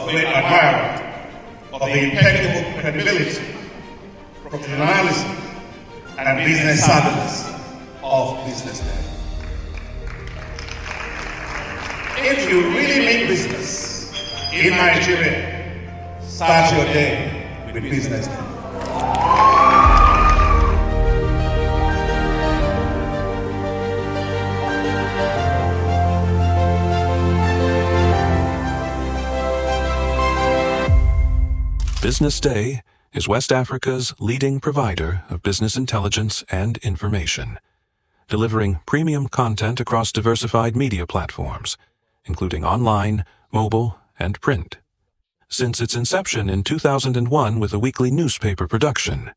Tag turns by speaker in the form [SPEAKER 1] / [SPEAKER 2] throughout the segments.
[SPEAKER 1] great admirer of the impeccable credibility, professionalism, and business savviness of BusinessDay. If you really mean business in Nigeria, start your day with BusinessDay.
[SPEAKER 2] BusinessDay is West Africa's leading provider of business intelligence and information, delivering premium content across diversified media platforms, including online, mobile, and print. Since its inception in 2001 with a weekly newspaper production,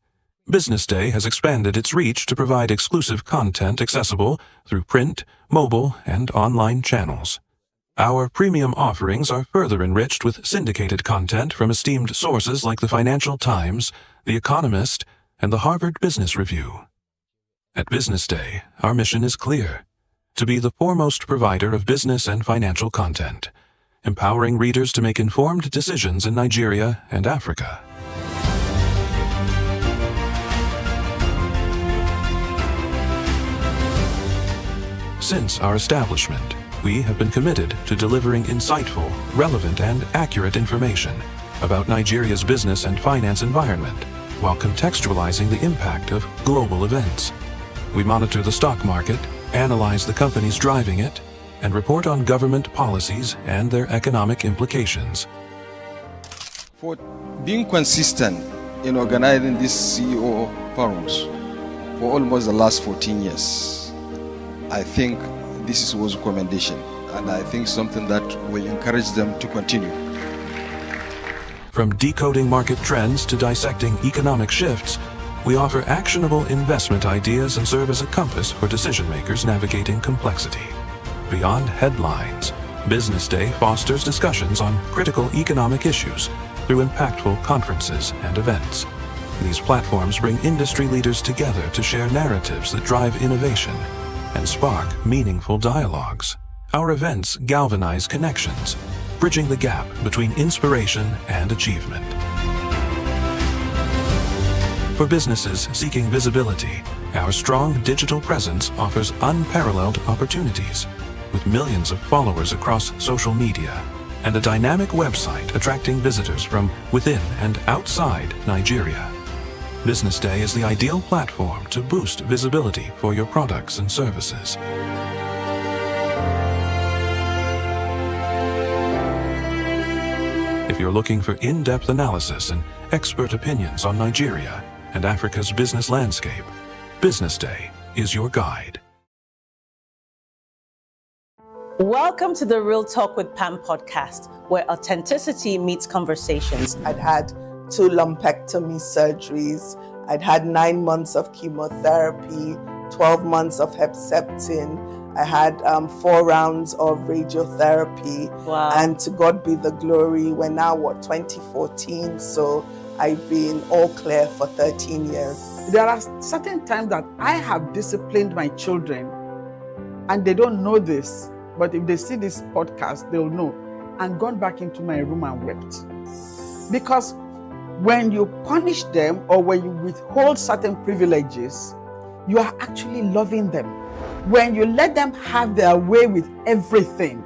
[SPEAKER 2] BusinessDay has expanded its reach to provide exclusive content accessible through print, mobile, and online channels. Our premium offerings are further enriched with syndicated content from esteemed sources like the Financial Times, The Economist, and the Harvard Business Review. At BusinessDay, our mission is clear: to be the foremost provider of business and financial content, empowering readers to make informed decisions in Nigeria and Africa. Since our establishment, we have been committed to delivering insightful, relevant, and accurate information about Nigeria's business and finance environment, while contextualizing the impact of global events. We monitor the stock market, analyze the companies driving it, and report on government policies and their economic implications.
[SPEAKER 3] For being consistent in organizing these CEO forums for almost the last 14 years, I think this is a recommendation, and I think something that will encourage them to continue.
[SPEAKER 2] From decoding market trends to dissecting economic shifts, we offer actionable investment ideas and serve as a compass for decision-makers navigating complexity. Beyond headlines, BusinessDay fosters discussions on critical economic issues through impactful conferences and events. These platforms bring industry leaders together to share narratives that drive innovation and spark meaningful dialogues. Our events galvanize connections, bridging the gap between inspiration and achievement. For businesses seeking visibility, our strong digital presence offers unparalleled opportunities, with millions of followers across social media and a dynamic website attracting visitors from within and outside Nigeria. BusinessDay is the ideal platform to boost visibility for your products and services. If you're looking for in-depth analysis and expert opinions on Nigeria and Africa's business landscape, BusinessDay is your guide.
[SPEAKER 4] Welcome to the Real Talk with Pam podcast, where authenticity meets conversations.
[SPEAKER 5] I'd had 2 lumpectomy surgeries. I'd had 9 months of chemotherapy, 12 months of Herceptin. I had 4 rounds of radiotherapy.
[SPEAKER 4] Wow.
[SPEAKER 5] And to God be the glory, we're now, 2014? So I've been all clear for 13 years.
[SPEAKER 6] There are certain times that I have disciplined my children, and they don't know this, but if they see this podcast, they'll know, and gone back into my room and wept. Because when you punish them or when you withhold certain privileges, you are actually loving them. When you let them have their way with everything,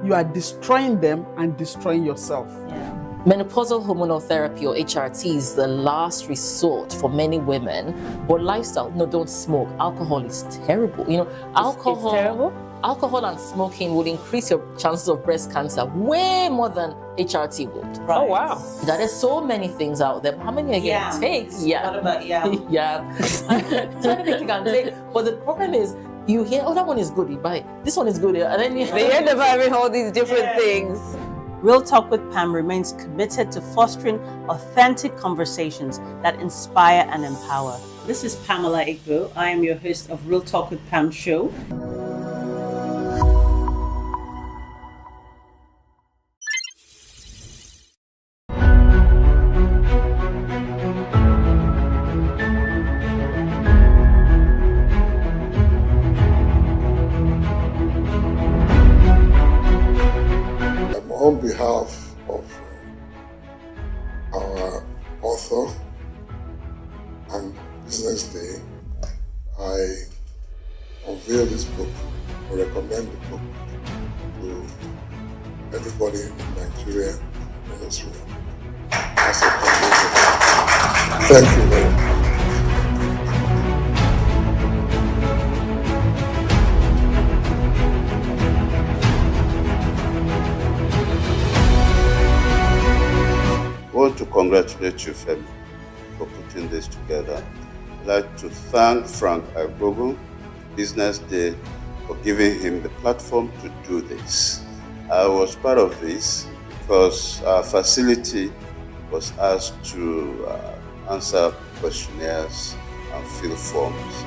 [SPEAKER 6] you are destroying them and destroying yourself.
[SPEAKER 4] Yeah.
[SPEAKER 7] Menopausal hormonal therapy, or HRT, is the last resort for many women. But lifestyle, no, don't smoke. Alcohol is terrible. You know, alcohol.
[SPEAKER 4] It's terrible?
[SPEAKER 7] Alcohol and smoking will increase your chances of breast cancer way more than HRT would.
[SPEAKER 4] Right. Oh, wow.
[SPEAKER 7] Now, there's so many things out there. How many are you going to take?
[SPEAKER 4] Yeah. What about yam?
[SPEAKER 7] Yeah. So many things you can take. But the problem is, you hear, oh, that one is good, you buy it. This one is good. And then you
[SPEAKER 4] end up having all these different things. Real Talk with Pam remains committed to fostering authentic conversations that inspire and empower. This is Pamela Igbo. I am your host of Real Talk with Pam show.
[SPEAKER 8] On behalf I unveil this book or recommend the book to everybody in Nigeria and Israel. That's a contribution. Thank you very much.
[SPEAKER 9] I want to congratulate you, Femi, for putting this together. I'd like to thank Frank Agbogu, Business Day, for giving him the platform to do this. I was part of this because our facility was asked to answer questionnaires and fill forms.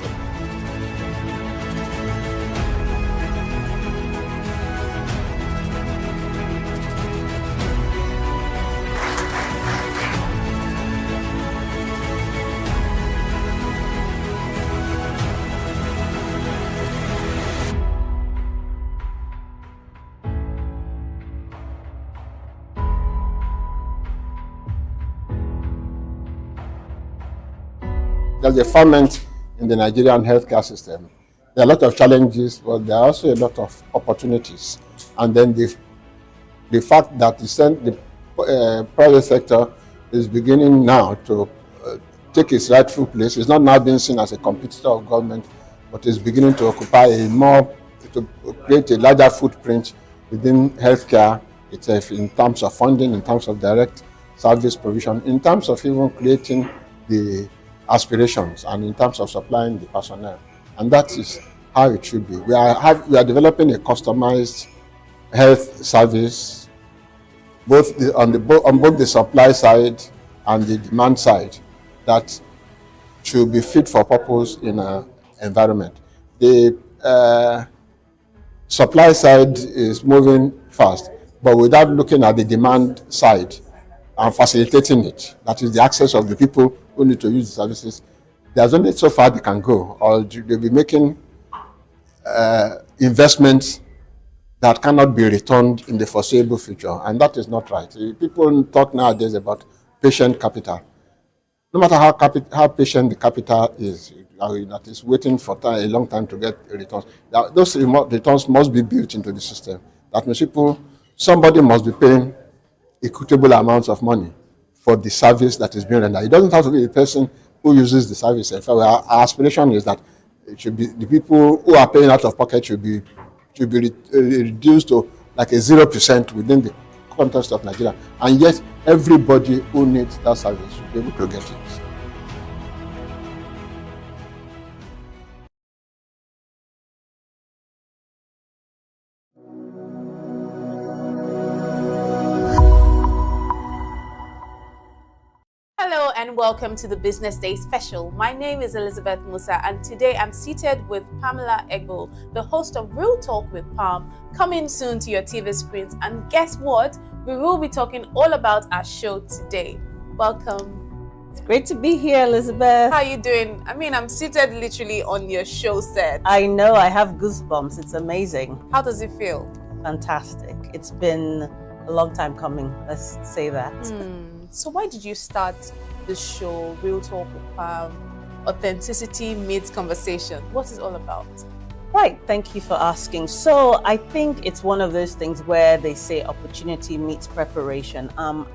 [SPEAKER 10] There's a ferment in the Nigerian healthcare system. There are a lot of challenges, but there are also a lot of opportunities. And then the fact that the private sector is beginning now to take its rightful place. It's not now being seen as a competitor of government, but is beginning to occupy to create a larger footprint within healthcare itself in terms of funding, in terms of direct service provision, in terms of even creating the aspirations and in terms of supplying the personnel. And that is how it should be. We are developing a customized health service on both the supply side and the demand side that should be fit for purpose in an environment. The supply side is moving fast, but without looking at the demand side and facilitating it, that is the access of the people who need to use the services. There's only so far they can go, or they'll be making investments that cannot be returned in the foreseeable future, and that is not right. People talk nowadays about patient capital. No matter how patient the capital is, that is waiting for a long time to get returns, those returns must be built into the system. That means somebody must be paying equitable amounts of money for the service that is being rendered. It doesn't have to be the person who uses the service. In fact, our aspiration is that it should be the people who are paying out of pocket should be reduced to like a 0% within the context of Nigeria. And yet, everybody who needs that service should be able to get it.
[SPEAKER 11] Hello and welcome to the Business Day special. My name is Elizabeth Musa and today I'm seated with Pamela Egbo, the host of Real Talk with Pam, coming soon to your TV screens. And guess what? We will be talking all about our show today. Welcome.
[SPEAKER 4] It's great to be here, Elizabeth.
[SPEAKER 11] How are you doing? I mean, I'm seated literally on your show set.
[SPEAKER 4] I know, I have goosebumps. It's amazing.
[SPEAKER 11] How does it feel?
[SPEAKER 4] Fantastic. It's been a long time coming, let's say that.
[SPEAKER 11] So why did you start the show, Real Talk with Pam? Authenticity meets conversation. What is it all about?
[SPEAKER 4] Right, thank you for asking. So I think it's one of those things where they say opportunity meets preparation.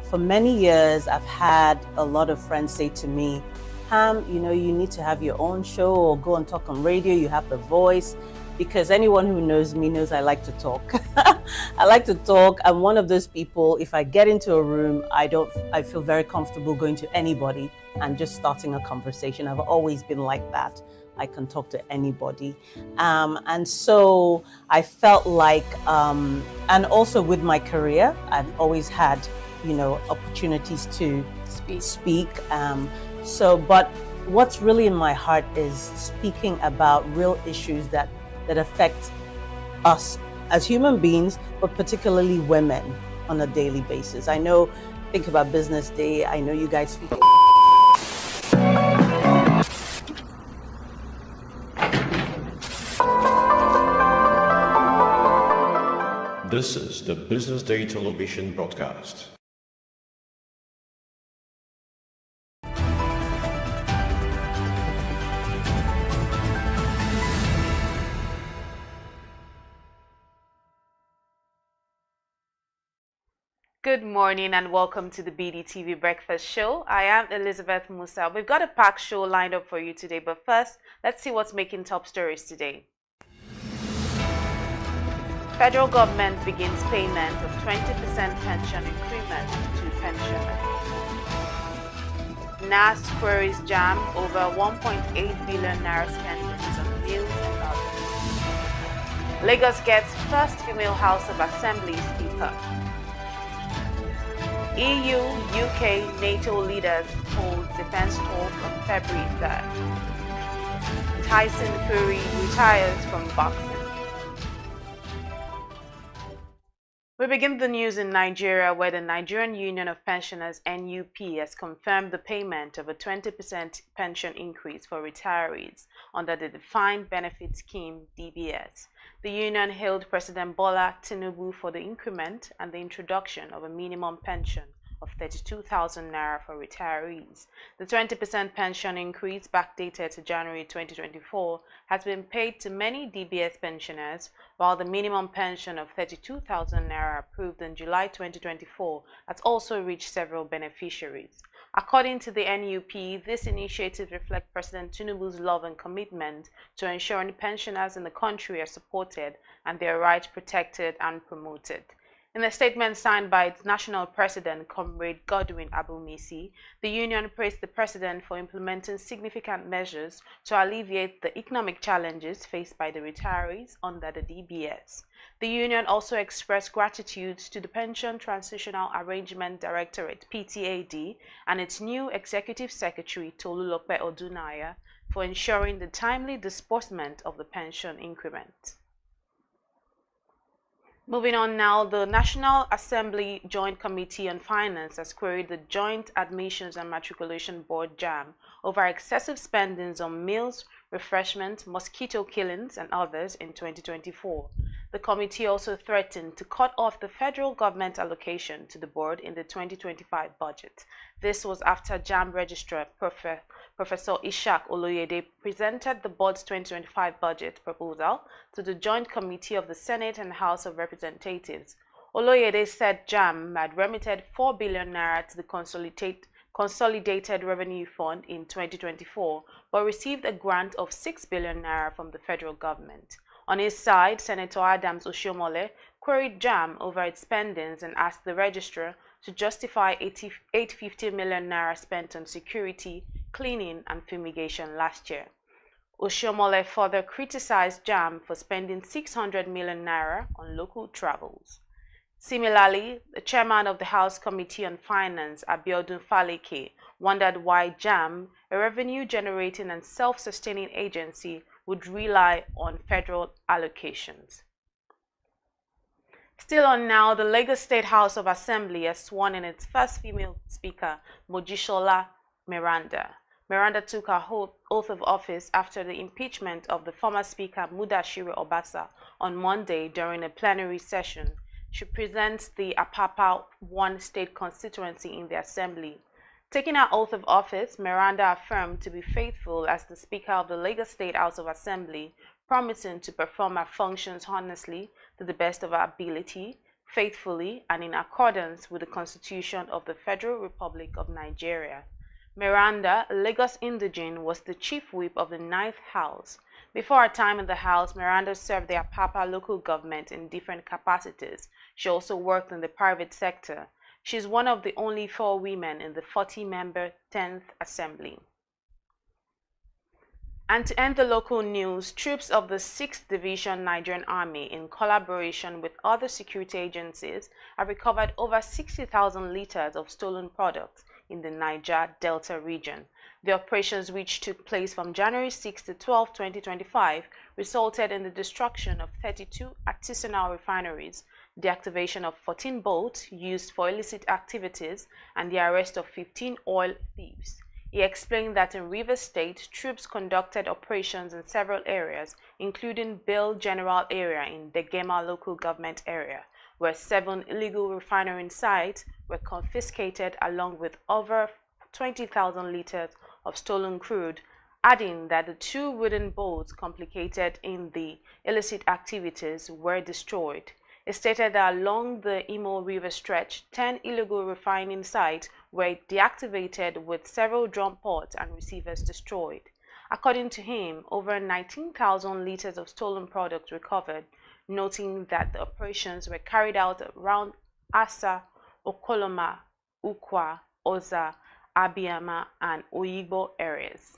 [SPEAKER 4] For many years, I've had a lot of friends say to me, Pam, you need to have your own show or go and talk on radio, you have the voice. Because anyone who knows me knows I like to talk. I like to talk. I'm one of those people, if I get into a room, I feel very comfortable going to anybody and just starting a conversation. I've always been like that. I can talk to anybody. And so I felt like, and also with my career, I've always had, opportunities to speak. But what's really in my heart is speaking about real issues that affect us as human beings, but particularly women on a daily basis. Think about Business Day. I know you guys speak.
[SPEAKER 12] This is the Business Day television broadcast.
[SPEAKER 11] Good morning and welcome to the BDTV Breakfast Show. I am Elizabeth Musa. We've got a packed show lined up for you today, but first, let's see what's making top stories today. Federal government begins payment of 20% pension increment to pensioners. NAS queries JAM over 1.8 billion naira spendings on meals and others. Lagos gets first female House of Assembly Speaker. EU, UK, NATO leaders hold defense talk on February 3rd. Tyson Fury retires from boxing. We begin the news in Nigeria, where the Nigerian Union of Pensioners (NUP) has confirmed the payment of a 20% pension increase for retirees under the Defined Benefit Scheme (DBS). The union hailed President Bola Tinubu for the increment and the introduction of a minimum pension of 32,000 naira for retirees. The 20% pension increase, backdated to January 2024, has been paid to many DBS pensioners, while the minimum pension of 32,000 naira approved in July 2024 has also reached several beneficiaries. According to the NUP, this initiative reflects President Tinubu's love and commitment to ensuring pensioners in the country are supported and their rights protected and promoted. In a statement signed by its national president, Comrade Godwin Abumisi, the union praised the president for implementing significant measures to alleviate the economic challenges faced by the retirees under the DBS. The union also expressed gratitude to the Pension Transitional Arrangement Directorate (PTAD) and its new Executive Secretary, Tolulope Odunaya, for ensuring the timely disbursement of the pension increment. Moving on now, the National Assembly Joint Committee on Finance has queried the Joint Admissions and Matriculation Board (JAM) over excessive spendings on meals, refreshment, mosquito killings, and others in 2024. The committee also threatened to cut off the federal government allocation to the board in the 2025 budget. This was after JAM Registrar Professor Ishak Oloyede presented the board's 2025 budget proposal to the Joint Committee of the Senate and House of Representatives. Oloyede said JAM had remitted 4 billion naira to the Consolidated Revenue Fund in 2024, but received a grant of 6 billion naira from the federal government. On his side, Senator Adams Oshiomhole queried JAM over its spendings and asked the registrar to justify 850 million naira spent on security, cleaning, and fumigation last year. Oshiomhole further criticized JAM for spending 600 million naira on local travels. Similarly, the chairman of the House Committee on Finance, Abiodun Faleke, wondered why JAM, a revenue-generating and self-sustaining agency, would rely on federal allocations. Still on now, the Lagos State House of Assembly has sworn in its first female speaker, Mojisola Meranda. Meranda took her oath of office after the impeachment of the former speaker, Mudashiru Obasa, on Monday during a plenary session. She presents the Apapa 1 state constituency in the assembly. Taking her oath of office, Meranda affirmed to be faithful as the Speaker of the Lagos State House of Assembly, promising to perform her functions honestly, to the best of her ability, faithfully, and in accordance with the Constitution of the Federal Republic of Nigeria. Meranda, a Lagos indigene, was the chief whip of the 9th House. Before her time in the House, Meranda served the Apapa local government in different capacities. She also worked in the private sector. She is one of the only 4 women in the 40-member 10th Assembly. And to end the local news, troops of the 6th Division Nigerian Army, in collaboration with other security agencies, have recovered over 60,000 liters of stolen products in the Niger Delta region. The operations, which took place from January 6 to 12, 2025, resulted in the destruction of 32 artisanal refineries, the activation of 14 boats used for illicit activities, and the arrest of 15 oil thieves. He explained that in Rivers State, troops conducted operations in several areas, including Bill General area in the Gema local government area, where 7 illegal refinery sites were confiscated along with over 20,000 liters of stolen crude, adding that the 2 wooden boats complicated in the illicit activities were destroyed. It stated that along the Imo River stretch, 10 illegal refining sites were deactivated with several drum ports and receivers destroyed. According to him, over 19,000 liters of stolen products recovered, noting that the operations were carried out around Asa, Okoloma, Ukwa, Oza, Abiyama, and Oyigbo areas.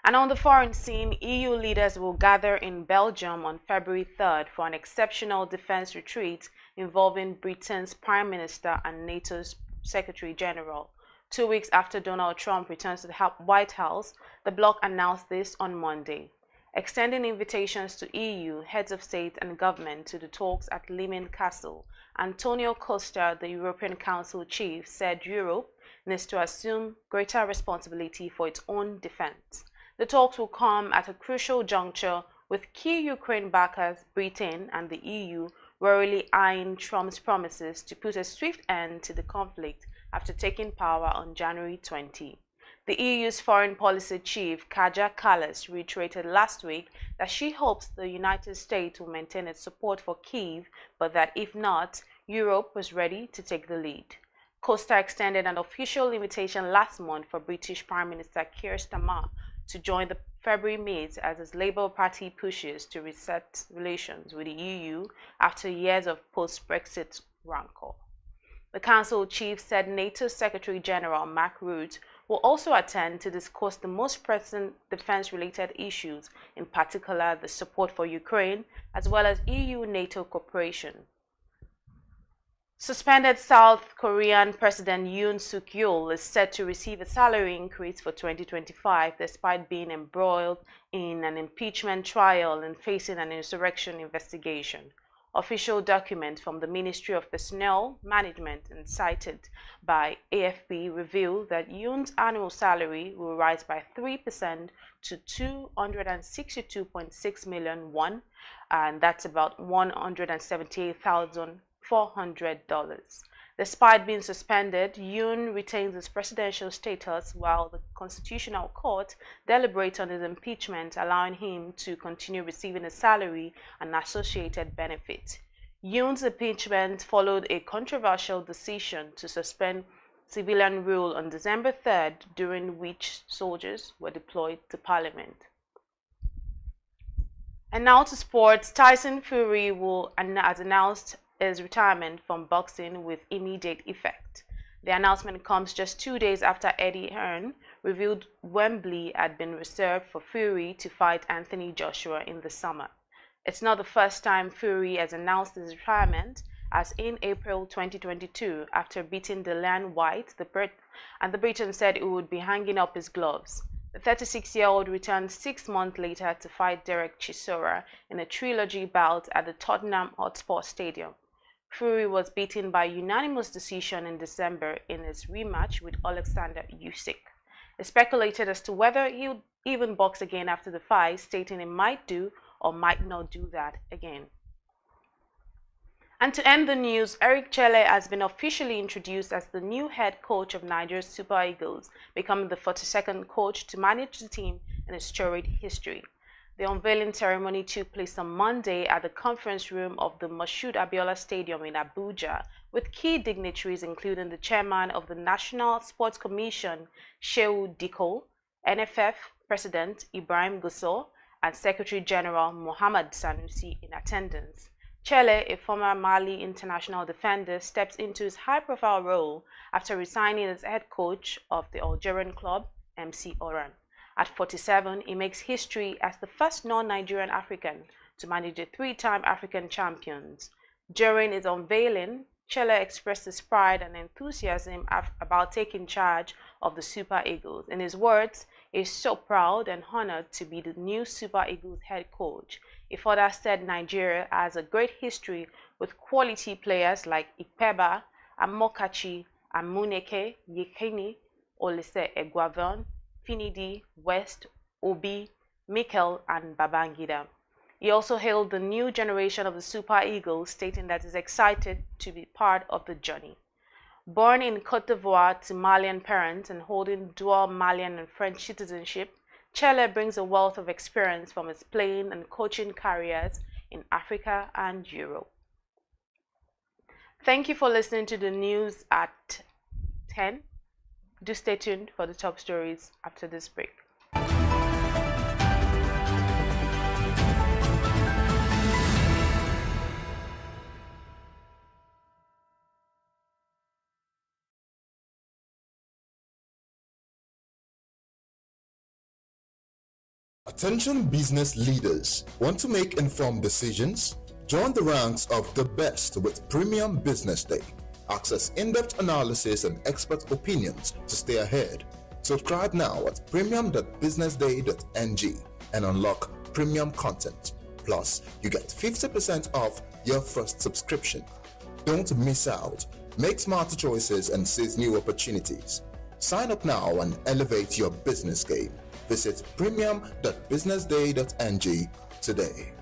[SPEAKER 11] And on the foreign scene, EU leaders will gather in Belgium on February 3rd for an exceptional defense retreat involving Britain's Prime Minister and NATO's Secretary General. 2 weeks after Donald Trump returns to the White House, the bloc announced this on Monday, extending invitations to EU heads of state and government to the talks at Leman Castle. Antonio Costa, the European Council chief, said Europe needs to assume greater responsibility for its own defense. The talks will come at a crucial juncture, with key Ukraine backers, Britain and the EU, warily eyeing Trump's promises to put a swift end to the conflict after taking power on January 20. The EU's foreign policy chief, Kaja Kallas, reiterated last week that she hopes the United States will maintain its support for Kyiv, but that if not, Europe was ready to take the lead. Costa extended an official invitation last month for British Prime Minister Keir Starmer to join the February meet as his Labour Party pushes to reset relations with the EU after years of post-Brexit rancor. The Council chief said NATO Secretary General Mark Rutte will also attend to discuss the most pressing defense-related issues, in particular the support for Ukraine, as well as EU-NATO cooperation. Suspended South Korean President Yoon Suk-yeol is set to receive a salary increase for 2025 despite being embroiled in an impeachment trial and facing an insurrection investigation. Official documents from the Ministry of Personnel Management and cited by AFP reveal that Yoon's annual salary will rise by 3% to 262.6 million won, and that's about $178,400. Despite being suspended, Yoon retains his presidential status while the Constitutional Court deliberates on his impeachment, allowing him to continue receiving a salary and associated benefits. Yoon's impeachment followed a controversial decision to suspend civilian rule on December 3rd, during which soldiers were deployed to Parliament. And now to sports. Tyson Fury has announced his retirement from boxing with immediate effect. The announcement comes just 2 days after Eddie Hearn revealed Wembley had been reserved for Fury to fight Anthony Joshua in the summer. It's not the first time Fury has announced his retirement, as in April 2022, after beating Dillian Whyte, the Briton said he would be hanging up his gloves. The 36-year-old returned 6 months later to fight Derek Chisora in a trilogy bout at the Tottenham Hotspur Stadium. Fury was beaten by unanimous decision in December in his rematch with Alexander Usyk. It's speculated as to whether he would even box again after the fight, stating he might do or might not do that again. And to end the news, Eric Chelle has been officially introduced as the new head coach of Nigeria's Super Eagles, becoming the 42nd coach to manage the team in its storied history. The unveiling ceremony took place on Monday at the conference room of the Moshood Abiola Stadium in Abuja, with key dignitaries including the chairman of the National Sports Commission, Shehu Diko, NFF President Ibrahim Gusso, and Secretary General Mohamed Sanusi in attendance. Chelle, a former Mali international defender, steps into his high-profile role after resigning as head coach of the Algerian club, MC Oran. At 47, he makes history as the first non-Nigerian African to manage the 3-time African champions. During his unveiling, Chelle expressed his pride and enthusiasm about taking charge of the Super Eagles. In his words, he is so proud and honored to be the new Super Eagles head coach. He further said Nigeria has a great history with quality players like Ikpeba, Amokachi, Amuneke, Yekini, Olise Eguavon, Finidi, West, Obi, Mikel, and Babangida. He also hailed the new generation of the Super Eagles, stating that he is excited to be part of the journey. Born in Côte d'Ivoire to Malian parents and holding dual Malian and French citizenship, Chelle brings a wealth of experience from his playing and coaching careers in Africa and Europe. Thank you for listening to the news at 10. Do stay tuned for the top stories after this break.
[SPEAKER 13] Attention business leaders. Want to make informed decisions? Join the ranks of the best with Premium Business Day. Access in-depth analysis and expert opinions to stay ahead. Subscribe now at premium.businessday.ng and unlock premium content. Plus, you get 50% off your first subscription. Don't miss out. Make smarter choices and seize new opportunities. Sign up now and elevate your business game. Visit premium.businessday.ng today.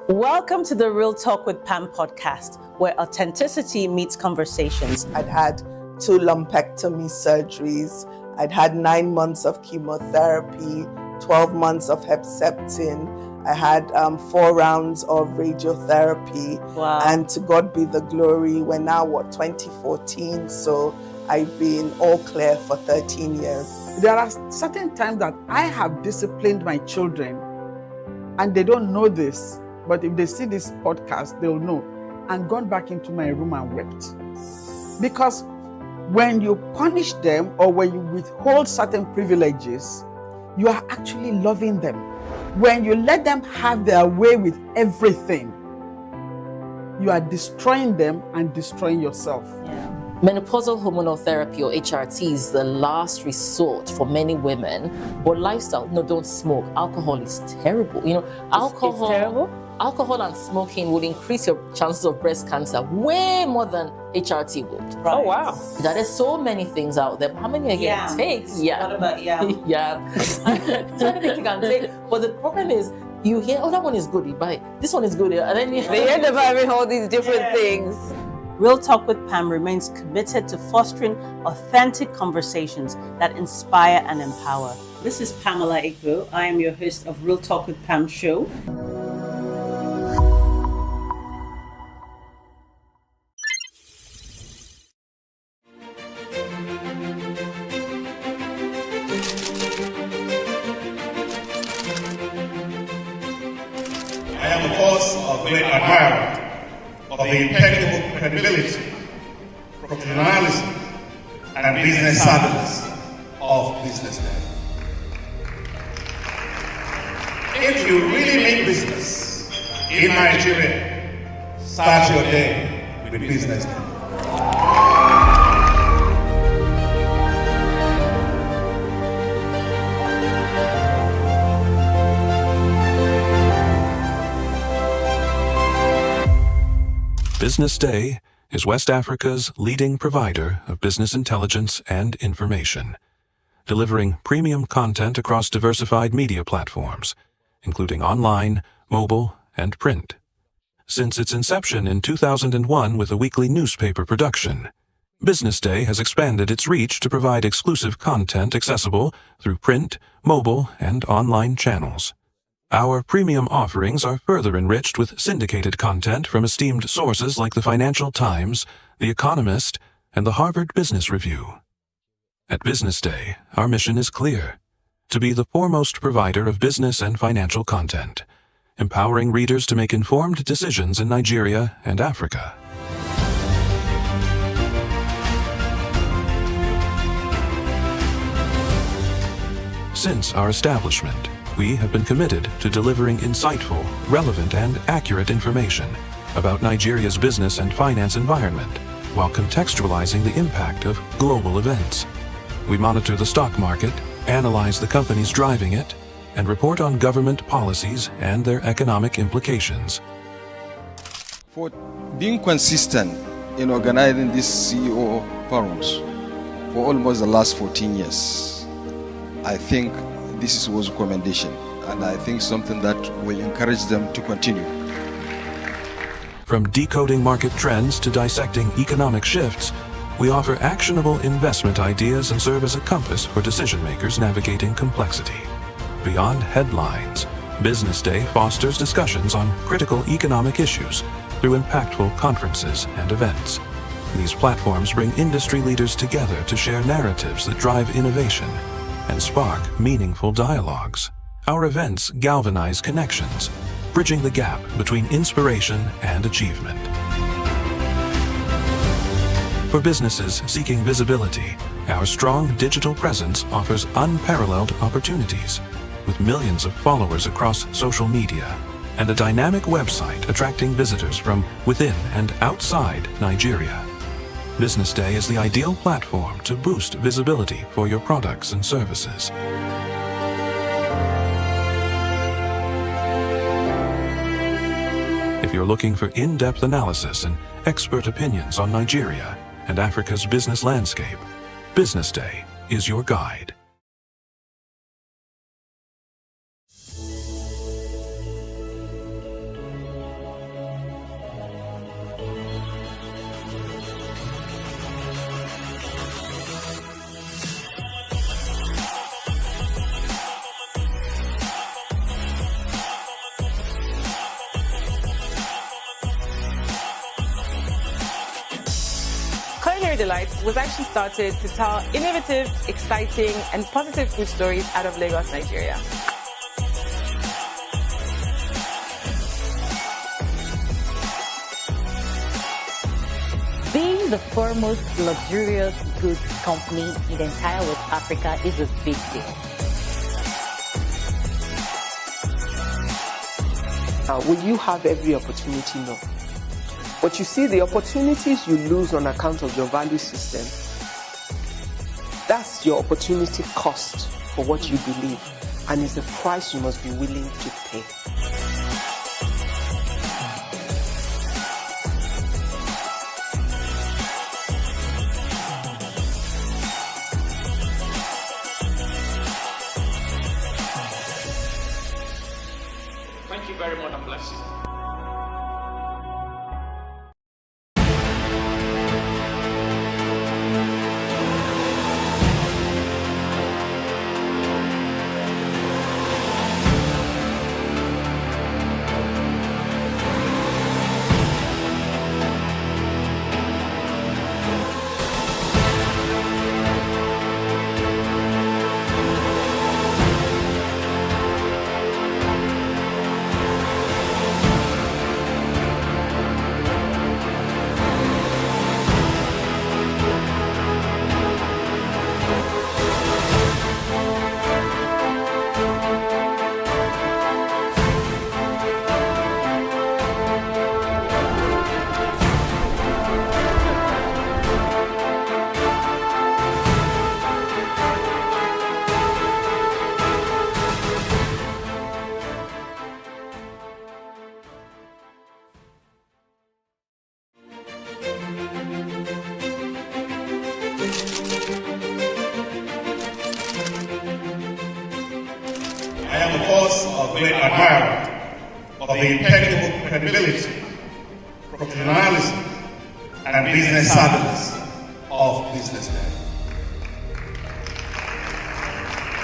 [SPEAKER 4] Welcome to the Real Talk with Pam podcast, where authenticity meets conversations.
[SPEAKER 5] I'd had 2 lumpectomy surgeries. I'd had 9 months of chemotherapy, 12 months of Herceptin. I had 4 rounds of radiotherapy.
[SPEAKER 4] Wow.
[SPEAKER 5] And to God be the glory, we're now, 2014? So I've been all clear for 13 years.
[SPEAKER 6] There are certain times that I have disciplined my children, and they don't know this, but if they see this podcast, they'll know, and gone back into my room and wept. Because when you punish them or when you withhold certain privileges, you are actually loving them. When you let them have their way with everything, you are destroying them and destroying yourself.
[SPEAKER 7] Menopausal hormonal therapy, or HRT, is the last resort for many women. But lifestyle, no, don't smoke. Alcohol is terrible. You know, alcohol.
[SPEAKER 4] It's terrible?
[SPEAKER 7] Alcohol and smoking would increase your chances of breast cancer way more than HRT would.
[SPEAKER 4] Right. Oh, wow.
[SPEAKER 7] There's so many things out there. How many are you going to take?
[SPEAKER 4] Yeah. What about
[SPEAKER 7] yeah. So many things you can take. But the problem is, you hear, oh, that one is good, you buy it. This one is good, and then
[SPEAKER 4] they end up having all these different things. Real Talk with Pam remains committed to fostering authentic conversations that inspire and empower. This is Pamela Igbo. I am your host of Real Talk with Pam show.
[SPEAKER 1] I am, of course, a great admirer of the impeccable credibility, professionalism, and business savviness of BusinessDay. If you really mean business in Nigeria, start your day with BusinessDay.
[SPEAKER 2] BusinessDay is West Africa's leading provider of business intelligence and information, delivering premium content across diversified media platforms, including online, mobile, and print. Since its inception in 2001 with a weekly newspaper production, BusinessDay has expanded its reach to provide exclusive content accessible through print, mobile, and online channels. Our premium offerings are further enriched with syndicated content from esteemed sources like the Financial Times, The Economist, and the Harvard Business Review. At BusinessDay, our mission is clear: to be the foremost provider of business and financial content, empowering readers to make informed decisions in Nigeria and Africa. Since our establishment, we have been committed to delivering insightful, relevant, and accurate information about Nigeria's business and finance environment, while contextualizing the impact of global events. We monitor the stock market, analyze the companies driving it, and report on government policies and their economic implications.
[SPEAKER 3] For being consistent in organizing these CEO forums for almost the last 14 years, I think this was a commendation, and I think something that will encourage them to continue.
[SPEAKER 2] From decoding market trends to dissecting economic shifts, we offer actionable investment ideas and serve as a compass for decision makers navigating complexity. beyond headlines, Business Day fosters discussions on critical economic issues through impactful conferences and events. These platforms bring industry leaders together to share narratives that drive innovation and spark meaningful dialogues. Our events galvanize connections, bridging the gap between inspiration and achievement. For businesses seeking visibility, our strong digital presence offers unparalleled opportunities, with millions of followers across social media and a dynamic website attracting visitors from within and outside Nigeria. Business Day is the ideal platform to boost visibility for your products and services. If you're looking for in-depth analysis and expert opinions on Nigeria and Africa's business landscape, Business Day is your guide.
[SPEAKER 14] Culinary Delights was actually started to tell innovative, exciting, and positive food stories out of Lagos, Nigeria.
[SPEAKER 15] Being the foremost luxurious goods company in the entire West Africa is a big deal.
[SPEAKER 16] Will you have every opportunity? No. But you see, the opportunities you lose on account of your value system, that's your opportunity cost for what you believe, and it's the price you must be willing to pay.
[SPEAKER 17] Thank you very much and bless you.
[SPEAKER 1] I am, of course, a great admirer of the impeccable credibility, professionalism, and business savviness of Business Day.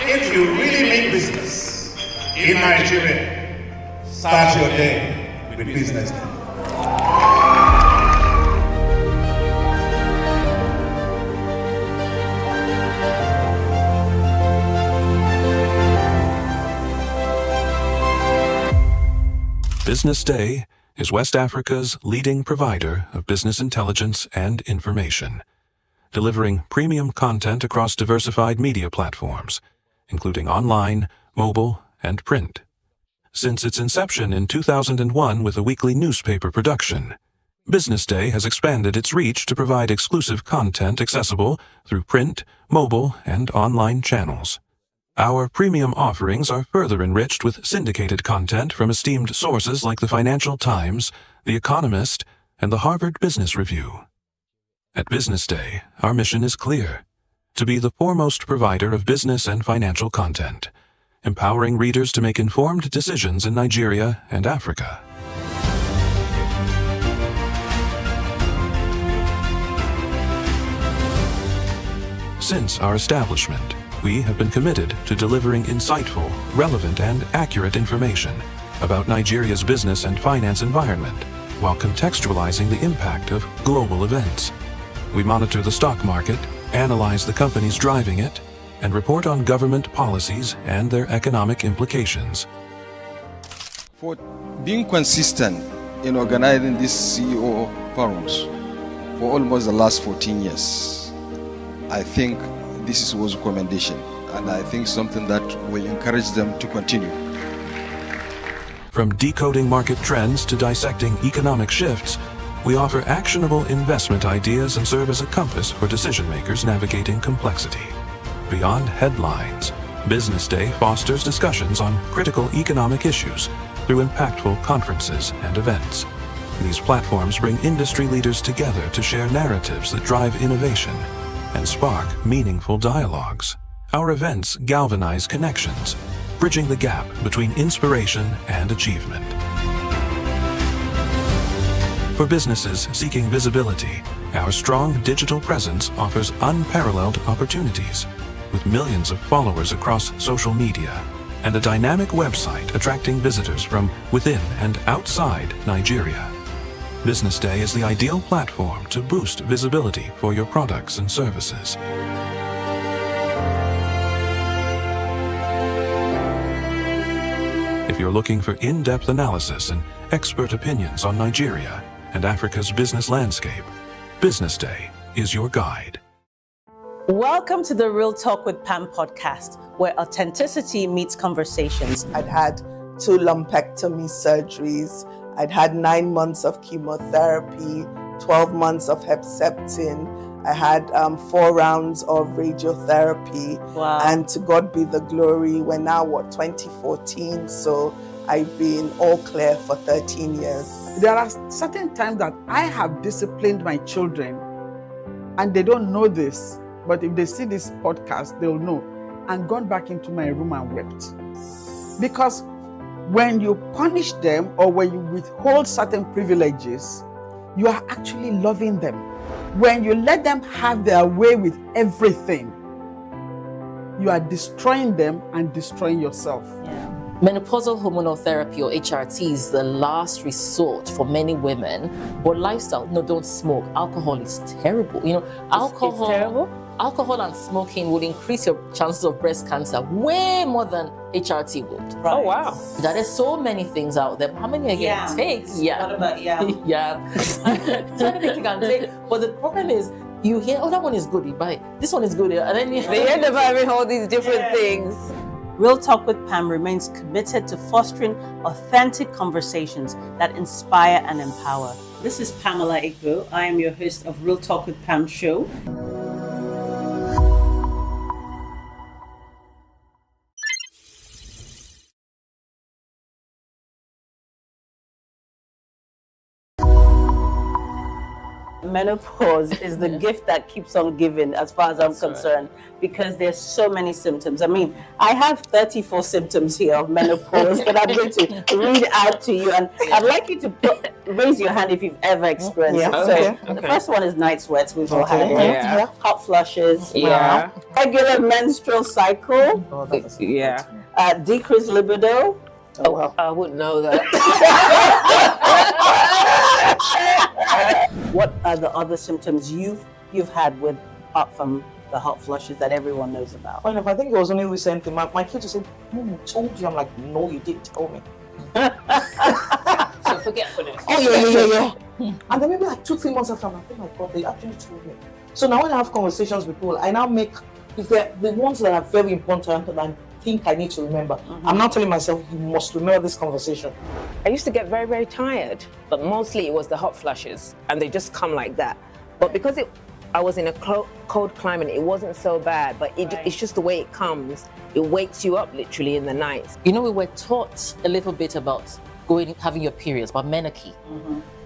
[SPEAKER 1] If you really mean business in Nigeria, start your day with Business Day.
[SPEAKER 2] Business Day is West Africa's leading provider of business intelligence and information, delivering premium content across diversified media platforms, including online, mobile, and print. Since its inception in 2001 with a weekly newspaper production, Business Day has expanded its reach to provide exclusive content accessible through print, mobile, and online channels. Our premium offerings are further enriched with syndicated content from esteemed sources like the Financial Times, The Economist, and the Harvard Business Review. At Business Day, our mission is clear: to be the foremost provider of business and financial content, empowering readers to make informed decisions in Nigeria and Africa. Since our establishment, we have been committed to delivering insightful, relevant, and accurate information about Nigeria's business and finance environment while contextualizing the impact of global events. We monitor the stock market, analyze the companies driving it, and report on government policies and their economic implications.
[SPEAKER 3] For being consistent in organizing these CEO forums for almost the last 14 years, I think this was a commendation, and I think something that will encourage them to continue.
[SPEAKER 2] From decoding market trends to dissecting economic shifts, we offer actionable investment ideas and serve as a compass for decision makers navigating complexity. Beyond headlines, Business Day fosters discussions on critical economic issues through impactful conferences and events. These platforms bring industry leaders together to share narratives that drive innovation and spark meaningful dialogues. Our events galvanize connections, bridging the gap between inspiration and achievement. For businesses seeking visibility, our strong digital presence offers unparalleled opportunities. With millions of followers across social media and a dynamic website attracting visitors from within and outside Nigeria, Business Day is the ideal platform to boost visibility for your products and services. If you're looking for in-depth analysis and expert opinions on Nigeria and Africa's business landscape, Business Day is your guide.
[SPEAKER 4] Welcome to the Real Talk with Pam podcast, where authenticity meets conversations.
[SPEAKER 5] I'd had 2 lumpectomy surgeries. I'd had 9 months of chemotherapy, 12 months of Herceptin. I had 4 rounds of radiotherapy.
[SPEAKER 4] Wow.
[SPEAKER 5] And to God be the glory, we're now, 2014? So I've been all clear for 13 years.
[SPEAKER 6] There are certain times that I have disciplined my children, and they don't know this, but if they see this podcast, they'll know, and gone back into my room and wept. Because when you punish them or when you withhold certain privileges, you are actually loving them. When you let them have their way with everything, you are destroying them and destroying yourself.
[SPEAKER 7] Menopausal hormonal therapy, or HRT, is the last resort for many women. But lifestyle, no, don't smoke. Alcohol is terrible. You know, alcohol.
[SPEAKER 4] It's terrible?
[SPEAKER 7] Alcohol and smoking would increase your chances of breast cancer way more than HRT would.
[SPEAKER 4] Right. Oh, wow.
[SPEAKER 7] There are so many things out there. How many are you going to take? Yeah.
[SPEAKER 4] What about yam?
[SPEAKER 7] Yeah. So many things you can take. But the problem is, you hear, oh, that one is good, you buy it. This one is good. And then you
[SPEAKER 4] They end up having all these different things. Real Talk with Pam remains committed to fostering authentic conversations that inspire and empower. This is Pamela Igbo. I am your host of Real Talk with Pam show. Menopause is the gift that keeps on giving, as far as I'm concerned, because there's so many symptoms. I mean, I have 34 symptoms here of menopause that I'm going to read out to you, and I'd like you to raise your hand if you've ever experienced it. So the first one is night sweats. We've all had it. Hot flushes. Regular menstrual cycle. Decreased libido.
[SPEAKER 18] Oh, well, I wouldn't know that.
[SPEAKER 4] What are the other symptoms you've had with, apart from the hot flushes that everyone knows about?
[SPEAKER 18] Well, I think it was only recently. My kids would say, "Mom, I told you." I'm like, "No, you didn't tell me."
[SPEAKER 7] So forgetfulness.
[SPEAKER 18] Oh yeah. And then maybe like 2-3 months after, I'm like, "Oh my God, they actually told me." So now when I have conversations with people, I now make, if they're the ones that are very important and I think I need to remember, I'm now telling myself, you must remember this conversation.
[SPEAKER 19] I used to get very, very tired, but mostly it was the hot flushes, and they just come like that. But because I was in a cold climate, it wasn't so bad, but it's just the way it comes. It wakes you up literally in the night.
[SPEAKER 7] You know, we were taught a little bit about having your periods, about menarche,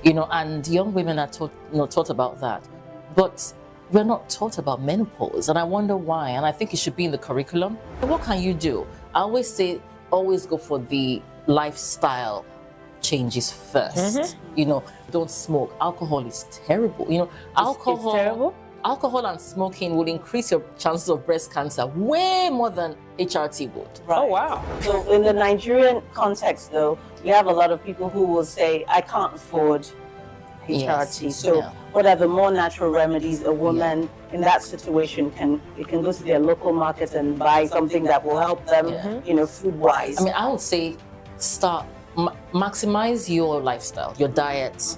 [SPEAKER 7] you know, and young women are taught about that. But we're not taught about menopause, and I wonder why, and I think it should be in the curriculum. What can you do? I always say, always go for the lifestyle changes first. You know, don't smoke. Alcohol is terrible. You know, alcohol.
[SPEAKER 19] It's terrible?
[SPEAKER 7] alcohol and smoking will increase your chances of breast cancer way more than HRT would.
[SPEAKER 4] Right.
[SPEAKER 19] Oh, wow.
[SPEAKER 4] So in the Nigerian context, though, we have a lot of people who will say, I can't afford HRT.
[SPEAKER 7] Yes.
[SPEAKER 4] So
[SPEAKER 7] Yeah.
[SPEAKER 4] what are the more natural remedies a woman in that situation can go to their local market and buy something that will help them, you know, food-wise?
[SPEAKER 7] I mean, I would say maximize your lifestyle, your diet,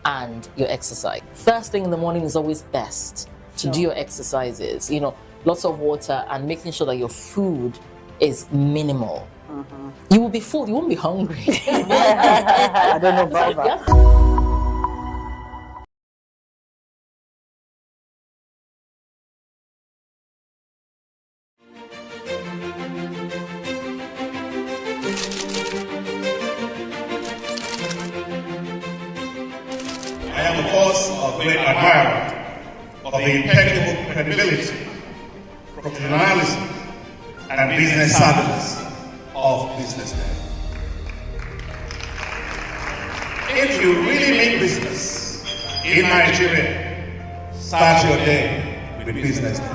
[SPEAKER 7] and your exercise. First thing in the morning is always best to do your exercises. You know, lots of water and making sure that your food is minimal. You will be full, you won't be hungry.
[SPEAKER 4] I don't know about that.
[SPEAKER 1] I am, of course, a great admirer of the impeccable credibility, professionalism, and business savviness of BusinessDay. If you really mean business in Nigeria, start your day with BusinessDay.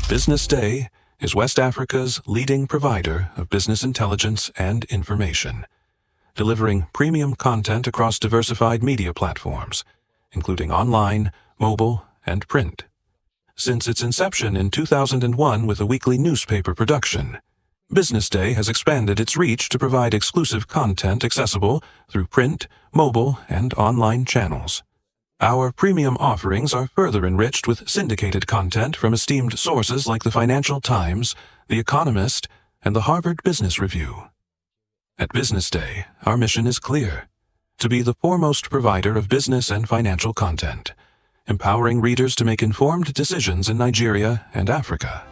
[SPEAKER 2] BusinessDay is West Africa's leading provider of business intelligence and information, delivering premium content across diversified media platforms, including online, mobile, and print. Since its inception in 2001 with a weekly newspaper production, BusinessDay has expanded its reach to provide exclusive content accessible through print, mobile, and online channels. Our premium offerings are further enriched with syndicated content from esteemed sources like the Financial Times, The Economist, and the Harvard Business Review. At BusinessDay, our mission is clear: to be the foremost provider of business and financial content, empowering readers to make informed decisions in Nigeria and Africa.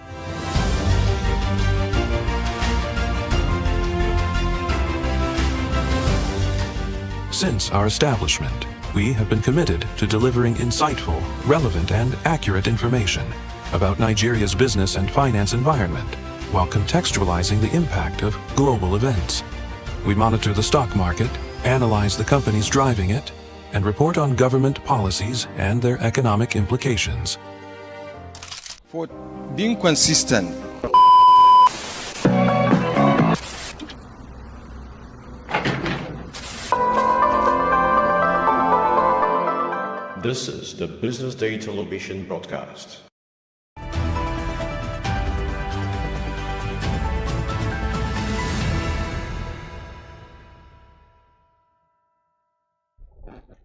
[SPEAKER 2] Since our establishment, we have been committed to delivering insightful, relevant, and accurate information about Nigeria's business and finance environment while contextualizing the impact of global events. We monitor the stock market, analyze the companies driving it, and report on government policies and their economic implications.
[SPEAKER 3] For being consistent,
[SPEAKER 12] This is the Business Day television broadcast.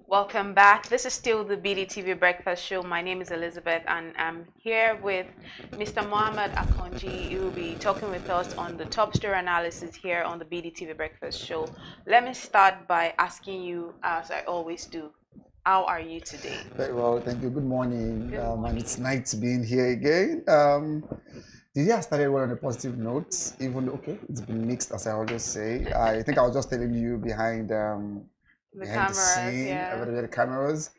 [SPEAKER 11] Welcome back. This is still the BDTV Breakfast Show. My name is Elizabeth and I'm here with Mr. Mohammed Akonji. He will be talking with us on the top story analysis here on the BDTV Breakfast Show. Let me start by asking you, as I always do, how are you today?
[SPEAKER 20] Very well, thank you. Good morning. And it's nice being here again. The year started well on a positive note, even though, it's been mixed, as I always say. I think I was just telling you behind the scene, the cameras.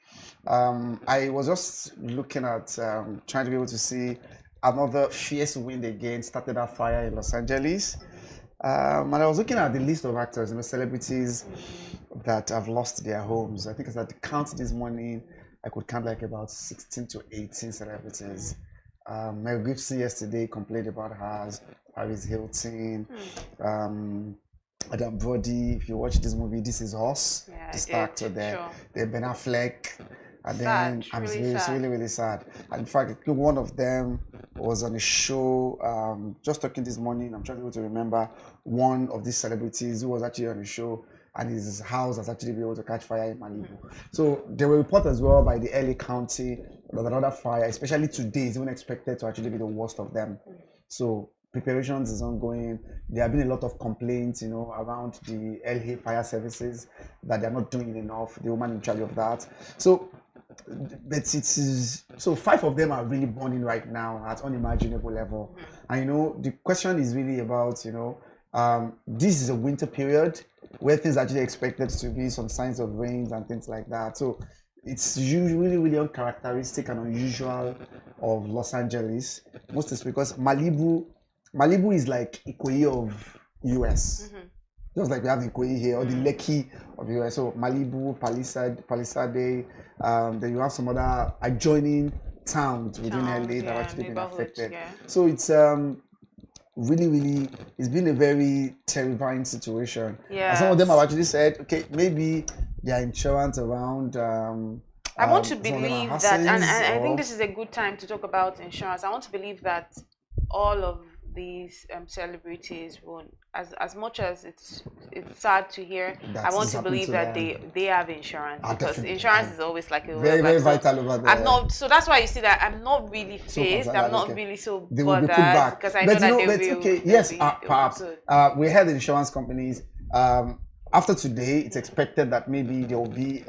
[SPEAKER 20] I was just looking at trying to be able to see another fierce wind again started that fire in Los Angeles. And I was looking at the list of actors, celebrities that have lost their homes. I think as I count this morning, I could count like about 16 to 18 celebrities. Mel Gibson yesterday complained about hers, Paris Hilton, Adam Brody. If you watch this movie, This Is Us, the star actor there. Sure. Then Ben Affleck. And then it's really sad. And in fact, one of them was on a show, just talking this morning, I'm trying to remember one of these celebrities who was actually on the show and his house has actually been able to catch fire in Malibu. So there were reports as well by the LA County that another fire, especially today, is even expected to actually be the worst of them. So preparations is ongoing. There have been a lot of complaints, around the LA fire services that they're not doing enough, the woman in charge of that. So, but so 5 of them are really burning right now at unimaginable level. And the question is really about, this is a winter period where things are actually expected to be some signs of rains and things like that. So it's usually really uncharacteristic and unusual of Los Angeles. Mostly because Malibu is like Ikoyi of US. Just like we have Ikoyi here, or the Lekki of US. So Malibu, Palisade, then you have some other adjoining towns within LA that have actually been affected. So it's really, it's been a very terrifying situation. And some of them have actually said, okay, maybe their insurance around.
[SPEAKER 11] I want to believe that, and I think this is a good time to talk about insurance. I want to believe that all of these celebrities won't, as much as it's sad to hear, I want to believe that they have insurance, because insurance is always like a
[SPEAKER 20] very vital over there.
[SPEAKER 11] I'm not, so that's why you see that I'm not really phased. I'm not really so
[SPEAKER 20] they will
[SPEAKER 11] bothered,
[SPEAKER 20] be put back
[SPEAKER 11] because I know that they will.
[SPEAKER 20] Okay, yes, perhaps we had insurance companies. After today, it's expected that maybe there will be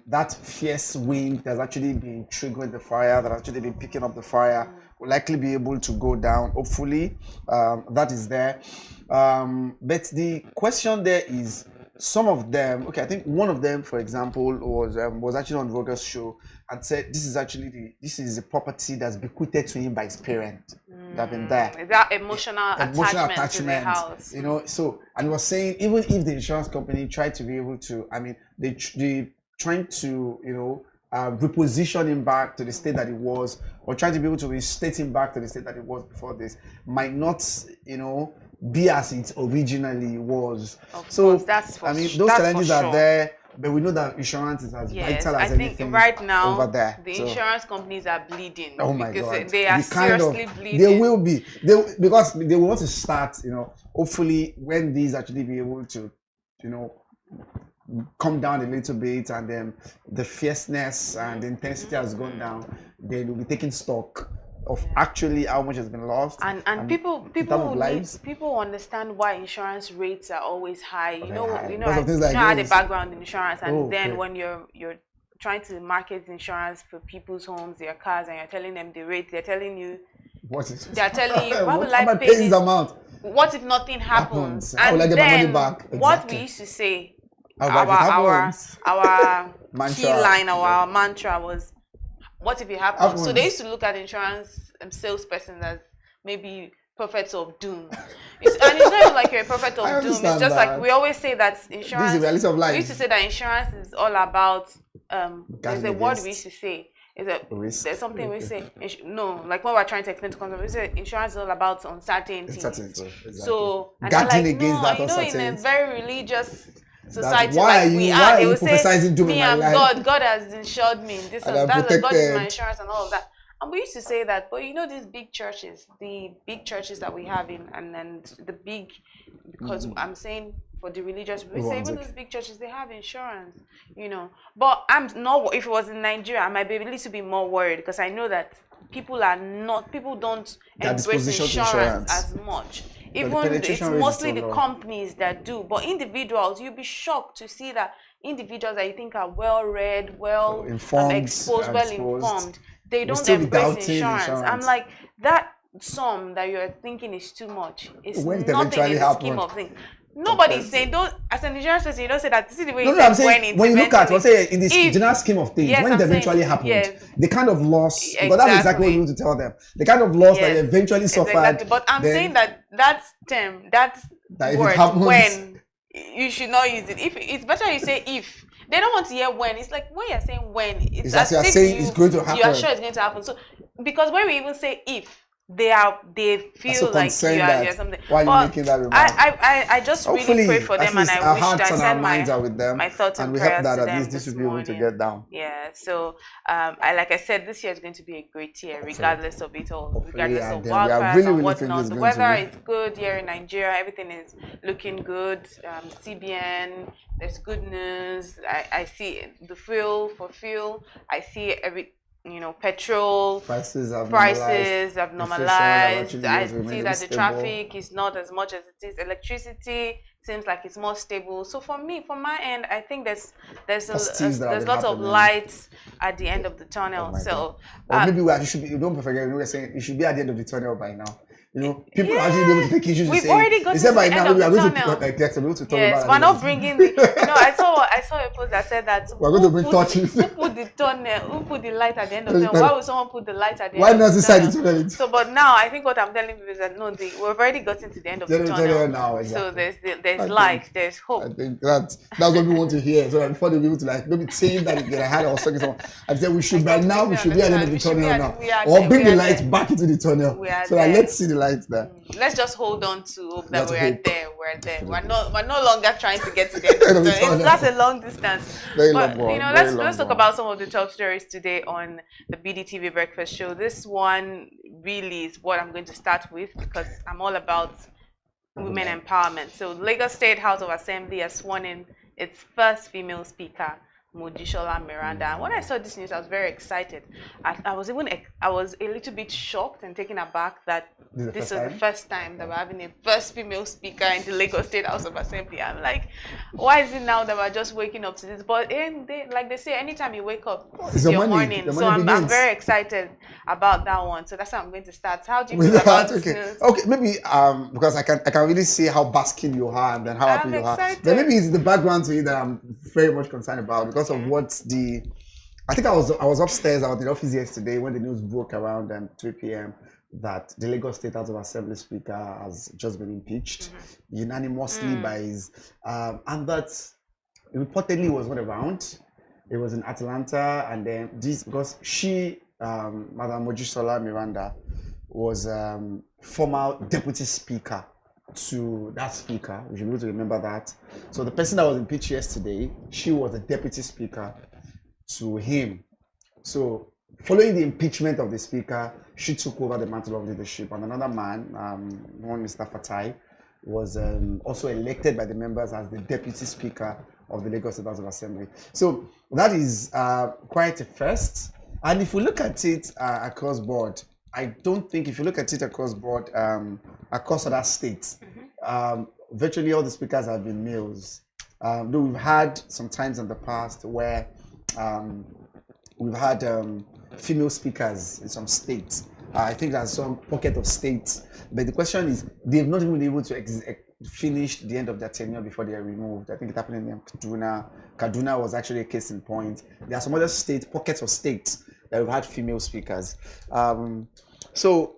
[SPEAKER 20] that fierce wind that's actually been triggering the fire, that actually been picking up the fire, will likely be able to go down. Hopefully, that is there. But the question there is, some of them, okay, I think one of them, for example, was actually on Roger's show and said this is a property that's bequeathed to him by his parents that have been there.
[SPEAKER 11] That emotional attachment to the house.
[SPEAKER 20] You know, so, and he was saying, even if the insurance company tried to be able to, I mean, they trying to, you know, reposition him back to the state that it was, or trying to be able to restate him back to the state that it was before this, might not, you know, be as it originally was.
[SPEAKER 11] Of
[SPEAKER 20] so
[SPEAKER 11] course, that's for,
[SPEAKER 20] I mean, those challenges are there, but we know that insurance is as vital as anything. I think
[SPEAKER 11] right now
[SPEAKER 20] over there.
[SPEAKER 11] The insurance companies are bleeding.
[SPEAKER 20] Oh my God,
[SPEAKER 11] they are seriously bleeding.
[SPEAKER 20] They will be. Because they want to start. You know, hopefully when these actually be able to, you know, come down a little bit, and then the fierceness and the intensity has gone down, then we'll be taking stock of actually how much has been lost,
[SPEAKER 11] and people understand why insurance rates are always high. I had a background in insurance, and then when you're trying to market insurance for people's homes, their cars, and you're telling them the rate, they're telling you why will I pay this amount? What if nothing happens?
[SPEAKER 20] How will I get my money back? Exactly.
[SPEAKER 11] What we used to say, our key line, our mantra was, what if it happens? So they used to look at insurance salesperson as maybe prophets of doom. And it's not even like you're a prophet of doom. It's just that. Like we always say that insurance.
[SPEAKER 20] This is the reality of life.
[SPEAKER 11] We used to say that insurance is all about. There's a word we used to say. There's something we say. No, like when we're trying to explain to customers, we say insurance is all about uncertainty. Exactly. So
[SPEAKER 20] guarding against that
[SPEAKER 11] uncertainty. In a very religious society like we are, they will say, me, I'm God. God has insured me. This and that. God is my insurance and all of that. And we used to say that, but you know, these big churches, the big churches that we have and the big, because I'm saying for the religious, we say even those big churches, they have insurance, you know. But I'm not, if it was in Nigeria, I might be a little bit more worried, because I know that people don't embrace insurance as much. Even it's mostly the companies that do, but individuals, you'll be shocked to see that individuals that you think are well-read, exposed, well-informed, they don't embrace insurance. I'm like, that sum that you're thinking is too much. It's nothing in the scheme of things. Nobody's saying, as an insurance person, you don't say that. This is the way
[SPEAKER 20] I'm saying, when you look at, let's say, in this general scheme of things, when it eventually happened, the kind of loss, but that's exactly what you need to tell them. The kind of loss that you eventually suffered. Exactly.
[SPEAKER 11] But I'm saying that term, that word, when, you should not use it. If it's better you say if. They don't want to hear when. It's like when you're saying when, it's as if
[SPEAKER 20] it's going to happen.
[SPEAKER 11] You are sure it's going to happen. So because when we even say if, they feel like you're something.
[SPEAKER 20] Why are you making that remark?
[SPEAKER 11] I just really pray for them, and I wish that I send my thoughts and prayers
[SPEAKER 20] hope that
[SPEAKER 11] to
[SPEAKER 20] at
[SPEAKER 11] them
[SPEAKER 20] least this will be able to get down.
[SPEAKER 11] Yeah. So like I said, this year is going to be a great year, regardless of it all, regardless of wildfires and whatnot. The weather is good here in Nigeria. Everything is looking good. CBN. There's good news. I see the fuel. I see petrol prices have normalized. I see that the traffic is not as much as it is. Electricity seems like it's more stable. So from my end, I think there's lots of lights at the end of the tunnel. Or
[SPEAKER 20] maybe we should be. Don't forget, we were saying it should be at the end of the tunnel by now. You know, people are actually able to take issues.
[SPEAKER 11] We've already got to the end of the tunnel. Yes, we're not bringing the. You know, I saw a post that said that
[SPEAKER 20] we're going to bring torches.
[SPEAKER 11] Who put the tunnel? Who put the light at the end of the tunnel? Why would someone put the light at the
[SPEAKER 20] Why
[SPEAKER 11] end of the tunnel?
[SPEAKER 20] Why not inside the tunnel?
[SPEAKER 11] So, but now I think what I'm telling you is that no, we've already gotten to the end of the tunnel
[SPEAKER 20] now. Exactly.
[SPEAKER 11] So there's light, there's hope.
[SPEAKER 20] I think that's what we want to hear. So that before they be able to like maybe saying that again, I had or second someone. I said we should by now we should be at the end of the tunnel now, or bring the light back into the tunnel. So that let's see the lights there.
[SPEAKER 11] Let's just hold on to hope that we're there. We're no longer trying to get to the end of the tunnel. That's a long distance.
[SPEAKER 20] Very
[SPEAKER 11] but
[SPEAKER 20] long,
[SPEAKER 11] you know, let's talk about some of the top stories today on the BDTV Breakfast Show. This one really is what I'm going to start with because I'm all about women empowerment. So Lagos State House of Assembly has sworn in its first female speaker, Mojisola Miranda. And when I saw this news, I was very excited. I was a little bit shocked and taken aback that this was the first time that we're having a first female speaker in the Lagos State House of Assembly. I'm like, why is it now that we're just waking up to this? But like they say, anytime you wake up, it's your morning. So I'm very excited about that one. So that's how I'm going to start. How do you feel about this news?
[SPEAKER 20] Okay, maybe because I can really see how basking you are and then how happy you are. But maybe it's the background to it that I'm very much concerned about because of what I think I was upstairs. I was in the office yesterday when the news broke around 3 p.m. that the Lagos State House of Assembly Speaker has just been impeached unanimously by his and that reportedly was not around. It was in Atlanta, and then this because she Madam Mojisola Miranda was former deputy speaker to that speaker. We should be able to remember that. So the person that was impeached yesterday, she was a deputy speaker to him. So following the impeachment of the speaker, she took over the mantle of leadership, and another man, one Mr. Fatai, was also elected by the members as the deputy speaker of the Lagos State House of Assembly. So that is quite a first. And if we look at it across board, I don't think if you look at it across board, across other states, virtually all the speakers have been males. Though we've had some times in the past where we've had female speakers in some states. I think there's some pocket of states, but the question is they've not even been able to finish the end of their tenure before they are removed. I think it happened in Kaduna. Kaduna was actually a case in point. There are some other states, pockets of states that we've had female speakers. So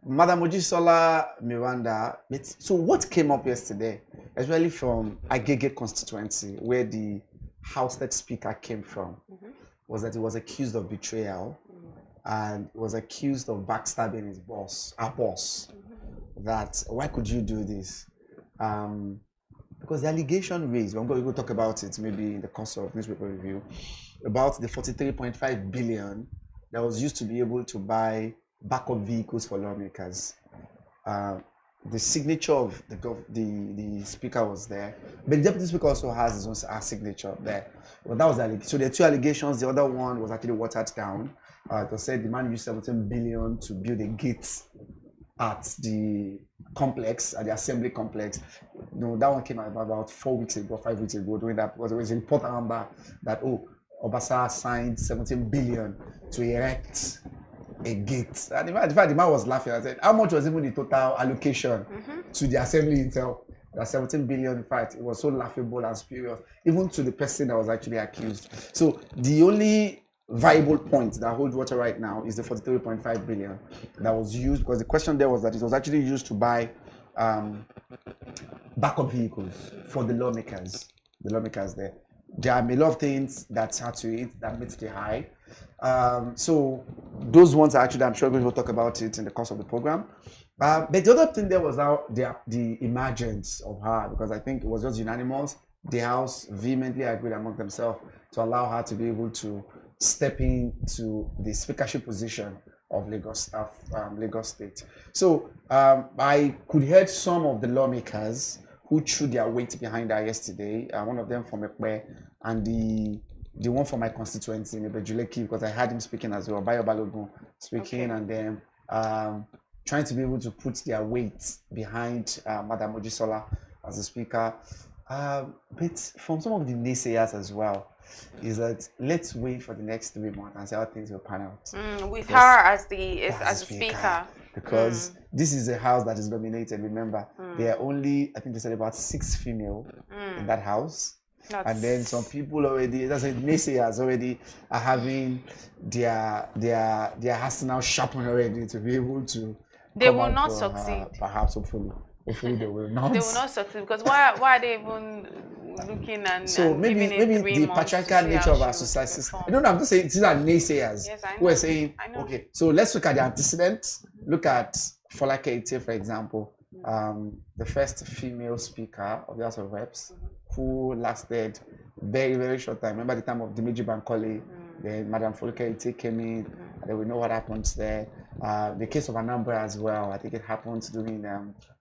[SPEAKER 20] Madam Mojisola Miranda, so what came up yesterday, especially from Agege constituency, where the House-led speaker came from, was that he was accused of betrayal and was accused of backstabbing his boss, our boss. That why could you do this? Because the allegation raised, I'm going to talk about it maybe in the course of newspaper review, about the 43.5 billion that was used to be able to buy backup vehicles for lawmakers. The signature of the speaker was there, but the deputy speaker also has his own signature there. Well, that was the allegation. So there are two allegations. The other one was actually watered down. It was said the man used 17 billion to build a gate at the complex, at the assembly complex. No, that one came out about 4 weeks ago, 5 weeks ago, doing that because it was important that Obasa signed 17 billion to erect a gate. And in fact, the man was laughing. I said, how much was even the total allocation to the assembly itself? That 17 billion, in fact, it was so laughable and spurious, even to the person that was actually accused. So the only viable point that holds water right now is the 43.5 billion that was used, because the question there was that it was actually used to buy backup vehicles for the lawmakers there. There are a lot of things that's hard to it that meets the high. So those ones are actually, I'm sure we will talk about it in the course of the program. But the other thing there was how the emergence of her, because I think it was just unanimous. The House vehemently agreed among themselves to allow her to be able to step into the speakership position of Lagos State. So I could hear some of the lawmakers who threw their weight behind her yesterday. One of them from Ekpe, and the one from my constituency, Nebejuleki, because I heard him speaking as well, Bayo Balogun speaking, and then trying to be able to put their weight behind Madam Mojisola as a speaker. But from some of the naysayers as well, is that let's wait for the next 3 months and see how things will pan out.
[SPEAKER 11] With her as the speaker.
[SPEAKER 20] Because this is a house that is dominated. Remember, there are only, I think they said about 6 female in that house. And then some people already, that's it, naysayers already are having their arsenal sharpened already to be able to.
[SPEAKER 11] They will not succeed.
[SPEAKER 20] Perhaps, hopefully they will not.
[SPEAKER 11] They will not succeed because why are they even looking and
[SPEAKER 20] so
[SPEAKER 11] and
[SPEAKER 20] maybe the patriarchal nature of our society. I'm just saying these are naysayers who are saying, okay, so let's look at the antecedents. Look at Fola Keite, for example, the first female speaker of the House of Reps, who lasted very, very short time. Remember the time of Dimeji Bankole, then Madam Fola Keite came in, and then we know what happens there. The case of Anambra as well, I think it happened during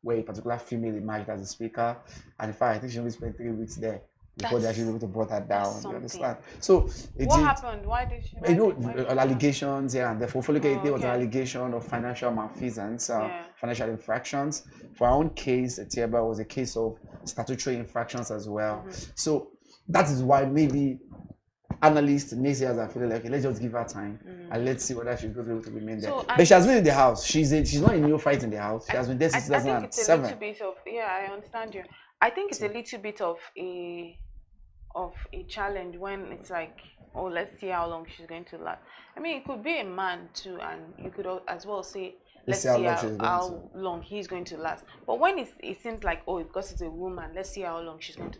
[SPEAKER 20] where a particular female emerged as a speaker, and in fact, I think she only spent 3 weeks there before they actually able to bring that down. You understand? So
[SPEAKER 11] what happened? Why did she?
[SPEAKER 20] Allegations here and therefore Fola Keite was an allegation of financial malfeasance, financial infractions. For our own case, Etieba was a case of statutory infractions as well. So that is why maybe analysts, naysayers are feeling like, okay, let's just give her time and let's see whether she's going to be able to remain there. But she has been in the house. She's not a neophyte in the house. She has been there since 2007.
[SPEAKER 11] I think it's a little bit of I understand you. I think it's a little bit of a challenge when it's like, oh, let's see how long she's going to last. I mean, it could be a man too, and you could as well say, let's see how long he's going to last. But when it seems like, oh, because it's a woman, let's see how long she's going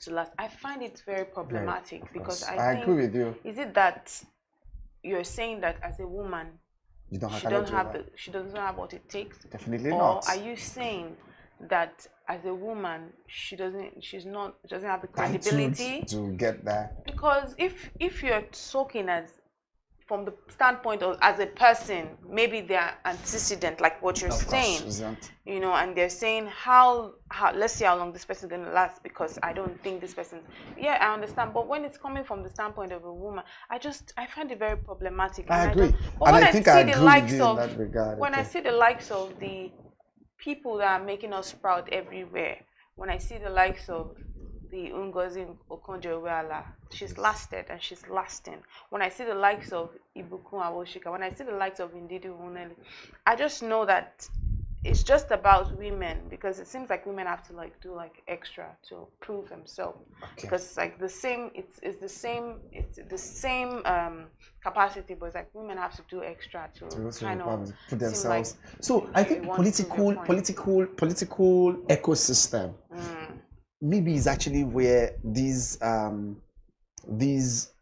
[SPEAKER 11] to last. I find it very problematic because I think,
[SPEAKER 20] agree with you.
[SPEAKER 11] Is it that you're saying that as a woman, she doesn't have what it takes?
[SPEAKER 20] Definitely
[SPEAKER 11] or
[SPEAKER 20] not.
[SPEAKER 11] Or are you saying that as a woman she doesn't have the credibility
[SPEAKER 20] to get that?
[SPEAKER 11] Because if you're talking from the standpoint of as a person, maybe they're antecedent, like what you're saying, you know, and they're saying how let's see how long this person is going to last, because I don't think this person. Yeah, I understand, but when it's coming from the standpoint of a woman, I find it very problematic.
[SPEAKER 20] I agree,
[SPEAKER 11] but
[SPEAKER 20] and I think I agree with you in that regard.
[SPEAKER 11] When I see the likes of the people that are making us proud everywhere, when I see the likes of the Ngozi Okonjo-Iweala, she's lasted and she's lasting. When I see the likes of Ibukun Awoshika, when I see the likes of Ndidi Huneli, I just know that it's just about women, because it seems like women have to do extra to prove themselves. Because it's like the same, it's the same capacity, but it's like women have to do extra to kind of
[SPEAKER 20] put themselves. So I think political ecosystem. Maybe it's actually where these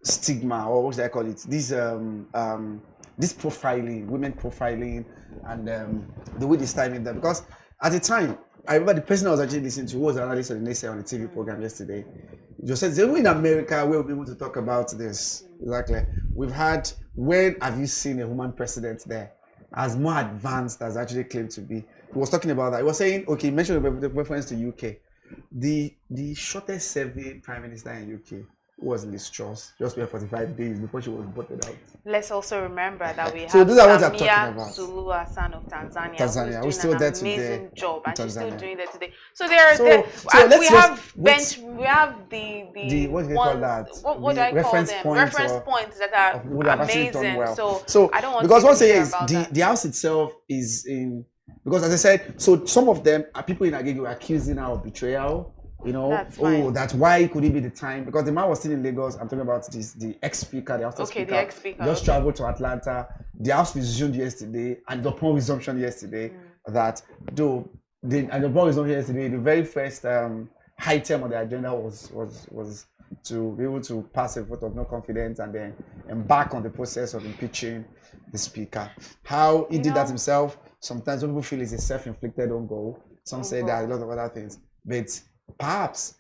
[SPEAKER 20] stigma, or what should I call it, this profiling, women profiling, and the way they styling them. Because at the time, I remember the person I was actually listening to, who was an analyst on the Nation on the TV program yesterday, just said, in America, we'll be able to talk about this. Exactly. We've had, when have you seen a woman president there as more advanced as actually claimed to be? He was talking about that. He was saying, okay, he mentioned the reference to UK. The shortest serving prime minister in UK was Liz Truss, just 45 days before she was voted out.
[SPEAKER 11] Let's also remember that we have
[SPEAKER 20] Samia
[SPEAKER 11] Suluhu Hassan of Tanzania,
[SPEAKER 20] who's still there
[SPEAKER 11] today. Amazing job, and she's still doing that today. So we have the
[SPEAKER 20] what do you call that?
[SPEAKER 11] What do I call them? Reference points that are amazing.
[SPEAKER 20] Well.
[SPEAKER 11] So I don't want
[SPEAKER 20] because
[SPEAKER 11] to
[SPEAKER 20] one thing is the house itself is in. Because as I said, so some of them are people in Agege were accusing her of betrayal. You know, that's why could it be the time? Because the man was still in Lagos. I'm talking about the ex-speaker, the House Speaker.
[SPEAKER 11] The ex-speaker.
[SPEAKER 20] Just traveled to Atlanta. The House resumed yesterday, and upon resumption yesterday, the very first item on the agenda was to be able to pass a vote of no confidence and then embark on the process of impeaching the speaker. How he did that himself, sometimes people feel it's a self-inflicted own goal. Some say there are a lot of other things. But perhaps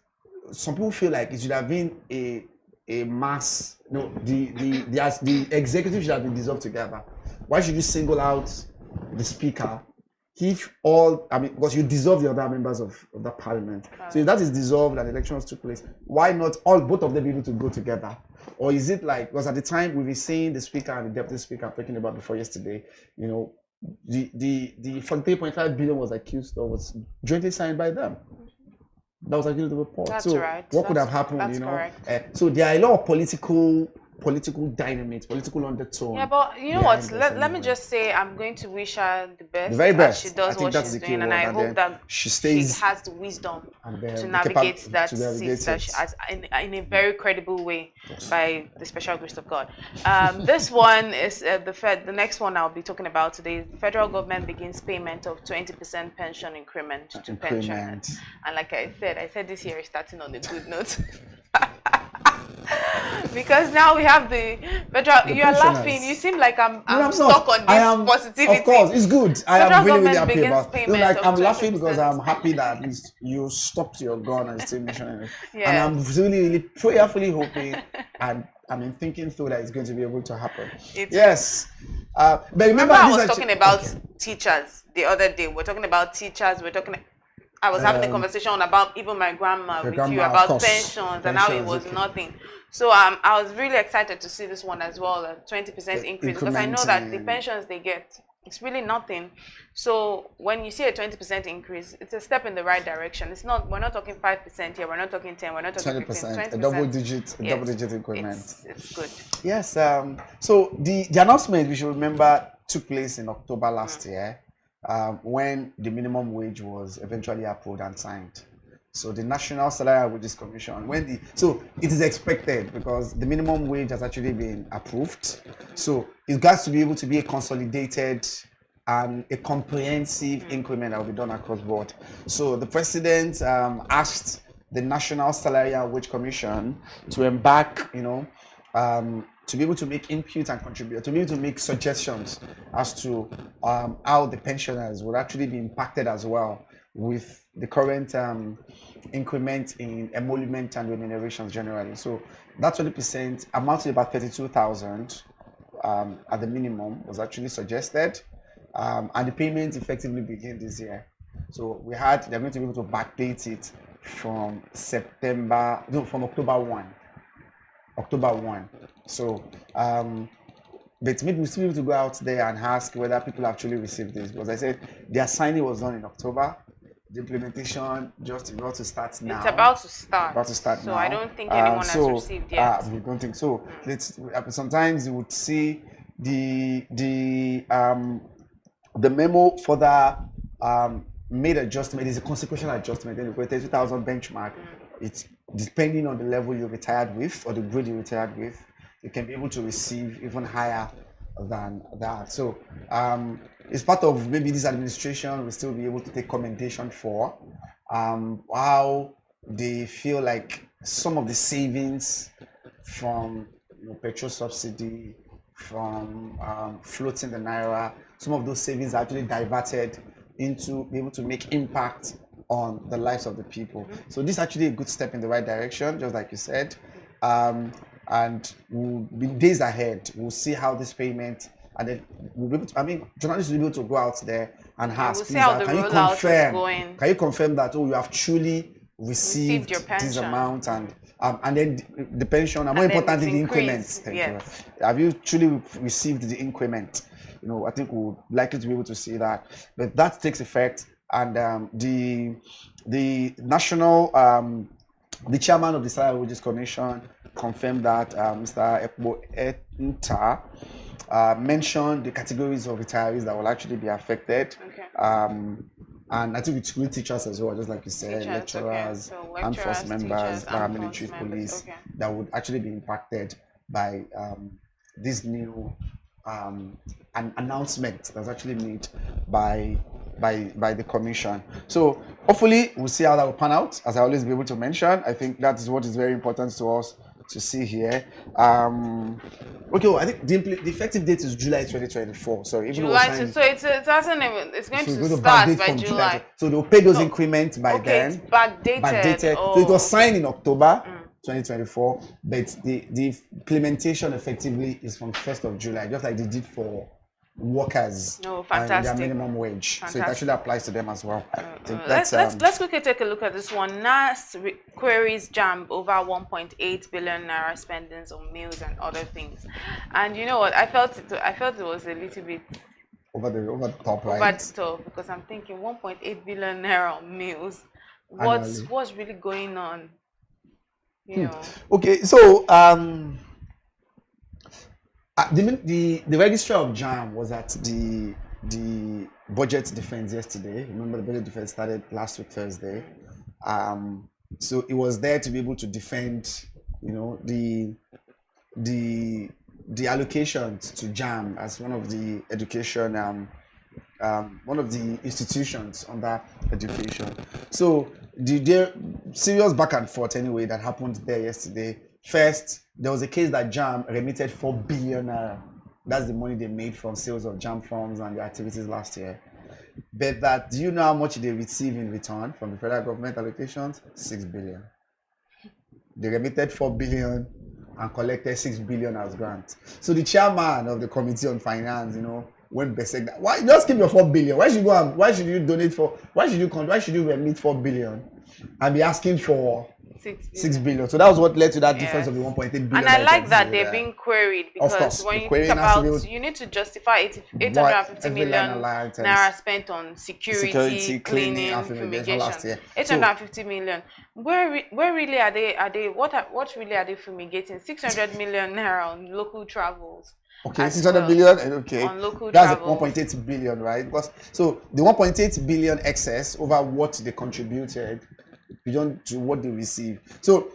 [SPEAKER 20] some people feel like it should have been a mass, the executive should have been dissolved together. Why should you single out the speaker because you dissolve the other members of the parliament. So if that is dissolved and elections took place, why not both of them be able to go together? Or is it like, because at the time we've been seeing the speaker and the deputy speaker I'm talking about before yesterday, you know, the 43.5 billion was accused or was jointly signed by them. That was actually the report.
[SPEAKER 11] That's
[SPEAKER 20] so
[SPEAKER 11] right.
[SPEAKER 20] what could have happened,
[SPEAKER 11] that's
[SPEAKER 20] you know?
[SPEAKER 11] Correct.
[SPEAKER 20] So there are a lot of political dynamics, political undertone.
[SPEAKER 11] Yeah, but you know what? Let me just say, I'm going to wish her the best.
[SPEAKER 20] The very best.
[SPEAKER 11] As she does what she's doing, and I hope that she has the wisdom to navigate that seat that she has in a very credible way by the special grace of God. This one is the next one I'll be talking about today. The federal government begins payment of 20% pension increment to pensioners. And like I said this year is starting on a good note. Because now we have the federal. You are laughing. You seem like I'm stuck on this positivity.
[SPEAKER 20] Of course, it's good. I am really happy about it. I'm laughing
[SPEAKER 11] 20%.
[SPEAKER 20] because I'm happy that at least you stopped your gun and still missionary. And I'm really prayerfully hoping and thinking through that it's going to be able to happen. Yes. But remember
[SPEAKER 11] I was talking about teachers the other day. We're talking about teachers. I was having a conversation about even my grandma with you about pensions and how it was nothing. So I was really excited to see this one as well, a 20% increase, because I know that the pensions they get, it's really nothing. So when you see a 20% increase, it's a step in the right direction. It's not. We're not talking 5% here. We're not talking 10. We're not talking
[SPEAKER 20] 20%. A double digit increment.
[SPEAKER 11] It's good.
[SPEAKER 20] Yes. So the announcement, we should remember, took place in October last year. When the minimum wage was eventually approved and signed. So the National Salary and Wages Commission, so it is expected because the minimum wage has actually been approved. So it has to be able to be a consolidated and a comprehensive increment that will be done across board. So the president asked the National Salary and Wage Commission to embark, to be able to make input and contribute, to be able to make suggestions as to how the pensioners would actually be impacted as well with the current increment in emolument and remunerations generally. So that 20% amounts to about 32,000 at the minimum was actually suggested, and the payments effectively begin this year. So they're going to be able to backdate it from October 1. October 1. So, but maybe we still need to go out there and ask whether people actually received this. Because I said their signing was done in October. The implementation just about to start now.
[SPEAKER 11] It's about to start.
[SPEAKER 20] So
[SPEAKER 11] now. I don't think anyone has received yet.
[SPEAKER 20] We don't think so. Sometimes you would see the memo further made adjustment. It's a consequential adjustment. Then you go 30,000 benchmark. It's depending on the level you retired with or the grade you retired with, you can be able to receive even higher than that. So it's part of maybe this administration will still be able to take commendation for how they feel like some of the savings from petrol subsidy, from floating the naira, some of those savings are actually diverted into be able to make impact on the lives of the people. So this is actually a good step in the right direction, just like you said. And we'll be days ahead. We'll see how this payment, and then we'll be able to, journalists will be able to go out there and ask,
[SPEAKER 11] can
[SPEAKER 20] you confirm that you have truly received this amount and then the pension, and more importantly, the increment. Thank you. Have you truly received the increment? I think we'll likely to be able to see that. But that takes effect, and the national, the chairman of the Salary and Wages Commission confirmed that Mr. Ekbo Enta mentioned the categories of retirees that will actually be affected. And I think it's school teachers as well, just like you said, lecturers, armed force members, paramilitary, police, that would actually be impacted by this new an announcement that's actually made by the commission. So hopefully we'll see how that will pan out. As I always be able to mention, I think that is what is very important to us to see here. I think the effective date is July 2024. Sorry, even
[SPEAKER 11] July. So it's going to start by July.
[SPEAKER 20] So they'll pay those increments by then.
[SPEAKER 11] It's backdated.
[SPEAKER 20] So it was signed in October 2024, but the implementation effectively is from 1st of July, just like they did for workers and their minimum wage. Fantastic. So it actually applies to them as well.
[SPEAKER 11] Let's quickly take a look at this one. NAS queries JAMB over 1.8 billion naira spendings on meals and other things. And you know what? I felt it was a little bit
[SPEAKER 20] over the top, right?
[SPEAKER 11] Over the top, because I'm thinking 1.8 billion naira on meals. what's really going on? You know.
[SPEAKER 21] Okay, so the registrar of JAM was at the budget defense yesterday. Remember, the budget defense started last week Thursday. So it was there to be able to defend, you know, the allocations to JAM as one of the education one of the institutions under education. So the serious back and forth anyway that happened there yesterday. First, there was a case that JAM remitted 4 billion naira. That's the money they made from sales of JAM forms and their activities last year. But that, do you know how much they receive in return from the federal government allocations? 6 billion. They remitted 4 billion and collected 6 billion as grant. So the chairman of the committee on finance, you know, went basic. Why just keep your 4 billion? Why should you donate for? Why should you remit 4 billion and be asking for 6 billion? So that was what led to that difference of the 1.8 billion.
[SPEAKER 11] And I like that they're being queried, because when you think about, you need to justify 850 million naira spent on security, cleaning, fumigation. 850 million. Where really are they? What really are they fumigating? 600 million naira on local travels.
[SPEAKER 21] Okay, 600 billion, okay. That's 1.8 billion, right? Because so the 1.8 billion excess over what they contributed beyond to what they receive. So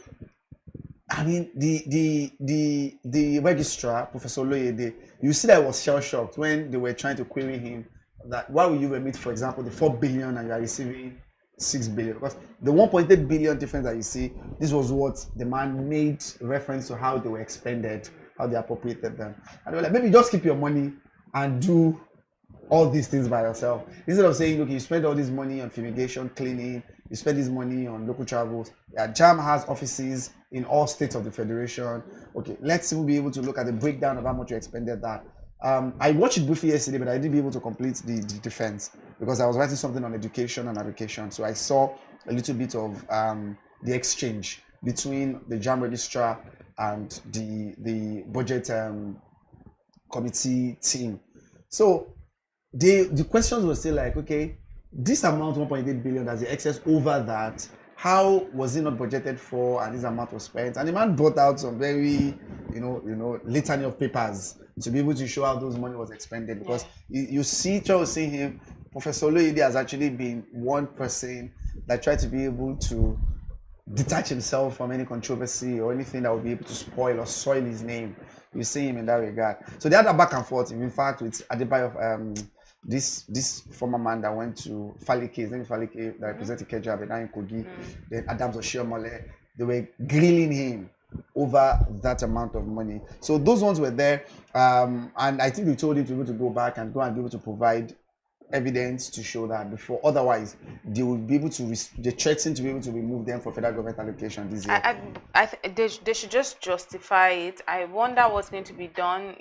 [SPEAKER 21] I mean, the registrar, Professor Loyede, you see that I was shell shocked when they were trying to query him that why will you remit, for example, the 4 billion and you are receiving 6 billion? Because the 1.8 billion difference that you see, this was what the man made reference to how they were expended, how they appropriated them. And they were like, maybe just keep your money and do all these things by yourself. Instead of saying, look, you spend all this money on fumigation, cleaning, you spend this money on local travels. Yeah, JAM has offices in all states of the federation. Okay, let's be able to look at the breakdown of how much you expended that. I watched it briefly yesterday, but I didn't be able to complete the defense because I was writing something on education and education. So I saw a little bit of the exchange between the JAM registrar and the budget committee team. So the questions were still like, okay, this amount 1.8 billion as the excess over that, how was it not budgeted for and this amount was spent? And the man brought out some very litany of papers to be able to show how those money was expended, because you see him. Professor Loyede has actually been one person that tried to be able to detach himself from any controversy or anything that would be able to spoil or soil his name. You see him in that regard. So they had a back and forth. In fact, with Adebayo, this former man that went to Falike, his name is Falike, that represented Keja, Benin Kogi, then Adams Oshiomole, they were grilling him over that amount of money. So those ones were there, and I think we told him to be able to go back and be able to provide evidence to show that before. Otherwise, they will be able to. They threaten to be able to remove them for federal government allocation this year.
[SPEAKER 11] They should just justify it. I wonder what's going to be done.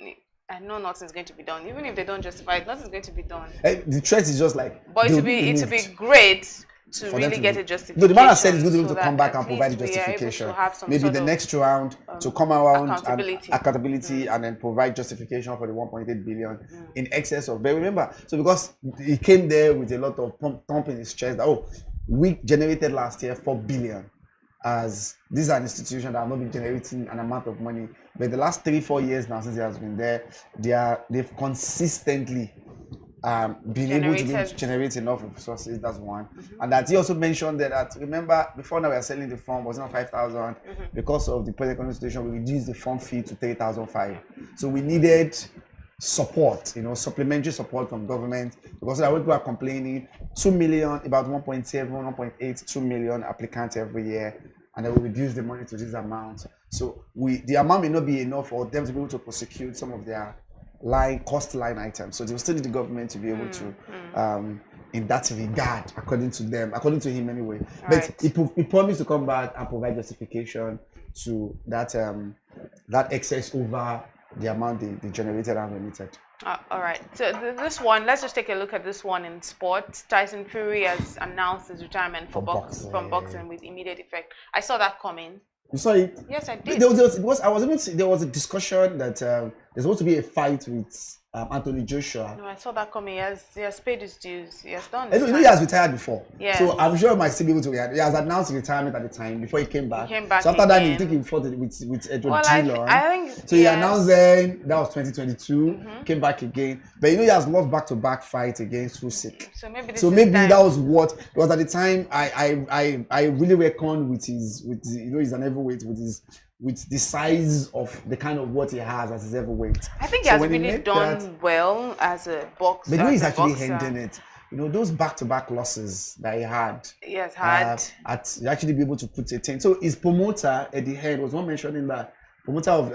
[SPEAKER 11] I know nothing's going to be done. Even if they don't justify it, nothing's going to be done.
[SPEAKER 21] The threat is just like.
[SPEAKER 11] But it would be great to really get a justification.
[SPEAKER 21] No, the man has said he's going to be able to come back and provide a justification. Maybe the next round to come around accountability and then provide justification for the 1.8 billion in excess of. But remember, so because he came there with a lot of pump in his chest that we generated last year 4 billion. As these are institutions that have not been generating an amount of money, but the last 3-4 years now since he has been there, they've consistently been able to generate enough resources. That's one. And that he also mentioned that remember before now we are selling the form was not 5,000 because of the present economic situation. We reduced the form fee to 3,500. So we needed support, supplementary support from government, because when people are complaining, 2 million, about 1.7, 1.8, 2 million applicants every year, and then we reduce the money to this amount. So the amount may not be enough for them to be able to prosecute some of their cost line items. So they will still need the government to be able to, in that regard, according to him anyway. But he promised to come back and provide justification to that excess over the amount they generated and remitted.
[SPEAKER 11] All right. So this one, let's just take a look at this one in sports. Tyson Fury has announced his retirement from boxing with immediate effect. I saw that coming.
[SPEAKER 21] You saw it?
[SPEAKER 11] Yes, I did.
[SPEAKER 21] There was a discussion that there's supposed to be a fight with Anthony Joshua.
[SPEAKER 11] No, I saw that coming. He has paid his dues. He has done.
[SPEAKER 21] You know, he has retired before.
[SPEAKER 11] Yeah.
[SPEAKER 21] So I'm sure he might still be able to. He has announced retirement at the time before he came back.
[SPEAKER 11] He came back.
[SPEAKER 21] So after
[SPEAKER 11] again.
[SPEAKER 21] that, he took him fought with Edward Dillon.
[SPEAKER 11] I think.
[SPEAKER 21] So he announced then that was 2022. Came back again, but you know he has lost back-to-back fights against Usyk.
[SPEAKER 11] So maybe
[SPEAKER 21] that was what it was at the time. I really reckoned with his you know he's an heavyweight with the size of the kind of what he has as his heavyweight.
[SPEAKER 11] I think he has really done well as a boxer.
[SPEAKER 21] But he's actually handling it. You know, those back-to-back losses that he had.
[SPEAKER 11] He has had.
[SPEAKER 21] He actually be able to put a 10. So his promoter at the head was one mentioning that promoter of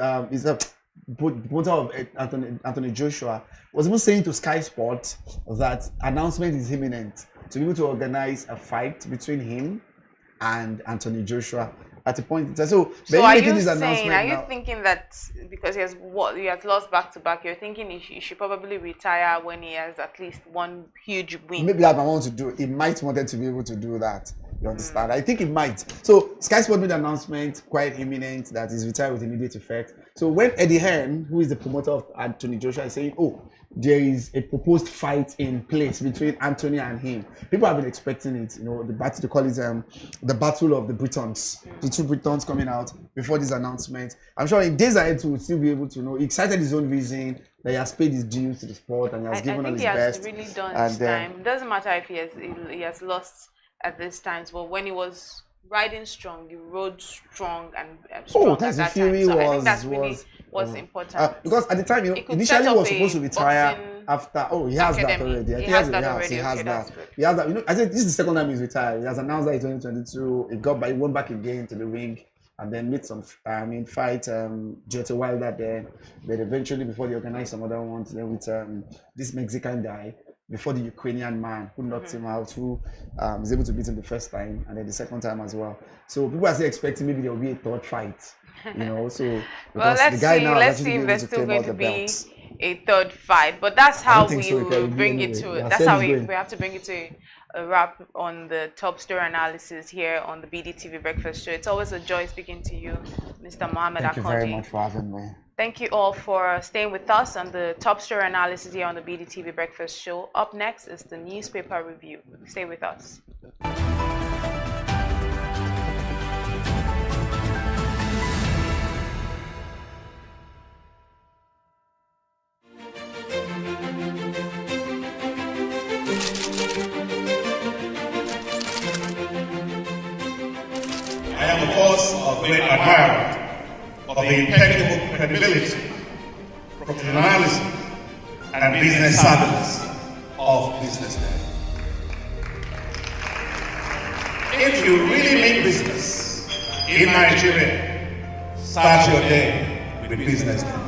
[SPEAKER 21] Anthony Joshua was even saying to Sky Sports that announcement is imminent to be able to organize a fight between him and Anthony Joshua at a point in time. So
[SPEAKER 11] are you saying? Are you thinking that because he has lost back to back, you're thinking he should probably retire when he has at least one huge win?
[SPEAKER 21] Maybe that I want to do. He might wanted to be able to do that. You understand? I think it might. So Sky Sports made an announcement quite imminent that he's retired with immediate effect. So when Eddie Hearn, who is the promoter of Anthony Joshua, is saying, "Oh, there is a proposed fight in place between Anthony and him," people have been expecting it. You know, the battle, they call it the battle of the Britons. The two Britons coming out before this announcement. I'm sure in days ahead we'll still be able to know. He cited his own reason that he has paid his dues to the sport and he has given all his best.
[SPEAKER 11] I think he has really done his time. It doesn't matter if he has lost at this time, but when he was riding strong, he rode strong and strong at that time. So I think that's really what's important.
[SPEAKER 21] Because at the time, you know, initially he was supposed to retire after. Oh, he has that already. He has that. You know, I think this is the second time he's retired. He has announced that in 2022. He went back again to the ring and then made some fight Deontay Wilder there. But eventually, before they organized some other ones, then with this Mexican guy. Before the Ukrainian man who knocked him out, who was able to beat him the first time and then the second time as well. So people are still expecting maybe there will be a third fight, you know. So
[SPEAKER 11] well, let's see if there's still going to be a third fight. But that's how we will bring it to it. That's how we have to bring it to a wrap on the top story analysis here on the BDTV Breakfast Show. It's always a joy speaking to you, Mr. Mohammed Akonji.
[SPEAKER 21] Thank you very much for having me.
[SPEAKER 11] Thank you all for staying with us on the top story analysis here on the BDTV Breakfast Show. Up next is the newspaper review. Stay with us.
[SPEAKER 1] I am, of course, a great admirer of the impeccable credibility, professionalism, and business savviness of BusinessDay. If you really mean business in Nigeria, start your day with BusinessDay.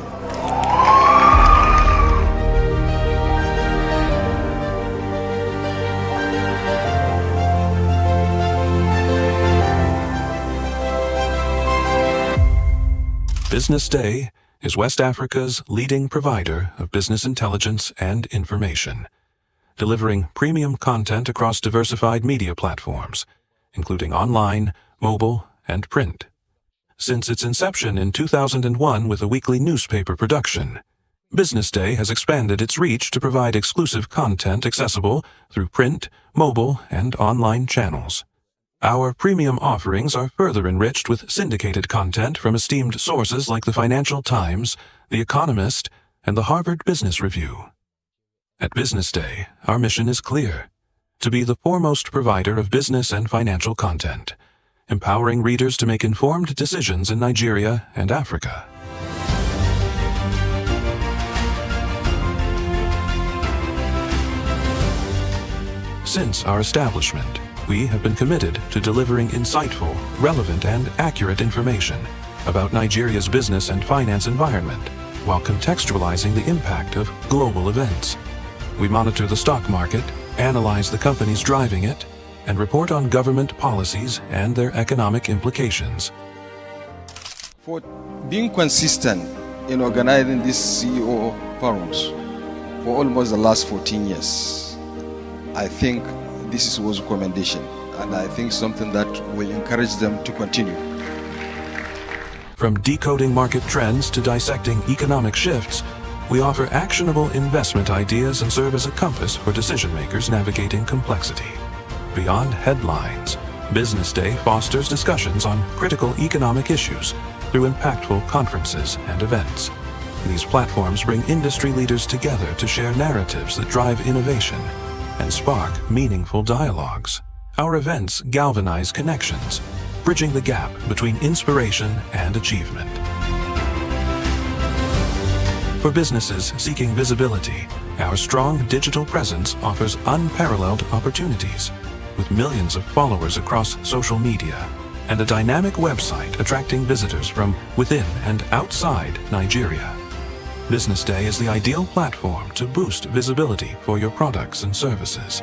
[SPEAKER 2] BusinessDay is West Africa's leading provider of business intelligence and information, delivering premium content across diversified media platforms, including online, mobile, and print. Since its inception in 2001 with a weekly newspaper production, BusinessDay has expanded its reach to provide exclusive content accessible through print, mobile, and online channels. Our premium offerings are further enriched with syndicated content from esteemed sources like the Financial Times, The Economist, and the Harvard Business Review. At BusinessDay, our mission is clear: to be the foremost provider of business and financial content, empowering readers to make informed decisions in Nigeria and Africa. Since our establishment, we have been committed to delivering insightful, relevant, and accurate information about Nigeria's business and finance environment, while contextualizing the impact of global events. We monitor the stock market, analyze the companies driving it, and report on government policies and their economic implications.
[SPEAKER 3] For being consistent in organizing these CEO forums for almost the last 14 years, I think this is a recommendation, and I think something that will encourage them to continue.
[SPEAKER 2] From decoding market trends to dissecting economic shifts, We offer actionable investment ideas and serve as a compass for decision makers navigating complexity. Beyond headlines, Business Day fosters discussions on critical economic issues through impactful conferences and events. These platforms bring industry leaders together to share narratives that drive innovation and spark meaningful dialogues. Our events galvanize connections, bridging the gap between inspiration and achievement. For businesses seeking visibility, our strong digital presence offers unparalleled opportunities. With millions of followers across social media and a dynamic website attracting visitors from within and outside Nigeria, Business Day is the ideal platform to boost visibility for your products and services.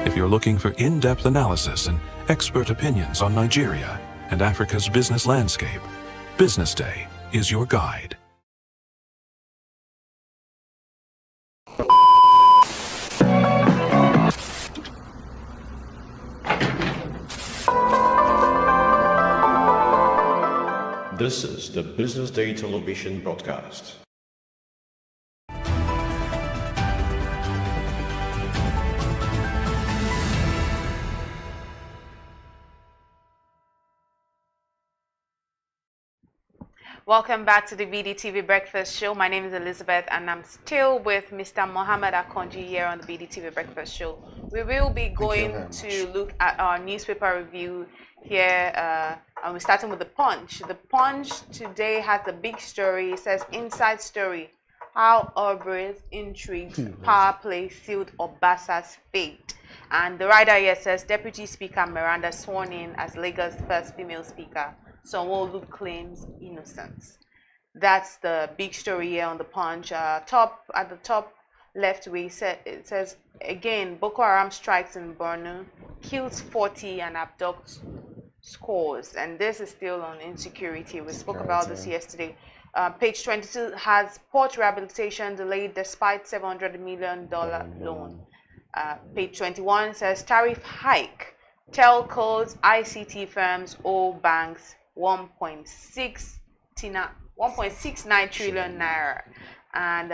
[SPEAKER 2] If you're looking for in-depth analysis and expert opinions on Nigeria and Africa's business landscape, Business Day is your guide.
[SPEAKER 12] This is the Business Day television broadcast.
[SPEAKER 11] Welcome back to the BDTV Breakfast Show. My name is Elizabeth and I'm still with Mr. Mohammed Akonji here on the BDTV Breakfast Show. We will be going to look at our newspaper review here and we're starting with The Punch. The Punch today has a big story. It says, Inside Story, How Aubrey's Intrigued Power Play Sealed Obasa's Fate. And the writer here says, Deputy Speaker Miranda sworn in as Lagos' first female speaker. Sanwo-Olu claims innocence. That's the big story here on The Punch. At the top left, it says, again, Boko Haram strikes in Borno, kills 40 and abducts scores. And this is still on insecurity. We spoke about this yesterday. Page 22 has port rehabilitation delayed despite $700 million loan. Page 21 says tariff hike. Telcos, ICT firms owe banks 1.69 trillion naira. And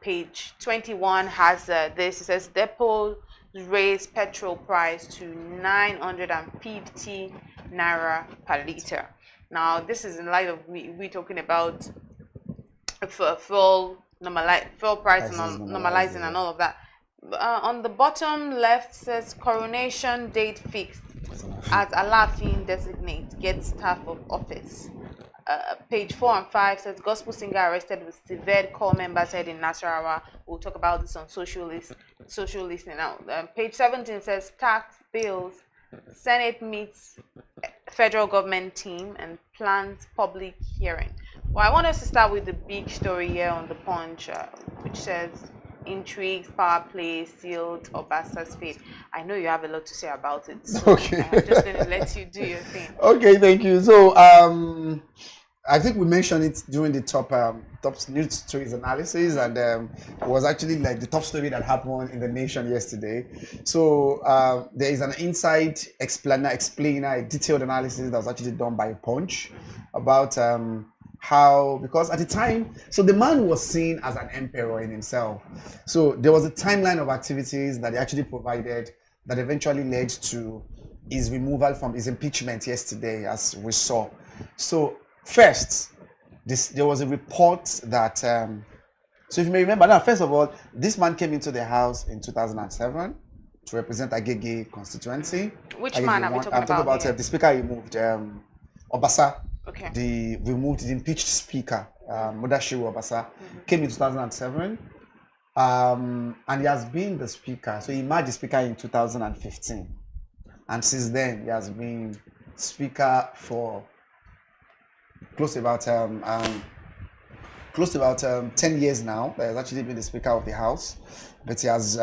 [SPEAKER 11] page 21 has this. It says depots raise petrol price to 950 naira per liter. Now, this is in light of we talking about fuel price normalizing and all of that. On the bottom left says coronation date fixed as Alafin designate gets staff of office. Page 4 and 5 says gospel singer arrested with severe core members head in Nasarawa. We'll talk about this on social listening now. Page 17 says tax bills. Senate meets federal government team and plans public hearing. Well, I want us to start with the big story here on The Punch, which says intrigues, power play, sealed Obasa's fate. I know you have a lot to say about it, so
[SPEAKER 21] okay.
[SPEAKER 11] I'm just going to let you do your thing.
[SPEAKER 21] Okay, thank you. So I think we mentioned it during the top news stories analysis, and it was actually like the top story that happened in the nation yesterday. So there is an inside explainer, a detailed analysis that was actually done by Punch about how, because at the time, so the man was seen as an emperor in himself. So there was a timeline of activities that he actually provided that eventually led to his removal from his impeachment yesterday, as we saw. So first, there was a report that, so if you may remember, now first of all, this man came into the house in 2007 to represent Agege constituency.
[SPEAKER 11] Which man are we talking about?
[SPEAKER 21] I'm talking about the speaker he moved, Obasa.
[SPEAKER 11] Okay.
[SPEAKER 21] The impeached speaker, Mudashiru Obasa, came in 2007, and he has been the speaker. So he emerged the speaker in 2015, and since then he has been speaker for close to about 10 years now. He has actually been the speaker of the house, but he has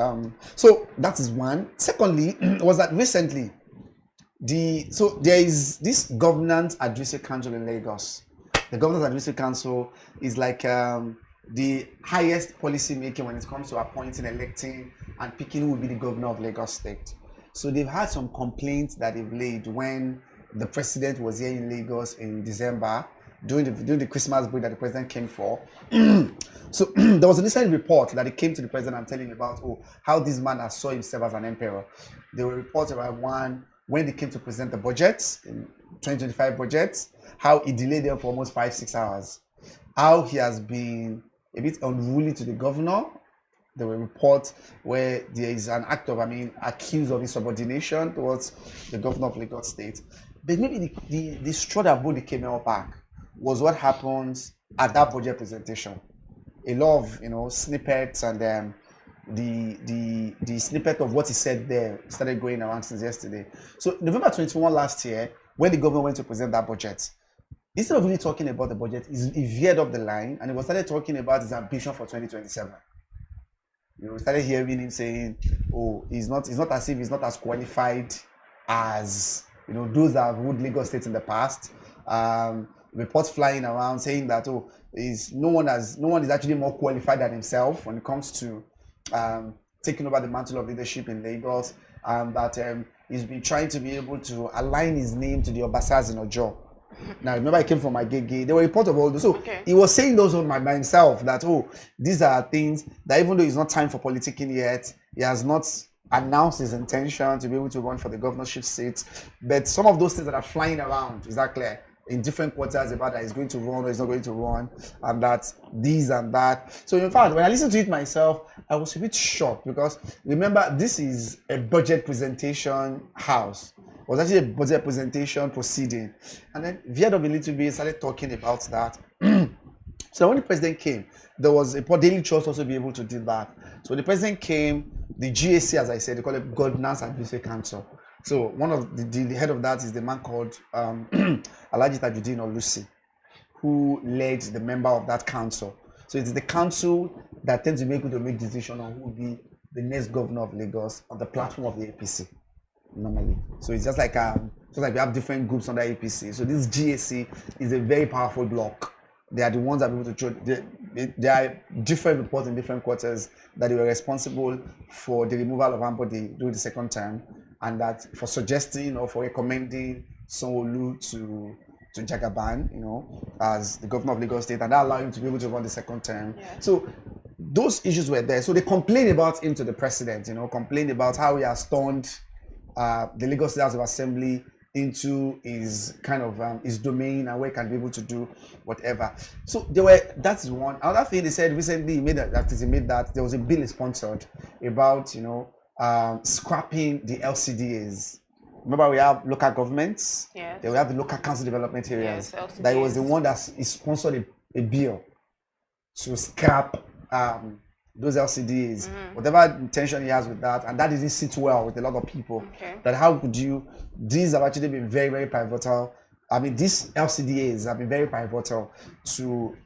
[SPEAKER 21] so that is one. Secondly, was that recently. So there is this Governance Advisory Council in Lagos. The Governance Advisory Council is like the highest policy making when it comes to appointing, electing, and picking who will be the governor of Lagos State. So they've had some complaints that they've laid when the president was here in Lagos in December during the Christmas break that the president came for. So there was an inside report that it came to the president and telling him about how this man has saw himself as an emperor. There were reports about when they came to present the budget, in 2025 budget, how he delayed them for almost 5-6 hours. How he has been a bit unruly to the governor. There were reports where there is an act of, accused of insubordination towards the governor of Lagos State. But maybe the straw that broke the camel back was what happens at that budget presentation. A lot of snippets, and the snippet of what he said there started going around since yesterday. So November 21 last year, when the governor went to present that budget, instead of really talking about the budget, he veered off the line and he was started talking about his ambition for 2027. We started hearing him saying, it's not as if he's not as qualified as those that have ruled Lagos State in the past. Reports flying around saying that no one is actually more qualified than himself when it comes to taking over the mantle of leadership in Lagos, and that he's been trying to be able to align his name to the Obasas in Ojo. Now, remember, I came from Agege. There were reports of all those. So he was saying those by himself that, these are things that even though it's not time for politicking yet, he has not announced his intention to be able to run for the governorship seat. But some of those things that are flying around, is that clear? In different quarters about that he's going to run or he's not going to run, and that this and that. So in fact, when I listened to it myself, I was a bit shocked because remember, this is a budget presentation house. It was actually a budget presentation proceeding, and then veered up a little bit, started talking about that. So when the president came, there was a daily trust also be able to do that. So when the president came, the GAC, as I said, they call it Governance Advisory Council. So one of the head of that is the man called Alhaji Tajuddin Olusi, who led the member of that council. So it is the council that tends to be able to make decision on who will be the next governor of Lagos on the platform of the APC normally. So it's just like we have different groups under APC. So this GAC is a very powerful block. They are the ones that are able to there are different reports in different quarters that they were responsible for the removal of Ambody during the second term, and that for suggesting or for recommending Sanwo-Olu to Jagaban, as the governor of Lagos State, and that allowed him to be able to run the second term. Yeah. So those issues were there. So they complained about him to the president, complained about how he has turned the Lagos State House of Assembly into his kind of his domain, and where he can be able to do whatever. So that's one. Another thing they said recently, he made that there was a bill he sponsored about scrapping the LCDAs. Remember, we have local governments. Yes. Then we have the local council development areas. Yes, that was the one that sponsored a bill to scrap those LCDs. Whatever intention he has with that, and that didn't sit well with a lot of people. Okay. That how could you? These have actually been very, very pivotal. These LCDAs have been very pivotal to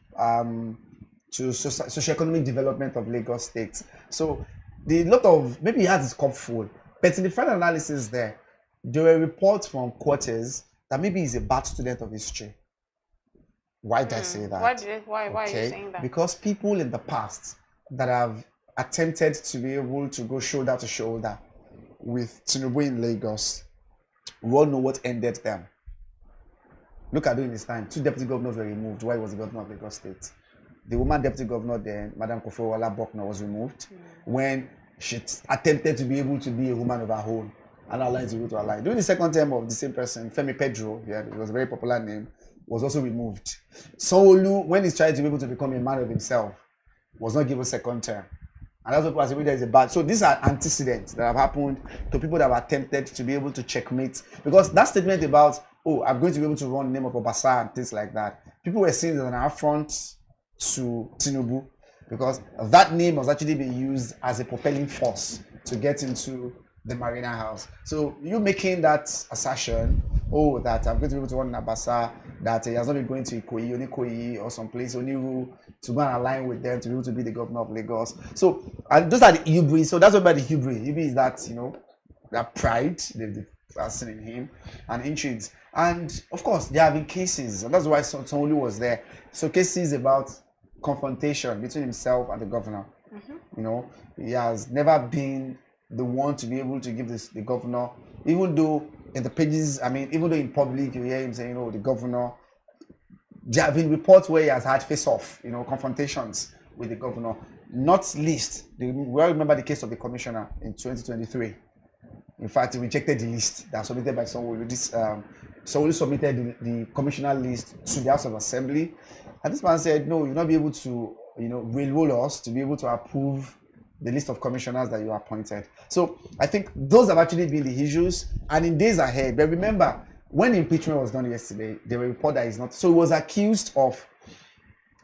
[SPEAKER 21] socioeconomic development of Lagos State. So maybe he has his cup full, but in the final analysis there were reports from quarters that maybe he's a bad student of history. Why did I say that? Why are you saying that? Because people in the past that have attempted to be able to go shoulder to shoulder with Tinubu in Lagos, we all know what ended them. Look at during this time, 2 deputy governors were removed while he was the governor of Lagos State. The woman deputy governor then, Madam Kofowala Bokna, was removed when she attempted to be able to be a woman of her own and align to go to align. During the second term of the same person, Femi Pedro, it was a very popular name, was also removed. Sanwo-Olu, when he's trying to be able to become a man of himself, was not given second term. And that's what people say there is a bad. So these are antecedents that have happened to people that have attempted to be able to checkmate. Because that statement about, I'm going to be able to run the name of Obasa and things like that, people were seeing it as an affront to Tinubu, because that name was actually being used as a propelling force to get into the Marina House. So you making that assertion, that I'm going to be able to run in Abasa, that he has not been going to Ikoyi or someplace, Oniru, to go and align with them to be able to be the governor of Lagos. So, and those are the hubris. So that's what about the hubris. Hubris is that, that pride they've seen in him and intrigues. And of course, there have been cases, and that's why Sanwo-Olu was there. So cases about confrontation between himself and the governor. He has never been the one to be able to give the governor, even though in the pages, I mean, even though in public you hear him saying, the governor, there have been reports where he has had face-off, confrontations with the governor. Not least, we all remember the case of the commissioner in 2023. In fact, he rejected the list that was submitted by someone. Someone submitted the commissioner list to the House of Assembly, and this man said, "No, you'll not be able to, railroad us to be able to approve the list of commissioners that you appointed." So I think those have actually been the issues, and in days ahead. But remember, when impeachment was done yesterday, there were reports that he's not. So he was accused of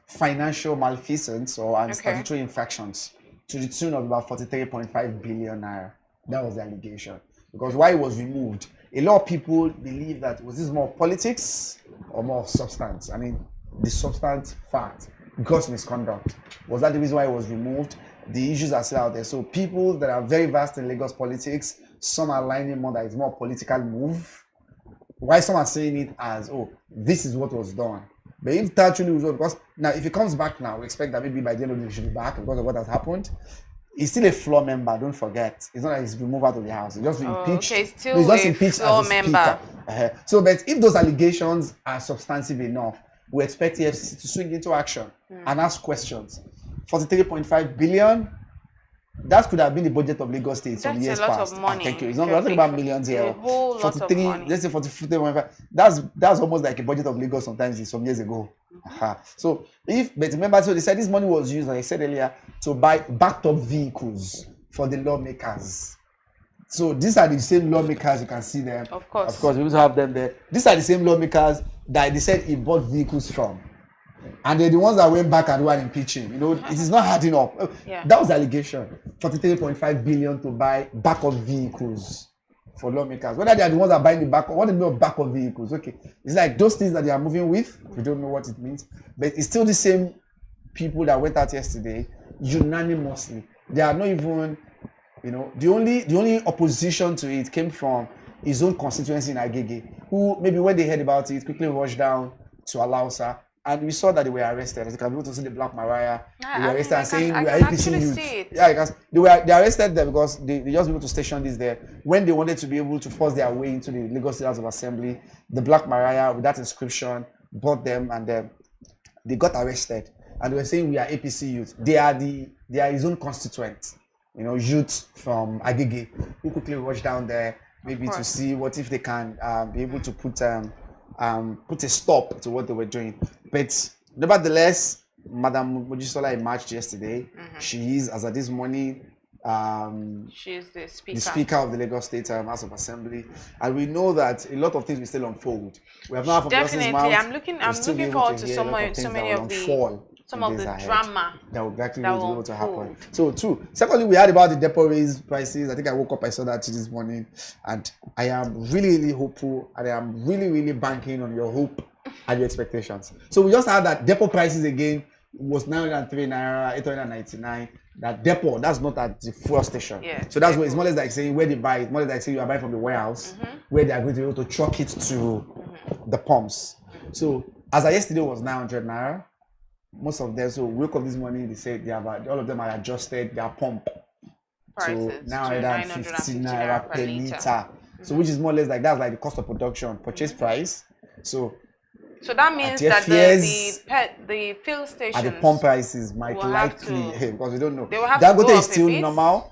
[SPEAKER 21] financial malfeasance and statutory infractions to the tune of about 43.5 billion naira. That was the allegation. Because why it was removed, a lot of people believe that was this more politics or more substance? I mean, the substance fact, gross misconduct. Was that the reason why it was removed? The issues are still out there. So people that are very vast in Lagos politics, some are lining more that it's more political move. Why some are saying it as, this is what was done. But if that truly was, because now if it comes back now, we expect that maybe by the end of the day he should be back because of what has happened. He's still a floor member, don't forget. It's not like he's been moved out of the house. He's just been impeached.
[SPEAKER 11] Okay, still
[SPEAKER 21] he's just
[SPEAKER 11] a
[SPEAKER 21] impeached
[SPEAKER 11] floor
[SPEAKER 21] as a
[SPEAKER 11] member.
[SPEAKER 21] speaker. So, but if those allegations are substantive enough, we expect the FCC to swing into action and ask questions. 43.5 billion, that could have been the budget of Lagos State some years past.
[SPEAKER 11] That's a lot of money.
[SPEAKER 21] Thank you. It's not talking about millions here.
[SPEAKER 11] A whole lot of money.
[SPEAKER 21] Let's say 43.5. That's almost like a budget of Lagos sometimes some years ago. So but remember, so they said this money was used, like I said earlier, to buy backed up vehicles for the lawmakers. So these are the same lawmakers, you can see them.
[SPEAKER 11] Of course,
[SPEAKER 21] we also have them there. These are the same lawmakers that they said he bought vehicles from. And they're the ones that went back and were impeaching. It is not adding up. That was the allegation. 43.5 billion to buy backup vehicles for lawmakers. Whether they are the ones that are buying the backup, what do you mean backup vehicles? Okay, it's like those things that they are moving with. We don't know what it means, but it's still the same people that went out yesterday unanimously. They are not even, the only opposition to it came from his own constituency in Agege, who maybe when they heard about it quickly rushed down to Alausa. And we saw that they were arrested. As you can be able to see the Black Mariah. They were arrested and saying we are APC youth. Yeah, because they arrested them because they just be able to station this there. When they wanted to be able to force their way into the Lagos State House of Assembly, the Black Mariah with that inscription brought them and they got arrested. And they were saying we are APC youth. They are his own constituents, youth from Agege, who quickly rushed down there maybe to see what if they can be able to put a stop to what they were doing. But nevertheless, Madam Mojisola emerged yesterday. She is, as of this morning,
[SPEAKER 11] she's the
[SPEAKER 21] speaker of the Lagos State House of Assembly, and we know that a lot of things will still unfold. We have not
[SPEAKER 11] definitely. I'm looking forward to so many of the drama
[SPEAKER 21] that will actually be able to happen. So, secondly, we heard about the depot raise prices. I think I woke up, I saw that this morning, and I am really, really hopeful, and I am really, really banking on your hope and your expectations. So we just had that depot prices again was 903 naira, 899. That depot, that's not at the fuel station. So that's what it's more or less like saying where they buy it. More or less like saying you are buying from the warehouse, where they are going to be able to truck it to the pumps. So as of yesterday was 900 naira. Most of them, so wake up this morning, they said all of them are adjusted their pump
[SPEAKER 11] prices
[SPEAKER 21] to 950 naira per liter. So which is more or less like that's like the cost of production, purchase price. So
[SPEAKER 11] that means that the fuel stations
[SPEAKER 21] at the pump prices might likely because we don't know.
[SPEAKER 11] Dangote
[SPEAKER 21] is still normal.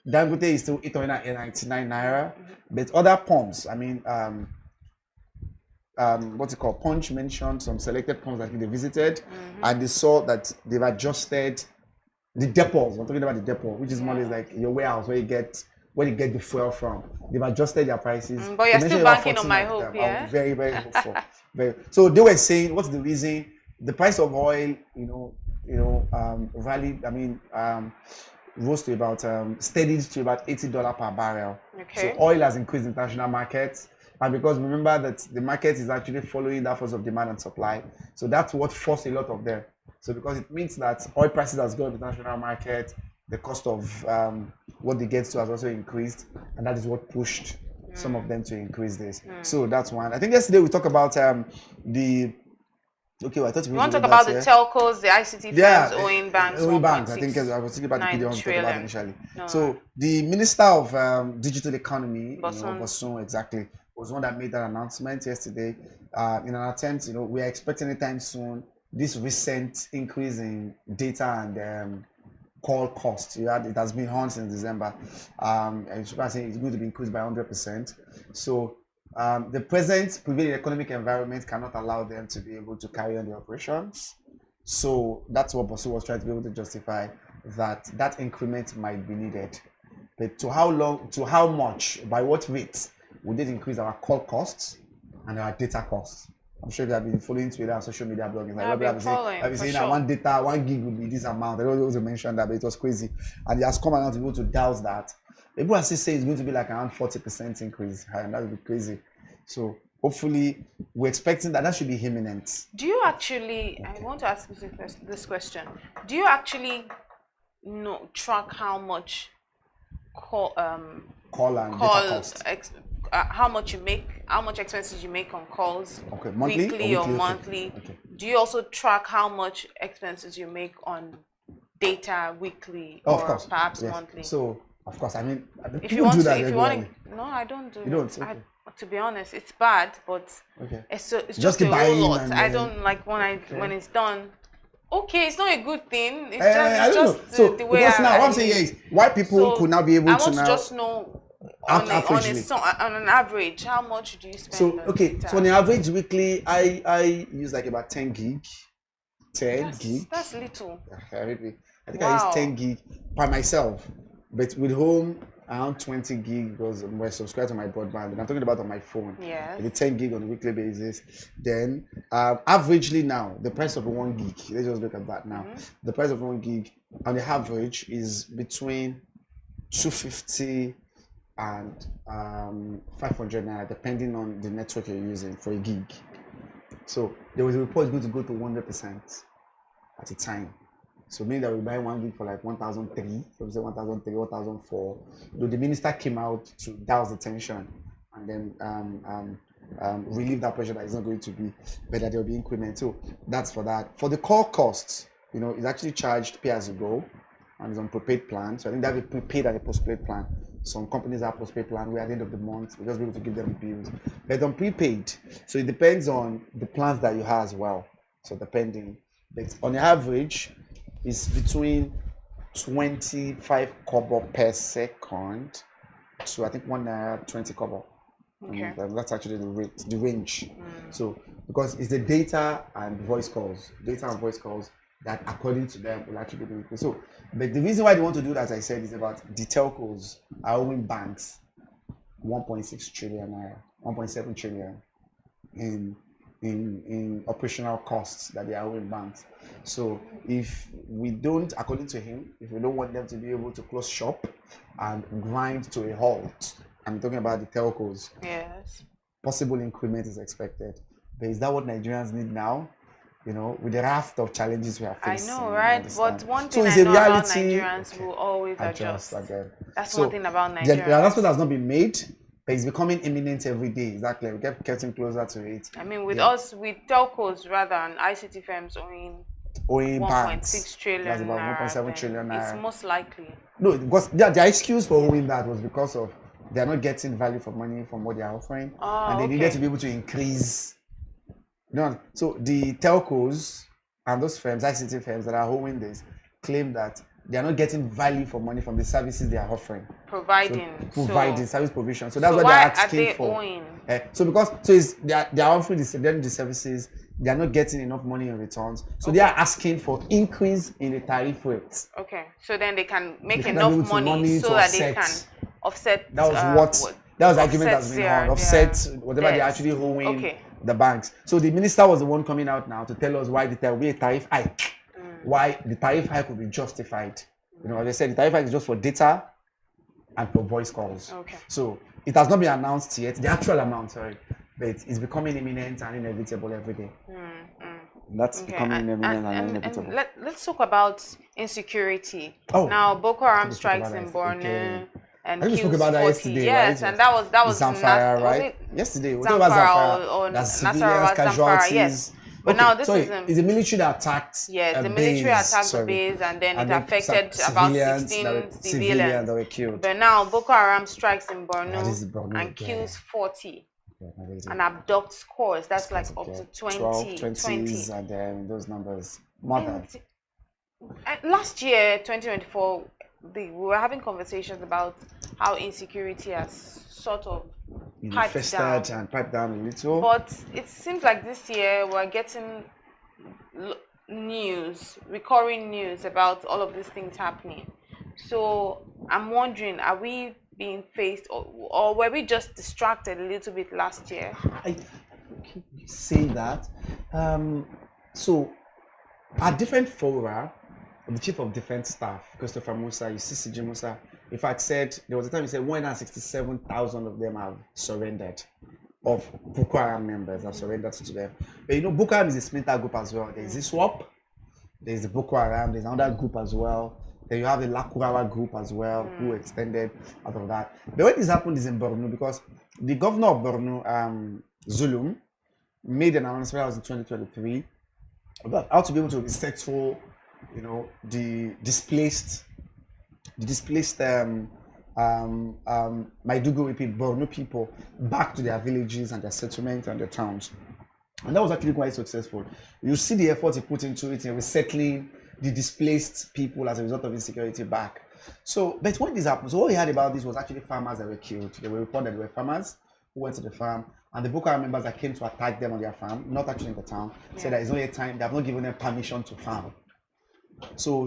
[SPEAKER 21] Dangote is still 899 naira, but other pumps, I mean, what's it called? Punch mentioned some selected pumps that they visited, and they saw that they've adjusted the depots. I'm talking about the depot, which is more or less like your warehouse where you get the fuel from. They've adjusted their prices.
[SPEAKER 11] But you're still banking on my hope, yeah?
[SPEAKER 21] I'm very, very hopeful. So they were saying, what's the reason? The price of oil, rose to about steadied to about $80 per barrel.
[SPEAKER 11] Okay.
[SPEAKER 21] So oil has increased in international markets. And because remember that the market is actually following that force of demand and supply. So that's what forced a lot of them. So because it means that oil prices has gone to the international market, the cost of what they get to has also increased. And that is what pushed some of them to increase this. So that's one. I think yesterday we talked about the Okay, well, I thought
[SPEAKER 11] you want to talk about the telcos, the ICT firms, owing banks.
[SPEAKER 21] Owing banks. I think I was thinking about the PD I want to talk about initially. So the Minister of Digital Economy, Bosun, exactly, was one that made that announcement yesterday. In an attempt, we are expecting anytime soon this recent increase in data and call cost. It has been on since December. And I say it's going to be increased by 100%. So the present prevailing economic environment cannot allow them to be able to carry on the operations. So that's what Bosu was trying to be able to justify, that increment might be needed. But to how long, to how much, by what rate would it increase our call costs and our data costs? I'm sure they have been following Twitter and social media blogging. Like, I've been saying that one data, 1 gig would be this amount. I don't always mention that, but it was crazy. And he has come around to be able to douse that. People are still saying it's going to be like around 40% increase. And that would be crazy. So hopefully we're expecting that should be imminent.
[SPEAKER 11] Do you actually, I want to ask you this question. Do you actually track how much call and data cost? How much you make, how much expenses you make on calls, weekly or monthly? Okay. Do you also track how much expenses you make on data weekly or perhaps monthly?
[SPEAKER 21] So, of course, I mean,
[SPEAKER 11] if you want to, no, I don't do it.
[SPEAKER 21] You don't? Okay.
[SPEAKER 11] To be honest, it's bad, but it's just a whole lot. I don't like when it's done. Okay, it's not a good thing. It's just the way
[SPEAKER 21] because now what I'm saying is why people could now be able to now.
[SPEAKER 11] I want to just know. On an average, how much do you spend?
[SPEAKER 21] So so on the average weekly, I use like about 10 gig. 10 gig.
[SPEAKER 11] That's little.
[SPEAKER 21] I think I use 10 gig by myself, but with home around 20 gig because we're subscribed to my broadband. And I'm talking about on my phone.
[SPEAKER 11] Yeah.
[SPEAKER 21] Maybe 10 gig on a weekly basis. Then averagely now, the price of 1 gig. Let's just look at that now. The price of 1 gig on the average is between 250 and 500 naira, depending on the network you're using for a gig. So there was a report going to go to 100% at a time. So meaning that we buy 1 gig for like 1,003, so say 1,003, 1,004. Though the minister came out to douse the tension and then relieve that pressure that it's not going to be, but that there will be increment. So that's for that. For the call costs, it's actually charged pay as you go and it's on prepaid plan. So I think that we prepaid and a postpaid plan. Some companies have postpaid plan where at the end of the month we just be able to give them the bills. But on prepaid, so it depends on the plans that you have as well. So depending, but on the average, it's between 25 kobo per second to I think 1.20 kobo. Okay. That's actually the range. So because it's the data and voice calls, that according to them will actually be increased. So, but the reason why they want to do that, as I said, is about the telcos are owing banks 1.6 trillion naira, 1.7 trillion in operational costs that they are owing banks. So if we don't, according to him, if we don't want them to be able to close shop and grind to a halt, I'm talking about the telcos.
[SPEAKER 11] Yes.
[SPEAKER 21] Possible increment is expected. But is that what Nigerians need now? With the raft of challenges we are facing.
[SPEAKER 11] I know, right? But one thing I know about Nigerians will always adjust.
[SPEAKER 21] Again.
[SPEAKER 11] That's one thing about Nigerians.
[SPEAKER 21] The announcement has not been made, but it's becoming imminent every day. Exactly. We kept getting closer to it.
[SPEAKER 11] I mean, with telcos rather, and ICT firms owing 1.6 trillion.
[SPEAKER 21] That's about 1.7 trillion naira.
[SPEAKER 11] It's most likely.
[SPEAKER 21] No, because their excuse for owing that was because of they're not getting value for money from what they are offering, and they needed to be able to increase. So the telcos and those firms, ICT firms that are owing this, claim that they are not getting value for money from the services they are offering.
[SPEAKER 11] Providing
[SPEAKER 21] service provision. So that's what they're asking for. They are offering the services, they are not getting enough money in returns. So they are asking for increase in the tariff rates.
[SPEAKER 11] Okay. So then they can make enough money so that they can offset.
[SPEAKER 21] That was the argument that's been on. Offset whatever they're actually owing the banks. So the minister was the one coming out now to tell us why there will be a tariff hike. Why the tariff hike will be justified. As I said, the tariff hike is just for data and for voice calls.
[SPEAKER 11] Okay.
[SPEAKER 21] So it has not been announced yet, the actual amount, but it's becoming imminent and inevitable every day. That's becoming imminent and inevitable.
[SPEAKER 11] Let's talk about insecurity. Now, Boko Haram strikes in Borno. And
[SPEAKER 21] I spoke about that yesterday,
[SPEAKER 11] yes,
[SPEAKER 21] right?
[SPEAKER 11] And that was
[SPEAKER 21] Zamfara, right? Yesterday,
[SPEAKER 11] Zamfara or
[SPEAKER 21] that's civilians, casualties.
[SPEAKER 11] Yes. But now this
[SPEAKER 21] is the military that attacked.
[SPEAKER 11] Yes, the military attacked the base, and then it affected about 16 civilians
[SPEAKER 21] that were killed.
[SPEAKER 11] But now Boko Haram strikes in Borno and kills 40 and abducts scores. That's like up to 20.
[SPEAKER 21] 20s, and then those numbers. Mother.
[SPEAKER 11] Last year, 2024, we were having conversations about how insecurity has sort of piped
[SPEAKER 21] down a little.
[SPEAKER 11] But it seems like this year we're getting recurring news about all of these things happening. So I'm wondering, are we being faced, or were we just distracted a little bit last year?
[SPEAKER 21] I say that. So at different fora, the Chief of Defense Staff, Christopher Musa, you see CJ Musa, in fact said, there was a time he said 167,000 of them have surrendered, of Boko Haram members have surrendered to them. But you know, Boko Haram is a splinter group as well. There is the SWAP, there is the Boko Haram, there's another group as well. Then you have the Lakurawa group as well, who extended out of that. The way this happened is in Borno, because the governor of Borno, Zulum, made an announcement in 2023 about how to be able to resettle, you know, the displaced Maiduguri people, Borno people, back to their villages and their settlements and their towns. And that was actually quite successful. You see the effort he put into it in resettling the displaced people as a result of insecurity back. So, but when this happened, so what we heard about this was actually farmers that were killed. They were reported there were farmers who went to the farm, and the Boko Haram members that came to attack them on their farm, not actually in the town, said that it's only a time, they have not given them permission to farm. So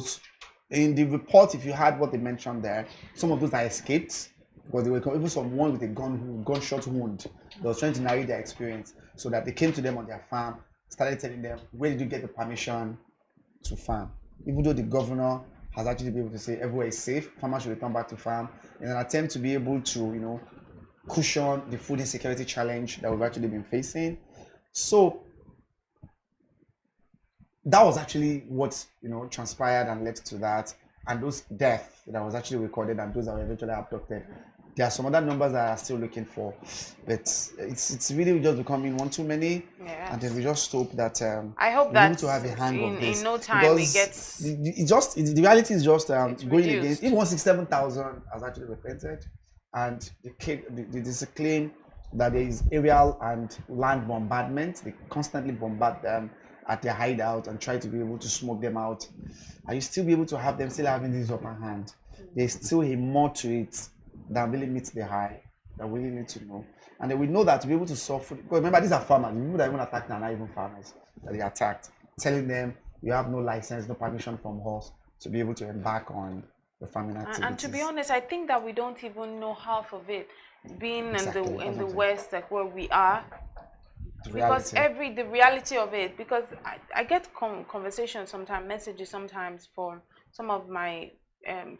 [SPEAKER 21] in the report, if you had what they mentioned there, some of those that escaped, because they were even someone with a gunshot wound that was trying to narrate their experience, so that they came to them on their farm, started telling them, where did you get the permission to farm? Even though the governor has actually been able to say everywhere is safe, farmers should return back to farm, in an attempt to be able to, you know, cushion the food insecurity challenge that we've actually been facing. So that was actually what, you know, transpired and led to that. And those deaths that was actually recorded and those that were eventually abducted, there are some other numbers that are still looking for, but it's really just becoming one too many. Yes. And then we just hope that
[SPEAKER 11] I hope
[SPEAKER 21] we
[SPEAKER 11] that
[SPEAKER 21] need to have a hang of this.
[SPEAKER 11] In no time it gets
[SPEAKER 21] the reality is just going against. Even 167,000 has actually repented, and there's a claim that there is aerial and land bombardment. They constantly bombard them at their hideout and try to be able to smoke them out. And you still be able to have them still having this upper hand. There's still a more to it that really meets the eye, that we really need to know. And then we know that to be able to solve food, because remember, these are farmers. The people that even attacked are not even farmers that they attacked, telling them you have no license, no permission from us to be able to embark on the farming activities.
[SPEAKER 11] And to be honest, I think that we don't even know half of it, being in the West, like where we are. Because the reality of it, because I get conversations sometimes, messages sometimes from some of my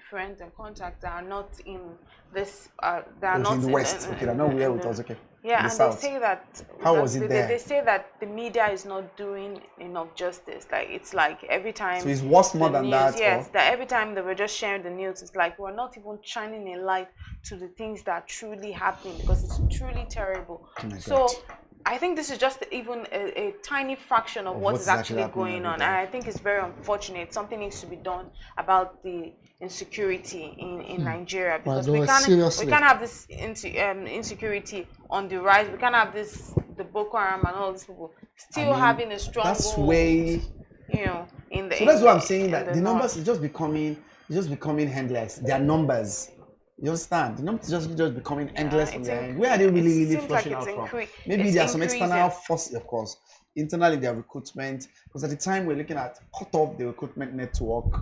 [SPEAKER 11] friends and contacts that are not in this, that are not
[SPEAKER 21] in the West. Okay, they're not here with us. Okay.
[SPEAKER 11] Yeah, and
[SPEAKER 21] South.
[SPEAKER 11] They say that.
[SPEAKER 21] How was it there?
[SPEAKER 11] They say that the media is not doing enough justice. Like it's like every time.
[SPEAKER 21] So it's worse more than that.
[SPEAKER 11] Yes, that every time they were just sharing the news, it's like we're not even shining a light to the things that are truly happening, because it's truly terrible. Oh my God. I think this is just even a tiny fraction of what is actually going on. And I think it's very unfortunate. Something needs to be done about the insecurity in Nigeria, because we can't have this insecurity on the rise. We can't have the Boko Haram and all these people still having a strong
[SPEAKER 21] in the. So that's what I'm saying, that the numbers is just becoming endless. Their numbers. You understand? The numbers just becoming endless from their end. Where are they really flushing out from? Maybe there are some external forces, of course. Internally, their recruitment, because at the time we're looking at cut off the recruitment network,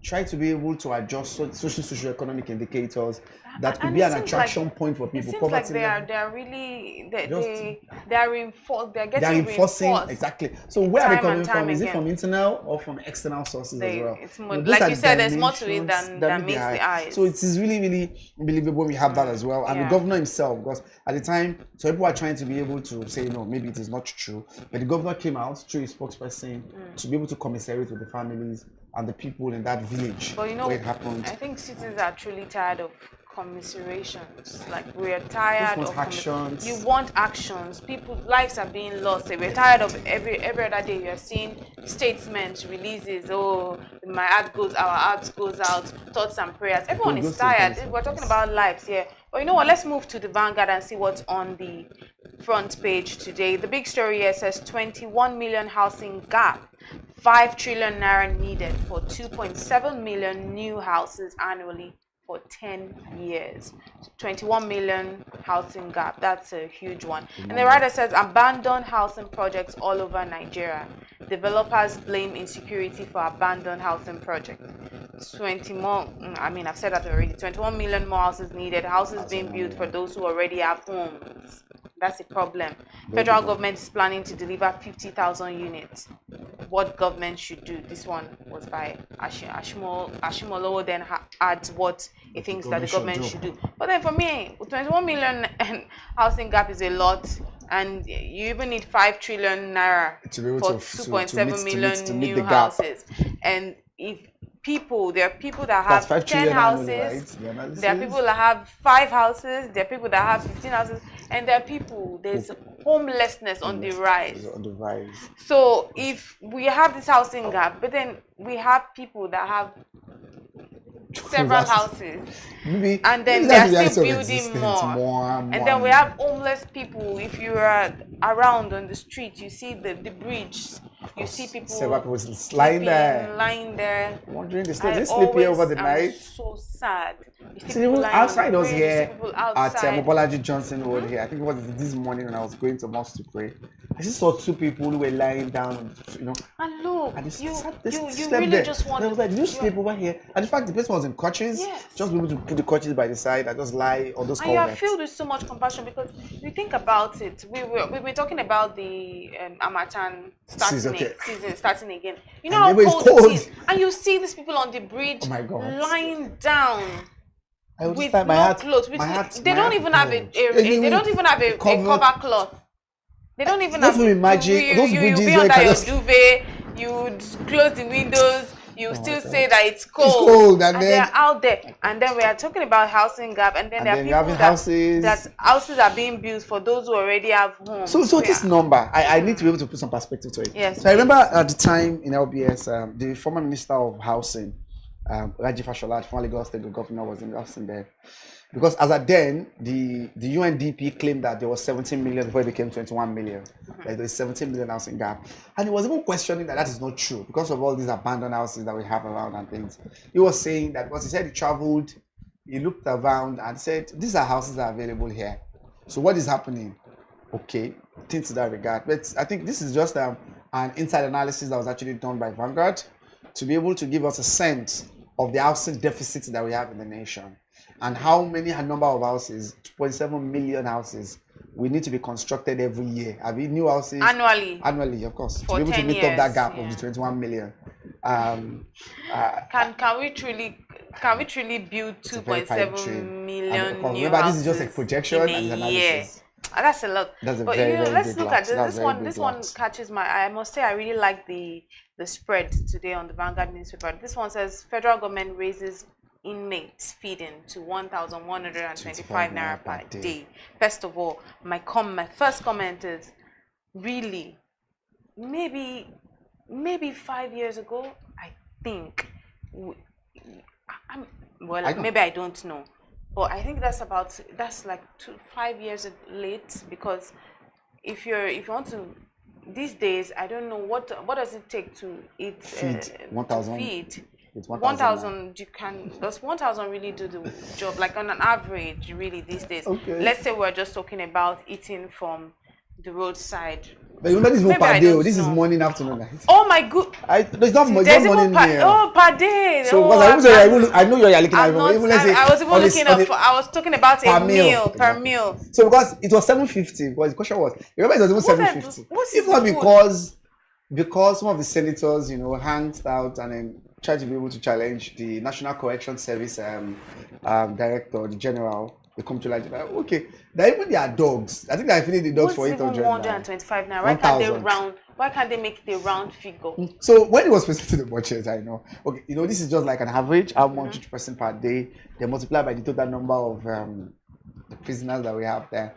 [SPEAKER 21] try to be able to adjust socio-economic indicators that could be an attraction point for people.
[SPEAKER 11] It seems like they're reinforcing
[SPEAKER 21] exactly. So where are they coming from? Is it from internal or from external sources as well?
[SPEAKER 11] It's more, like you said, there's more to it than meets the eye.
[SPEAKER 21] So it is really, really unbelievable we have that as well. And the governor himself, because at the time, so people are trying to be able to say, no, maybe it is not true. But the governor came out through his spokesperson to be able to commiserate with the families and the people in that village where it happened.
[SPEAKER 11] I think citizens are truly tired of commiserations. Like, we're tired of
[SPEAKER 21] actions.
[SPEAKER 11] You want actions. People, lives are being lost. We're tired of every other day you're seeing statements, releases. Oh, my heart goes, our hearts goes out, thoughts and prayers. Everyone is tired. We're talking about lives here. But you know what? Let's move to the Vanguard and see what's on the front page today. The big story here says 21 million housing gap. 5 trillion naira needed for 2.7 million new houses annually for 10 years. 21 million housing gap. That's a huge one. And the writer says abandoned housing projects all over Nigeria. Developers blame insecurity for abandoned housing projects. 20 more, I mean, I've said that already. 21 million more houses needed. Houses being built for those who already have homes. That's the problem. Federal government is planning to deliver 50,000 units. What government should do? This one was by Ashimolowo, then adds what he thinks that the government should do. But then for me, 21 million housing gap is a lot, and you even need 5 trillion naira for 2.7 million new houses. And if there are people that have 10 houses, right? There are people that have 5 houses, there are people that have 15 houses, and there are people, there's homelessness on the rise. So if we have this housing gap, but then we have people that have several houses, and then they're still building more. And then we have homeless people. If you are around on the street, you see the bridge, you see people lying there,
[SPEAKER 21] wondering, they sleep here over the night.
[SPEAKER 11] So sad.
[SPEAKER 21] Outside us here at Mobolaji Johnson Road here, I think it was this morning when I was going to mosque to pray, I just saw 2 people who were lying down,
[SPEAKER 11] And look,
[SPEAKER 21] and
[SPEAKER 11] you
[SPEAKER 21] really
[SPEAKER 11] there. Just want.
[SPEAKER 21] I was like, did you sleep over here? And in fact, the person was in crutches.
[SPEAKER 11] Yes.
[SPEAKER 21] Just be able to put the crutches by the side and just lie on those
[SPEAKER 11] And you are filled with so much compassion, because you think about it. We've been talking about the Amatan season starting again. You know how cold it is, and you see these people on the bridge lying down. With no clothes. They don't even have a cover cloth. They don't even have.
[SPEAKER 21] Imagine those bridges
[SPEAKER 11] you be under your duvet. You would close the windows. You still say that it's cold.
[SPEAKER 21] It's cold, and then
[SPEAKER 11] they're out there. And then we are talking about housing gap, and then there are people that houses are being built for those who already have homes.
[SPEAKER 21] So this number, I need to be able to put some perspective to it.
[SPEAKER 11] Yes.
[SPEAKER 21] So I remember at the time in LBS, the former Minister of Housing, Raji Fashola, former Lagos State Governor, was in Housing there. Because as at then, the UNDP claimed that there was 17 million before it became 21 million. Like there was 17 million housing gap. And he was even questioning that is not true because of all these abandoned houses that we have around and things. He was saying that because he said he traveled, he looked around and said, these are houses that are available here. So what is happening? Okay, things in that regard. But I think this is just an inside analysis that was actually done by Vanguard to be able to give us a sense of the housing deficit that we have in the nation. And how many number of houses, 2.7 million houses, we need to be constructed every year. I mean, new houses annually, of course, to be able to meet up that gap of the 21 million.
[SPEAKER 11] Can we truly build 2.7 million new
[SPEAKER 21] remember,
[SPEAKER 11] houses?
[SPEAKER 21] This is just a projection and analysis.
[SPEAKER 11] That's a lot.
[SPEAKER 21] That's a
[SPEAKER 11] but
[SPEAKER 21] very, very
[SPEAKER 11] let's
[SPEAKER 21] big
[SPEAKER 11] look
[SPEAKER 21] lot.
[SPEAKER 11] at this one. This one catches my eye. I must say, I really like the spread today on the Vanguard newspaper. This one says federal government raises inmates feeding to 1,125 naira per day. First of all, my first comment is, really, maybe 5 years ago, I think, maybe I don't know, but I think that's like 5 years late, because if you want to, these days, I don't know what does it take to eat,
[SPEAKER 21] feed 1,000.
[SPEAKER 11] It's 1,000. Does 1,000 really do the job? Like on an average, really these days. Okay. Let's say we're just talking about eating from the roadside.
[SPEAKER 21] But you remember this is per day. This is morning, afternoon, night.
[SPEAKER 11] Oh my good.
[SPEAKER 21] There's not morning here.
[SPEAKER 11] Oh, per day.
[SPEAKER 21] So because I know you're looking at it.
[SPEAKER 11] I was even looking at. I was talking about a meal per meal.
[SPEAKER 21] So because it was 750. Because the question was, remember it was even 750. If not because some of the senators, hanged out and then tried to be able to challenge the National Correction Service director, the general. They come to like, okay, that even their dogs. I think I finished the dogs for 800.
[SPEAKER 11] 125 now. Why can't they round Why can't they make it a round figure?
[SPEAKER 21] So when it was presented the budget, I know, okay, this is just like an average, how much each person per day, they multiply by the total number of the prisoners that we have there.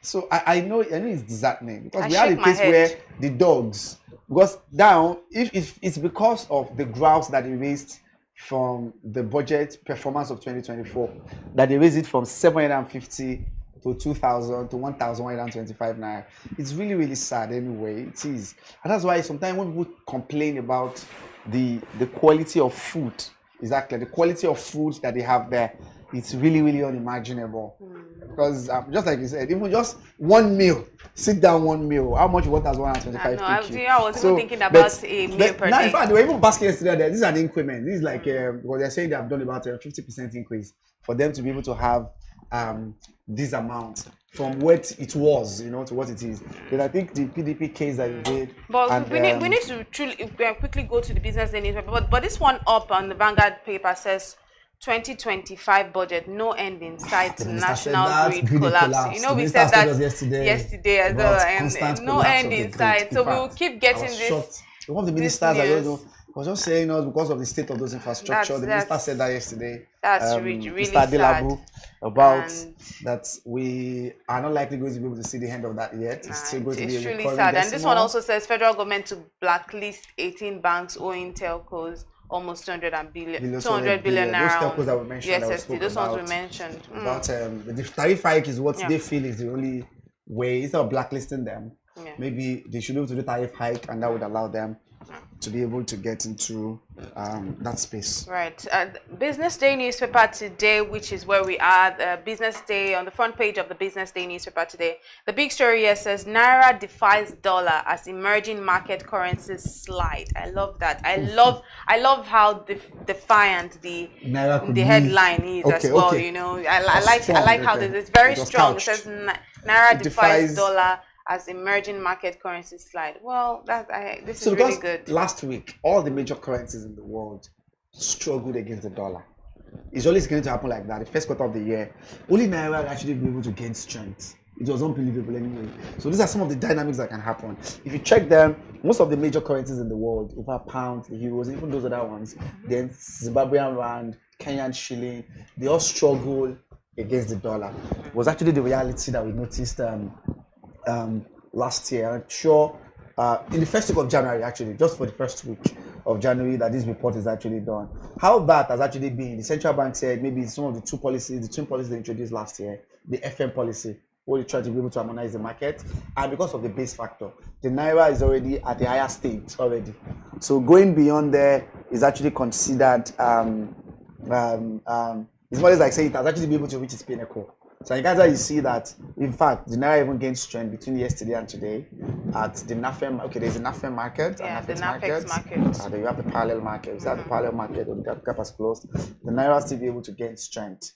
[SPEAKER 21] So I know it's disheartening, because we had a case where the dogs, because now, if it's because of the growls that they raised from the budget performance of 2024, that they raised it from 750 to 2,000 to 1,125 naira. It's really, really sad anyway. It is. And that's why sometimes when people complain about the quality of food, exactly, the quality of food that they have there, it's really, really unimaginable. Because just like you said, even just one meal, sit down one meal, how much 1,125?
[SPEAKER 11] I was even thinking about a meal per
[SPEAKER 21] now,
[SPEAKER 11] day.
[SPEAKER 21] in fact, they were even basking yesterday there. This is an increment. This is like, because they're saying they have done about a 50% increase for them to be able to have this amount from what it was, to what it is. Then I think the PDP case that you did.
[SPEAKER 11] But we need to truly quickly go to the Business Day newspaper. But this one up on the Vanguard paper says 2025 budget, no end in sight to national grid collapse. We said that yesterday as well, and no end in sight. So we will keep getting this.
[SPEAKER 21] One of the ministers, I don't know, was just saying because of the state of those infrastructure. The minister said that yesterday.
[SPEAKER 11] That's really
[SPEAKER 21] Mr. Adelabu, about that we are not likely going to be able to see the end of that yet. It's still going to be a
[SPEAKER 11] really sad. And this one also says federal government to blacklist 18 banks owing telcos almost 200 billion naira.
[SPEAKER 21] Those telcos that we mentioned.
[SPEAKER 11] Yes, those ones we mentioned.
[SPEAKER 21] About the tariff hike is what they feel is the only way. Instead of blacklisting them, maybe they should be able to do tariff hike, and that would allow them to be able to get into that space.
[SPEAKER 11] Right. Business Day newspaper today, which is where we are. Business Day on the front page of the Business Day newspaper today. The big story here says Naira defies dollar as emerging market currencies slide. I love that. I love how defiant the headline is as well. I like how this is very strong. It says Naira defies dollar as emerging market currencies slide. Well, this is really good.
[SPEAKER 21] Last week, all the major currencies in the world struggled against the dollar. It's always going to happen like that. The first quarter of the year, only Naira will actually be able to gain strength. It was unbelievable anyway. So these are some of the dynamics that can happen. If you check them, most of the major currencies in the world, over pound, the euros, even those other ones, then Zimbabwean rand, Kenyan shilling, they all struggle against the dollar. It was actually the reality that we noticed last year. I'm sure in the first week of January, actually, just for the first week of January, that this report is actually done. How that has actually been, the central bank said maybe some of the twin policies they introduced last year, the FM policy, where they try to be able to harmonize the market, and because of the base factor, the Naira is already at a higher state already. So going beyond there is actually considered, it's more like saying it has actually been able to reach its pinnacle. So in Gaza, you see that, in fact, the Naira even gained strength between yesterday and today at the NAFEM. Okay, there's a NAFEM market.
[SPEAKER 11] Yeah, the NAFEX market.
[SPEAKER 21] Then you have the parallel market. You have the parallel market, or the gap has closed. The Naira still be able to gain strength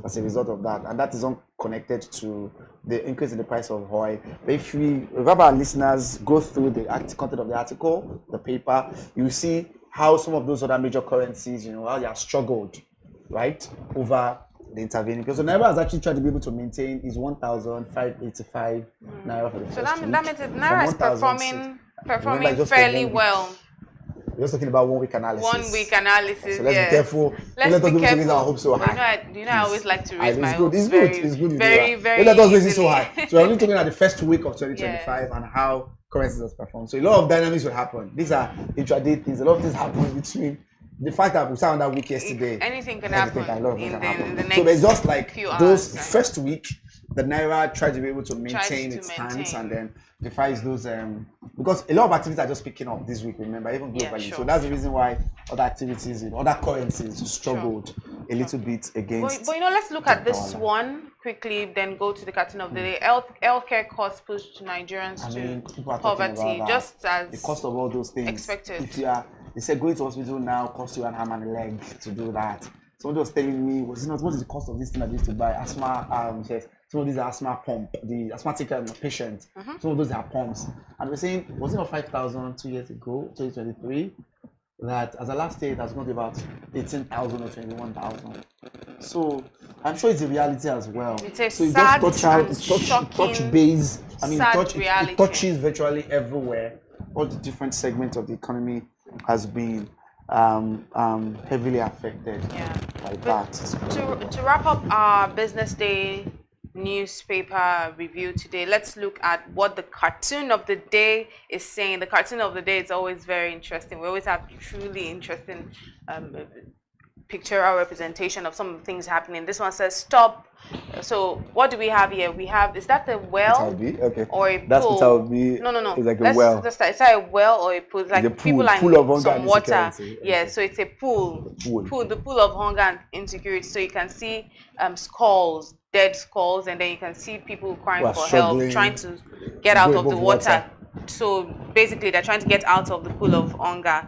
[SPEAKER 21] as a result of that. And that is unconnected to the increase in the price of oil. But if we have our listeners go through the content of the article, the paper, you see how some of those other major currencies, how they have struggled, right, over the intervening, because the Naira has actually tried to be able to maintain is 1,585 Naira for the first week.
[SPEAKER 11] So that means that Naira is performing fairly well.
[SPEAKER 21] We're just talking about 1 week analysis.
[SPEAKER 11] 1 week analysis.
[SPEAKER 21] So let's be careful.
[SPEAKER 11] Let's be careful.
[SPEAKER 21] Our hopes so high.
[SPEAKER 11] I always like to raise my hopes.
[SPEAKER 21] It's good.
[SPEAKER 11] Very.
[SPEAKER 21] Let us raise it so high. So we're only talking about the first week of 2025 and how currencies has performed. So a lot of dynamics will happen. These are intraday things. A lot of things happen between. The fact that we saw on that week yesterday,
[SPEAKER 11] anything can happen in the next
[SPEAKER 21] so it's just like
[SPEAKER 11] few
[SPEAKER 21] those
[SPEAKER 11] hours,
[SPEAKER 21] first week, the Naira tried to be able to maintain its stance and then defies those because a lot of activities are just picking up this week, remember, even globally. So that's the reason why other activities in other currencies struggled a little bit against.
[SPEAKER 11] But let's look at this one quickly, then go to the cartoon of the day. Healthcare costs pushed Nigerians to poverty, just as
[SPEAKER 21] the cost of all those things
[SPEAKER 11] expected.
[SPEAKER 21] They said going to hospital now costs you an arm and a leg to do that. Someone was telling me, what is the cost of this thing I used to buy? Asthma, some of these are asthma pump, the asthmatic patient. Some of those are pumps. And we're saying, was it not 5,000 2 years ago, 2023? That as a last year, it has gone to about 18,000 or 21,000. So I'm sure it's a reality as well.
[SPEAKER 11] It's a
[SPEAKER 21] so
[SPEAKER 11] sad
[SPEAKER 21] touch base I mean, it touches virtually everywhere. All the different segments of the economy has been heavily affected by that.
[SPEAKER 11] To wrap up our Business Day newspaper review today, let's look at what the cartoon of the day is saying. The cartoon of the day is always very interesting. We always have truly interesting pictorial representation of some of the things happening. This one says stop. So what do we have here? We have, is that a well
[SPEAKER 21] okay.
[SPEAKER 11] or a pool?
[SPEAKER 21] That's what I'll be.
[SPEAKER 11] No.
[SPEAKER 21] It's like a well.
[SPEAKER 11] Is that a well or a pool? It's like
[SPEAKER 21] pool,
[SPEAKER 11] people are
[SPEAKER 21] pool
[SPEAKER 11] in some water.
[SPEAKER 21] Yeah,
[SPEAKER 11] so it's a pool. The pool of hunger and insecurity. So you can see skulls, dead skulls, and then you can see people crying for help, trying to get out of the water. So basically, they're trying to get out of the pool of hunger.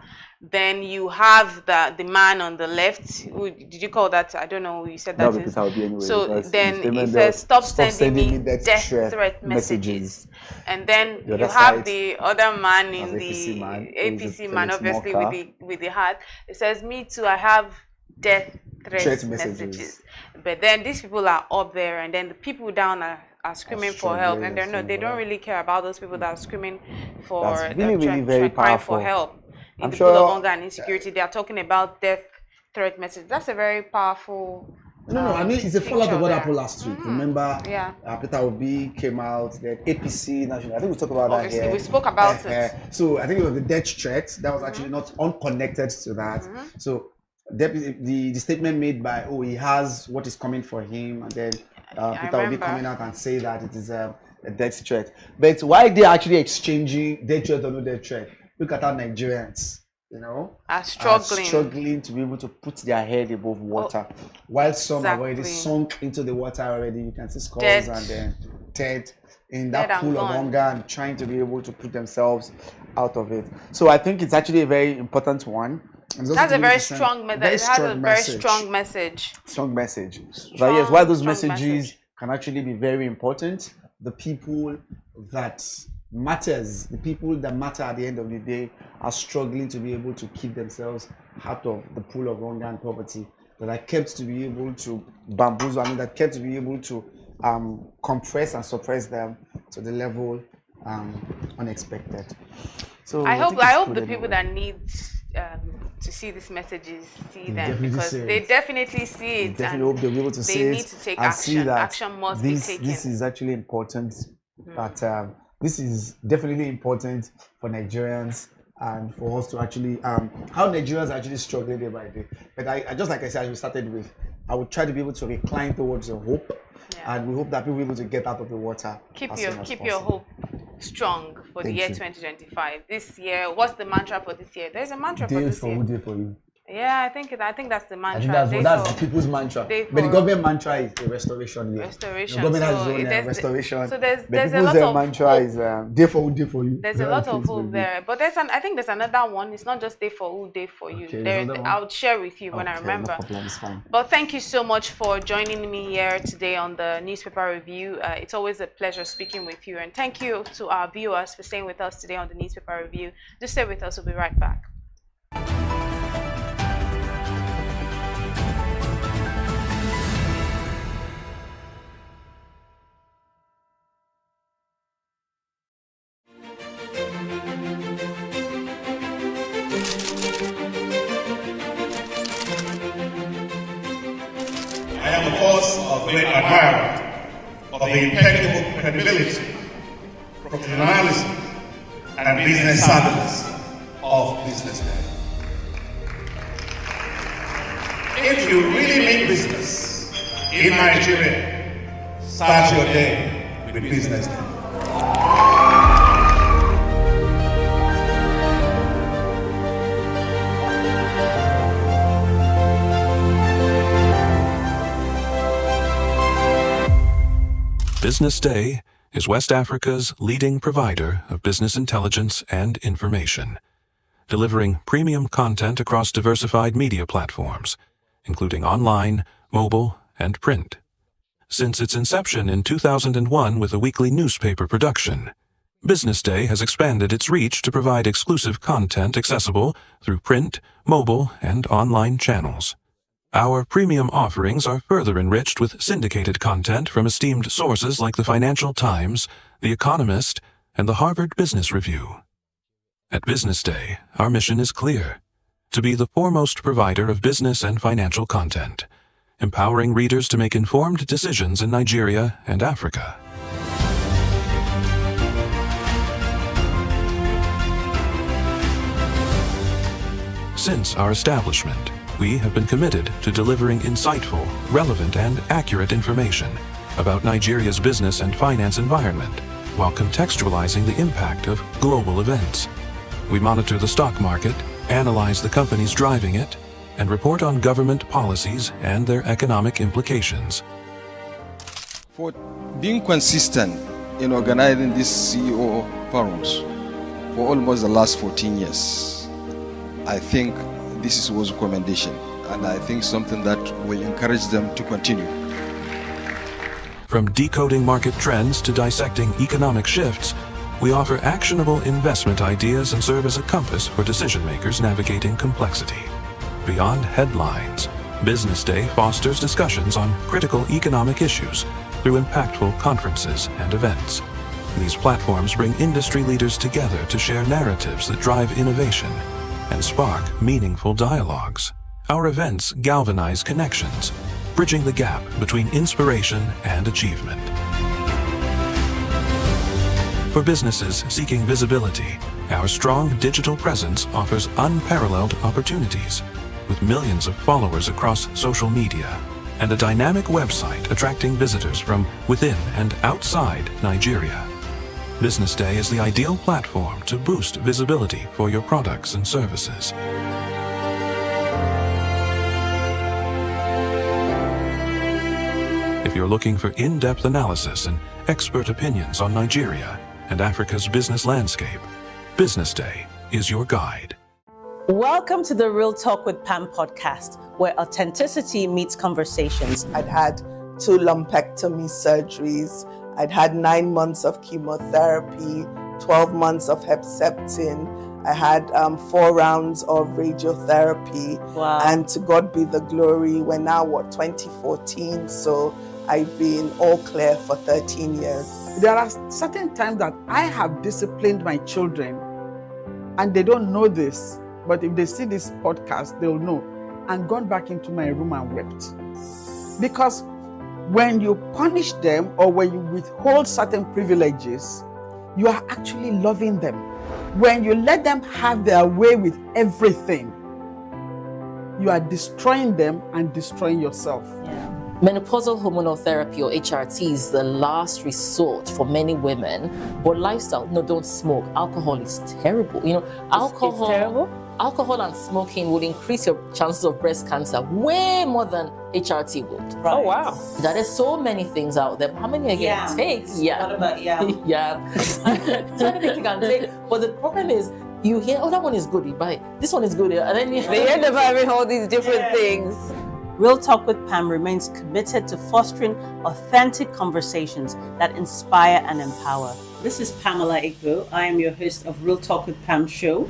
[SPEAKER 11] Then you have the man on the left. Who did you call that? I don't know who you said that is.
[SPEAKER 21] Anyway,
[SPEAKER 11] so then it says, stop sending me death threat messages. And then you have the other man in the APC man, obviously with the hat. It says, me too, I have death threat messages. But then these people are up there, and then the people down are screaming for help, and they don't really care about those people that are screaming for
[SPEAKER 21] very
[SPEAKER 11] crying for help. In the pool of hunger and insecurity, they are talking about death threat message. That's a very powerful.
[SPEAKER 21] No. I mean, it's a fallout of what happened last week. Remember, Peter Obi came out. The APC national. I think we talked about that here.
[SPEAKER 11] We spoke about it.
[SPEAKER 21] So I think it was the death threat that was actually not unconnected to that. So the statement made by he has what is coming for him, and then Peter Obi coming out and say that it is a death threat. But why they actually exchanging death threat or no death threat? Look at our Nigerians, are struggling to be able to put their head above water, while some are already sunk into the water already. You can see skulls and then dead in that pool of hunger and trying to be able to put themselves out of it. So I think it's actually a very important one.
[SPEAKER 11] That's a very strong message. It has a very strong message.
[SPEAKER 21] Strong message. But yes, why those messages can actually be very important. The people that matters, the people that matter at the end of the day are struggling to be able to keep themselves out of the pool of hunger and poverty, that are kept to be able to bamboozle, that kept to be able to compress and suppress them to the level unexpected. So
[SPEAKER 11] I hope the people that need to see these messages see them, because they definitely see it.
[SPEAKER 21] Definitely hope they'll be able to see it.
[SPEAKER 11] They need to take action. Action must be taken.
[SPEAKER 21] This is actually important. That this is definitely important for Nigerians and for us to actually how Nigerians are actually struggling day by day. But I just like I said, as we started with, I would try to be able to recline towards the hope, and we hope that people will be able to get out of the water.
[SPEAKER 11] Keep your hope strong for the year 2025. This year, what's the mantra for this year? There's a mantra for this year.
[SPEAKER 21] Day for you.
[SPEAKER 11] Yeah, I think that's the mantra.
[SPEAKER 21] That's the people's mantra. But the government mantra is a restoration year.
[SPEAKER 11] Restoration.
[SPEAKER 21] The government has its own restoration.
[SPEAKER 11] So there's
[SPEAKER 21] a
[SPEAKER 11] lot of
[SPEAKER 21] mantra
[SPEAKER 11] hope.
[SPEAKER 21] Is day for you.
[SPEAKER 11] There's a lot of hope there. But I think there's another one. It's not just day for who, day for you. I'll share with you when I remember.
[SPEAKER 21] No problem, it's fine.
[SPEAKER 11] But thank you so much for joining me here today on the newspaper review. It's always a pleasure speaking with you. And thank you to our viewers for staying with us today on the newspaper review. Just stay with us. We'll be right back.
[SPEAKER 1] I am, of course, a great admirer of the impeccable credibility, professionalism, and business savviness of BusinessDay. If you really mean business in Nigeria, start your day with BusinessDay.
[SPEAKER 2] BusinessDay is West Africa's leading provider of business intelligence and information, delivering premium content across diversified media platforms, including online, mobile, and print. Since its inception in 2001 with a weekly newspaper production, BusinessDay has expanded its reach to provide exclusive content accessible through print, mobile, and online channels. Our premium offerings are further enriched with syndicated content from esteemed sources like the Financial Times, The Economist, and the Harvard Business Review. At Business Day, our mission is clear: to be the foremost provider of business and financial content, empowering readers to make informed decisions in Nigeria and Africa. Since our establishment, we have been committed to delivering insightful, relevant, and accurate information about Nigeria's business and finance environment, while contextualizing the impact of global events. We monitor the stock market, analyze the companies driving it, and report on government policies and their economic implications.
[SPEAKER 3] For being consistent in organizing these CEO forums for almost the last 14 years, I think this was a commendation, and I think something that will encourage them to continue.
[SPEAKER 2] From decoding market trends to dissecting economic shifts, we offer actionable investment ideas and serve as a compass for decision-makers navigating complexity. Beyond headlines, Business Day fosters discussions on critical economic issues through impactful conferences and events. These platforms bring industry leaders together to share narratives that drive innovation and spark meaningful dialogues. Our events galvanize connections, bridging the gap between inspiration and achievement. For businesses seeking visibility, our strong digital presence offers unparalleled opportunities, with millions of followers across social media and a dynamic website attracting visitors from within and outside Nigeria. Business Day is the ideal platform to boost visibility for your products and services. If you're looking for in-depth analysis and expert opinions on Nigeria and Africa's business landscape, Business Day is your guide.
[SPEAKER 4] Welcome to the Real Talk with Pam podcast, where authenticity meets conversations.
[SPEAKER 5] I'd had 2 lumpectomy surgeries. I'd had 9 months of chemotherapy, 12 months of Herceptin. I had 4 rounds of radiotherapy.
[SPEAKER 4] Wow.
[SPEAKER 5] And to God be the glory, we're now, 2014? So I've been all clear for 13 years.
[SPEAKER 6] There are certain times that I have disciplined my children, and they don't know this, but if they see this podcast, they'll know, and gone back into my room and wept. Because when you punish them or when you withhold certain privileges, you are actually loving them. When you let them have their way with everything, you are destroying them and destroying yourself.
[SPEAKER 4] Yeah.
[SPEAKER 7] Menopausal hormonal therapy, or HRT, is the last resort for many women. But lifestyle, no, don't smoke. Alcohol is terrible. You know, alcohol.
[SPEAKER 4] It's terrible?
[SPEAKER 7] Alcohol and smoking would increase your chances of breast cancer way more than HRT would.
[SPEAKER 4] Right.
[SPEAKER 7] Oh wow! There are so many things out there. How many are you gonna take?
[SPEAKER 4] Yeah. What about
[SPEAKER 7] yeah. So many things you can take. But the problem is, you hear, oh, that one is good, you buy it. This one is good, and then
[SPEAKER 19] they end up having all these different things.
[SPEAKER 4] Real Talk with Pam remains committed to fostering authentic conversations that inspire and empower. This is Pamela Igbo. I am your host of Real Talk with Pam show.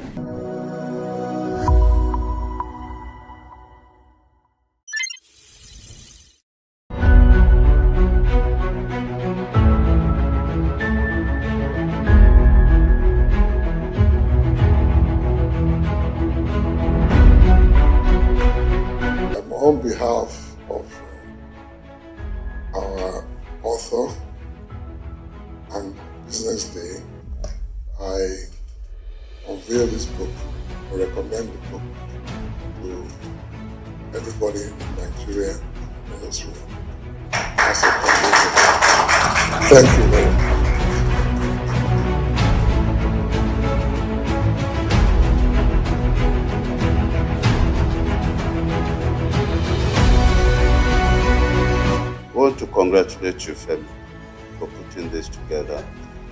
[SPEAKER 8] On behalf of our author and Business Day, I unveil this book, or recommend the book to everybody in Nigeria and elsewhere. Thank you very much.
[SPEAKER 9] I want to congratulate you, Femi, for putting this together.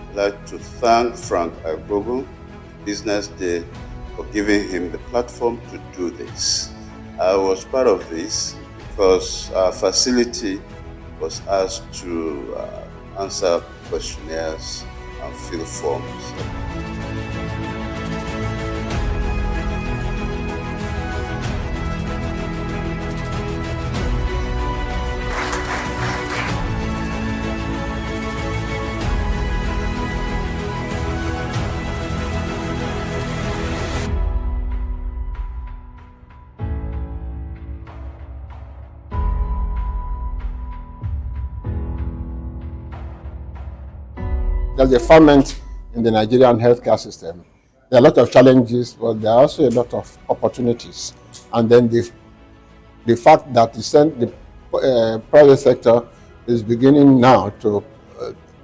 [SPEAKER 9] I'd like to thank Frank Agbogu, Business Day, for giving him the platform to do this. I was part of this because our facility was asked to answer questionnaires and fill forms.
[SPEAKER 10] because the ferment in the Nigerian healthcare system. There are a lot of challenges, but there are also a lot of opportunities. And then the fact that the private sector is beginning now to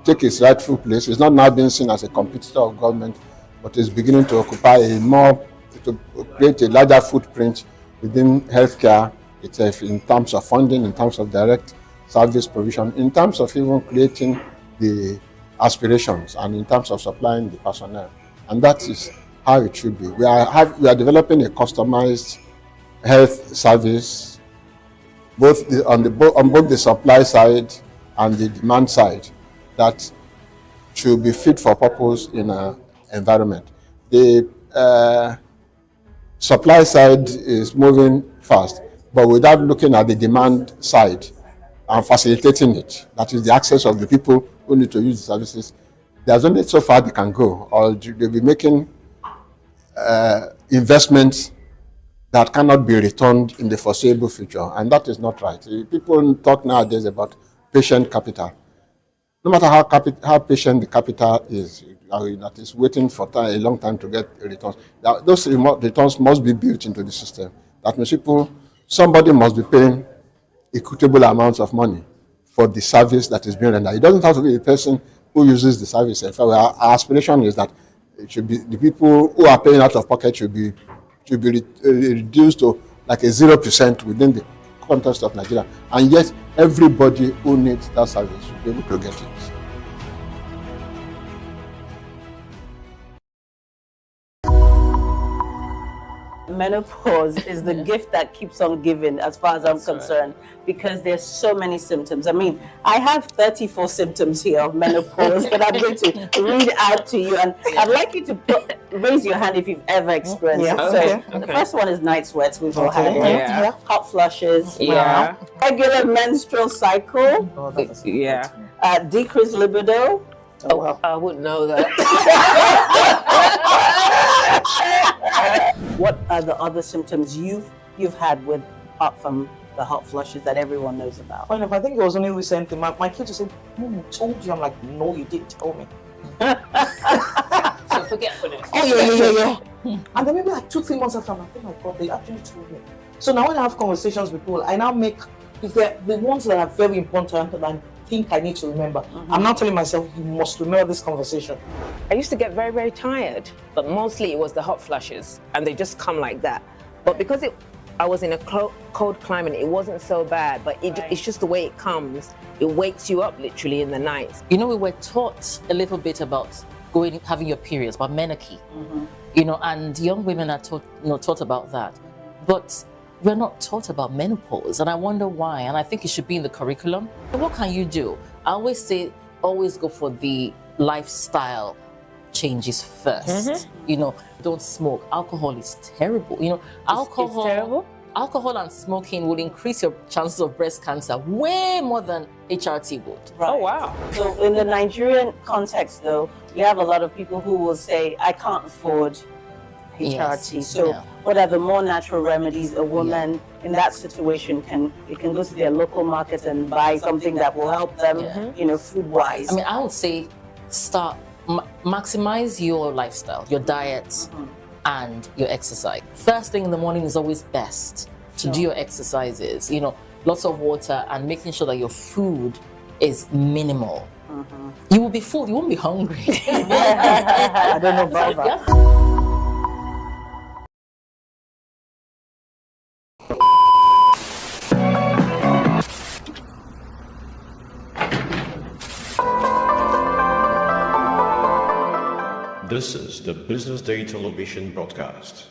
[SPEAKER 10] take its rightful place. It's not now being seen as a competitor of government, but is beginning to occupy to create a larger footprint within healthcare itself in terms of funding, in terms of direct service provision, in terms of even creating the aspirations, and in terms of supplying the personnel. And that is how it should be. We are developing a customized health service, on both the supply side and the demand side, that should be fit for purpose in an environment. The supply side is moving fast, but without looking at the demand side and facilitating it, that is the access of the people who need to use the services. There's only so far they can go, or they'll be making investments that cannot be returned in the foreseeable future, and that is not right. People talk nowadays about patient capital. No matter how patient the capital is, that is waiting for a long time to get returns, those returns must be built into the system. That means somebody must be paying equitable amounts of money for the service that is being rendered. It doesn't have to be the person who uses the service. In fact, our aspiration is that it should be the people who are paying out of pocket should be reduced to like a 0% within the context of Nigeria, and yet everybody who needs that service should be able to get it.
[SPEAKER 4] Menopause is the gift that keeps on giving, as far as I'm concerned, because there's so many symptoms. I mean, I have 34 symptoms here of menopause that I'm going to read out to you, and I'd like you to raise your hand if you've ever experienced it. So the first one is night sweats. We've all had it. Hot flushes. Regular menstrual cycle. Decreased libido.
[SPEAKER 19] I wouldn't know that.
[SPEAKER 4] What are the other symptoms you've had apart from the hot flushes that everyone knows about?
[SPEAKER 18] Well, if I think it was only recently, my kids said, "Mom, I told you." I'm like, "No, you didn't tell me."
[SPEAKER 19] So forgetfulness.
[SPEAKER 18] Oh yeah. And then maybe like 2-3 months after, I'm like, "Oh my God, they actually told me." So now when I have conversations with people, I now make, if they're the ones that are very important and I think I need to remember, I'm now telling myself, you must remember this conversation.
[SPEAKER 19] I used to get very, very tired, but mostly it was the hot flushes, and they just come like that. But because I was in a cold climate, it wasn't so bad, but it's just the way it comes. It wakes you up literally in the night.
[SPEAKER 7] You know, we were taught a little bit about having your periods, about menarche, and young women are taught about that. But we're not taught about menopause, and I wonder why, and I think it should be in the curriculum. What can you do? I always say, always go for the lifestyle changes first. Don't smoke. Alcohol is terrible. Alcohol.
[SPEAKER 19] It's terrible?
[SPEAKER 7] Alcohol and smoking will increase your chances of breast cancer way more than HRT would.
[SPEAKER 4] Right.
[SPEAKER 19] Oh, wow.
[SPEAKER 4] So in the Nigerian context, though, we have a lot of people who will say, I can't afford HRT. So what are the more natural remedies a woman in that situation can go to their local market and buy something that will help them, food-wise?
[SPEAKER 7] I mean, I would say maximize your lifestyle, your diet, and your exercise. First thing in the morning is always best to do your exercises. Lots of water and making sure that your food is minimal. You will be full, you won't be hungry.
[SPEAKER 18] I don't know about that.
[SPEAKER 12] This is the Business Day television broadcast.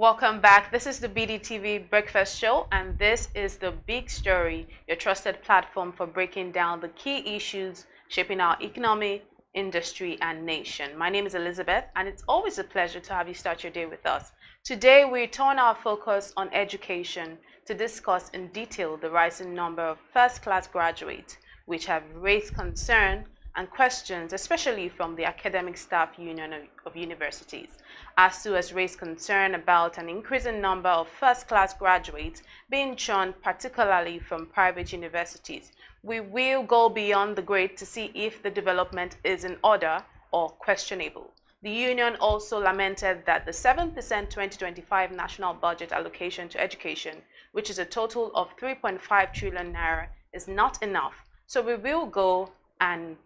[SPEAKER 11] Welcome back. This is the BDTV Breakfast Show, and this is The Big Story, your trusted platform for breaking down the key issues shaping our economy, industry, and nation. My name is Elizabeth, and it's always a pleasure to have you start your day with us. Today, we turn our focus on education to discuss in detail the rising number of first-class graduates, which have raised concern and questions, especially from the Academic Staff Union of Universities. ASU has raised concern about an increasing number of first-class graduates being shunned, particularly from private universities. We will go beyond the grade to see if the development is in order or questionable. The union also lamented that the 7% 2025 national budget allocation to education, which is a total of 3.5 trillion naira, is not enough. So we will go and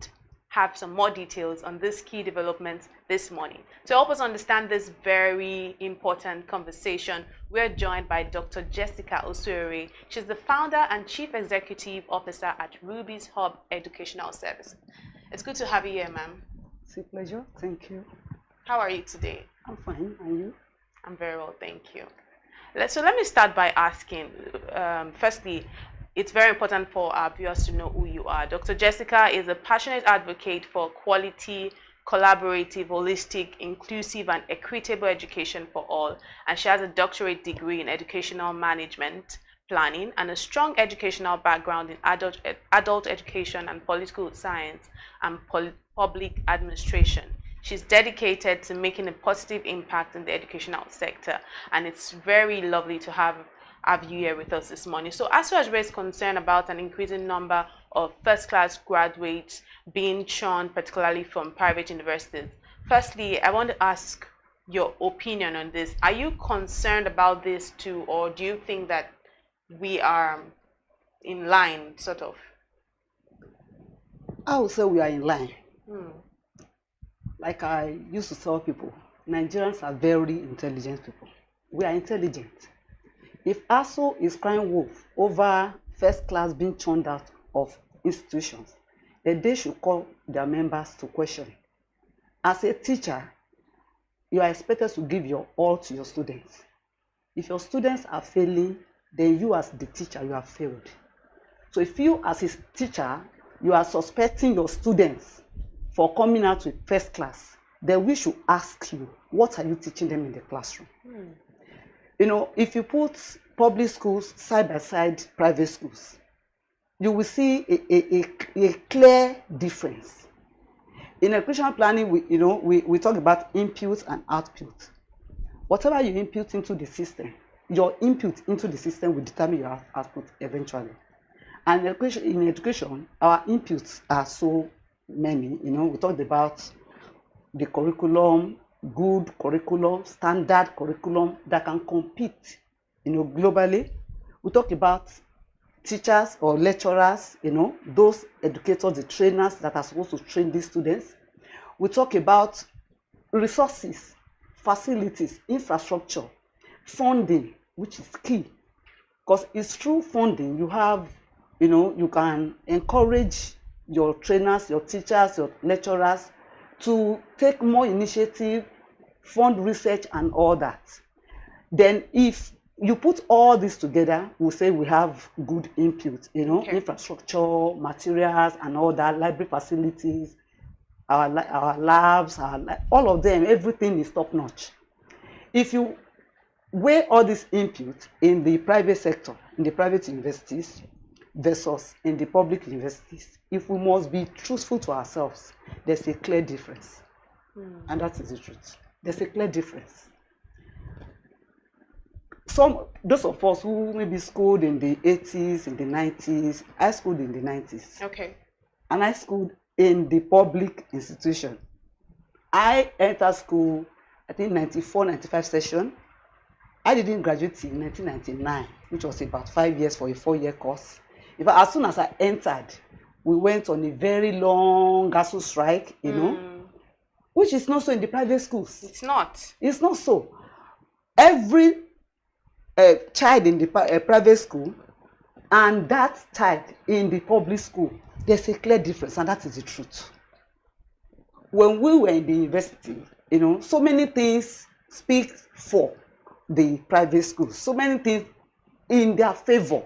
[SPEAKER 11] have some more details on this key developments this morning. To help us understand this very important conversation, we're joined by Dr. Jessica Osuere. She's the founder and chief executive officer at Ruby's Hub Educational Services. It's good to have you here, ma'am.
[SPEAKER 13] It's a pleasure. Thank you.
[SPEAKER 11] How are you today?
[SPEAKER 13] I'm fine. And you?
[SPEAKER 11] I'm very well, thank you. So let me start by asking, firstly, it's very important for our viewers to know who you are. Dr. Jessica is a passionate advocate for quality, collaborative, holistic, inclusive, and equitable education for all. And she has a doctorate degree in educational management, planning, and a strong educational background in adult education and political science and public administration. She's dedicated to making a positive impact in the educational sector. And it's very lovely to have you here with us this morning. So ASU has raised concern about an increasing number of first-class graduates being shunned, particularly from private universities. Firstly, I want to ask your opinion on this. Are you concerned about this too, or do you think that we are in line, sort of?
[SPEAKER 13] I would say we are in line. Like I used to tell people, Nigerians are very intelligent people. We are intelligent. If ASU is crying wolf over first class being churned out of institutions, then they should call their members to question. As a teacher, you are expected to give your all to your students. If your students are failing, then you as the teacher, you have failed. So if you as a teacher, you are suspecting your students for coming out with first class, then we should ask you, what are you teaching them in the classroom? You know, if you put public schools side by side private schools, you will see a clear difference. In educational planning, we talk about input and output. Whatever you input into the system, your input into the system will determine your output eventually. And in education, our inputs are so many. You know, we talked about the curriculum, good curriculum, standard curriculum that can compete, globally. We talk about teachers or lecturers, those educators, the trainers that are supposed to train these students. We talk about resources, facilities, infrastructure, funding, which is key. Because it's through funding you have, you can encourage your trainers, your teachers, your lecturers to take more initiative, fund research and all that. Then if you put all this together, we'll say we have good input, infrastructure, materials and all that, library facilities, our labs, all of them, everything is top notch. If you weigh all this input in the private sector, in the private universities versus in the public universities, if we must be truthful to ourselves, there's a clear difference. And that is the truth. There's a clear difference. Those of us who maybe schooled in the 80s, in the 90s, I schooled in the 90s.
[SPEAKER 11] Okay.
[SPEAKER 13] And I schooled in the public institution. I entered school, I think 94, 95 session. I didn't graduate in 1999, which was about 5 years for a 4-year course. As soon as I entered, we went on a very long ASU strike, which is not so in the private schools.
[SPEAKER 11] It's not.
[SPEAKER 13] It's not so. Every child in the private school and that child in the public school, there's a clear difference, and that is the truth. When we were in the university, so many things speak for the private schools. So many things in their favor.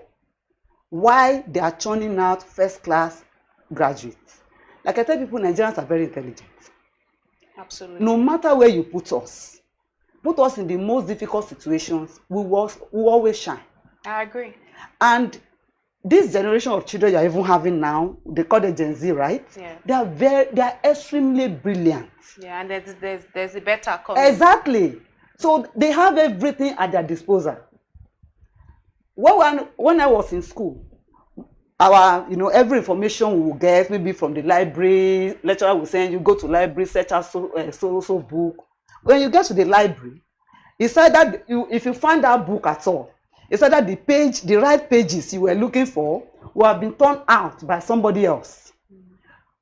[SPEAKER 13] Why they are churning out first-class graduates. Like I tell people, Nigerians are very intelligent.
[SPEAKER 11] Absolutely.
[SPEAKER 13] No matter where you put us in the most difficult situations, we will always shine.
[SPEAKER 11] I agree.
[SPEAKER 13] And this generation of children you're even having now, they call it Gen Z, right?
[SPEAKER 11] Yes.
[SPEAKER 13] They are extremely brilliant.
[SPEAKER 11] Yeah, and there's a better coming.
[SPEAKER 13] Exactly. So they have everything at their disposal. When I was in school, every information we will get, maybe from the library, lecturer will send you, go to library, search out so book. When you get to the library, it's either if you find that book at all, it's either the right pages you were looking for will have been torn out by somebody else.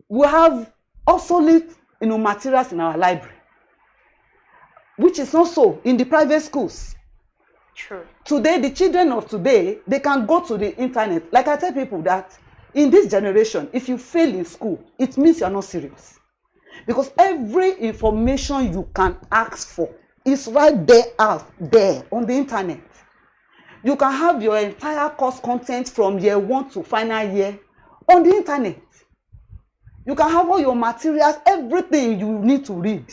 [SPEAKER 13] We have obsolete materials in our library, which is not so in the private schools.
[SPEAKER 11] True.
[SPEAKER 13] Today, the children of today, they can go to the internet. Like I tell people that in this generation, if you fail in school, it means you're not serious. Because every information you can ask for is right there out there on the internet. You can have your entire course content from year 1 to final year on the internet. You can have all your materials, everything you need to read.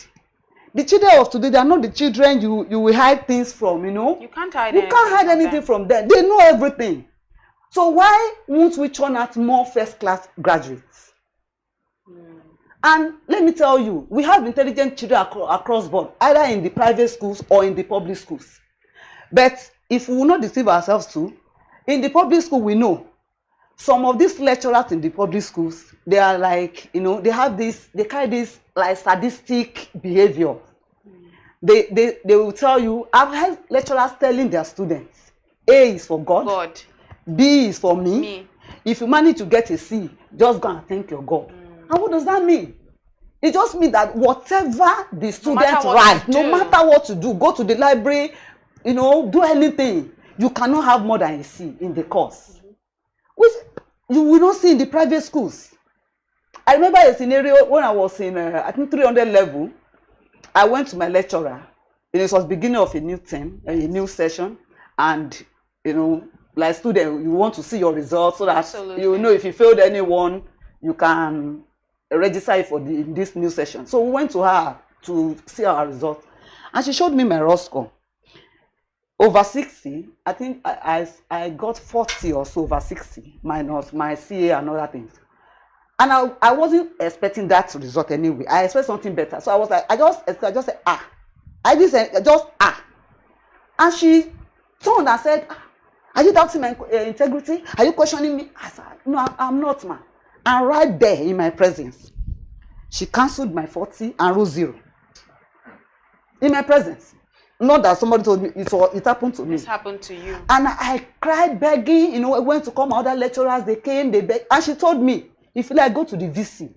[SPEAKER 13] The children of today, they are not the children you will hide things from, You
[SPEAKER 11] can't hide
[SPEAKER 13] anything from them. They know everything. So why won't we churn out more first-class graduates? And let me tell you, we have intelligent children across board, either in the private schools or in the public schools. But if we will not deceive ourselves too, in the public school we know some of these lecturers in the public schools, they are like, they carry this like sadistic behavior. They will tell you, I've heard lecturers telling their students, A is for God. B is for me. If you manage to get a C, just go and thank your God. And what does that mean? It just means that whatever the student writes, no matter what to do, go to the library, do anything, you cannot have more than a C in the course. Which you will not see in the private schools. I remember a scenario when I was in, I think 300 level. I went to my lecturer. It was beginning of a new term, a new session, and like student, you want to see your results so that if you failed anyone, you can register for this new session. So we went to her to see our results, and she showed me my raw score. Over 60, I think I got 40 or so over 60, minus my CA and other things. And I wasn't expecting that result anyway. I expect something better. So I was like, I just said, I didn't say, just And she turned and said, are you doubting my integrity? Are you questioning me? I said, no, I'm not, ma. And right there in my presence, she cancelled my 40 and wrote 0. In my presence. Not that somebody told me, it happened to me.
[SPEAKER 11] It happened to you.
[SPEAKER 13] And I cried begging, I went to call my other lecturers, they came, they begged. And she told me, if you like, go to the VC.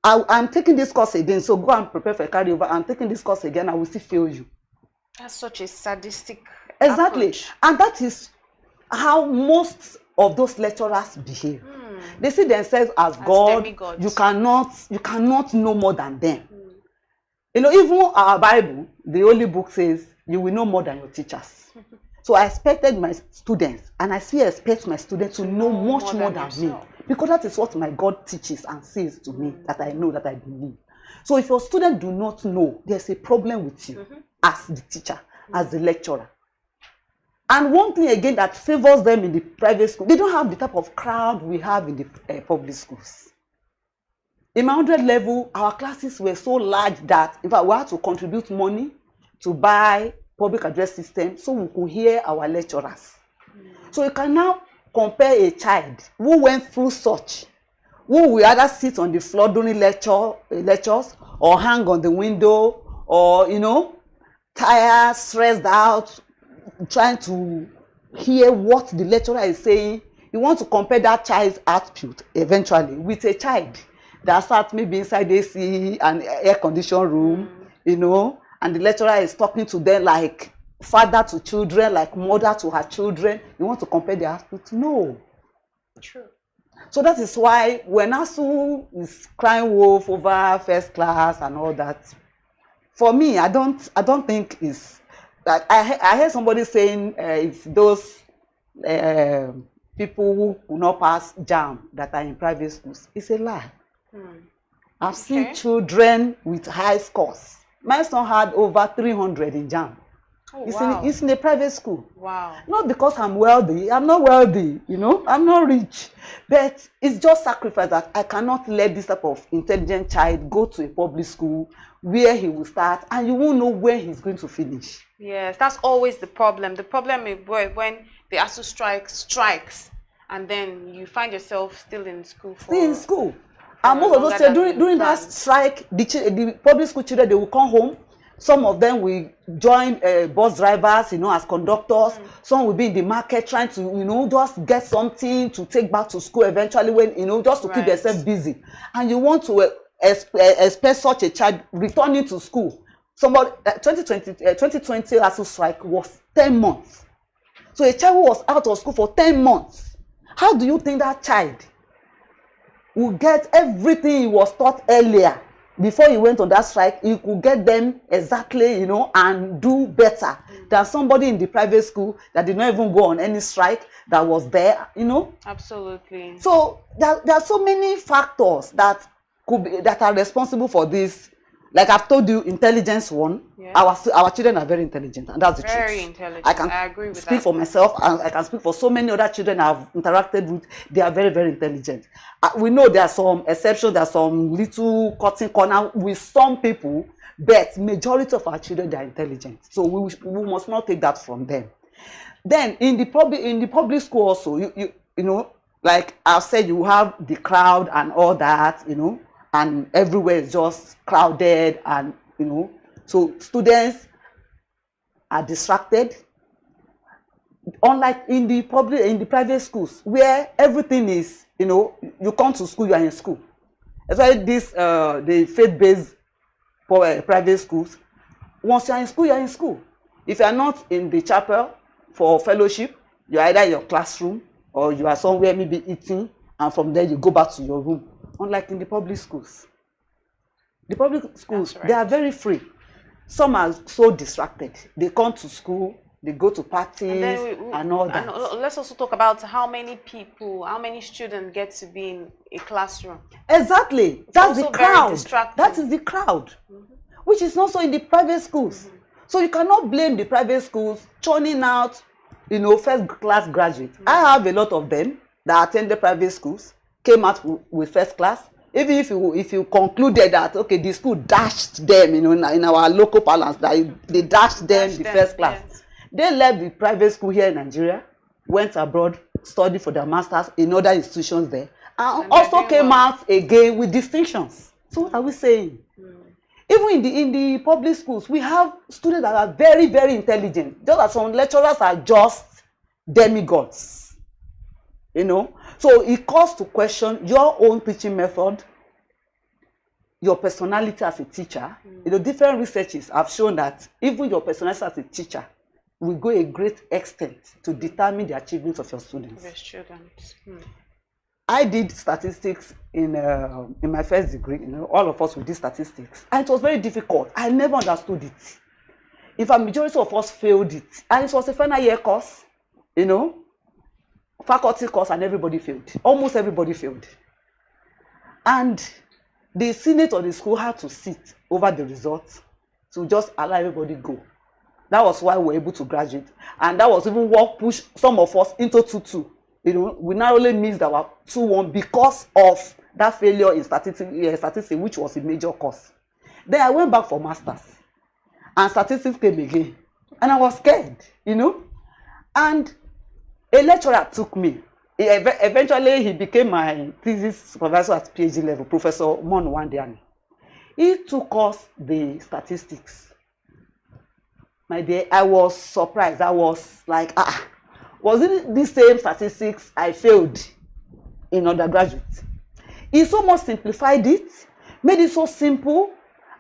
[SPEAKER 13] I'm taking this course again, so go and prepare for a carryover. I'm taking this course again, I will still fail you.
[SPEAKER 11] That's such a sadistic
[SPEAKER 13] approach. And that is how most of those lecturers behave. They see themselves as God. Demigods. You cannot know more than them. Even our Bible, the Holy Book says, you will know more than your teachers. So I expected my students, and I still expect my students to know much more than me. Because that is what my God teaches and says to me, that I know, that I believe. So if your students do not know, there's a problem with you as the teacher, as the lecturer. And one thing again that favors them in the private school, they don't have the type of crowd we have in the public schools. In my 100 level, our classes were so large that in fact we had to contribute money to buy public address system so we could hear our lecturers. So you can now compare a child who went through such, who will either sit on the floor during lectures or hang on the window or, tired, stressed out, trying to hear what the lecturer is saying. You want to compare that child's output eventually with a child that sat maybe inside AC and air-conditioned room, and the lecturer is talking to them like father to children, like mother to her children. You want to compare their output? No.
[SPEAKER 11] True.
[SPEAKER 13] So that is why when ASU is crying wolf over first class and all that, for me, I don't think it's like I heard somebody saying it's those people who will not pass JAMB that are in private schools. It's a lie. I've seen children with high scores. My son had over 300 in JAMB.
[SPEAKER 11] Oh,
[SPEAKER 13] It's in a private school.
[SPEAKER 11] Wow.
[SPEAKER 13] Not because I'm wealthy. I'm not wealthy, you know. I'm not rich. But it's just sacrifice that I cannot let this type of intelligent child go to a public school where he will start and you won't know where he's going to finish.
[SPEAKER 11] Yes, that's always the problem. The problem is when the ASU strikes and then you find yourself still in school.
[SPEAKER 13] Still in school. And most of those children, during that strike, the public school children, they will come home. Some of them will join bus drivers, you know, as conductors. Some will be in the market trying to, you know, just get something to take back to school eventually when, you know, just to keep themselves busy. And you want to expect such a child returning to school. Somebody, 2020 ASU strike was 10 months. So a child who was out of school for 10 months, how do you think that child will get everything he was taught earlier? Before he went on that strike, he could get them exactly, you know, and do better than somebody in the private school that did not even go on any strike that was there, you know.
[SPEAKER 11] Absolutely.
[SPEAKER 13] So there are so many factors that are responsible for this. Like I've told you, intelligence one. Yeah. Our children are very intelligent, and that's the truth.
[SPEAKER 11] Very intelligent.
[SPEAKER 13] I
[SPEAKER 11] agree with
[SPEAKER 13] speak for myself, and I can speak for so many other children I've interacted with. They are very, very intelligent. We know there are some exceptions, there are some little cutting corner with some people, but majority of our children, they are intelligent. So we must not take that from them. Then in the public school also, you know, like I've said, you have the crowd and all that, you know. And everywhere is just crowded, and you know, so students are distracted. Unlike in the private schools, where everything is, you know, you come to school, you are in school. That's why the faith-based private schools, once you are in school, you are in school. If you are not in the chapel for fellowship, you are either in your classroom or you are somewhere maybe eating, and from there you go back to your room. Unlike in the public schools. The public schools, they are very free. Some are so distracted. They come to school, they go to parties and all that.
[SPEAKER 11] And let's also talk about how many students get to be in a classroom.
[SPEAKER 13] Exactly. That's the crowd. That is the crowd, which is not so in the private schools. So you cannot blame the private schools churning out, you know, first class graduates. I have a lot of them that attended private schools, came out with first class. Even if you concluded that, okay, the school dashed them, you know, in our local parlance, that they dashed them the first class. Yes. They left the private school here in Nigeria, went abroad, studied for their masters in other institutions there, and also came out again with distinctions. So what are we saying? Even in the public schools, we have students that are very, very intelligent. Just as some lecturers are just demigods, you know. So it calls to question your own teaching method, your personality as a teacher. You know, different researches have shown that even your personality as a teacher will go a great extent to determine the achievements of your students. I did statistics in my first degree. You know, all of us we did statistics, and it was very difficult. I never understood it. In fact, majority of us failed it, and it was a final year course. You know. Faculty course, and everybody failed. Almost everybody failed. And the senate of the school had to sit over the results to just allow everybody go. That was why we were able to graduate. And that was even what pushed some of us into 2-2. You know, we narrowly missed our 2-1 because of that failure in statistics, which was a major course. Then I went back for masters. And statistics came again. And I was scared, you know. And a lecturer took me. Eventually, he became my thesis supervisor at PhD level, Professor Mon Wandiani. He took us the statistics. My dear, I was surprised. I was like, was it the same statistics I failed in undergraduate? He so much simplified it, made it so simple.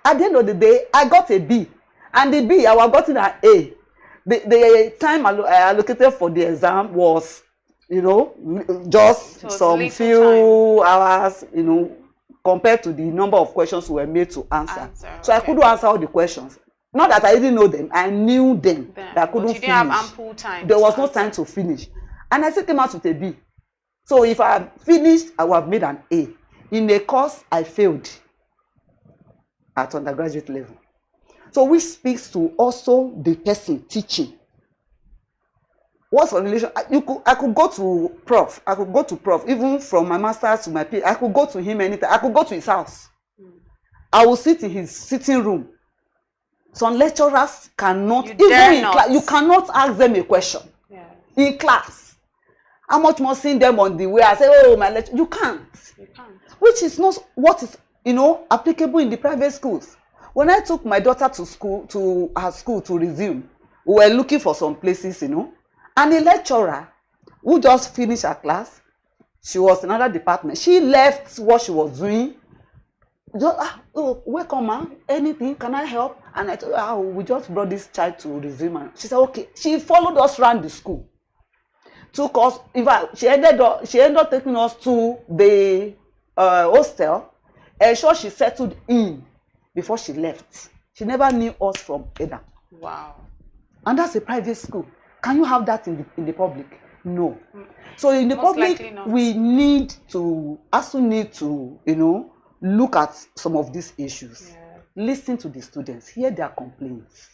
[SPEAKER 13] At the end of the day, I got a B. And the B, I was gotten an A. The time allocated for the exam was, you know, just some few hours, you know, compared to the number of questions we were made to answer. So I couldn't answer all the questions. Not that I didn't know them, I knew them. That I couldn't
[SPEAKER 11] but you didn't have ample time.
[SPEAKER 13] There was no time to finish. And I still came out with a B. So if I had finished, I would have made an A. In a course, I failed at undergraduate level. So which speaks to also the person teaching. What's the relation? I could go to prof. I could go to prof. Even from my master's to my PhD, I could go to him anytime. I could go to his house. I will sit in his sitting room. Some lecturers cannot, even in class, you cannot ask them a question. Yeah. In class. How much more seeing them on the way? I say, oh, my lecturer. You can't. You can't. Which is not what is, applicable in the private schools. When I took my daughter to her school to resume, we were looking for some places, and a lecturer who just finished her class, she was in another department. She left what she was doing. Just, welcome, ma. Anything? Can I help? And I told her, we just brought this child to resume. And she said, okay. She followed us around the school. Took us, in fact, she ended up taking us to the hostel. And sure she settled in before she left. She never knew us from Adam.
[SPEAKER 11] Wow.
[SPEAKER 13] And that's a private school. Can you have that in the public? No. So in the public, we need to, look at some of these issues. Yeah. Listen to the students, hear their complaints.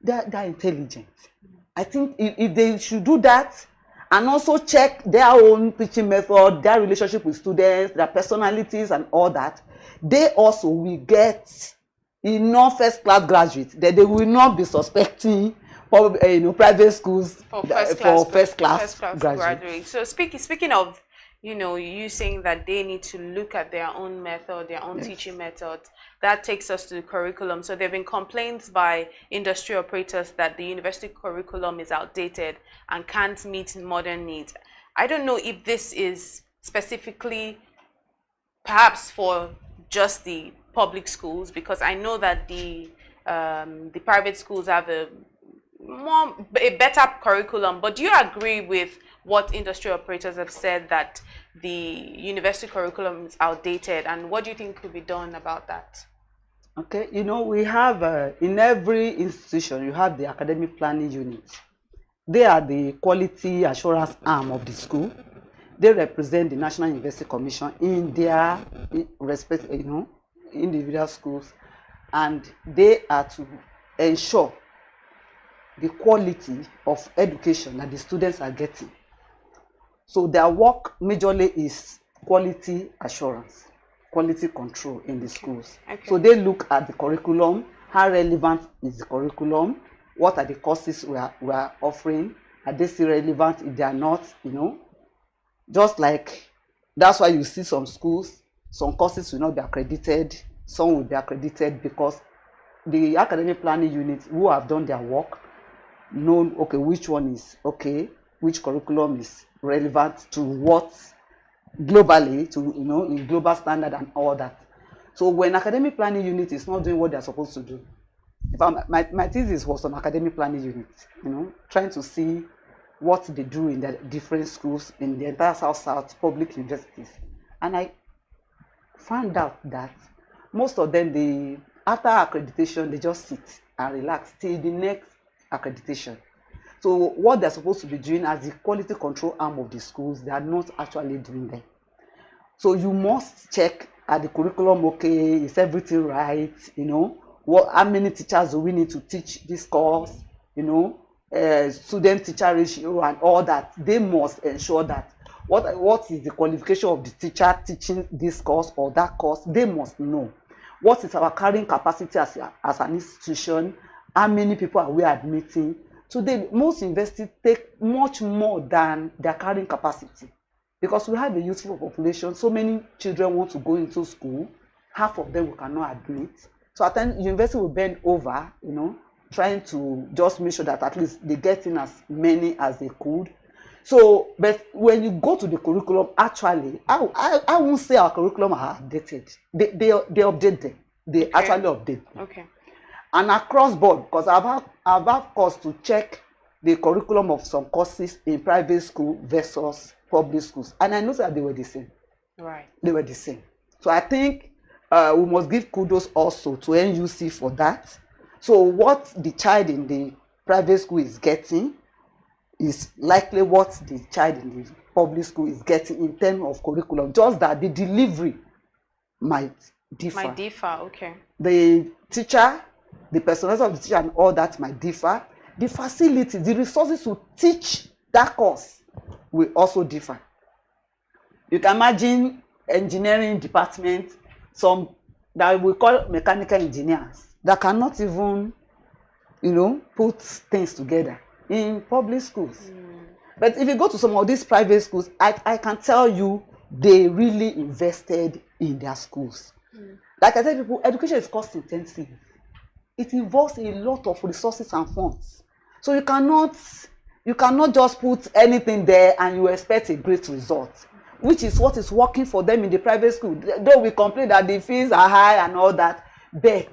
[SPEAKER 13] They're intelligent. I think if they should do that, and also check their own teaching method, their relationship with students, their personalities and all that, they also will get enough first-class graduates that they will not be suspecting private schools for first-class graduates.
[SPEAKER 11] So speaking of, you saying that they need to look at their own method, their own teaching methods, that takes us to the curriculum. So there have been complaints by industry operators that the university curriculum is outdated and can't meet modern needs. I don't know if this is specifically perhaps for just the public schools, because I know that the private schools have a better curriculum. But do you agree with what industry operators have said, that the university curriculum is outdated, and what do you think could be done about that?
[SPEAKER 13] Okay, we have in every institution you have the academic planning unit. They are the quality assurance arm of the school. They represent the National University Commission in their respect, individual schools, and they are to ensure the quality of education that the students are getting. So their work majorly is quality assurance, quality control in the schools. Okay. So they look at the curriculum, how relevant is the curriculum, what are the courses we are offering, are they still relevant? If they are not, just like, that's why you see some schools, some courses will not be accredited, some will be accredited because the academic planning units who have done their work know, okay, which one is okay, which curriculum is relevant to what globally, to in global standard and all that. So when academic planning unit is not doing what they're supposed to do, in fact, my thesis was on academic planning unit, trying to see what they do in the different schools in the entire South public universities. And I found out that most of them, after accreditation, they just sit and relax till the next accreditation. So what they're supposed to be doing as the quality control arm of the schools, they are not actually doing them. So you must check, at the curriculum, okay, is everything right? How many teachers do we need to teach this course? Student-teacher ratio and all that. They must ensure that what is the qualification of the teacher teaching this course or that course. They must know what is our carrying capacity as an institution, how many people are we admitting. Today, most universities take much more than their carrying capacity because we have a youthful population. So many children want to go into school. Half of them we cannot admit. So at times, university will bend over, trying to just make sure that at least they get in as many as they could. So, but when you go to the curriculum, actually, I won't say our curriculum are updated. They update them. They actually update them.
[SPEAKER 11] Okay.
[SPEAKER 13] And across board, because I've had course to check the curriculum of some courses in private school versus public schools, and I noticed that they were the same.
[SPEAKER 11] Right.
[SPEAKER 13] They were the same. So I think we must give kudos also to NUC for that, So what the child in the private school is getting is likely what the child in the public school is getting in terms of curriculum, just that the delivery might differ.
[SPEAKER 11] Might differ, okay.
[SPEAKER 13] The teacher, the personality of the teacher and all that might differ. The facilities, the resources to teach that course will also differ. You can imagine engineering department, some that we call mechanical engineers, that cannot even, put things together in public schools. But if you go to some of these private schools, I can tell you they really invested in their schools. Like I tell people, education is cost intensive. It involves a lot of resources and funds. So you cannot just put anything there and you expect a great result, which is what is working for them in the private school. Though we complain that the fees are high and all that, but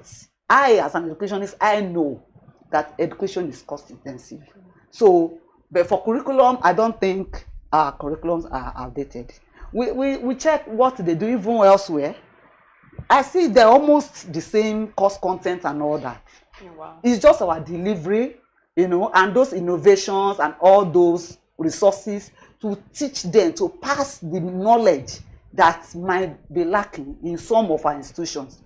[SPEAKER 13] I, as an educationist, I know that education is cost intensive. So, but for curriculum, I don't think our curriculums are outdated. We check what they do even elsewhere. I see they're almost the same course content and all that.
[SPEAKER 11] Oh, wow.
[SPEAKER 13] It's just our delivery, and those innovations and all those resources to teach them, to pass the knowledge that might be lacking in some of our institutions.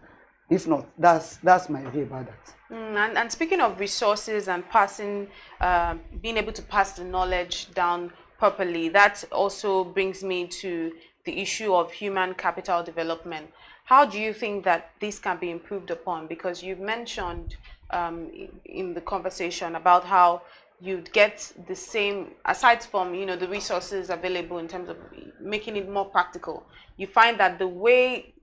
[SPEAKER 13] If not, that's my view about that.
[SPEAKER 11] And speaking of resources and passing, being able to pass the knowledge down properly, that also brings me to the issue of human capital development. How do you think that this can be improved upon? Because you've mentioned in the conversation about how you'd get the same, aside from the resources available in terms of making it more practical, you find that the way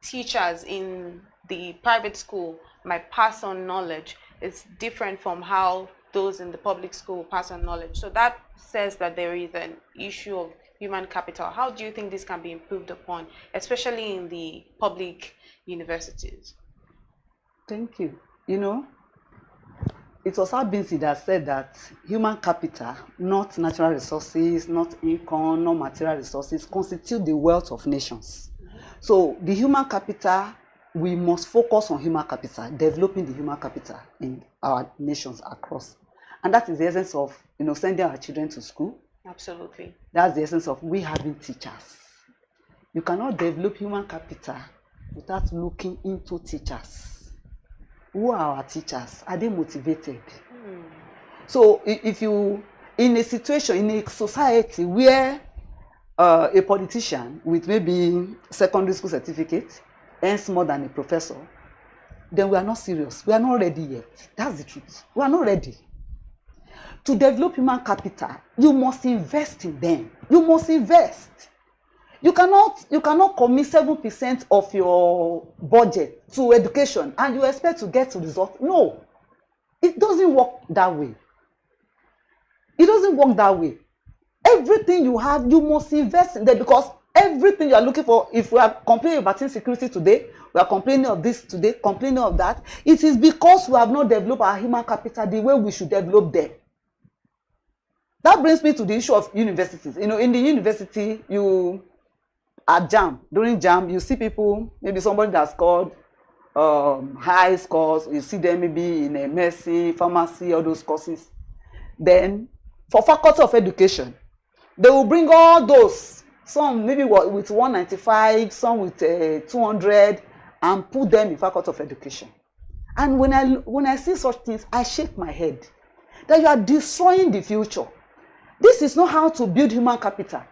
[SPEAKER 11] teachers in the private school might pass on knowledge is different from how those in the public school pass on knowledge. So that says that there is an issue of human capital. How do you think this can be improved upon, especially in the public universities?
[SPEAKER 13] Thank you. It was Abinci that said that human capital, not natural resources, not income, not material resources, constitute the wealth of nations. So the human capital, we must focus on human capital, developing the human capital in our nations across. And that is the essence of sending our children to school.
[SPEAKER 11] Absolutely.
[SPEAKER 13] That's the essence of we having teachers. You cannot develop human capital without looking into teachers. Who are our teachers? Are they motivated? So if you, in a situation, in a society where a politician with maybe secondary school certificate earns more than a professor, then we are not serious. We are not ready yet. That's the truth. We are not ready. To develop human capital, you must invest in them. You must invest. You cannot commit 7% of your budget to education and you expect to get a result. No, it doesn't work that way. It doesn't work that way. Everything you have, you must invest in them, because everything you are looking for, if we are complaining about insecurity today, we are complaining of this today, complaining of that, it is because we have not developed our human capital the way we should develop them. That brings me to the issue of universities. In the university, at JAM, during JAM, you see people, maybe somebody that scored high scores, you see them maybe in a medicine, pharmacy, all those courses. Then, for faculty of education, they will bring all those, some maybe with 195, some with 200, and put them in faculty of education. And when I see such things, I shake my head that you are destroying the future. This is not how to build human capital.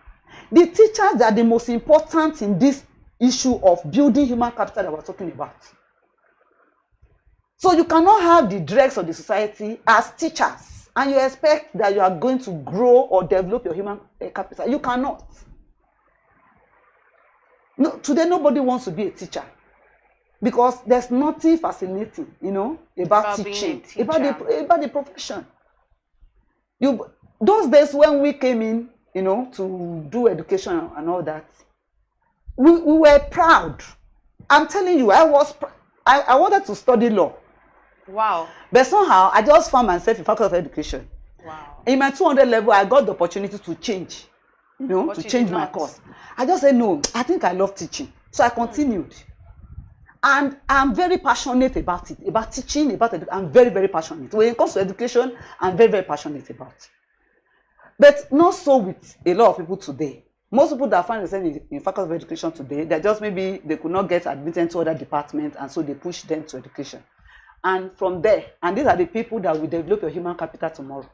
[SPEAKER 13] The teachers are the most important in this issue of building human capital that we're talking about. So you cannot have the dregs of the society as teachers and you expect that you are going to grow or develop your human capital. You cannot. No, today nobody wants to be a teacher because there's nothing fascinating, about teaching, about the profession. Those days when we came in, to do education and all that, we were proud. I'm telling you, I wanted to study law.
[SPEAKER 11] Wow.
[SPEAKER 13] But somehow, I just found myself in faculty of education.
[SPEAKER 11] Wow.
[SPEAKER 13] In my 200 level, I got the opportunity to change, to change my course. I just said, no, I think I love teaching. So I continued. And I'm very passionate about it, about teaching, about it. I'm very, very passionate. When it comes to education, I'm very, very passionate about it. But not so with a lot of people today. Most people that find themselves in faculty of education today, they just maybe they could not get admitted to other departments, and so they push them to education. And from there, and these are the people that will develop your human capital tomorrow.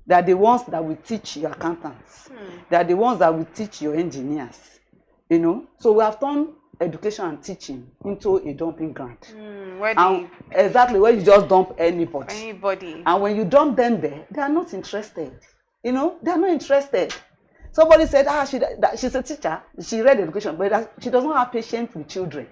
[SPEAKER 13] They are the ones that will teach your accountants. They are the ones that will teach your engineers. You know, so we have turned education and teaching into a dumping ground. Exactly, where you just dump anybody. And when you dump them there, they are not interested. You know, they are not interested. Somebody said, she's a teacher, she read education, but she doesn't have patience with children.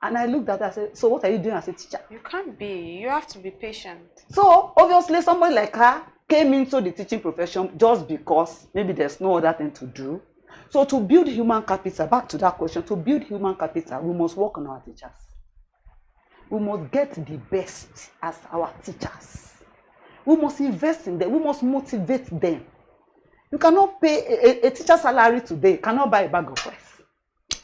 [SPEAKER 13] And I looked at her and said, so what are you doing as a teacher?
[SPEAKER 11] You can't be. You have to be patient.
[SPEAKER 13] So obviously somebody like her came into the teaching profession just because maybe there's no other thing to do. So to build human capital, back to that question, to build human capital, we must work on our teachers. We must get the best as our teachers. We must invest in them. We must motivate them. You cannot pay a teacher salary today, cannot buy a bag of rice.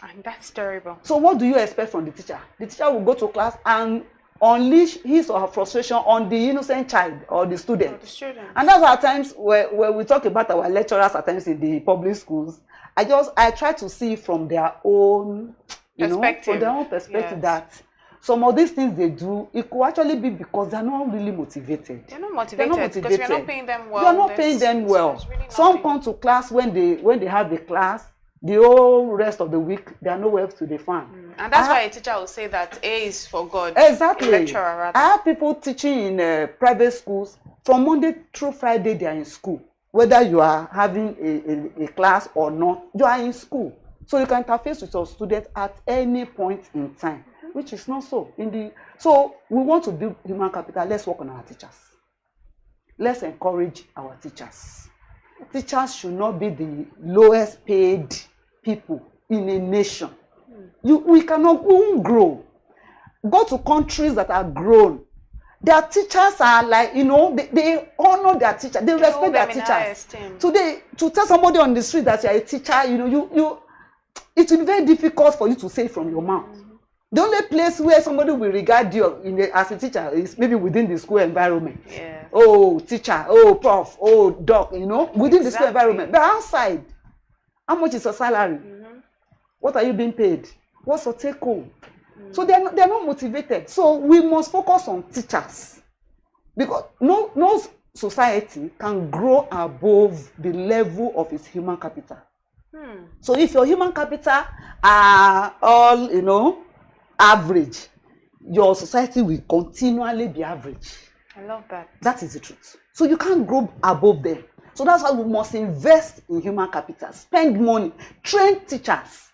[SPEAKER 11] And that's terrible.
[SPEAKER 13] So what do you expect from the teacher? The teacher will go to class and unleash his or her frustration on the innocent child or the student. And that's at times where we talk about our lecturers at times in the public schools. I try to see from their own, from their own perspective, that some of these things they do, it could actually be because they're not really motivated.
[SPEAKER 11] They're not motivated because you're not paying them well.
[SPEAKER 13] You're not paying them well. Really some come to class when they have the class, the whole rest of the week, they are nowhere to be found.
[SPEAKER 11] And that's why a teacher will say that A is for God.
[SPEAKER 13] Exactly.
[SPEAKER 11] A lecturer, rather.
[SPEAKER 13] I have people teaching in private schools. From Monday through Friday, they are in school. Whether you are having a class or not, you are in school. So you can interface with your students at any point in time, which is not so. So we want to build human capital. Let's work on our teachers. Let's encourage our teachers. Teachers should not be the lowest paid people in a nation. We won't grow. Go to countries that are grown. Their teachers are like, they honor their teachers. They respect their teachers. Today, to tell somebody on the street that you're a teacher, it will be very difficult for you to say from your mouth. The only place where somebody will regard you as a teacher is maybe within the school environment. Yeah. Oh, teacher, oh, prof, oh, doc, within the school environment. But outside, how much is your salary? What are you being paid? What's your take home? So they're not motivated. So we must focus on teachers. Because no society can grow above the level of its human capital. So if your human capital are all, average, your society will continually be average.
[SPEAKER 11] I love that.
[SPEAKER 13] That is the truth. So you can't grow above them. So that's why we must invest in human capital, spend money, train teachers.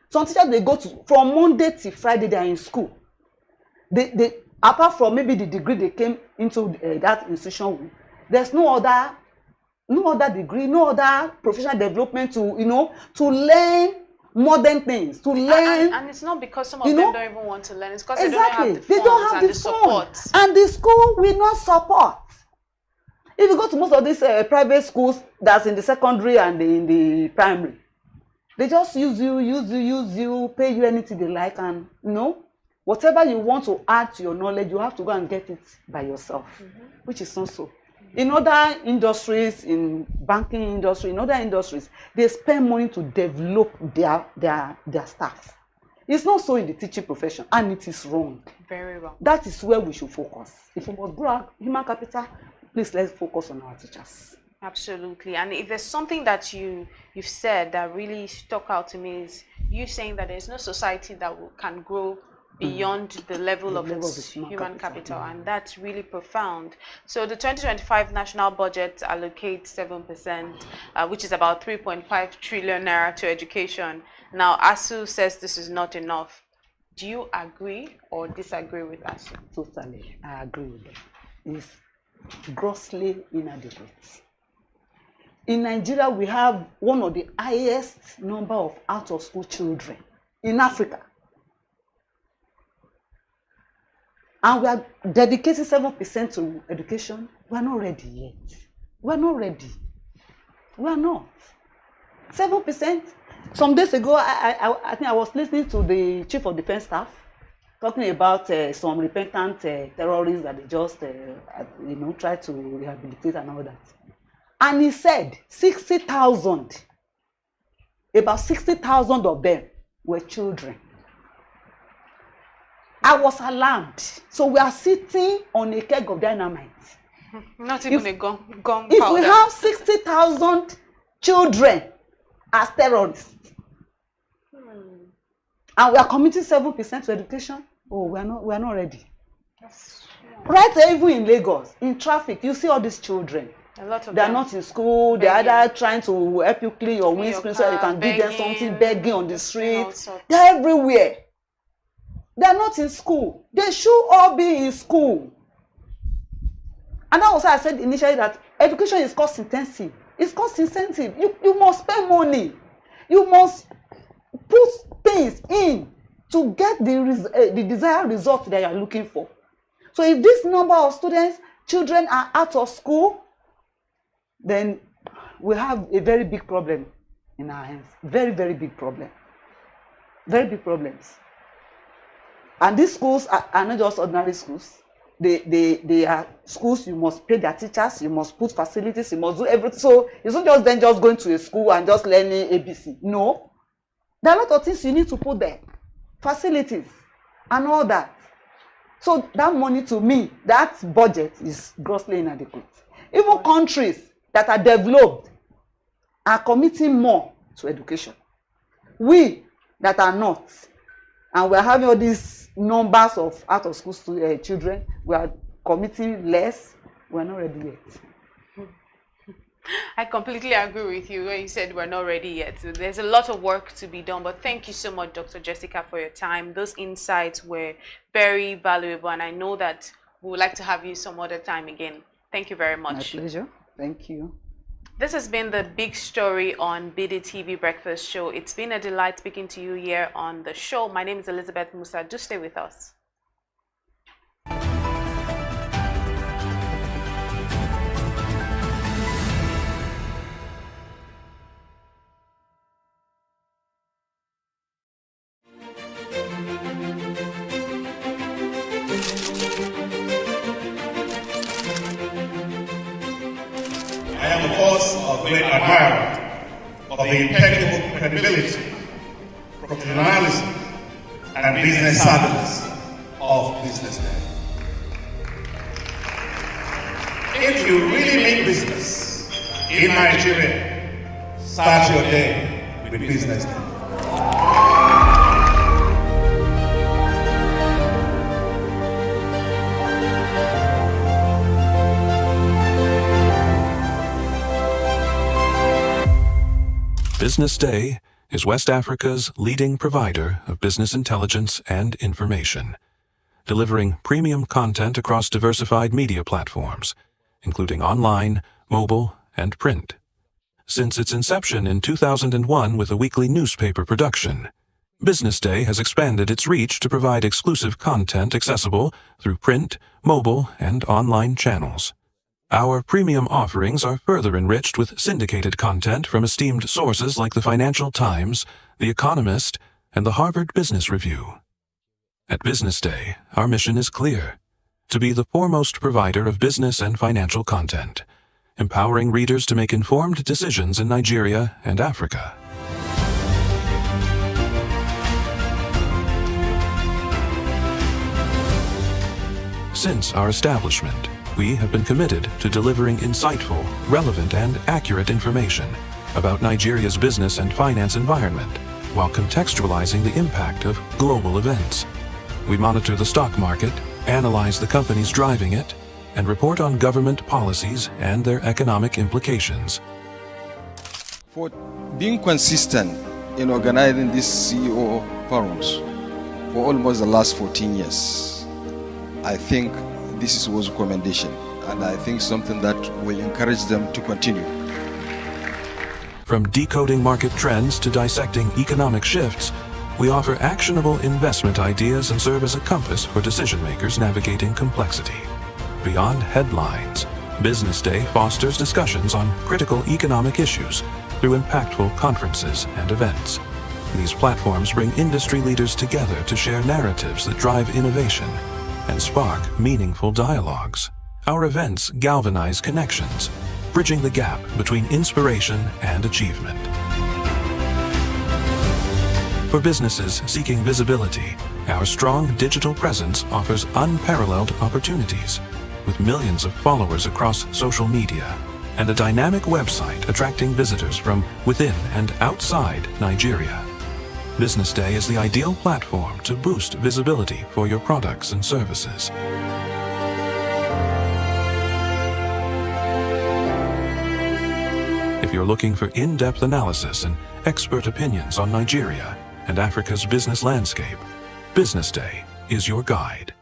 [SPEAKER 13] Some teachers, they go from Monday to Friday, they are in school. They apart from maybe the degree they came into that institution with, there's no other degree, no other professional development to learn modern things, to learn.
[SPEAKER 11] And it's not because some of them don't even want to learn. It's because
[SPEAKER 13] exactly.
[SPEAKER 11] They don't have the support.
[SPEAKER 13] And the school will not support. If you go to most of these private schools that's in the secondary and in the primary, they just use you, pay you anything they like, and whatever you want to add to your knowledge, you have to go and get it by yourself, which is not so. In other industries, in banking industry, in other industries, they spend money to develop their staff. It's not so in the teaching profession, and it is wrong.
[SPEAKER 11] Very wrong.
[SPEAKER 13] That is where we should focus. If we must grow our human capital, please let's focus on our teachers.
[SPEAKER 11] Absolutely. And if there's something that you've said that really stuck out to me, is you saying that there's no society that can grow beyond the level of its human capital, and that's really profound. So the 2025 national budget allocates 7%, which is about 3.5 trillion naira to education. Now, ASU says this is not enough. Do you agree or disagree with ASU?
[SPEAKER 13] Totally, I agree with them. It's grossly inadequate. In Nigeria, we have one of the highest number of out-of-school children in Africa. And we are dedicating 7% to education. We are not ready yet. We are not ready. We are not. 7%. Some days ago, I think I was listening to the Chief of Defense Staff talking about some repentant terrorists that they just, try to rehabilitate and all that. And he said 60,000, about 60,000 of them were children. I was alarmed. So we are sitting on a keg of dynamite.
[SPEAKER 11] Not even a gun powder.
[SPEAKER 13] If we have 60,000 children as terrorists, and we are committing 7% to education, we are not ready. Right, even in Lagos, in traffic, you see all these children.
[SPEAKER 11] A lot of
[SPEAKER 13] they
[SPEAKER 11] them
[SPEAKER 13] are not in school. They are either trying to help you clean your windscreen so you can give them something, begging on the street. They are everywhere. They are not in school. They should all be in school. And that was why I said initially that education is cost intensive. It's cost intensive. You must spend money. You must put things in to get the desired result that you are looking for. So if this number of children are out of school, then we have a very big problem in our hands. Very, very big problem. Very big problems. And these schools are not just ordinary schools. They are schools, you must pay their teachers, you must put facilities, you must do everything. So it's not just then just going to a school and just learning ABC. No. There are a lot of things you need to put there. Facilities and all that. So that money, to me, that budget is grossly inadequate. Even countries that are developed are committing more to education. We that are not, and we are having all these numbers of out of school children, we are committing less. We are not ready yet.
[SPEAKER 11] I completely agree with you when you said we're not ready yet. So there's a lot of work to be done, but thank you so much, Dr. Jessica, for your time. Those insights were very valuable, and I know that we would like to have you some other time again. Thank you very much.
[SPEAKER 13] My pleasure. Thank you.
[SPEAKER 11] This has been the big story on BDTV Breakfast Show. It's been a delight speaking to you here on the show. My name is Elizabeth Musa. Do stay with us.
[SPEAKER 1] I am, of course, a great admirer of the impeccable credibility, professionalism, and business savviness of BusinessDay. If you really mean business in Nigeria, start your day with BusinessDay.
[SPEAKER 2] BusinessDay is West Africa's leading provider of business intelligence and information, delivering premium content across diversified media platforms, including online, mobile, and print. Since its inception in 2001 with a weekly newspaper production, BusinessDay has expanded its reach to provide exclusive content accessible through print, mobile, and online channels. Our premium offerings are further enriched with syndicated content from esteemed sources like the Financial Times, The Economist, and the Harvard Business Review. At BusinessDay, our mission is clear: to be the foremost provider of business and financial content, empowering readers to make informed decisions in Nigeria and Africa. Since our establishment, we have been committed to delivering insightful, relevant, and accurate information about Nigeria's business and finance environment, while contextualizing the impact of global events. We monitor the stock market, analyze the companies driving it, and report on government policies and their economic implications.
[SPEAKER 3] For being consistent in organizing these CEO forums for almost the last 14 years, I think this was a commendation, and I think something that will encourage them to continue.
[SPEAKER 2] From decoding market trends to dissecting economic shifts, we offer actionable investment ideas and serve as a compass for decision makers navigating complexity. Beyond headlines, BusinessDay fosters discussions on critical economic issues through impactful conferences and events. These platforms bring industry leaders together to share narratives that drive innovation and spark meaningful dialogues. Our events galvanize connections, bridging the gap between inspiration and achievement. For businesses seeking visibility, our strong digital presence offers unparalleled opportunities, with millions of followers across social media and a dynamic website attracting visitors from within and outside Nigeria. Business Day is the ideal platform to boost visibility for your products and services. If you're looking for in-depth analysis and expert opinions on Nigeria and Africa's business landscape, Business Day is your guide.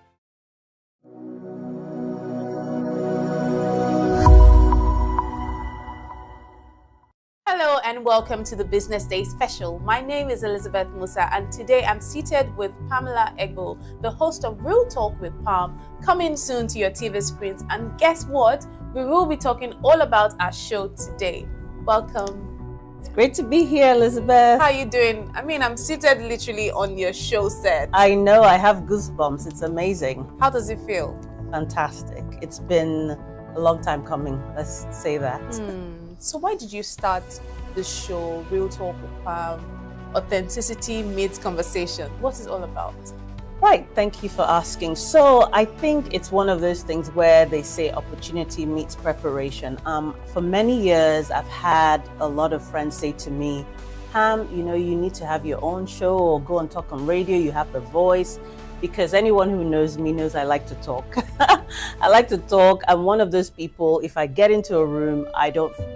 [SPEAKER 11] Hello and welcome to the Business Day special. My name is Elizabeth Musa and today I'm seated with Pamela Egbo, the host of Real Talk with Pam, coming soon to your TV screens. And guess what? We will be talking all about our show today. Welcome.
[SPEAKER 4] It's great to be here, Elizabeth.
[SPEAKER 11] How are you doing? I mean, I'm seated literally on your show set.
[SPEAKER 4] I know, I have goosebumps. It's amazing.
[SPEAKER 11] How does it feel?
[SPEAKER 4] Fantastic. It's been a long time coming, let's say that.
[SPEAKER 11] So why did you start the show, Real Talk with Pam? Authenticity meets conversation. What is it all about?
[SPEAKER 4] Right, thank you for asking. So I think it's one of those things where they say opportunity meets preparation. For many years, I've had a lot of friends say to me, Pam, you know, you need to have your own show or go and talk on radio. You have the voice. Because anyone who knows me knows I like to talk. I like to talk. I'm one of those people, if I get into a room, I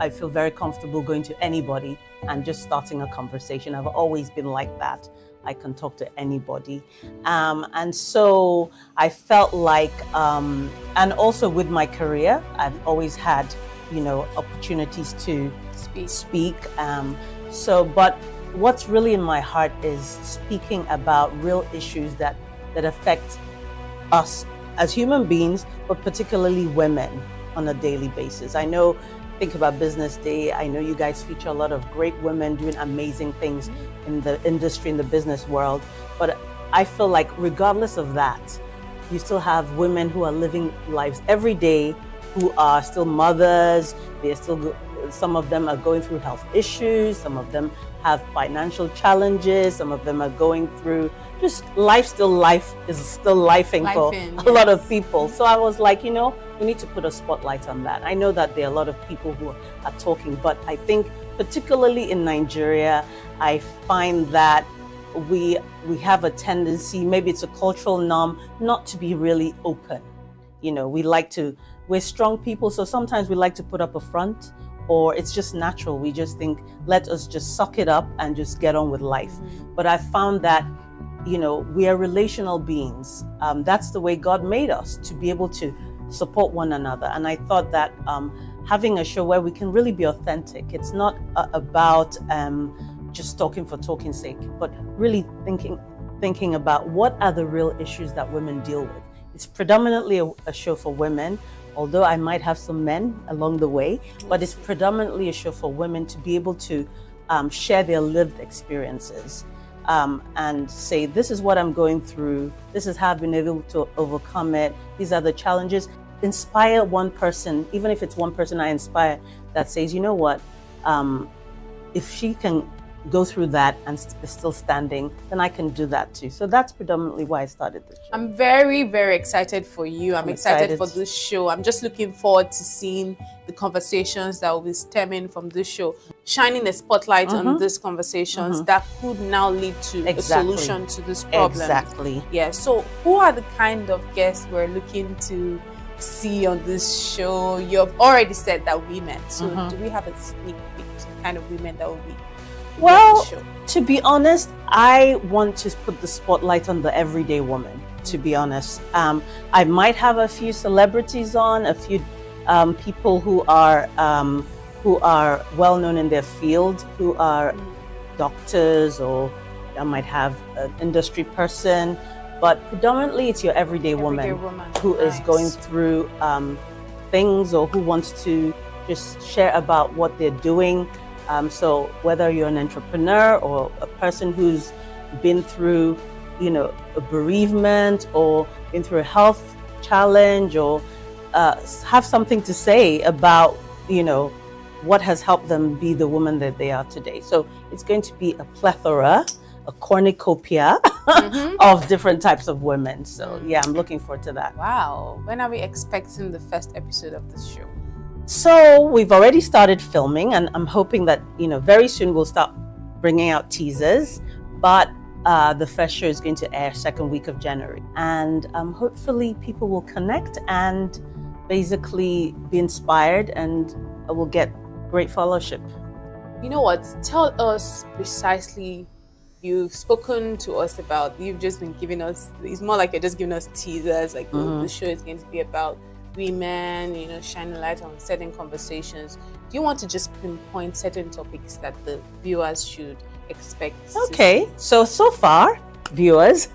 [SPEAKER 4] feel very comfortable going to anybody and just starting a conversation. I've always been like that. I can talk to anybody. And so I felt like, and also with my career, I've always had, you know, opportunities to speak. But what's really in my heart is speaking about real issues that affect us as human beings, but particularly women on a daily basis. Think about Business Day. I know you guys feature a lot of great women doing amazing things in the industry, in the business world. But I feel like regardless of that, you still have women who are living lives every day, who are still mothers. Some of them are going through health issues. Some of them have financial challenges. Some of them are going through just life is still lifing for a lot of people. So I was like, you know, we need to put a spotlight on that. I know that there are a lot of people who are talking, but I think particularly in Nigeria, I find that we have a tendency, maybe it's a cultural norm, not to be really open. You know, we're strong people, so sometimes we like to put up a front, or it's just natural. We just think, let us just suck it up and just get on with life. But I found that, you know, we are relational beings. That's the way God made us, to be able to support one another. And I thought that having a show where we can really be authentic, it's not about just talking for talking's sake, but really thinking about what are the real issues that women deal with. It's predominantly a show for women, although I might have some men along the way, but it's predominantly a show for women to be able to share their lived experiences and say, this is what I'm going through, this is how I've been able to overcome it, these are the challenges. Inspire one person, even if it's one person I inspire that says, you know what, if she can go through that and is still standing, then I can do that too. So that's predominantly why I started this show.
[SPEAKER 11] I'm very, very excited for you. I'm excited for this show. I'm just looking forward to seeing the conversations that will be stemming from this show, shining a spotlight on these conversations that could now lead to a solution to this problem.
[SPEAKER 4] Exactly.
[SPEAKER 11] Yeah. So who are the kind of guests we're looking to see on this show? You've already said that women. So do we have a sneak peek to the kind of women that will be?
[SPEAKER 4] Well, to be honest, I want to put the spotlight on the everyday woman, to be honest. I might have a few celebrities on, a few people who are well known in their field, who are doctors, or I might have an industry person, but predominantly it's your everyday woman who is going through things, or who wants to just share about what they're doing. So whether you're an entrepreneur or a person who's been through, a bereavement or been through a health challenge or have something to say about, what has helped them be the woman that they are today. So it's going to be a plethora, a cornucopia of different types of women. So yeah, I'm looking forward to that.
[SPEAKER 11] Wow. When are we expecting the first episode of this show?
[SPEAKER 4] So we've already started filming, and I'm hoping that, very soon we'll start bringing out teasers. But the first show is going to air second week of January. And hopefully people will connect and basically be inspired, and will get great fellowship.
[SPEAKER 11] You know what? Tell us precisely. You've spoken to us about, you've just been giving us, it's more like you're just giving us teasers, like the show is going to be about women, shining light on certain conversations. Do you want to just pinpoint certain topics that the viewers should expect?
[SPEAKER 4] Okay, so far, viewers,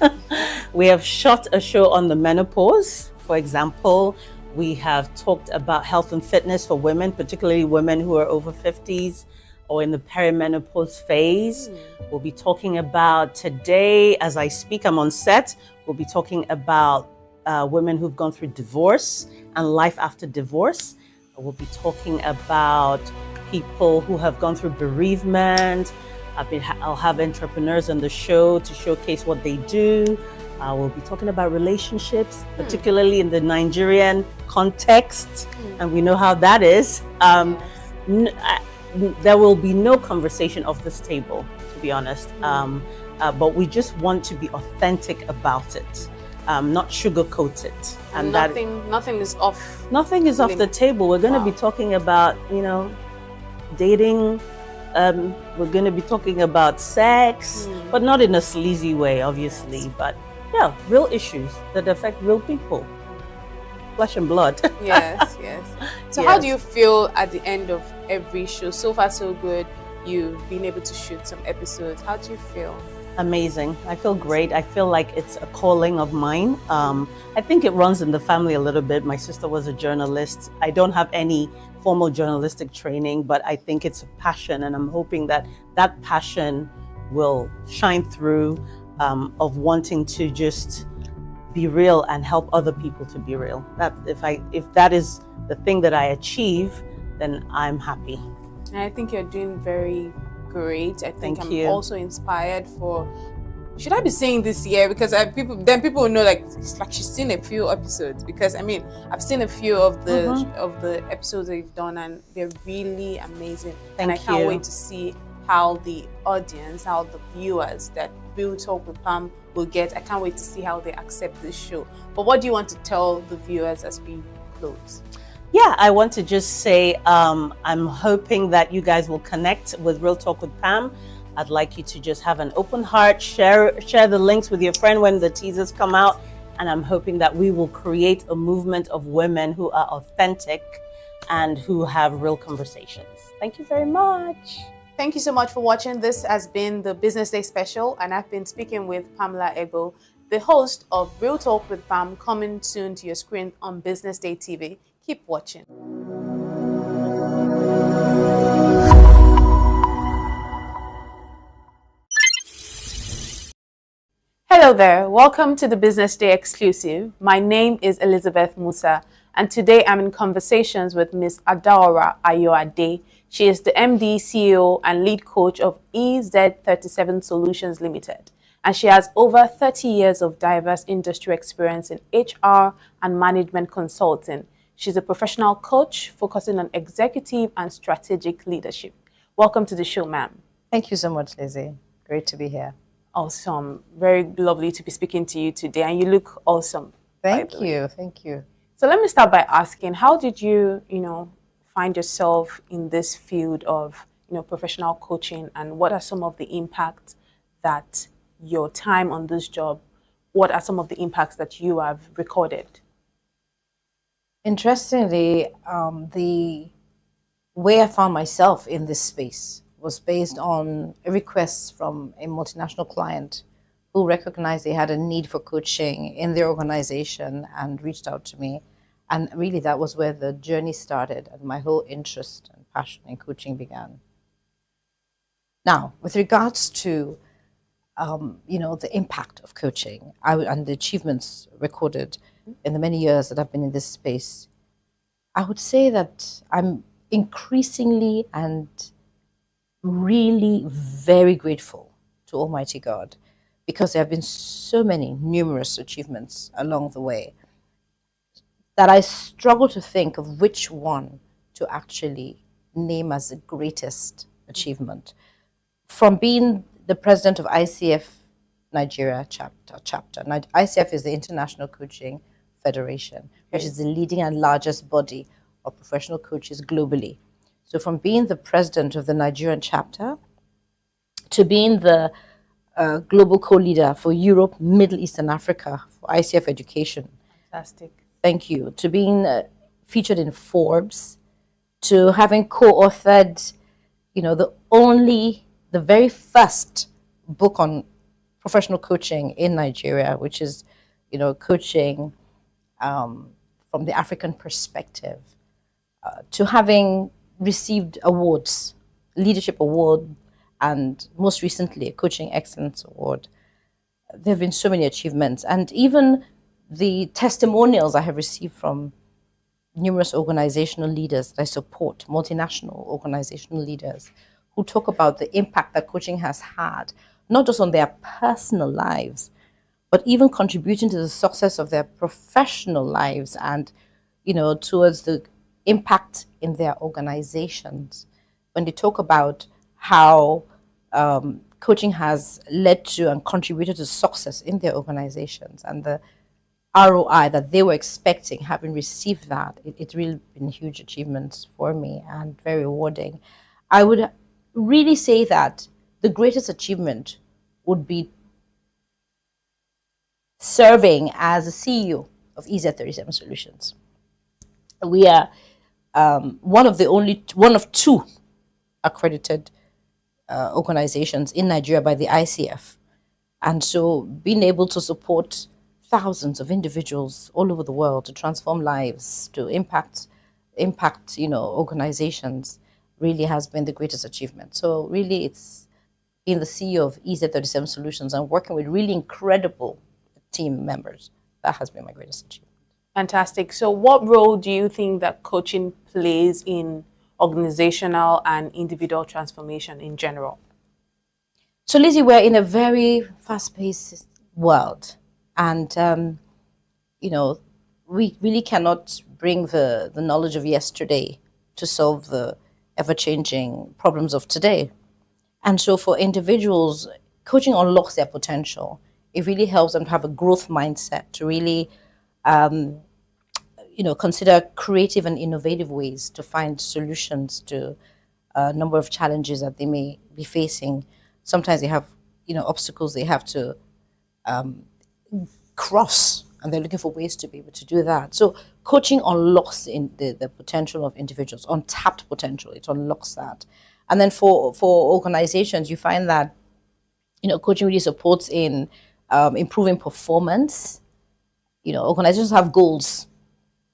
[SPEAKER 4] we have shot a show on the menopause. For example, we have talked about health and fitness for women, particularly women who are over 50s or in the perimenopause phase. We'll be talking about today, as I speak, I'm on set, we'll be talking about women who've gone through divorce and life after divorce. We'll be talking about people who have gone through bereavement. I'll have entrepreneurs on the show to showcase what they do. We'll be talking about relationships, particularly in the Nigerian context, and we know how that is. There will be no conversation off this table, to be honest, but we just want to be authentic about it, not sugarcoat it.
[SPEAKER 11] And nothing is off.
[SPEAKER 4] Nothing is off the table. We're going to be talking about, dating. We're going to be talking about sex, but not in a sleazy way, obviously. But yeah, real issues that affect real people, flesh and blood.
[SPEAKER 11] Yes. So how do you feel at the end of every show? So far, so good. You've been able to shoot some episodes. How do you feel?
[SPEAKER 4] Amazing. I feel great. I feel like it's a calling of mine. I think it runs in the family a little bit. My sister was a journalist. I don't have any formal journalistic training, but I think it's a passion, and I'm hoping that that passion will shine through, of wanting to just be real and help other people to be real. That if that is the thing that I achieve, then I'm happy.
[SPEAKER 11] And I think you're doing very great. I think
[SPEAKER 4] Thank
[SPEAKER 11] I'm
[SPEAKER 4] you.
[SPEAKER 11] also inspired for. Should I be saying this year? Because people will know, like, it's like she's seen a few episodes. Because I've seen a few of the episodes that you've done, and they're really amazing. And I can't wait to see how the audience, how the viewers that Real Talk with Pam will get. I can't wait to see how they accept this show. But what do you want to tell the viewers as we close?
[SPEAKER 4] Yeah, I want to just say I'm hoping that you guys will connect with Real Talk with Pam. I'd like you to just have an open heart, share the links with your friend when the teasers come out, and I'm hoping that we will create a movement of women who are authentic and who have real conversations. Thank you very much.
[SPEAKER 11] Thank you so much for watching. This has been the Business Day special, and I've been speaking with Pamela Egbo, the host of Real Talk with Pam, coming soon to your screen on Business Day TV. Keep watching. Hello there, welcome to the Business Day exclusive. My name is Elizabeth Musa, and today I'm in conversations with Ms. Adaora Ayoade. She is the MD, CEO, and lead coach of EZ37 Solutions Limited, and she has over 30 years of diverse industry experience in HR and management consulting. She's a professional coach focusing on executive and strategic leadership. Welcome to the show, ma'am.
[SPEAKER 14] Thank you so much, Lizzie. Great to be here.
[SPEAKER 11] Awesome. Very lovely to be speaking to you today, and you look awesome.
[SPEAKER 14] Thank you. Thank you.
[SPEAKER 11] So let me start by asking, how did you, find yourself in this field of, professional coaching, and what are some of the impacts that your time on this job, what are some of the impacts that you have recorded?
[SPEAKER 14] Interestingly, the way I found myself in this space was based on a request from a multinational client who recognized they had a need for coaching in their organization and reached out to me. And really that was where the journey started and my whole interest and passion in coaching began. Now, with regards to the impact of coaching and the achievements recorded in the many years that I've been in this space, I would say that I'm increasingly and really very grateful to Almighty God, because there have been so many numerous achievements along the way that I struggle to think of which one to actually name as the greatest achievement. From being the president of ICF Nigeria chapter. Now, ICF is the International Coaching Federation, which is the leading and largest body of professional coaches globally. So from being the president of the Nigerian chapter to being the global co-leader for Europe, Middle East, and Africa for ICF Education.
[SPEAKER 11] Fantastic.
[SPEAKER 14] Thank you. To being featured in Forbes, to having co-authored, the very first book on professional coaching in Nigeria, which is, coaching from the African perspective, to having received awards, leadership award, and most recently a Coaching Excellence Award. There have been so many achievements, and even the testimonials I have received from numerous organizational leaders that I support, multinational organizational leaders, who talk about the impact that coaching has had, not just on their personal lives, but even contributing to the success of their professional lives and, towards the impact in their organizations. When they talk about how coaching has led to and contributed to success in their organizations and the ROI that they were expecting, having received that, it's really been huge achievements for me and very rewarding. I would really say that the greatest achievement would be serving as a CEO of EZ37 Solutions. We are one of two accredited organizations in Nigeria by the ICF. And so being able to support thousands of individuals all over the world to transform lives, to impact organizations, really has been the greatest achievement. So really it's being the CEO of EZ37 Solutions and working with really incredible team members. That has been my greatest achievement.
[SPEAKER 11] Fantastic. So what role do you think that coaching plays in organizational and individual transformation in general?
[SPEAKER 14] So Lizzie, we're in a very fast-paced world. And, we really cannot bring the knowledge of yesterday to solve the ever-changing problems of today. And so for individuals, coaching unlocks their potential. It really helps them to have a growth mindset, to really, consider creative and innovative ways to find solutions to a number of challenges that they may be facing. Sometimes they have, obstacles they have to cross, and they're looking for ways to be able to do that. So coaching unlocks the potential of individuals, untapped potential. It unlocks that. And then for organizations, you find that, coaching really supports in improving performance. Organizations have goals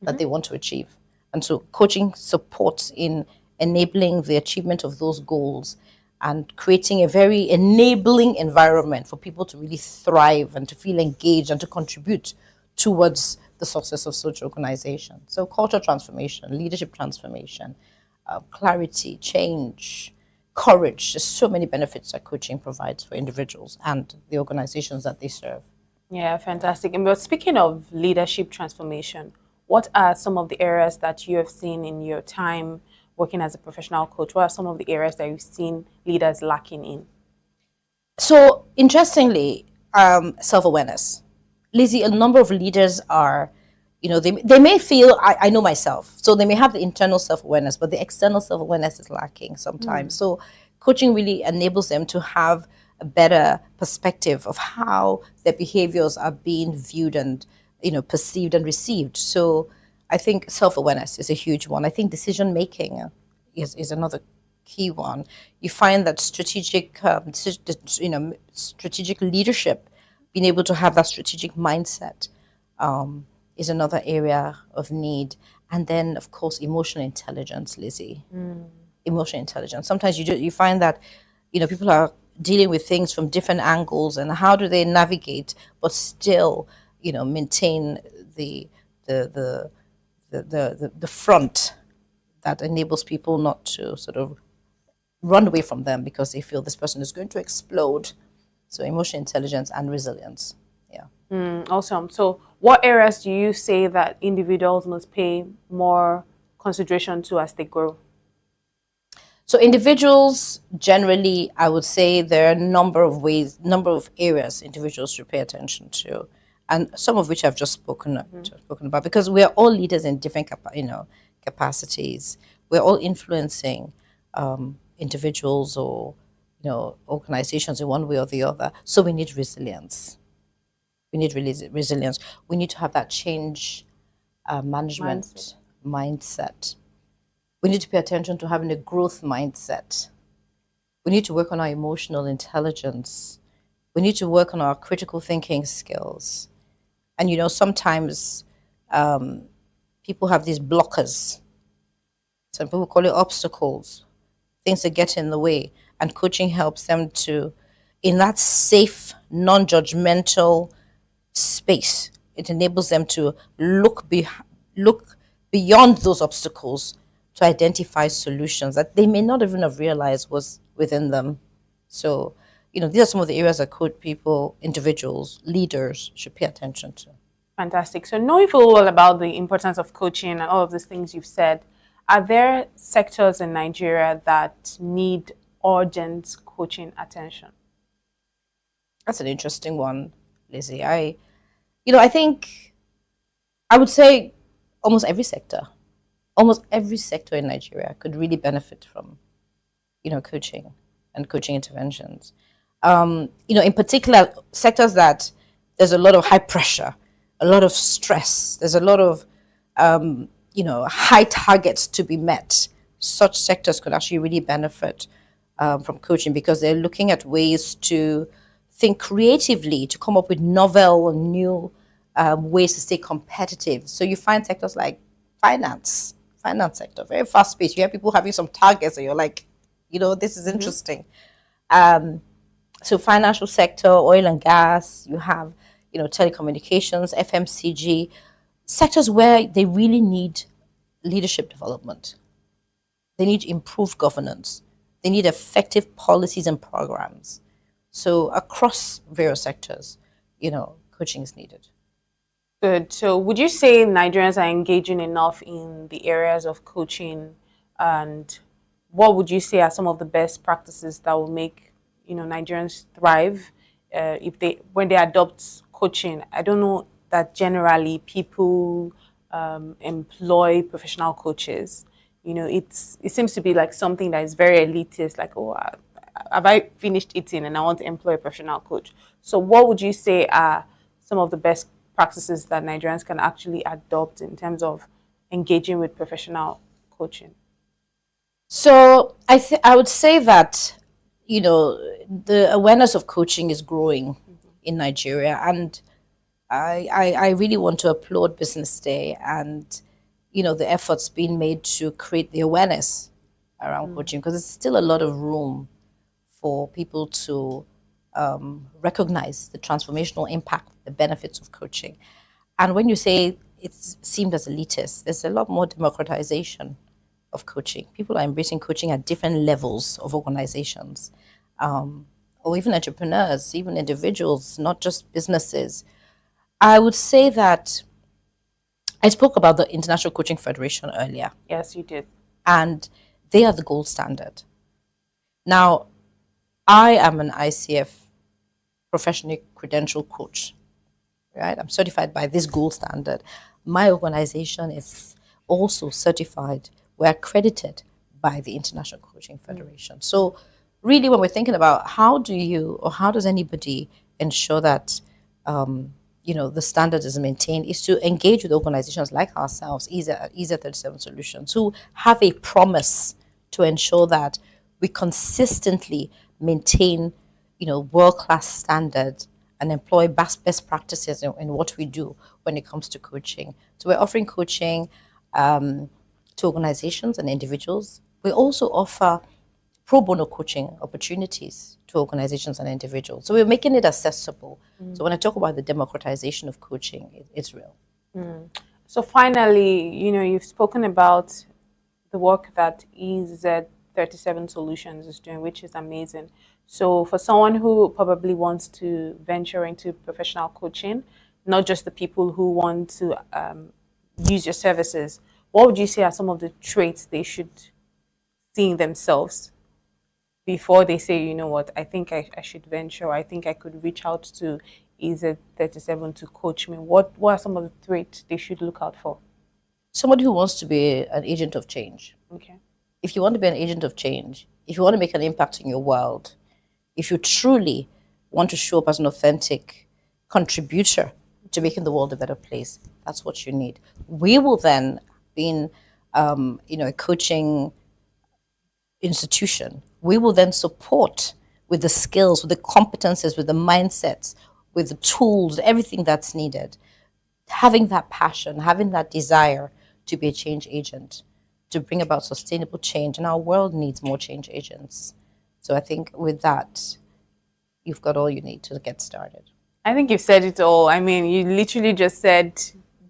[SPEAKER 14] that they want to achieve. And so coaching supports in enabling the achievement of those goals and creating a very enabling environment for people to really thrive and to feel engaged and to contribute towards the success of such organizations. So culture transformation, leadership transformation, clarity, change, courage. There's so many benefits that coaching provides for individuals and the organizations that they serve.
[SPEAKER 11] Yeah, fantastic. And but speaking of leadership transformation, what are some of the areas that you have seen in your time working as a professional coach? What are some of the areas that you've seen leaders lacking in?
[SPEAKER 14] So interestingly, self-awareness. Lizzie, a number of leaders are, they may feel, I know myself. So they may have the internal self-awareness, but the external self-awareness is lacking sometimes. So coaching really enables them to have a better perspective of how their behaviors are being viewed and, perceived and received. So I think self-awareness is a huge one. I think decision-making is another key one. You find that strategic leadership, being able to have that strategic mindset is another area of need. And then, of course, emotional intelligence, Lizzie. Emotional intelligence. Sometimes you find that People are dealing with things from different angles, and how do they navigate but still, maintain the front that enables people not to sort of run away from them because they feel this person is going to explode. So emotional intelligence and resilience. Yeah.
[SPEAKER 11] Awesome. So what areas do you say that individuals must pay more consideration to as they grow?
[SPEAKER 14] So individuals, generally, I would say there are a number of areas individuals should pay attention to, and some of which I've just spoken about, because we are all leaders in different capacities. We're all influencing individuals or organizations in one way or the other. So we need resilience. We need resilience. We need to have that change management mindset. We need to pay attention to having a growth mindset. We need to work on our emotional intelligence. We need to work on our critical thinking skills. And sometimes people have these blockers. Some people call it obstacles, things that get in the way. And coaching helps them to, in that safe, non-judgmental space, it enables them to look beyond those obstacles to identify solutions that they may not even have realized was within them. So, these are some of the areas that people, individuals, leaders should pay attention to.
[SPEAKER 11] Fantastic. So knowing full well about the importance of coaching and all of these things you've said, are there sectors in Nigeria that need urgent coaching attention?
[SPEAKER 14] That's an interesting one, Lizzie. I think I would say almost every sector in Nigeria could really benefit from, coaching and coaching interventions. In particular, sectors that there's a lot of high pressure, a lot of stress, there's a lot of, high targets to be met. Such sectors could actually really benefit from coaching because they're looking at ways to think creatively, to come up with novel and new ways to stay competitive. So you find sectors like finance sector, very fast paced. You have people having some targets and you're like, this is interesting. So financial sector, oil and gas, you have, telecommunications, FMCG, sectors where they really need leadership development. They need improved governance. They need effective policies and programs. So across various sectors, coaching is needed.
[SPEAKER 11] Good. So would you say Nigerians are engaging enough in the areas of coaching, and what would you say are some of the best practices that will make Nigerians thrive when they adopt coaching? I don't know that generally people employ professional coaches. It seems to be like something that is very elitist, like, oh, have I finished eating and I want to employ a professional coach? So what would you say are some of the best practices that Nigerians can actually adopt in terms of engaging with professional coaching?
[SPEAKER 14] So I would say that, the awareness of coaching is growing in Nigeria, and I really want to applaud BusinessDay and, the efforts being made to create the awareness around coaching, because there's still a lot of room for people to recognize the transformational impact, the benefits of coaching. And when you say it's seemed as elitist, there's a lot more democratization of coaching. People are embracing coaching at different levels of organizations, or even entrepreneurs, even individuals, not just businesses. I would say that I spoke about the International Coaching Federation earlier.
[SPEAKER 11] Yes, you did.
[SPEAKER 14] And they are the gold standard. Now, I am an ICF professionally credentialed coach, right? I'm certified by this gold standard. My organization is also certified. We're accredited by the International Coaching Federation. So really, when we're thinking about how does anybody ensure that the standard is maintained, is to engage with organizations like ourselves, EASA 37 Solutions, who have a promise to ensure that we consistently maintain, world-class standards and employ best practices in what we do when it comes to coaching. So we're offering coaching to organizations and individuals. We also offer pro bono coaching opportunities to organizations and individuals. So we're making it accessible. So when I talk about the democratization of coaching, it's real.
[SPEAKER 11] So finally, you've spoken about the work that EZ37 Solutions is doing, which is amazing. So for someone who probably wants to venture into professional coaching, not just the people who want to use your services, what would you say are some of the traits they should see in themselves before they say, you know what, I think I should venture, I think I could reach out to EZ37 to coach me? What are some of the traits they should look out for?
[SPEAKER 14] Somebody who wants to be an agent of change.
[SPEAKER 11] Okay.
[SPEAKER 14] If you want to be an agent of change, if you want to make an impact in your world, if you truly want to show up as an authentic contributor to making the world a better place, that's what you need. We will then, being a coaching institution, we will then support with the skills, with the competences, with the mindsets, with the tools, everything that's needed. Having that passion, having that desire to be a change agent, to bring about sustainable change. And our world needs more change agents. So I think with that, you've got all you need to get started.
[SPEAKER 11] I think you've said it all. I mean, you literally just said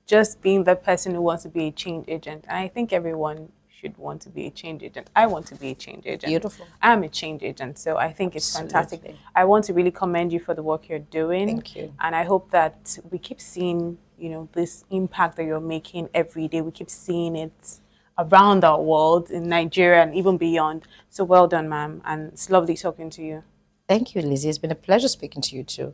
[SPEAKER 11] just being the person who wants to be a change agent. And I think everyone should want to be a change agent. I want to be a change agent.
[SPEAKER 14] Beautiful.
[SPEAKER 11] I'm a change agent, so I think it's fantastic. I want to really commend you for the work you're doing.
[SPEAKER 14] Thank you.
[SPEAKER 11] And I hope that we keep seeing, this impact that you're making every day. We keep seeing it around our world, in Nigeria and even beyond. So well done, ma'am. And it's lovely talking to you.
[SPEAKER 14] Thank you, Lizzie. It's been a pleasure speaking to you too.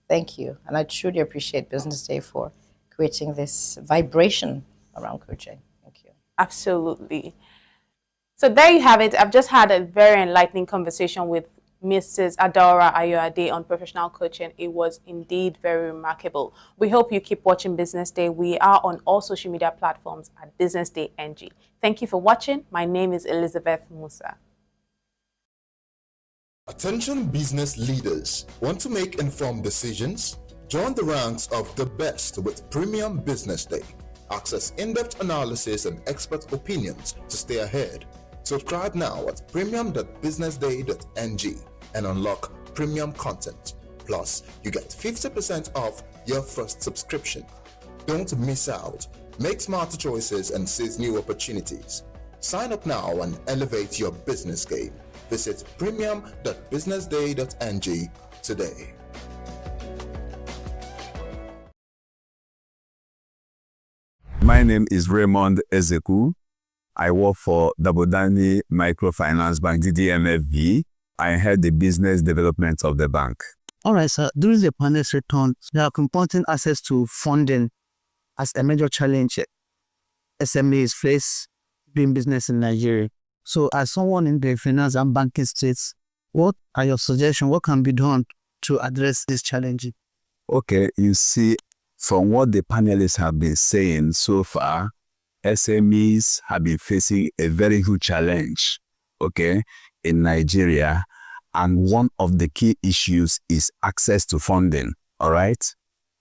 [SPEAKER 14] Thank you. And I truly appreciate Business Day for creating this vibration around coaching. Thank you.
[SPEAKER 11] Absolutely. So there you have it. I've just had a very enlightening conversation with Mrs. Adora Ayoade on professional coaching. It was indeed very remarkable. We hope you keep watching Business Day. We are on all social media platforms at Business Day NG. Thank you for watching. My name is Elizabeth Musa.
[SPEAKER 15] Attention business leaders. Want to make informed decisions? Join the ranks of the best with Premium Business Day. Access in-depth analysis and expert opinions to stay ahead. Subscribe now at premium.businessday.ng and unlock premium content. Plus, you get 50% off your first subscription. Don't miss out. Make smarter choices and seize new opportunities. Sign up now and elevate your business game. Visit premium.businessday.ng today.
[SPEAKER 22] My name is Raymond Ezeku. I work for Dabodani Microfinance Bank, DDMFB. I head the business development of the bank.
[SPEAKER 23] All right, sir. During the panel's return, there are important access to funding as a major challenge SMEs face doing business in Nigeria. So as someone in the finance and banking states, what are your suggestions? What can be done to address this challenge?
[SPEAKER 22] Okay, you see, from what the panelists have been saying so far, SMEs have been facing a very huge challenge, okay, in Nigeria. And one of the key issues is access to funding, all right?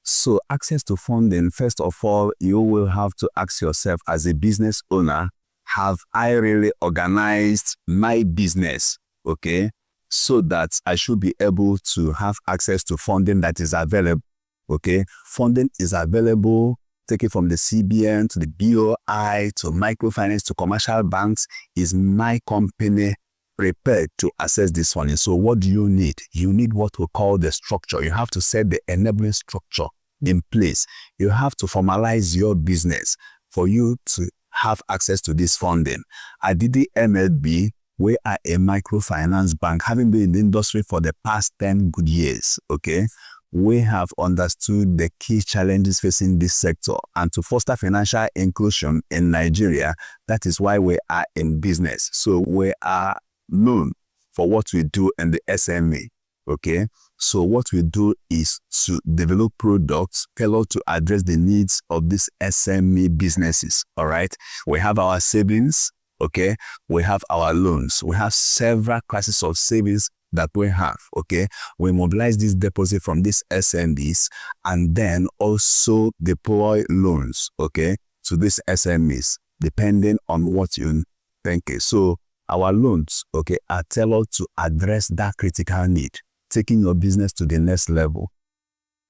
[SPEAKER 22] So access to funding, first of all, you will have to ask yourself as a business owner, have I really organized my business, okay, so that I should be able to have access to funding that is available, okay? Funding is available, take it from the CBN to the BOI to microfinance to commercial banks. Is my company prepared to access this funding? So what do you need? You need what we call the structure. You have to set the enabling structure in place. You have to formalize your business for you to have access to this funding. At DDMLB, we are a microfinance bank, having been in the industry for the past 10 good years, okay? We have understood the key challenges facing this sector, and to foster financial inclusion in Nigeria, that is why we are in business. So we are known for what we do in the SME, okay? So what we do is to develop products tailored to address the needs of these SME businesses, all right? We have our savings, okay? We have our loans. We have several classes of savings that we have, okay? We mobilize this deposit from these SMBs and then also deploy loans, okay, to these SMEs, depending on what you think. So our loans, okay, are tailored to address that critical need, taking your business to the next level.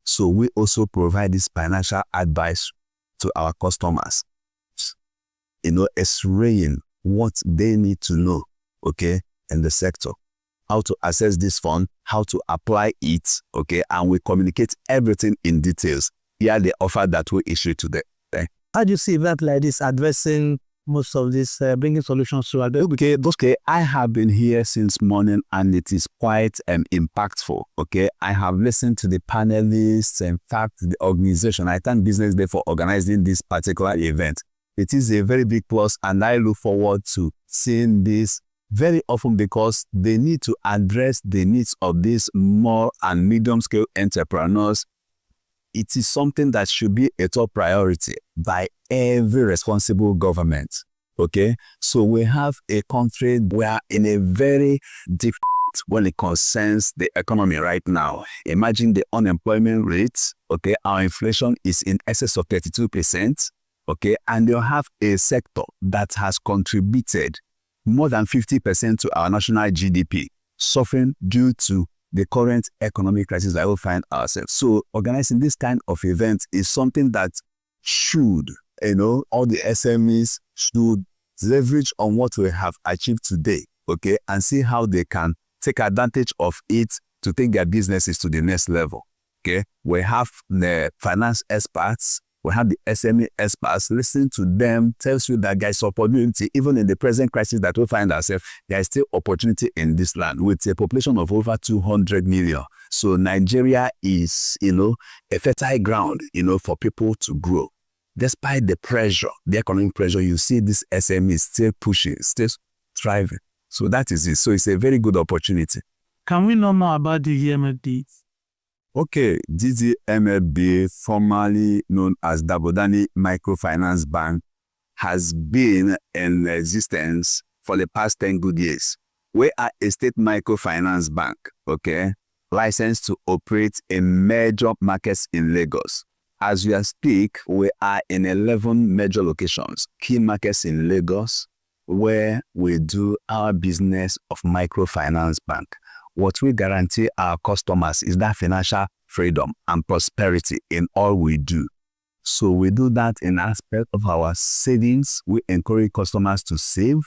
[SPEAKER 22] So we also provide this financial advice to our customers, explaining what they need to know, okay, in the sector, how to access this fund, how to apply it, okay, and we communicate everything in details. Here the offer that we issue to them.
[SPEAKER 23] How do you see that like this addressing most of this, bringing solutions to others?
[SPEAKER 22] Okay, I have been here since morning and it is quite impactful. Okay, I have listened to the panelists. In fact, the organization. I thank BusinessDay for organizing this particular event. It is a very big plus, and I look forward to seeing this very often because they need to address the needs of these small and medium scale entrepreneurs. It is something that should be a top priority by every responsible government. Okay, so we have a country, we are in a very deep when it concerns the economy right now. Imagine the unemployment rate. Okay, our inflation is in excess of 32%. Okay, and you have a sector that has contributed more than 50% to our national GDP, suffering due to the current economic crisis that we find ourselves. So organizing this kind of event is something that should, all the SMEs should leverage on what we have achieved today, okay, and see how they can take advantage of it to take their businesses to the next level, okay. We have the finance experts, we have the SME experts. Listening to them tells you that there is opportunity. Even in the present crisis that we find ourselves, there is still opportunity in this land with a population of over 200 million. So Nigeria is, a fertile ground, for people to grow. Despite the pressure, the economic pressure, you see this SME is still pushing, still thriving. So that is it. So it's a very good opportunity.
[SPEAKER 23] Can we know more about the DDMFB?
[SPEAKER 22] Okay, DDMFB, formerly known as Dabodani Microfinance Bank, has been in existence for the past 10 good years. We are a state microfinance bank, okay, licensed to operate in major markets in Lagos. As we speak, we are in 11 major locations, key markets in Lagos, where we do our business of microfinance bank. What we guarantee our customers is that financial freedom and prosperity in all we do. So we do that in aspect of our savings. We encourage customers to save.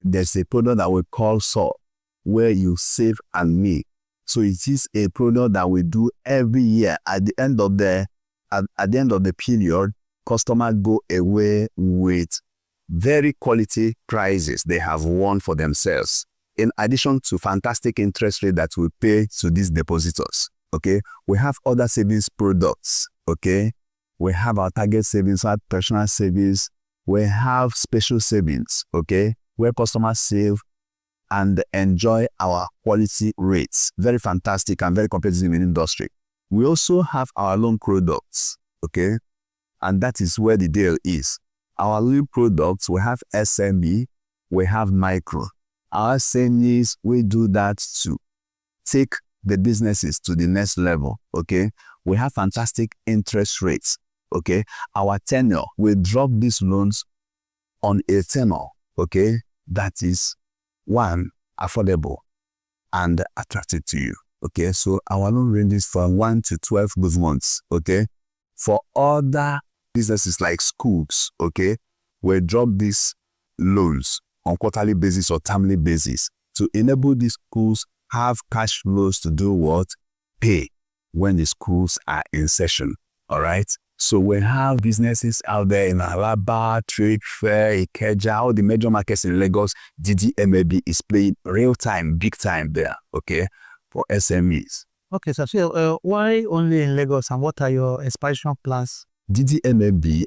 [SPEAKER 22] There's a product that we call SOL, where you save and make. So it is a product that we do every year. At the end of the period, customers go away with very quality prizes they have won for themselves, in addition to fantastic interest rate that we pay to these depositors. Okay, we have other savings products. Okay, we have our target savings, our personal savings. We have special savings. Okay, where customers save and enjoy our quality rates. Very fantastic and very competitive in industry. We also have our loan products. Okay, and that is where the deal is. Our loan products, we have SME, we have micro. Our SMEs, we do that to take the businesses to the next level, okay? We have fantastic interest rates, okay? Our tenure, we drop these loans on a tenure, okay, that is, one, affordable and attractive to you, okay? So our loan ranges from 1 to 12 good months, okay? For other businesses like schools, okay, we drop these loans on quarterly basis or termly basis to enable these schools have cash flows to do what? Pay when the schools are in session, all right? So we have businesses out there in Alaba, Trade Fair, Ikeja, all the major markets in Lagos. DDMFB is playing real time, big time there, okay, for SMEs.
[SPEAKER 23] Okay, so why only in Lagos and what are your expansion plans?
[SPEAKER 22] DDMFB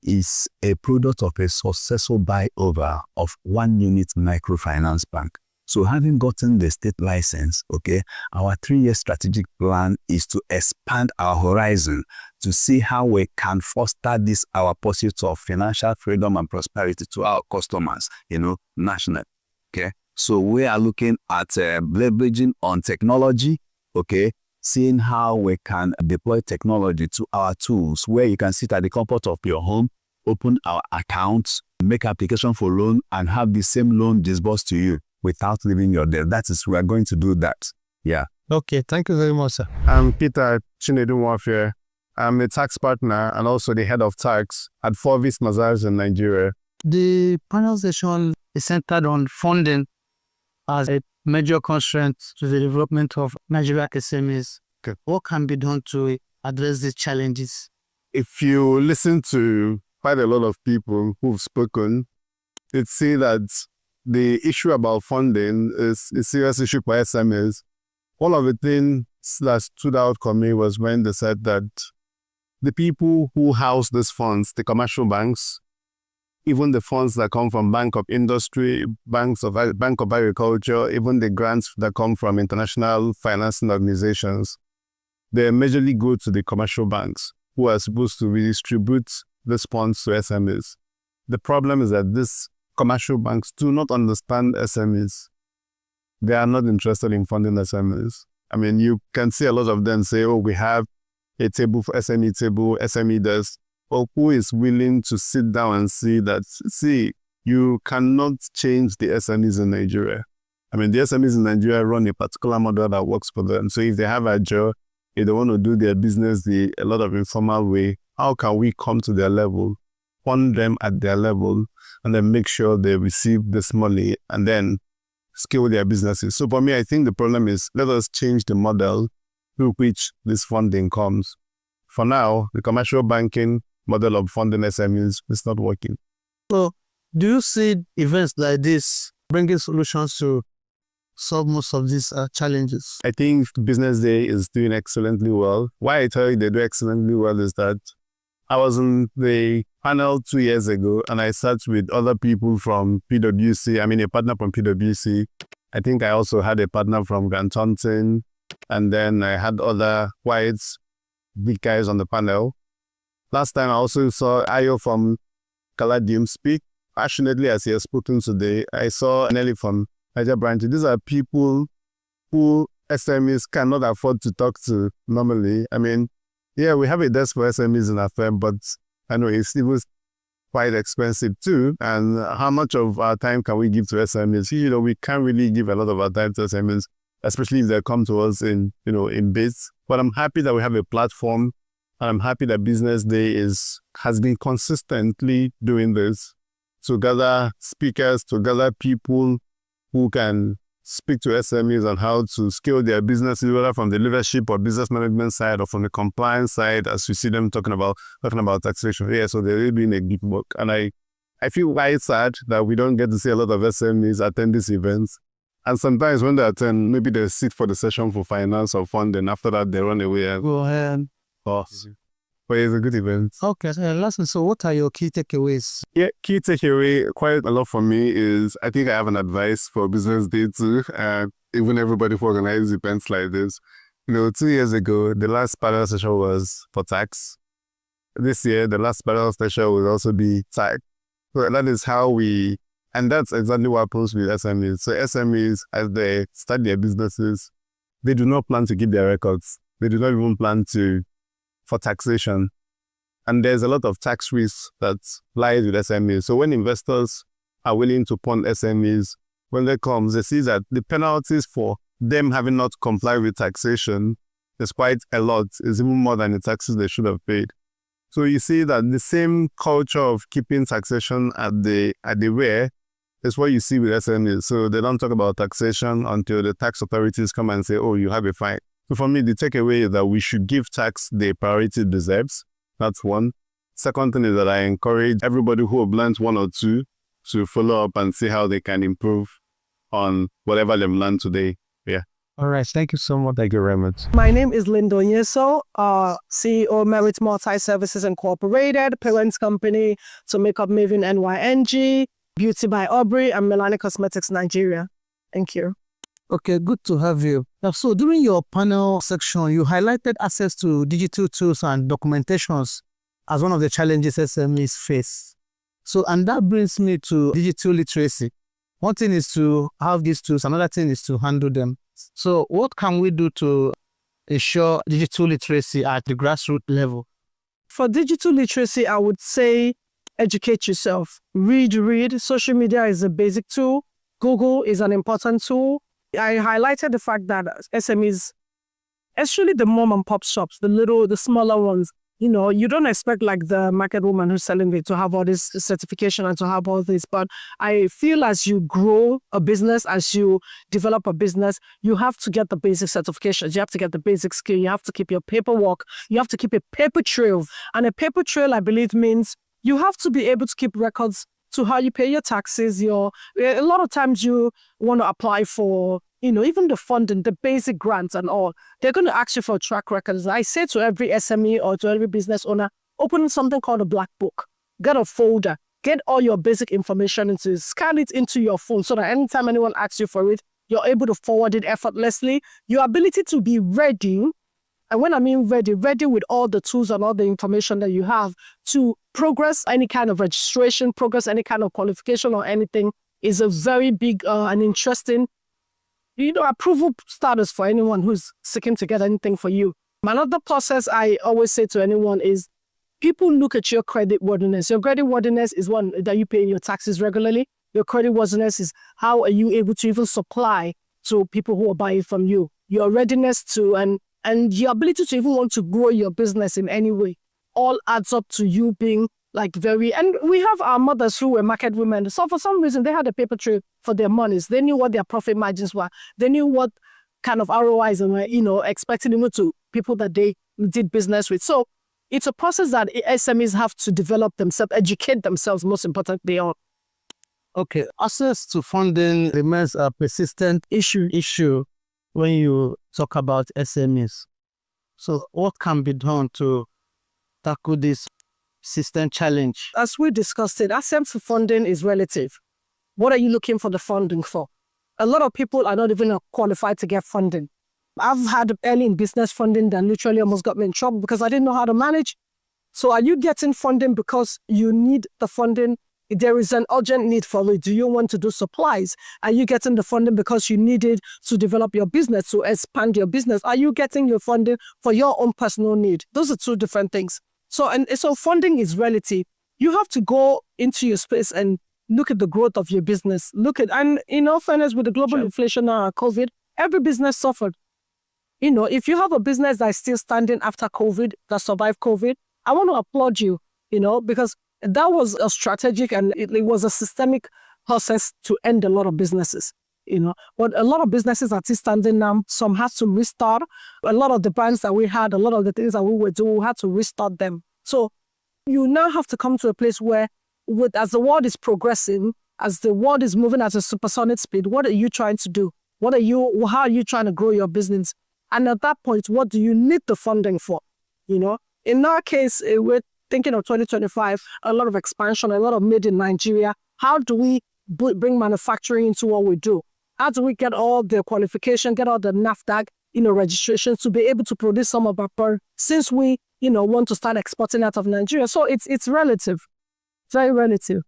[SPEAKER 22] is a product of a successful buyover of one unit microfinance bank. So having gotten the state license, okay, our 3-year strategic plan is to expand our horizon to see how we can foster this, our pursuit of financial freedom and prosperity to our customers, nationally, okay? So we are looking at leveraging on technology, okay, seeing how we can deploy technology to our tools where you can sit at the comfort of your home, open our accounts, make application for loan and have the same loan disbursed to you without leaving your debt. We are going to do that. Yeah.
[SPEAKER 23] Okay, thank you very much, sir.
[SPEAKER 16] I'm Peter Chinedu Warfare. I'm a tax partner and also the head of tax at Forvis Mazars in Nigeria.
[SPEAKER 23] The panel session is centered on funding as a major constraint to the development of Nigerian SMEs.
[SPEAKER 16] Okay.
[SPEAKER 23] What can be done to address these challenges?
[SPEAKER 16] If you listen to quite a lot of people who've spoken, you'd see that the issue about funding is a serious issue for SMEs. One of the things that stood out for me was when they said that the people who house these funds, the commercial banks, even the funds that come from Bank of Industry, Bank of Agriculture, even the grants that come from international financing organizations, they majorly go to the commercial banks who are supposed to redistribute these funds to SMEs. The problem is that these commercial banks do not understand SMEs. They are not interested in funding SMEs. I mean, you can see a lot of them say, oh, we have a table, SME desk. But who is willing to sit down and see that, you cannot change the SMEs in Nigeria. I mean, the SMEs in Nigeria run a particular model that works for them. So if they have a job, if they want to do their business a lot of informal way, how can we come to their level, fund them at their level, and then make sure they receive this money and then scale their businesses? So for me, I think the problem is, let us change the model through which this funding comes. For now, the commercial banking model of funding SMEs is not working.
[SPEAKER 23] So, do you see events like this bringing solutions to solve most of these challenges?
[SPEAKER 16] I think Business Day is doing excellently well. Why I tell you they do excellently well is that I was in the panel 2 years ago and I sat with other people from PwC. I mean, a partner from PwC. I think I also had a partner from Grant Thornton, and then I had other whites, big guys on the panel. Last time I also saw Ayo from Caladium speak passionately as he has spoken today. I saw Nelly from Niger Branch. These are people who SMEs cannot afford to talk to normally. I mean, yeah, we have a desk for SMEs in our firm, but I know it was quite expensive too. And how much of our time can we give to SMEs? We can't really give a lot of our time to SMEs, especially if they come to us in bits. But I'm happy that we have a platform, and I'm happy that Business Day has been consistently doing this to gather speakers, to gather people who can speak to SMEs on how to scale their businesses, whether from the leadership or business management side or from the compliance side, as you see them talking about taxation. Yeah, so they're really doing a good work. And I feel quite sad that we don't get to see a lot of SMEs attend these events. And sometimes when they attend, maybe they sit for the session for finance or funding. After that, they run away.
[SPEAKER 23] Go ahead.
[SPEAKER 16] But it's a good event.
[SPEAKER 23] Okay, listen, so what are your key takeaways?
[SPEAKER 16] Yeah, key takeaway, quite a lot for me is, I think I have an advice for Business Day too, and even everybody who organizes events like this. 2 years ago, the last panel session was for tax. This year, the last panel session will also be tax. So that is how and that's exactly what happens with SMEs. So SMEs, as they start their businesses, they do not plan to keep their records. They do not even plan for taxation. And there's a lot of tax risks that lies with SMEs. So when investors are willing to fund SMEs, when they come, they see that the penalties for them having not complied with taxation is quite a lot. It's even more than the taxes they should have paid. So you see that the same culture of keeping taxation at the rear is what you see with SMEs. So they don't talk about taxation until the tax authorities come and say, oh, you have a fine. So for me, the takeaway is that we should give tax the priority it deserves. That's one. Second thing is that I encourage everybody who have learned one or two to follow up and see how they can improve on whatever they've learned today. Yeah.
[SPEAKER 23] All right. Thank you so much.
[SPEAKER 16] Thank you very much.
[SPEAKER 17] My name is Lindo Nyeso, CEO Merit Multi-Services Incorporated, parent company to Makeup Maven NYNG, Beauty by Aubrey, and Melanie Cosmetics Nigeria. Thank you.
[SPEAKER 23] Okay, good to have you. Now, so during your panel section, you highlighted access to digital tools and documentations as one of the challenges SMEs face. So, and that brings me to digital literacy. One thing is to have these tools, another thing is to handle them. So, what can we do to ensure digital literacy at the grassroots level?
[SPEAKER 17] For digital literacy, I would say educate yourself. Read. Social media is a basic tool. Google is an important tool. I highlighted the fact that SMEs, especially the mom and pop shops, the smaller ones, you don't expect like the market woman who's selling it to have all this certification and to have all this. But I feel as you grow a business, as you develop a business, you have to get the basic certifications. You have to get the basic skill. You have to keep your paperwork. You have to keep a paper trail. And a paper trail, I believe, means you have to be able to keep records to how you pay your taxes. A lot of times you want to apply for, even the funding, the basic grants and all. They're going to ask you for track records. I say to every SME or to every business owner, open something called a black book. Get a folder. Get all your basic information into, scan it into your phone so that anytime anyone asks you for it, you're able to forward it effortlessly. Your ability to be ready, and when I mean ready with all the tools and all the information that you have to progress any kind of registration, progress any kind of qualification or anything is a very big and interesting approval status for anyone who's seeking to get anything for you. Another process I always say to anyone is people look at your credit worthiness. Your credit worthiness is one that you pay your taxes regularly. Your credit worthiness is how are you able to even supply to people who are buying from you. Your readiness to and your ability to even want to grow your business in any way all adds up to you being like and we have our mothers who were market women. So for some reason, they had a paper trail for their monies. They knew what their profit margins were. They knew what kind of ROIs and were, expecting to people that they did business with. So it's a process that SMEs have to develop themselves, educate themselves, most importantly on.
[SPEAKER 23] Okay, access to funding remains a persistent issue when you talk about SMEs. So what can be done to tackle this system challenge?
[SPEAKER 17] As we discussed it, access to funding is relative. What are you looking for the funding for? A lot of people are not even qualified to get funding. I've had early in business funding that literally almost got me in trouble because I didn't know how to manage. So are you getting funding because you need the funding? There is an urgent need for it. Do you want to do supplies? Are you getting the funding because you need it to develop your business, to expand your business? Are you getting your funding for your own personal need? Those are two different things. So funding is relative. You have to go into your space and look at the growth of your business. And in all fairness, with the global inflation now, COVID, every business suffered. If you have a business that is still standing after COVID, that survived COVID, I want to applaud you, because that was a strategic and it was a systemic process to end a lot of businesses. But a lot of businesses are still standing now. Some had to restart. A lot of the brands that we had, a lot of the things that we were doing, we had to restart them. So you now have to come to a place where, as the world is progressing, as the world is moving at a supersonic speed, what are you trying to do? How are you trying to grow your business? And at that point, what do you need the funding for? In our case, we're thinking of 2025, a lot of expansion, a lot of made in Nigeria. How do we bring manufacturing into what we do? How do we get all the qualification, get all the NAFDAC, registrations to be able to produce some of our products since we, want to start exporting out of Nigeria? So it's relative, very relative.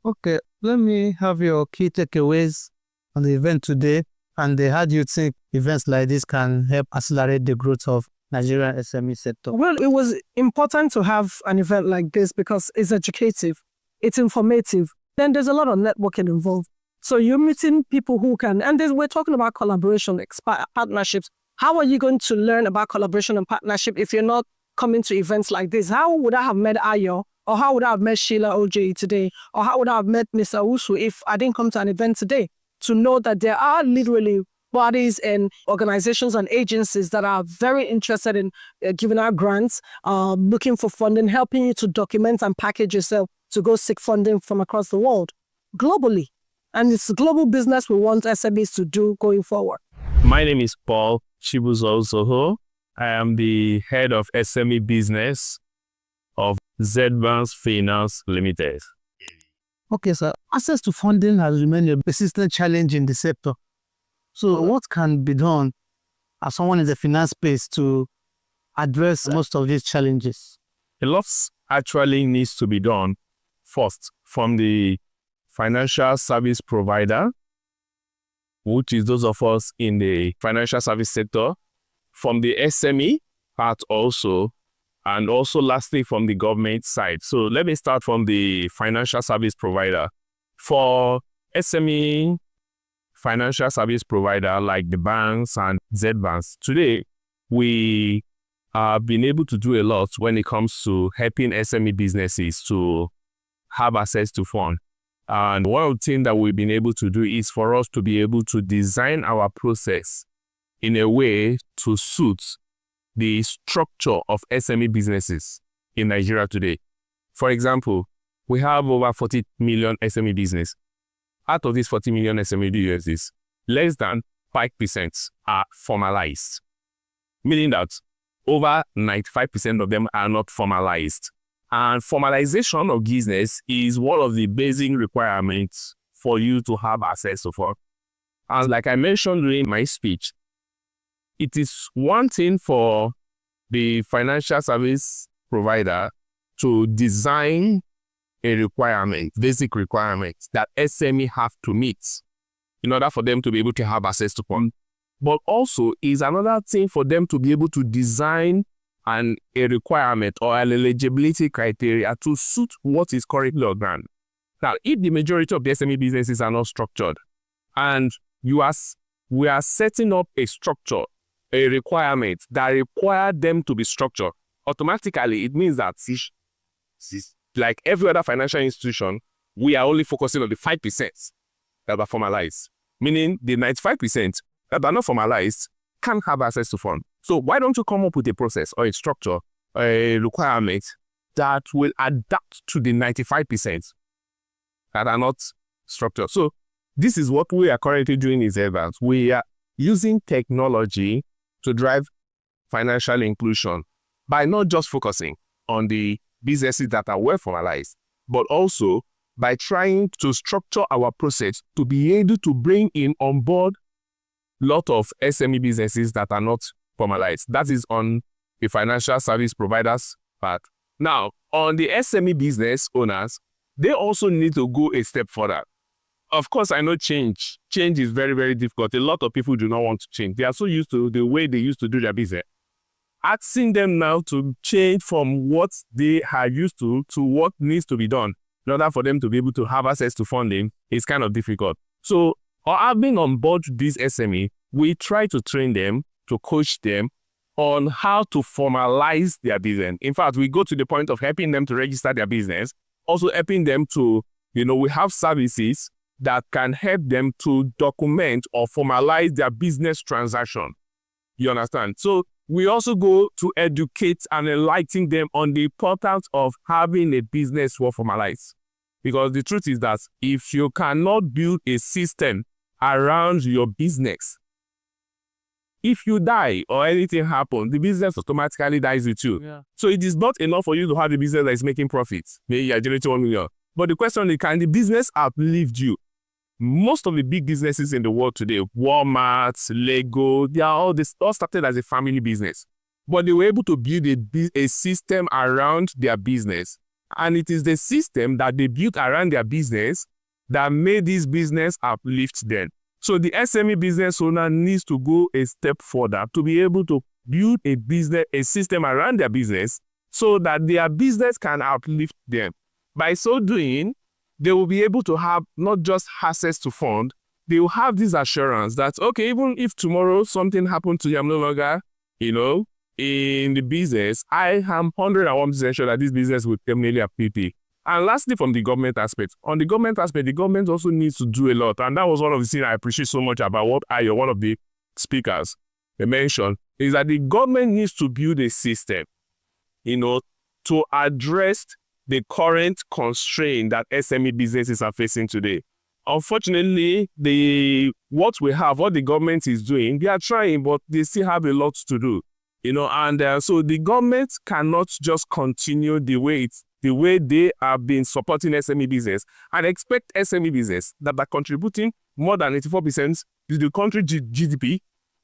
[SPEAKER 23] Okay, let me have your key takeaways on the event today and how do you think events like this can help accelerate the growth of Nigerian SME sector?
[SPEAKER 17] Well, it was important to have an event like this because it's educative, it's informative. Then there's a lot of networking involved. So you're meeting people who can, and we're talking about collaboration, partnerships. How are you going to learn about collaboration and partnership if you're not coming to events like this? How would I have met Ayo? Or how would I have met Sheila OJ today? Or how would I have met Mr. Usu if I didn't come to an event today? To know that there are literally bodies and organizations and agencies that are very interested in giving out grants, looking for funding, helping you to document and package yourself to go seek funding from across the world, globally. And it's global business we want SMEs to do going forward.
[SPEAKER 5] My name is Paul Chibuzo-Soho. I am the head of SME business of Z-Banks Finance Limited.
[SPEAKER 23] Okay, sir. Access to funding has remained a persistent challenge in the sector. So what can be done as someone in the finance space to address most of these challenges?
[SPEAKER 5] A lot actually needs to be done first from the financial service provider, which is those of us in the financial service sector, from the SME part also, and also lastly from the government side. So let me start from the financial service provider. For SME financial service provider like the banks and Z banks, today we have been able to do a lot when it comes to helping SME businesses to have access to funds. And one of the things that we've been able to do is for us to be able to design our process in a way to suit the structure of SME businesses in Nigeria today. For example, we have over 40 million SME business. Out of these 40 million SME businesses, less than 5% are formalized, meaning that over 95% of them are not formalized. And formalization of business is one of the basic requirements for you to have access to funds. And like I mentioned during my speech, it is one thing for the financial service provider to design a requirement, basic requirements that SME have to meet in order for them to be able to have access to funds. But also is another thing for them to be able to design a requirement or an eligibility criteria to suit what is currently on ground. Now, if the majority of the SME businesses are not structured and we are setting up a structure, a requirement that require them to be structured, automatically it means that like every other financial institution, we are only focusing on the 5% that are formalized, meaning the 95% that are not formalized can't have access to funds. So why don't you come up with a process or a structure, a requirement that will adapt to the 95% that are not structured? So this is what we are currently doing in Evans. We are using technology to drive financial inclusion by not just focusing on the businesses that are well formalized, but also by trying to structure our process to be able to bring in on board a lot of SME businesses that are not formalized. That is on the financial service providers part. Now, on the SME business owners, they also need to go a step further. Of course, I know change. Change is very, very difficult. A lot of people do not want to change. They are so used to the way they used to do their business. Asking them now to change from what they are used to what needs to be done in order for them to be able to have access to funding is kind of difficult. So, having on board this SME, we try to train them, to coach them on how to formalize their business. In fact, we go to the point of helping them to register their business, also helping them to, we have services that can help them to document or formalize their business transaction. You understand? So we also go to educate and enlighten them on the importance of having a business well formalized. Because the truth is that if you cannot build a system around your business, if you die or anything happens, the business automatically dies with you. Yeah. So it is not enough for you to have a business that is making profits. Maybe you are generating 1 million. But the question is, can the business outlive you? Most of the big businesses in the world today, Walmart, Lego, they all started as a family business. But they were able to build a system around their business. And it is the system that they built around their business that made this business uplift them. So the SME business owner needs to go a step further to be able to build a system around their business so that their business can uplift them. By so doing, they will be able to have not just access to funds, they will have this assurance that, okay, even if tomorrow something happened to you, I'm no longer, in the business, I am 101% sure that this business will terminally uplift. And lastly, from the government aspect, on the government aspect, the government also needs to do a lot. And that was one of the things I appreciate so much about what one of the speakers mentioned, is that the government needs to build a system, to address the current constraint that SME businesses are facing today. Unfortunately, what the government is doing, they are trying, but they still have a lot to do. So the government cannot just continue the way they have been supporting SME business and expect SME business that are contributing more than 84% to the country GDP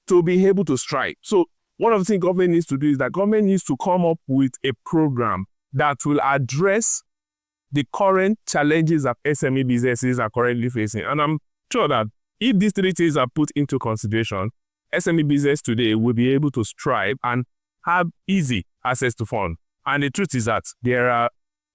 [SPEAKER 5] to be able to strike. So one of the things government needs to do is that government needs to come up with a program that will address the current challenges that SME businesses are currently facing. And I'm sure that if these three things are put into consideration, SME business today will be able to strive and have easy access to funds. And the truth is that there are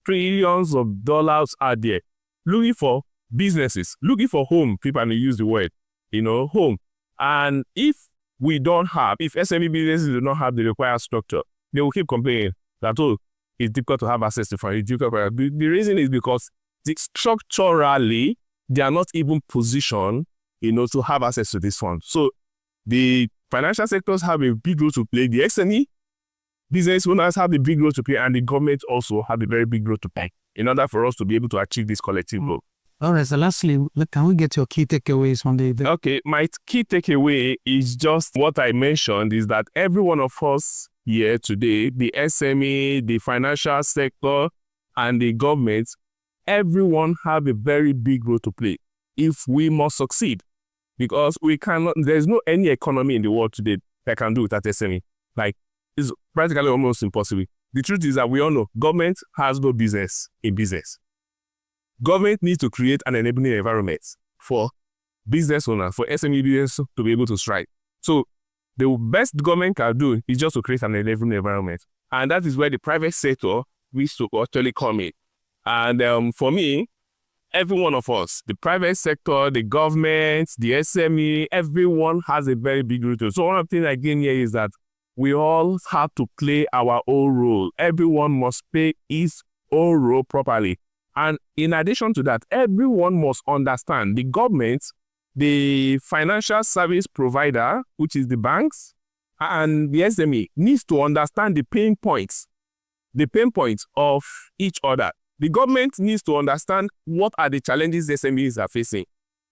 [SPEAKER 5] trillions of dollars out there looking for businesses, looking for home. People may use the word, home. And if SME businesses do not have the required structure, they will keep complaining that, it's difficult to have access to funds. The reason is because structurally, they are not even positioned, to have access to this fund. So the financial sectors have a big role to play. The SME business owners have a big role to play, and the government also have a very big role to play in order for us to be able to achieve this collective goal.
[SPEAKER 23] All right, so lastly, can we get your key takeaways from the event?
[SPEAKER 5] Okay, my key takeaway is just what I mentioned, is that every one of us here today, the SME, the financial sector, and the government, everyone have a very big role to play if we must succeed. Because there's no any economy in the world today that can do without SME. It's practically almost impossible. The truth is that we all know government has no business in business. Government needs to create an enabling environment for business owners, for SME business to be able to strive. So the best government can do is just to create an enabling environment. And that is where the private sector needs to actually come in. And for me, every one of us, the private sector, the government, the SME, everyone has a very big role. So one of the things I gain here is that we all have to play our own role. Everyone must play his own role properly. And in addition to that, everyone must understand the government, the financial service provider, which is the banks, and the SME needs to understand the pain points of each other. The government needs to understand what are the challenges the SMEs are facing.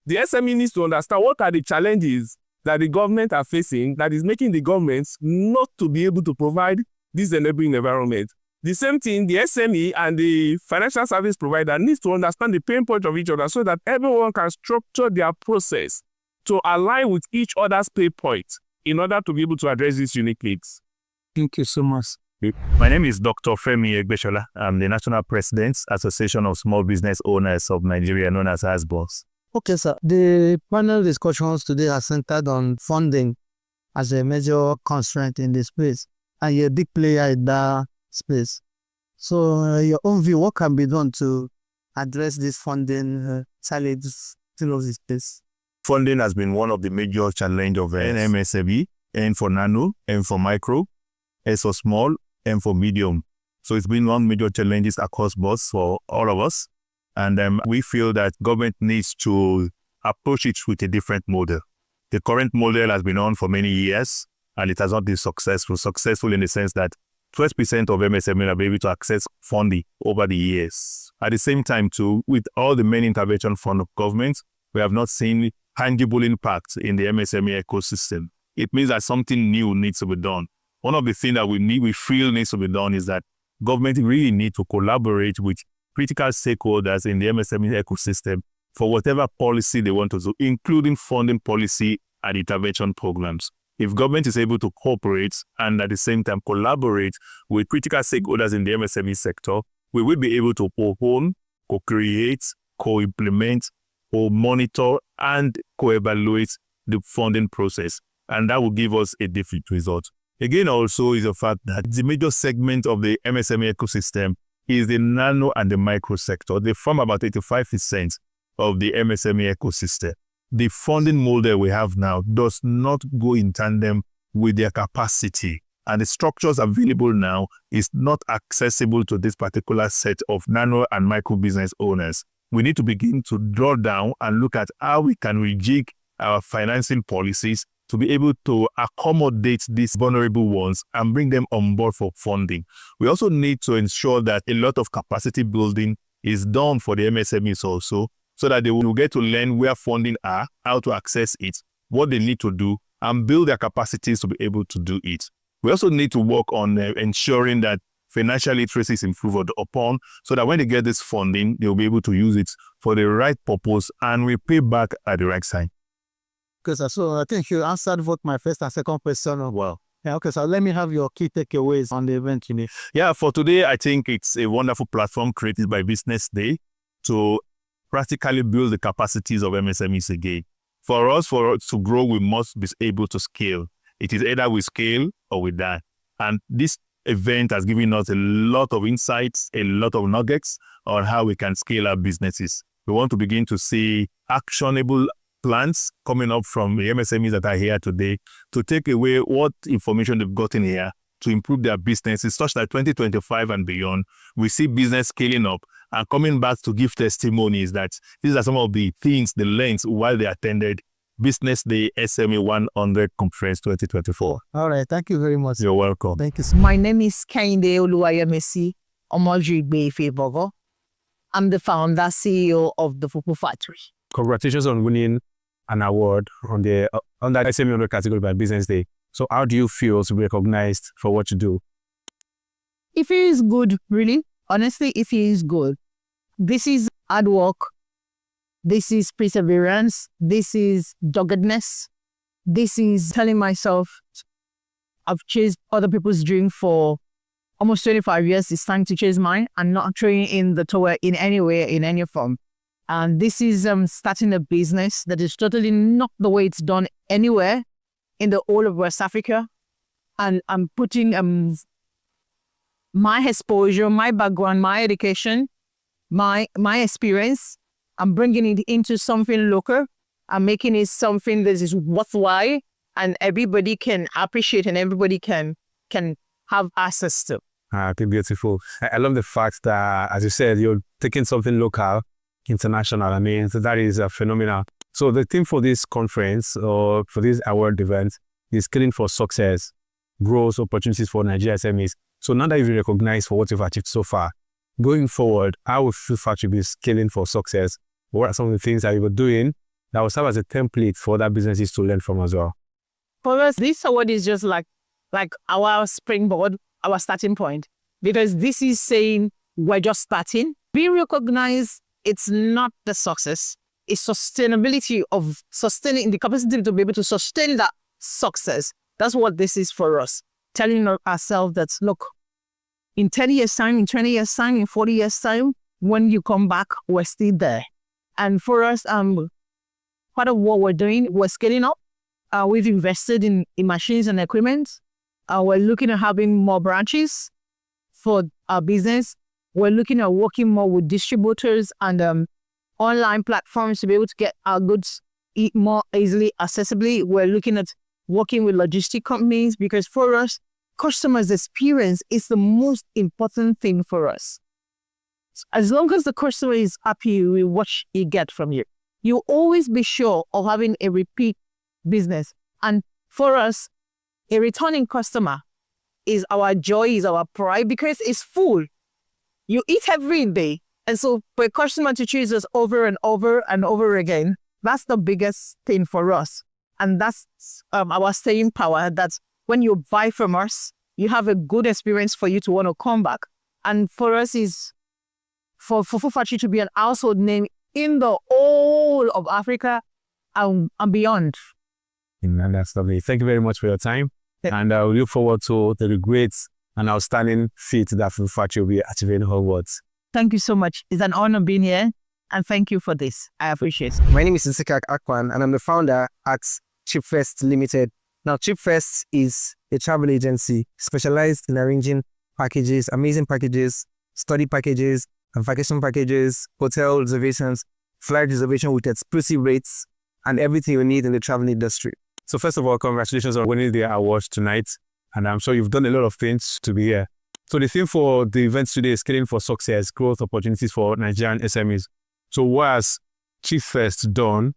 [SPEAKER 5] The SME needs to understand what are the challenges that the government are facing that is making the governments not to be able to provide this enabling environment. The same thing, the SME and the financial service provider needs to understand the pain point of each other so that everyone can structure their process to align with each other's pain points in order to be able to address these unique needs.
[SPEAKER 23] Thank you so much.
[SPEAKER 6] My name is Dr. Femi Egbeshola. I'm the National President, Association of Small Business Owners of Nigeria, known as ASBOS.
[SPEAKER 23] Okay, sir. The panel discussions today are centered on funding as a major constraint in this space, and you're a big player in that space. So, your own view, what can be done to address this funding challenges of this space?
[SPEAKER 6] Funding has been one of the major challenges of MSME, N for nano, M for micro, S for small, M for medium. So it's been one major challenges across board for all of us. And we feel that government needs to approach it with a different model. The current model has been on for many years, and it has not been successful. Successful in the sense that 12% of MSME are able to access funding over the years. At the same time, too, with all the many intervention fund of government, we have not seen tangible impact in the MSME ecosystem. It means that something new needs to be done. One of the things that we feel needs to be done is that government really need to collaborate with critical stakeholders in the MSME ecosystem for whatever policy they want to do, including funding policy and intervention programs. If government is able to cooperate and at the same time collaborate with critical stakeholders in the MSME sector, we will be able to co-own, co-create, co-implement, co-monitor, and co-evaluate the funding process. And that will give us a different result. Again, also is the fact that the major segment of the MSME ecosystem is the nano and the micro sector. They form about 85% of the MSME ecosystem. The funding model we have now does not go in tandem with their capacity. And the structures available now is not accessible to this particular set of nano and micro business owners. We need to begin to draw down and look at how we can rejig our financing policies to be able to accommodate these vulnerable ones and bring them on board for funding. We also need to ensure that a lot of capacity building is done for the MSMEs also, so that they will get to learn where funding are, how to access it, what they need to do, and build their capacities to be able to do it. We also need to work on ensuring that financial literacy is improved upon, so that when they get this funding, they'll be able to use it for the right purpose and repay back at the right time.
[SPEAKER 23] Okay, sir. So I think you answered both my first and second question well. Yeah, okay, so let me have your key takeaways on the event.
[SPEAKER 6] Yeah, for today, I think it's a wonderful platform created by BusinessDay to practically build the capacities of MSMEs again. For us to grow, we must be able to scale. It is either we scale or we die. And this event has given us a lot of insights, a lot of nuggets on how we can scale our businesses. We want to begin to see actionable plans coming up from the MSMEs that are here today to take away what information they've gotten here to improve their businesses, such that 2025 and beyond, we see business scaling up and coming back to give testimonies that these are some of the things they learned while they attended Business Day SME 100 Conference 2024.
[SPEAKER 23] All right. Thank you very much.
[SPEAKER 6] You're welcome.
[SPEAKER 23] Thank you.
[SPEAKER 8] My name is Kehinde Oluwayemisi Omojigbe Ifebogo. I'm the founder, CEO of the Fufu Factory.
[SPEAKER 5] Congratulations on winning an award on the under SME 100 category by Business Day. So how do you feel to be recognized for what you do?
[SPEAKER 8] If it is good, really, honestly, if it is good, this is hard work. This is perseverance. This is doggedness. This is telling myself I've chased other people's dream for almost 25 years. It's time to chase mine and not throwing in the towel in any way, in any form. And this is starting a business that is totally not the way it's done anywhere in the whole of West Africa. And I'm putting my exposure, my background, my education, my experience, I'm bringing it into something local. I'm making it something that is worthwhile and everybody can appreciate and everybody can have access to.
[SPEAKER 5] Okay, beautiful. I love the fact that, as you said, you're taking something local, international. I mean, so that is phenomenal. So the theme for this conference or for this award event is Scaling for Success, Growth Opportunities for Nigeria SMEs. So now that you've been recognized for what you've achieved so far, going forward, how will Fufu Factory be scaling for success? What are some of the things that you were doing that will serve as a template for other businesses to learn from as well?
[SPEAKER 8] For us, this award is just like our springboard, our starting point, because this is saying we're just starting. Being recognized, it's not the success. It's sustainability of sustaining the capacity to be able to sustain that success. That's what this is for us. Telling ourselves that, look, in 10 years' time, in 20 years' time, in 40 years' time, when you come back, we're still there. And for us, part of what we're doing, we're scaling up. We've invested in machines and equipment. We're looking at having more branches for our business. We're looking at working more with distributors and online platforms to be able to get our goods more easily accessibly. We're looking at working with logistic companies because for us, customers' experience is the most important thing for us. As long as the customer is happy with what you get from you, you'll always be sure of having a repeat business. And for us, a returning customer is our joy, is our pride because it's full. You eat every day. And so for a customer to choose us over and over and over again, that's the biggest thing for us. And that's our staying power, that when you buy from us, you have a good experience for you to want to come back. And for us is for Fufu Factory to be an household name in the whole of Africa and beyond.
[SPEAKER 5] And that's lovely. Thank you very much for your time. And I look forward to the great and outstanding feat that Fufu Factory will be achieving onwards.
[SPEAKER 8] Thank you so much. It's an honor being here. And thank you for this. I appreciate it.
[SPEAKER 20] My name is Nsikak Akwan, and I'm the founder at ChipFest Limited. Now, ChipFest is a travel agency specialized in arranging packages, amazing packages, study packages, and vacation packages, hotel reservations, flight reservation with exclusive rates, and everything you need in the travel industry.
[SPEAKER 5] So first of all, congratulations on winning the award tonight. And I'm sure you've done a lot of things to be here. So the theme for the event today is Scaling for Success, Growth Opportunities for Nigerian SMEs. So what has ChipFest done,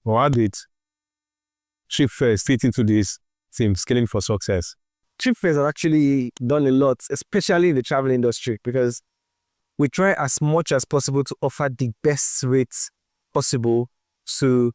[SPEAKER 5] or how did ChipFest fit into this theme, Scaling for Success?
[SPEAKER 20] ChipFest has actually done a lot, especially in the travel industry, because we try as much as possible to offer the best rates possible to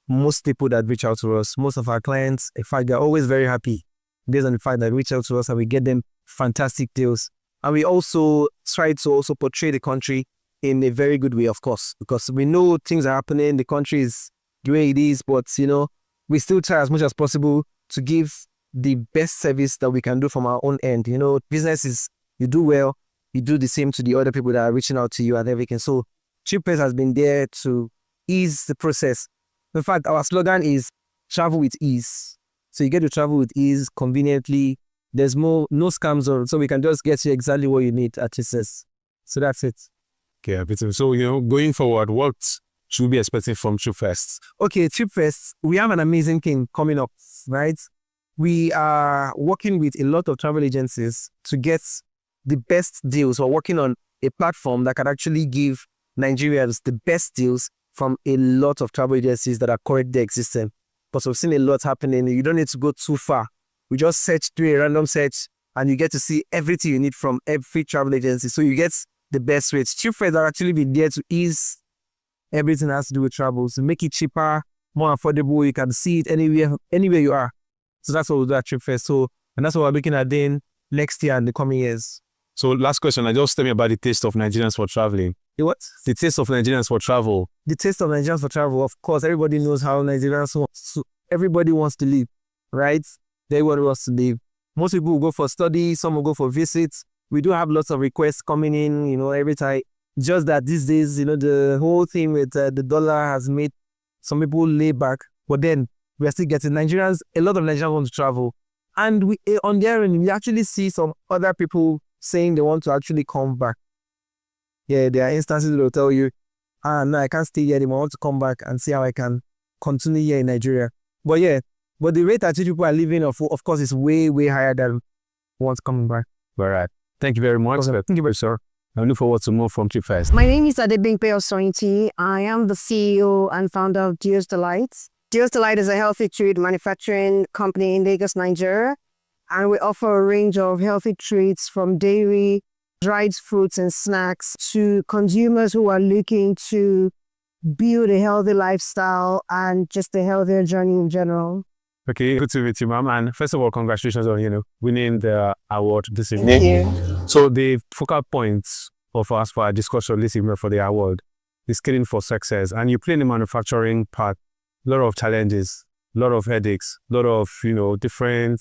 [SPEAKER 20] most people that reach out to us. Most of our clients, in fact, they're always very happy based on the fact that they reach out to us and we get them fantastic deals. And we also try to also portray the country in a very good way, of course, because we know things are happening, the country is the way it is, but, you know, we still try as much as possible to give the best service that we can do from our own end. You know, business is, you do well, you do the same to the other people that are reaching out to you and everything. So ChipFest has been there to ease the process. In fact, our slogan is travel with ease. So you get to travel with ease, conveniently, there's no scam zone, so we can just get you exactly what you need at SS. So that's it.
[SPEAKER 5] Okay, beautiful. So, going forward, what should we be expecting from TrueFirst?
[SPEAKER 20] Okay, TrueFirst, we have an amazing thing coming up, right? We are working with a lot of travel agencies to get the best deals. We're working on a platform that can actually give Nigerians the best deals from a lot of travel agencies that are currently existing. But we've seen a lot happening. You don't need to go too far. We just search, do a random search, and you get to see everything you need from every travel agency. So you get the best rates. TrueFirst are actually be there to ease everything that has to do with travel, to make it cheaper, more affordable. You can see it anywhere you are. So that's what we'll do at TrueFirst. So, and that's what we're looking at doing next year and the coming years.
[SPEAKER 5] So last question, just tell me about the taste of Nigerians for traveling.
[SPEAKER 20] The what?
[SPEAKER 5] The taste of Nigerians for travel.
[SPEAKER 20] The taste of Nigerians for travel, of course, everybody knows how Nigerians everybody wants to live, right? Everybody wants to live. Most people will go for study, some will go for visits. We do have lots of requests coming in, every time. Just that these days, the whole thing with the dollar has made some people lay back. But then we are still getting Nigerians, a lot of Nigerians want to travel. And we on their end, we actually see some other people saying they want to actually come back. Yeah, there are instances that will tell you, no, I can't stay here anymore. I want to come back and see how I can continue here in Nigeria. But yeah, but the rate at which people are living, of course, is way, way higher than ones coming back.
[SPEAKER 5] All right. Thank you very much.
[SPEAKER 20] Okay.
[SPEAKER 5] Thank you very much, sir. I look forward to more from TrueFirst.
[SPEAKER 17] My name is Adebimpe Osointi. I am the CEO and founder of Dear's Delight. Dear's Delight is a healthy treat manufacturing company in Lagos, Nigeria. And we offer a range of healthy treats from dairy, dried fruits and snacks to consumers who are looking to build a healthy lifestyle and just a healthier journey in general.
[SPEAKER 5] Okay, good to meet you, ma'am. And first of all, congratulations on, winning the award this evening.
[SPEAKER 17] Thank you.
[SPEAKER 5] So the focal points of us for our discussion this evening for the award is scaling for success. And you play in the manufacturing part, a lot of challenges, a lot of headaches, a lot of, different,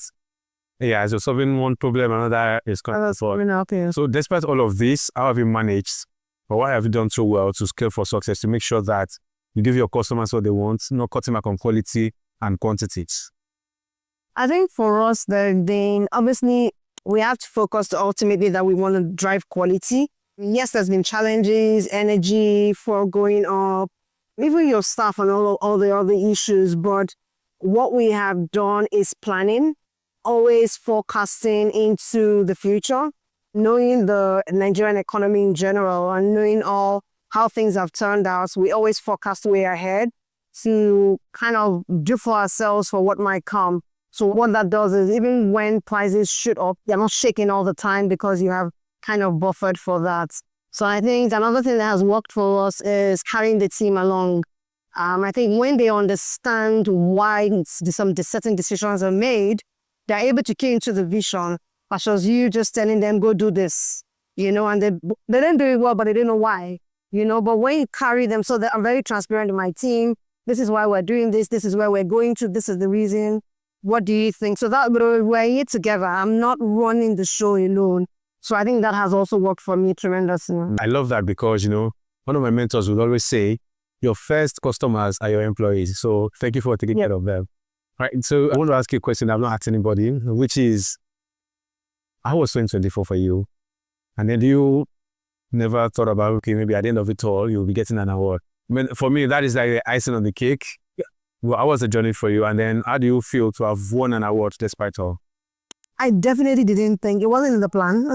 [SPEAKER 5] as you're solving one problem, another is coming forward. So despite all of this, how have you managed, or what have you done so well to scale for success to make sure that you give your customers what they want, not cutting back on quality and quantities?
[SPEAKER 17] I think for us, then obviously we have to focus ultimately that we want to drive quality. Yes, there's been challenges, energy for going up, even your staff and all the other issues. But what we have done is planning, always forecasting into the future, knowing the Nigerian economy in general and knowing how things have turned out. We always forecast way ahead to kind of do for ourselves for what might come. So what that does is even when prices shoot up, they're not shaking all the time because you have kind of buffered for that. So I think another thing that has worked for us is carrying the team along. I think when they understand why some certain decisions are made, they're able to key into the vision versus you just telling them, go do this, and they didn't do it well, but they didn't know why, but when you carry them, so that I'm very transparent to my team, this is why we're doing this is where we're going to, this is the reason. What do you think? So that we're here together. I'm not running the show alone. So I think that has also worked for me tremendously.
[SPEAKER 5] I love that because, one of my mentors would always say, your first customers are your employees. So thank you for taking care of them. Right. So I want to ask you a question I've not asked anybody, which is, how was 2024 for you? And then you never thought about, okay, maybe at the end of it all, you'll be getting an award. For me, that is like the icing on the cake. Well, how was the journey for you? And then how do you feel to have won an award despite all?
[SPEAKER 17] I definitely didn't think, it wasn't in the plan.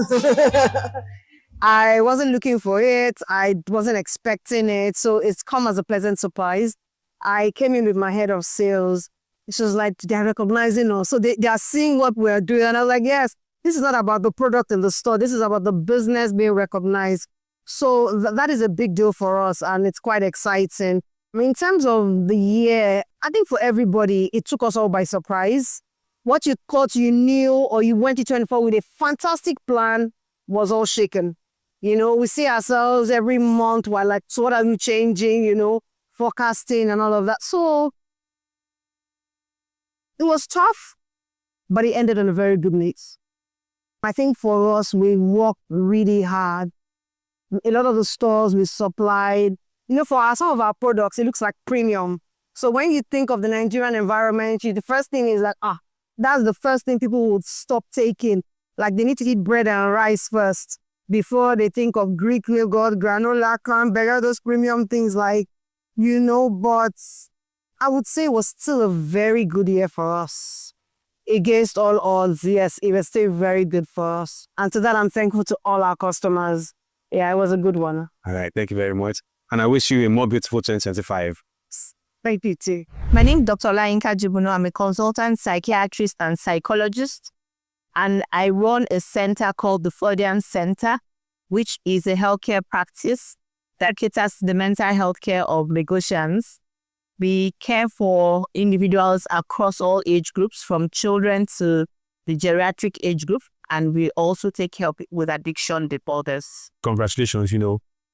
[SPEAKER 17] I wasn't looking for it. I wasn't expecting it. So it's come as a pleasant surprise. I came in with my head of sales. It's just like, they're recognizing us. So they are seeing what we're doing. And I was like, yes, this is not about the product in the store. This is about the business being recognized. So that is a big deal for us. And it's quite exciting. I mean, in terms of the year, I think for everybody, it took us all by surprise. What you thought you knew or you went into 2024 with a fantastic plan was all shaken. We see ourselves every month. We're like, so what are we changing, forecasting and all of that. So it was tough, but it ended on a very good note. I think for us, we worked really hard. A lot of the stores we supplied, for some of our products, it looks like premium. So when you think of the Nigerian environment, the first thing is like, that's the first thing people would stop taking. Like they need to eat bread and rice first before they think of Greek yogurt, granola, cranberry, all those premium things like, but I would say it was still a very good year for us. Against all odds, yes, it was still very good for us. And to that, I'm thankful to all our customers. Yeah, it was a good one.
[SPEAKER 20] All right, thank you very much. And I wish you a more beautiful 2025.
[SPEAKER 17] Thank you too.
[SPEAKER 9] My name is Dr. Olayinka Jibuno. I'm a consultant psychiatrist and psychologist. And I run a center called the Freudian Center, which is a healthcare practice that caters to the mental health care of Lagosians. We care for individuals across all age groups, from children to the geriatric age group. And we also take help with addiction disorders.
[SPEAKER 20] Congratulations,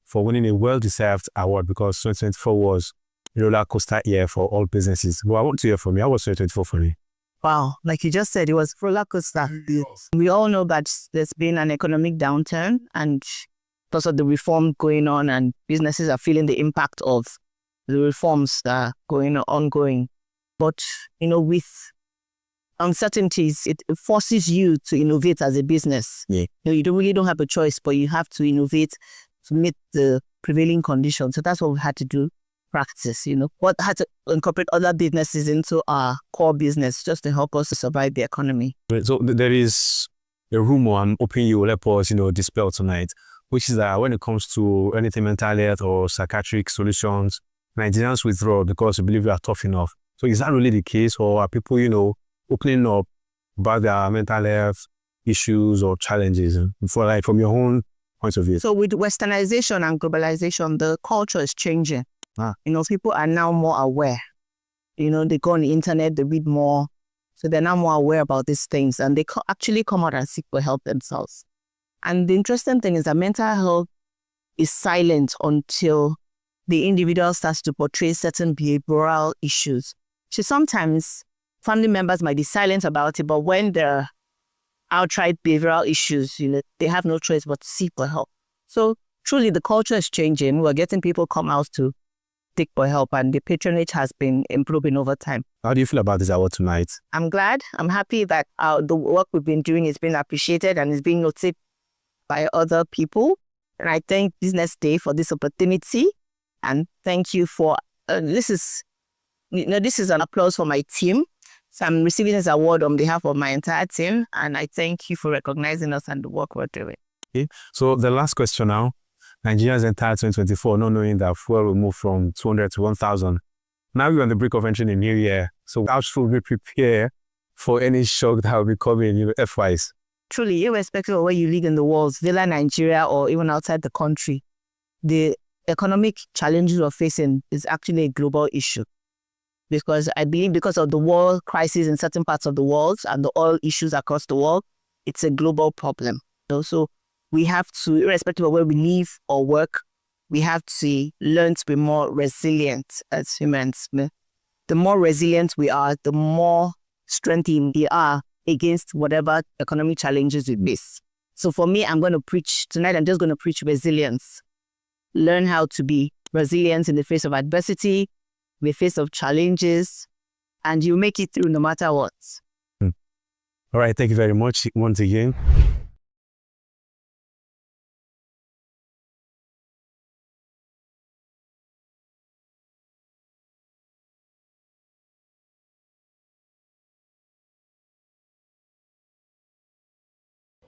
[SPEAKER 20] for winning a well-deserved award, because 2024 was a roller coaster year for all businesses. Well, I want to hear from you. How was 2024 for you?
[SPEAKER 9] Wow, like you just said, it was roller coaster. We all know that there's been an economic downturn, and because of the reform going on, and businesses are feeling the impact of the reforms that are ongoing. But, with uncertainties, it forces you to innovate as a business.
[SPEAKER 20] Yeah.
[SPEAKER 9] You don't have a choice, but you have to innovate to meet the prevailing conditions. So that's what we had to do, practice, What had to incorporate other businesses into our core business just to help us to survive the economy.
[SPEAKER 20] So there is a rumor I'm hoping you will help us, dispel tonight, which is that when it comes to anything mental health or psychiatric solutions, Nigerians withdraw because we believe we are tough enough. So is that really the case, or are people, opening up about their mental health issues or challenges from your own point of view?
[SPEAKER 9] So with westernization and globalization, the culture is changing. People are now more aware. They go on the internet, they read more. So they're now more aware about these things, and they actually come out and seek for help themselves. And the interesting thing is that mental health is silent until the individual starts to portray certain behavioral issues. So sometimes family members might be silent about it, but when there are outright behavioral issues, they have no choice but to seek for help. So truly the culture is changing. We're getting people come out to seek for help, and the patronage has been improving over time.
[SPEAKER 20] How do you feel about this award tonight?
[SPEAKER 9] I'm glad. I'm happy that the work we've been doing is being appreciated and is being noted by other people. And I thank BusinessDay for this opportunity. And thank you for, this is an applause for my team. So I'm receiving this award on behalf of my entire team. And I thank you for recognizing us and the work we're doing.
[SPEAKER 20] Okay. So the last question now. Nigeria's entire 2024, not knowing that fuel will move from 200 to 1,000. Now we're on the brink of entering a new year. So how should we prepare for any shock that will be coming, F-wise?
[SPEAKER 9] Truly, irrespective of where you live in the world, whether Nigeria or even outside the country, the economic challenges we're facing is actually a global issue. Because I believe because of the war crisis in certain parts of the world and the oil issues across the world, it's a global problem. So we have to, irrespective of where we live or work, we have to learn to be more resilient as humans. The more resilient we are, the more strengthened we are against whatever economic challenges we face. So for me, I'm just going to preach resilience. Learn how to be resilient in the face of adversity, in the face of challenges, and you make it through no matter what.
[SPEAKER 20] All right, thank you very much once again.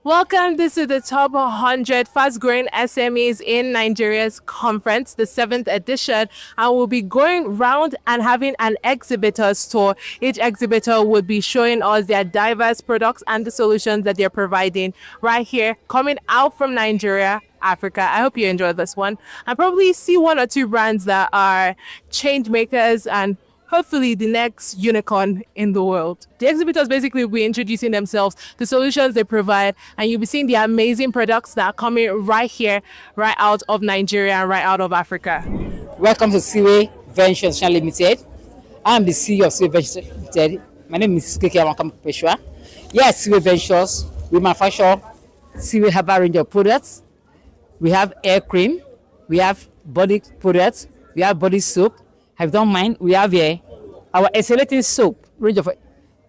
[SPEAKER 11] Welcome. This is the top 100 fast-growing SMEs in Nigeria's conference, the 7th edition, and we'll be going round and having an exhibitor's tour. Each exhibitor would be showing us their diverse products and the solutions that they're providing right here, coming out from Nigeria, Africa. I hope you enjoy this one and probably see one or two brands that are change makers and hopefully the next unicorn in the world. The exhibitors basically will be introducing themselves, the solutions they provide, and you'll be seeing the amazing products that are coming right here, right out of Nigeria and right out of Africa.
[SPEAKER 10] Welcome to Seaway Ventures Limited. I'm the CEO of Seaway Ventures Limited. My name is Keke Peshwa. Yes, Seaway Ventures, we manufacture Seaway herbal range of products. We have air cream, we have body products, we have body soap. If you don't mind, we have here our exfoliating soap range of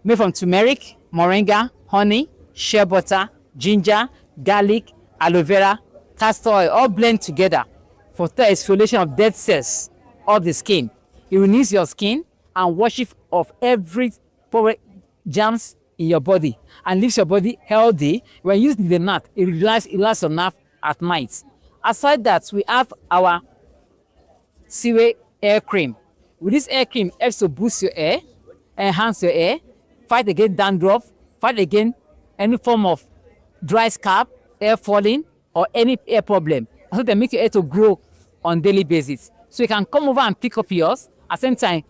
[SPEAKER 10] made from turmeric, moringa, honey, shea butter, ginger, garlic, aloe vera, castor oil, all blend together for the exfoliation of dead cells of the skin. It renews your skin and wash it of every germs in your body and leaves your body healthy. When used in the night, it lasts your nerve at night. Aside that, we have our Seaway hair cream. With this hair cream, helps to boost your hair, enhance your hair, fight against dandruff, fight against any form of dry scalp, hair falling, or any hair problem. So they make your hair to grow on daily basis. So you can come over and pick up yours. At the same time,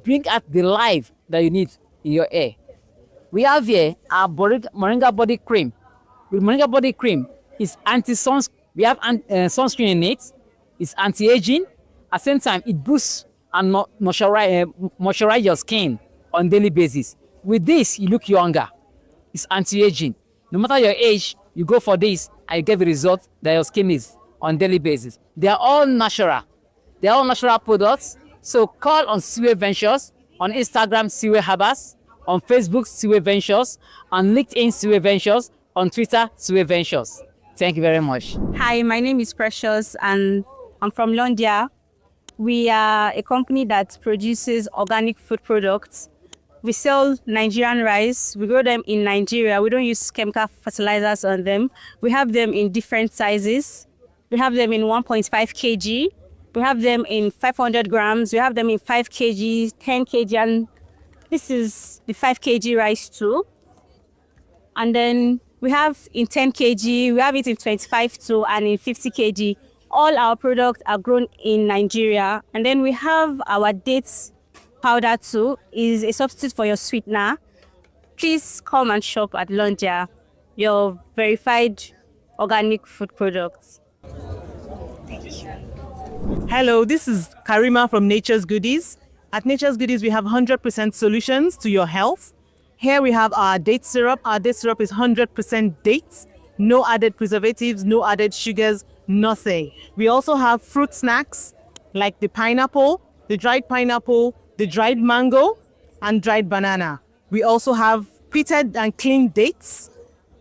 [SPEAKER 10] bring out the life that you need in your hair. We have here our Moringa Body Cream. With Moringa Body Cream, it's anti-sunscreen. We have sunscreen in it. It's anti-aging. At the same time, it boosts and moisturize your skin on daily basis. With this, you look younger. It's anti-aging. No matter your age, you go for this and you get the result that your skin is on daily basis. They are all natural. They are all natural products. So call on Seaway Ventures, on Instagram, Seaway Habas, on Facebook, Seaway Ventures, on LinkedIn, Seaway Ventures, on Twitter, Seaway Ventures. Thank you very much.
[SPEAKER 7] Hi, my name is Precious and I'm from Londia. We are a company that produces organic food products. We sell Nigerian rice. We grow them in Nigeria. We don't use chemical fertilizers on them. We have them in different sizes. We have them in 1.5 kg. We have them in 500 grams. We have them in 5 kg, 10 kg, and this is the 5 kg rice too. And then we have in 10 kg, we have it in 25 too, and in 50 kg. All our products are grown in Nigeria. And then we have our dates powder too, is a substitute for your sweetener. Please come and shop at Londia, your verified organic food products. Thank you.
[SPEAKER 19] Hello, this is Karima from Nature's Goodies. At Nature's Goodies, we have 100% solutions to your health. Here we have our date syrup. Our date syrup is 100% dates, no added preservatives, no added sugars, nothing. We also have fruit snacks like the pineapple, the dried mango, and dried banana. We also have pitted and clean dates.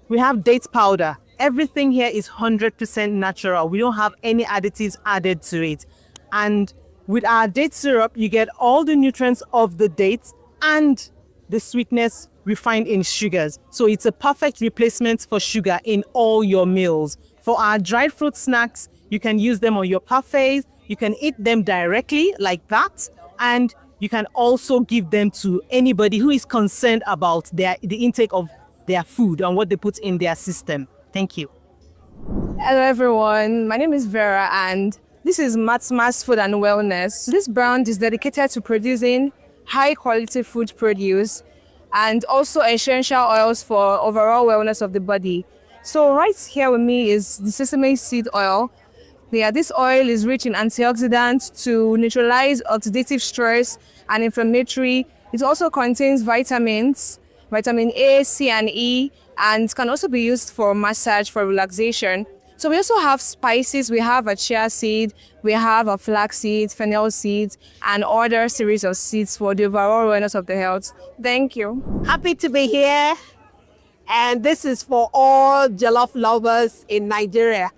[SPEAKER 19] We have dates powder. Everything here is 100% natural. We don't have any additives added to it. And with our date syrup, you get all the nutrients of the dates and the sweetness refined in sugars. So it's a perfect replacement for sugar in all your meals. For our dried fruit snacks, you can use them on your parfaits. You can eat them directly like that. And you can also give them to anybody who is concerned about the intake of their food and what they put in their system. Thank you.
[SPEAKER 21] Hello everyone, my name is Vera and this is Matmas Food and Wellness. This brand is dedicated to producing high quality food produce and also essential oils for overall wellness of the body. So right here with me is the sesame seed oil. This oil is rich in antioxidants to neutralize oxidative stress and inflammatory. It also contains vitamins, vitamin A, C, and E, and can also be used for massage, for relaxation. So we also have spices. We have a chia seed, we have a flax seed, fennel seeds, and other series of seeds for the overall wellness of the health. Thank you.
[SPEAKER 24] Happy to be here. And this is for all jollof lovers in Nigeria.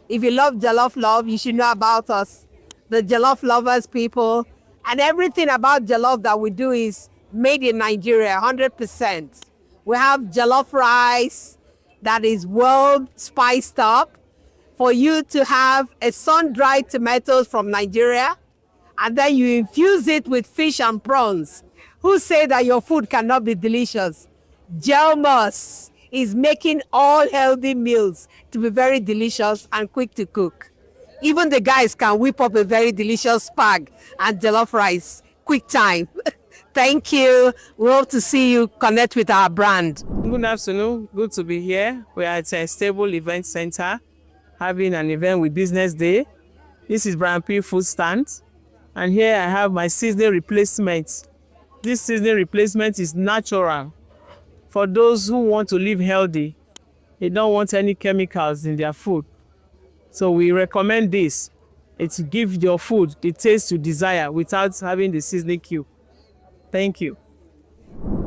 [SPEAKER 24] If you love jollof, you should know about us, the jollof lovers people. And everything about jollof that we do is made in Nigeria, 100%. We have jollof rice that is well spiced up for you to have a sun-dried tomatoes from Nigeria, and then you infuse it with fish and prawns. Who say that your food cannot be delicious? Gelmus is making all healthy meals to be very delicious and quick to cook. Even the guys can whip up a very delicious spag and jollof rice, quick time. Thank you. We hope to see you connect with our brand.
[SPEAKER 19] Good afternoon. Good to be here. We are at a stable event center having an event with Business Day. This is Brand P food stand. And here I have my seasoning replacement. This seasoning replacement is natural. For those who want to live healthy, they don't want any chemicals in their food. So we recommend this. It gives your food the taste you desire without having the seasoning cube. Thank you.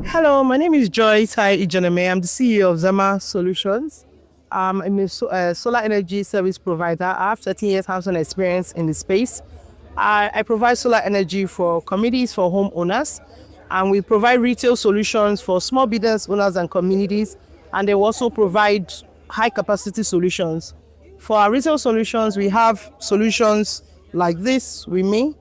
[SPEAKER 17] Hello, my name is Joyce Ijaneme. I'm the CEO of Zama Solutions. I'm a solar energy service provider. I have 13 years hands-on experience in the space. I provide solar energy for communities, for homeowners, and we provide retail solutions for small business owners and communities, and they also provide high-capacity solutions. For our retail solutions, we have solutions like this with me.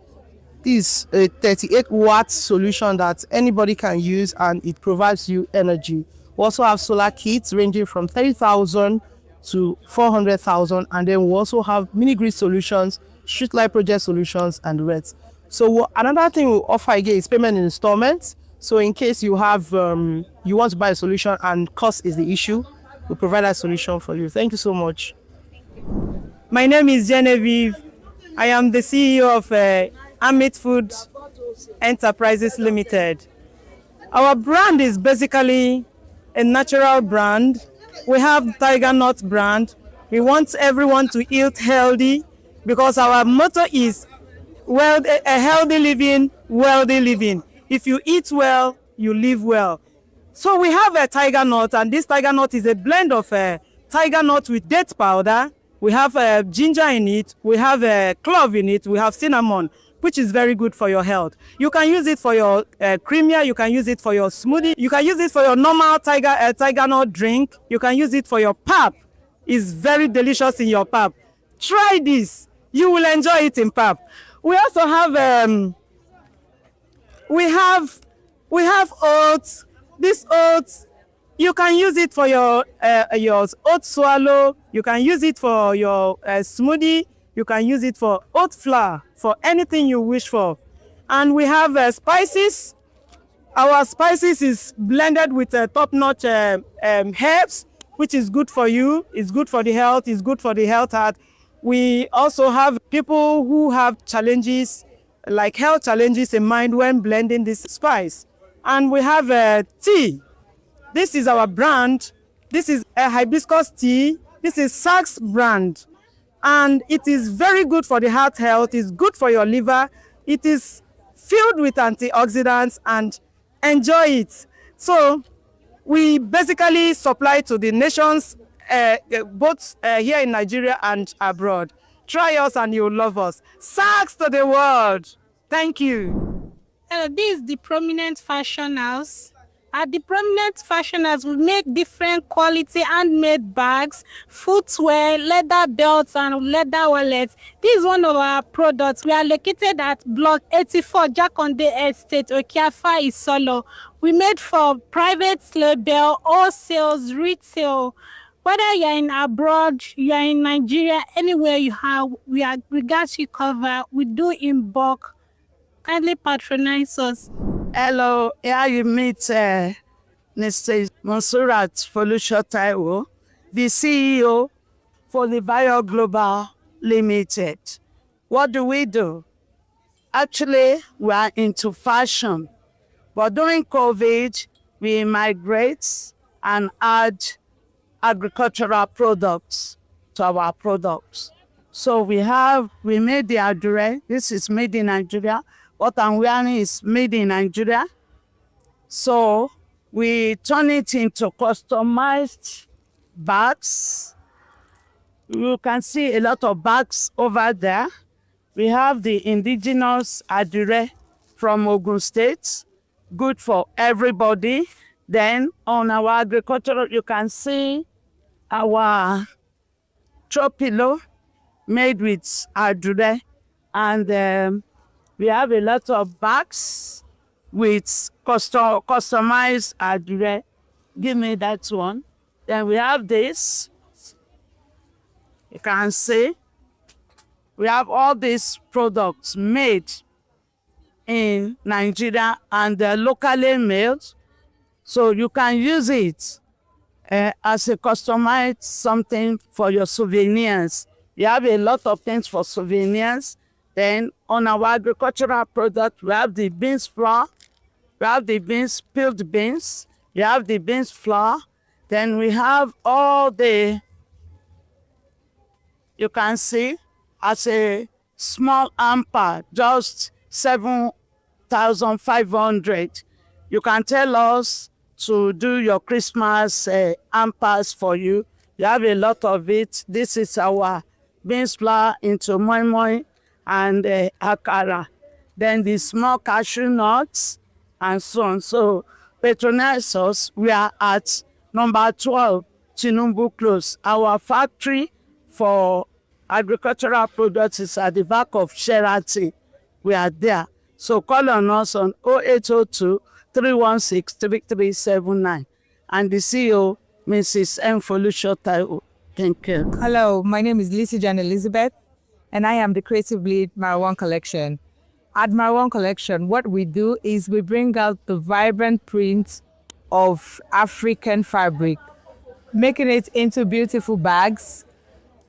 [SPEAKER 17] This is a 38-watt solution that anybody can use, and it provides you energy. We also have solar kits ranging from 30,000 to 400,000, and then we also have mini grid solutions, street light project solutions, and the rest. So another thing we offer again is payment in installments. So in case you have you want to buy a solution and cost is the issue, we provide that solution for you. Thank you so much.
[SPEAKER 19] My name is Genevieve. I am the CEO of Amit Food Enterprises Limited. Our brand is basically a natural brand. We have Tiger Nut brand. We want everyone to eat healthy because our motto is a healthy living, wealthy living. If you eat well, you live well. So we have a tiger nut, and this tiger nut is a blend of tiger nut with date powder. We have ginger in it. We have clove in it. We have cinnamon, which is very good for your health. You can use it for your creamier. You can use it for your smoothie. You can use it for your normal tiger nut drink. You can use it for your pap. It's very delicious in your pap. Try this. You will enjoy it in pap. We also have we have oats. This oats, you can use it for your oat swallow. You can use it for your smoothie. You can use it for oat flour, for anything you wish for. And we have spices. Our spices is blended with top-notch herbs, which is good for you. It's good for the health. It's good for the health heart. We also have people who have challenges, like health challenges in mind when blending this spice. And we have tea. This is our brand. This is a hibiscus tea. This is Saks brand. And it is very good for the heart health. It's good for your liver. It is filled with antioxidants, and enjoy it. So we basically supply to the nations, both here in Nigeria and abroad. Try us and you'll love us. Saks to the world. Thank you.
[SPEAKER 1] This is the Prominent Fashion House. At the Prominent Fashion House, we make different quality handmade bags, footwear, leather belts, and leather wallets. This is one of our products. We are located at Block 84, Jakonde Estate, Okiafa, Isolo. We made for private label, wholesales, retail. Whether you're in abroad, you're in Nigeria, anywhere you have, we got you covered. We do in bulk. Kindly patronize us.
[SPEAKER 12] Hello, here you meet Mr. Monsurat Folusho Taiwo, the CEO for the Bio Global Limited. What do? Actually, we are into fashion, but during COVID, we migrate and add agricultural products to our products. So we made the Adure. This is made in Nigeria. What I'm wearing is made in Nigeria. So we turn it into customized bags. You can see a lot of bags over there. We have the indigenous Adure from Ogun State, good for everybody. Then on our agricultural, you can see our throw pillow made with Adure, and we have a lot of bags with customized Adure. Give me that one. Then we have this. You can see we have all these products made in Nigeria and locally made. So you can use it as a customized something for your souvenirs. You have a lot of things for souvenirs. Then on our agricultural product, we have the beans flour, we have the beans, peeled beans, you have the beans flour. Then we have all the, you can see, as a small hamper, just 7,500. You can tell us to do your Christmas hampers for you. You have a lot of it. This is our beans flour into moi moi and akara. Then the small cashew nuts and so on. So patronize us. We are at number 12, Chinumbu Close. Our factory for agricultural products is at the back of Sheraton. We are there. So call on us on 0802 316 3379. And the CEO, Mrs. M. Folusho Taiwo. Thank you.
[SPEAKER 2] Hello, my name is Lisa Jan Elizabeth, and I am the creative lead Marwan Collection. At Marwan Collection, what we do is we bring out the vibrant prints of African fabric, making it into beautiful bags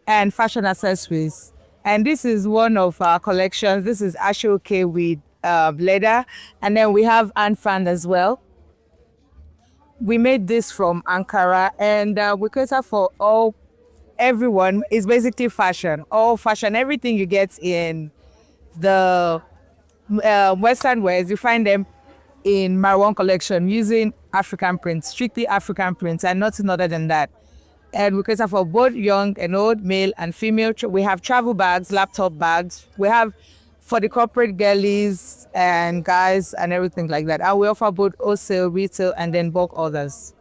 [SPEAKER 2] and fashion accessories. And this is one of our collections. This is Ashoke with leather, and then we have Anfan as well. We made this from Ankara, and we cater for everyone. It's basically fashion, all fashion, everything you get in the Western wears, you find them in Marwan Collection using African prints, strictly African prints, and nothing other than that. And we cater for both young and old, male and female. We have travel bags, laptop bags. We have for the corporate girlies and guys and everything like that. And we offer both wholesale, retail, and then bulk orders.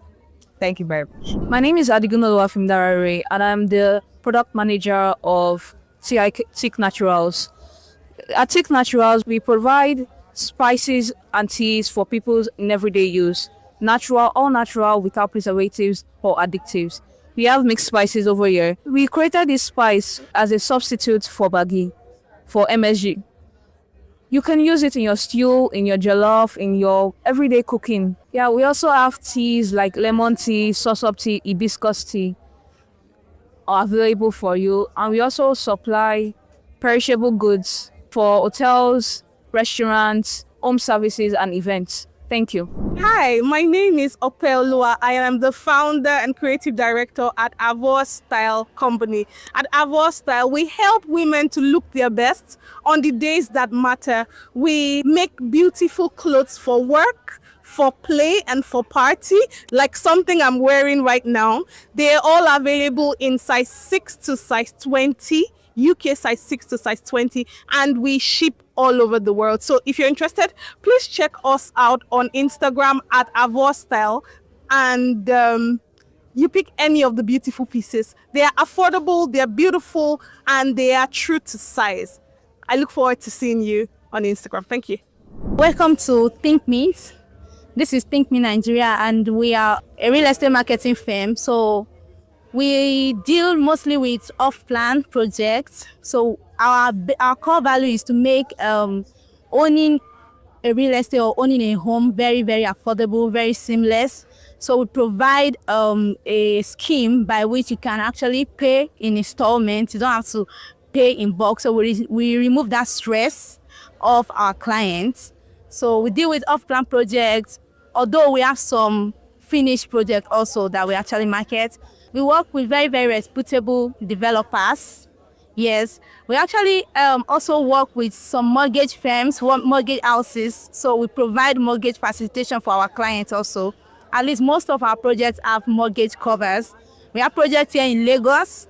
[SPEAKER 2] Thank you very much.
[SPEAKER 21] My name is Adigunoluwa from Darare, and I'm the product manager of Tick Naturals. At Tick Naturals, we provide spices and teas for people's in everyday use. Natural, all natural, without preservatives or additives. We have mixed spices over here. We created this spice as a substitute for baggi, for MSG. You can use it in your stew, in your jollof, in your everyday cooking. Yeah, we also have teas like lemon tea, sauce-up tea, hibiscus tea are available for you. And we also supply perishable goods for hotels, restaurants, home services, and events. Thank you.
[SPEAKER 1] Hi, my name is Opelua. I am the founder and creative director at Avor Style Company. At Avor Style, we help women to look their best on the days that matter. We make beautiful clothes for work, for play, and for party, like something I'm wearing right now. They're all available in size 6 to size 20. UK size 6 to size 20, and we ship all over the world. So if you're interested, please check us out on Instagram at Avor Style, and you pick any of the beautiful pieces. They are affordable, they are beautiful, and they are true to size. I look forward to seeing you on Instagram. Thank you.
[SPEAKER 7] Welcome to Think Meet. This is Think Me Nigeria, and we are a real estate marketing firm. So we deal mostly with off-plan projects. So our core value is to make owning a real estate or owning a home very, very affordable, very seamless. So we provide a scheme by which you can actually pay in installments. You don't have to pay in bulk. So we remove that stress of our clients. So we deal with off-plan projects, although we have some finished projects also that we actually market. We work with very, very reputable developers. Yes, we actually also work with some mortgage firms, mortgage houses. So we provide mortgage facilitation for our clients also. At least most of our projects have mortgage covers. We have projects here in Lagos,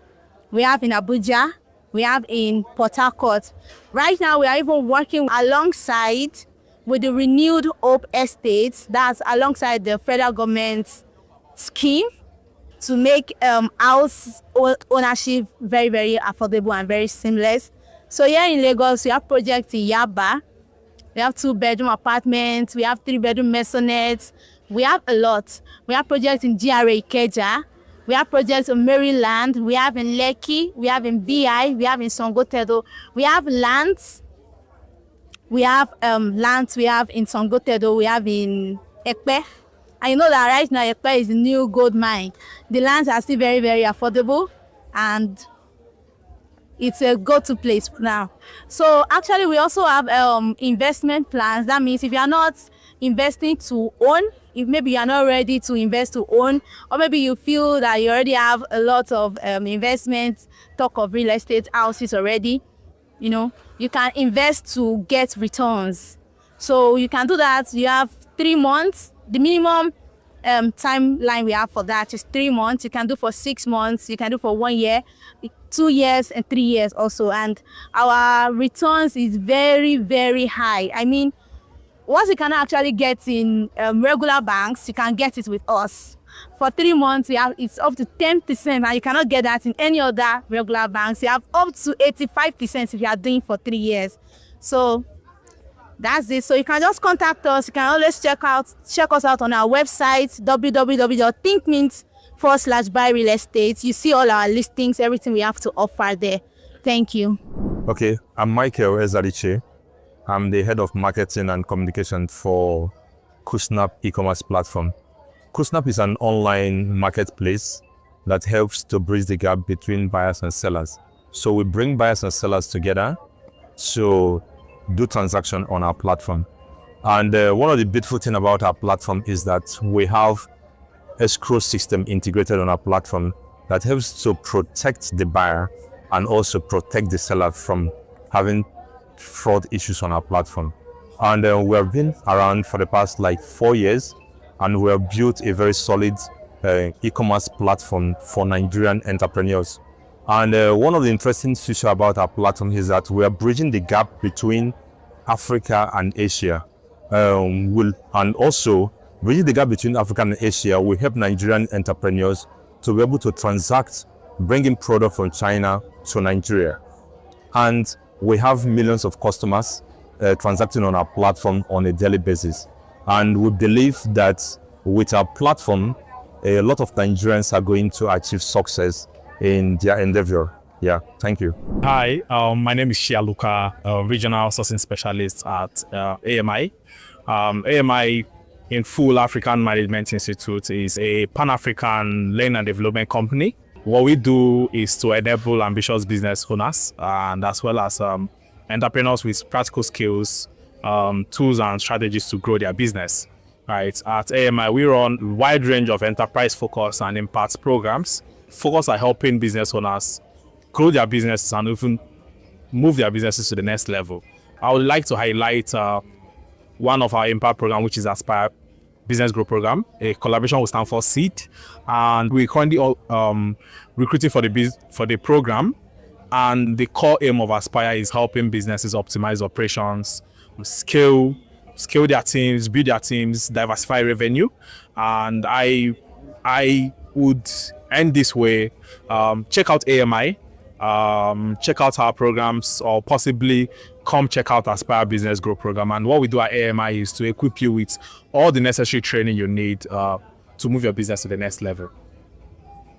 [SPEAKER 7] we have in Abuja, we have in Port Harcourt. Right now, we are even working alongside with the Renewed Hope Estates, that's alongside the federal government scheme to make house ownership very, very affordable and very seamless. So here in Lagos, we have projects in Yaba. We have 2-bedroom apartments. We have 3-bedroom maisonettes. We have a lot. We have projects in GRA Ikeja. We have projects in Maryland. We have in Lekki. We have in VI. We have in Songotedo. We have lands. We have lands. We have in Songotedo. We have in Ekpe. And you know that right now, Ekpe is the new gold mine. The lands are still very, very affordable, and it's a go-to place now. So actually, we also have investment plans. That means if you are not investing to own, if maybe you are not ready to invest to own, or maybe you feel that you already have a lot of investment, talk of real estate houses already, you can invest to get returns. So you can do that. You have 3 months. The minimum timeline we have for that is 3 months. You can do for 6 months. You can do for 1 year, 2 years, and 3 years also. And our returns is very, very high. I mean, what you can actually get in regular banks, you can get it with us. For 3 months, it's up to 10%, and you cannot get that in any other regular banks. You have up to 85% if you are doing for 3 years. So that's it. So you can just contact us. You can always check us out on our website, www.thinkmint.com/buy real estate. You see all our listings, everything we have to offer there. Thank you.
[SPEAKER 3] Okay, I'm Michael Ezariche. I'm the head of marketing and communication for Kusnap e-commerce platform. Kusnap is an online marketplace that helps to bridge the gap between buyers and sellers. So we bring buyers and sellers together to do transaction on our platform. And one of the beautiful things about our platform is that we have a escrow system integrated on our platform that helps to protect the buyer and also protect the seller from having fraud issues on our platform. And we have been around for the past 4 years, and we have built a very solid e-commerce platform for Nigerian entrepreneurs. And one of the interesting features about our platform is that we are bridging the gap between Africa and Asia. And also, bridging the gap between Africa and Asia will help Nigerian entrepreneurs to be able to transact, bringing product from China to Nigeria. And we have millions of customers transacting on our platform on a daily basis. And we believe that with our platform, a lot of Nigerians are going to achieve success in their endeavor. Yeah, thank you.
[SPEAKER 4] Hi, my name is Shia Luka, Regional Sourcing Specialist at AMI. AMI, in full, African Management Institute, is a Pan-African learning and development company. What we do is to enable ambitious business owners and as well as entrepreneurs with practical skills, tools and strategies to grow their business. Right. At AMI, we run a wide range of enterprise focus and impact programs. Focus on helping business owners grow their businesses and even move their businesses to the next level. I would like to highlight one of our impact programs, which is Aspire Business Growth Program, a collaboration with Stanford Seed, and we're currently recruiting for the program. And the core aim of Aspire is helping businesses optimize operations, scale their teams, build their teams, diversify revenue. And I would end this way. Check out AMI, check out our programs, or possibly come check out Aspire Business Growth Program. And what we do at AMI is to equip you with all the necessary training you need to move your business to the next level.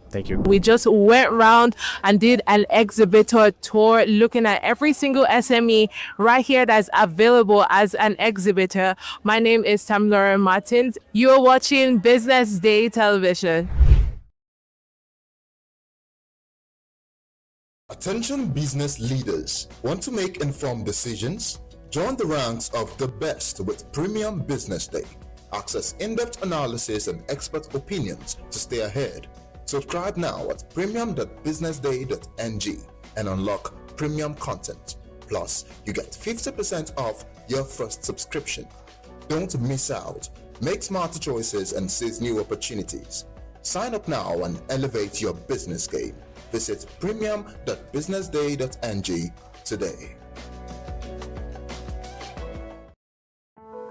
[SPEAKER 4] Thank you.
[SPEAKER 13] We just went around and did an exhibitor tour looking at every single SME right here that's available as an exhibitor. My name is Tamlara Martins. You're watching Business Day Television.
[SPEAKER 15] Attention business leaders. Want to make informed decisions? Join the ranks of the best with Premium Business Day. Access in-depth analysis and expert opinions to stay ahead. Subscribe now at premium.businessday.ng and unlock premium content. Plus, you get 50% off your first subscription. Don't miss out. Make smarter choices and seize new opportunities. Sign up now and elevate your business game. Visit premium.businessday.ng today.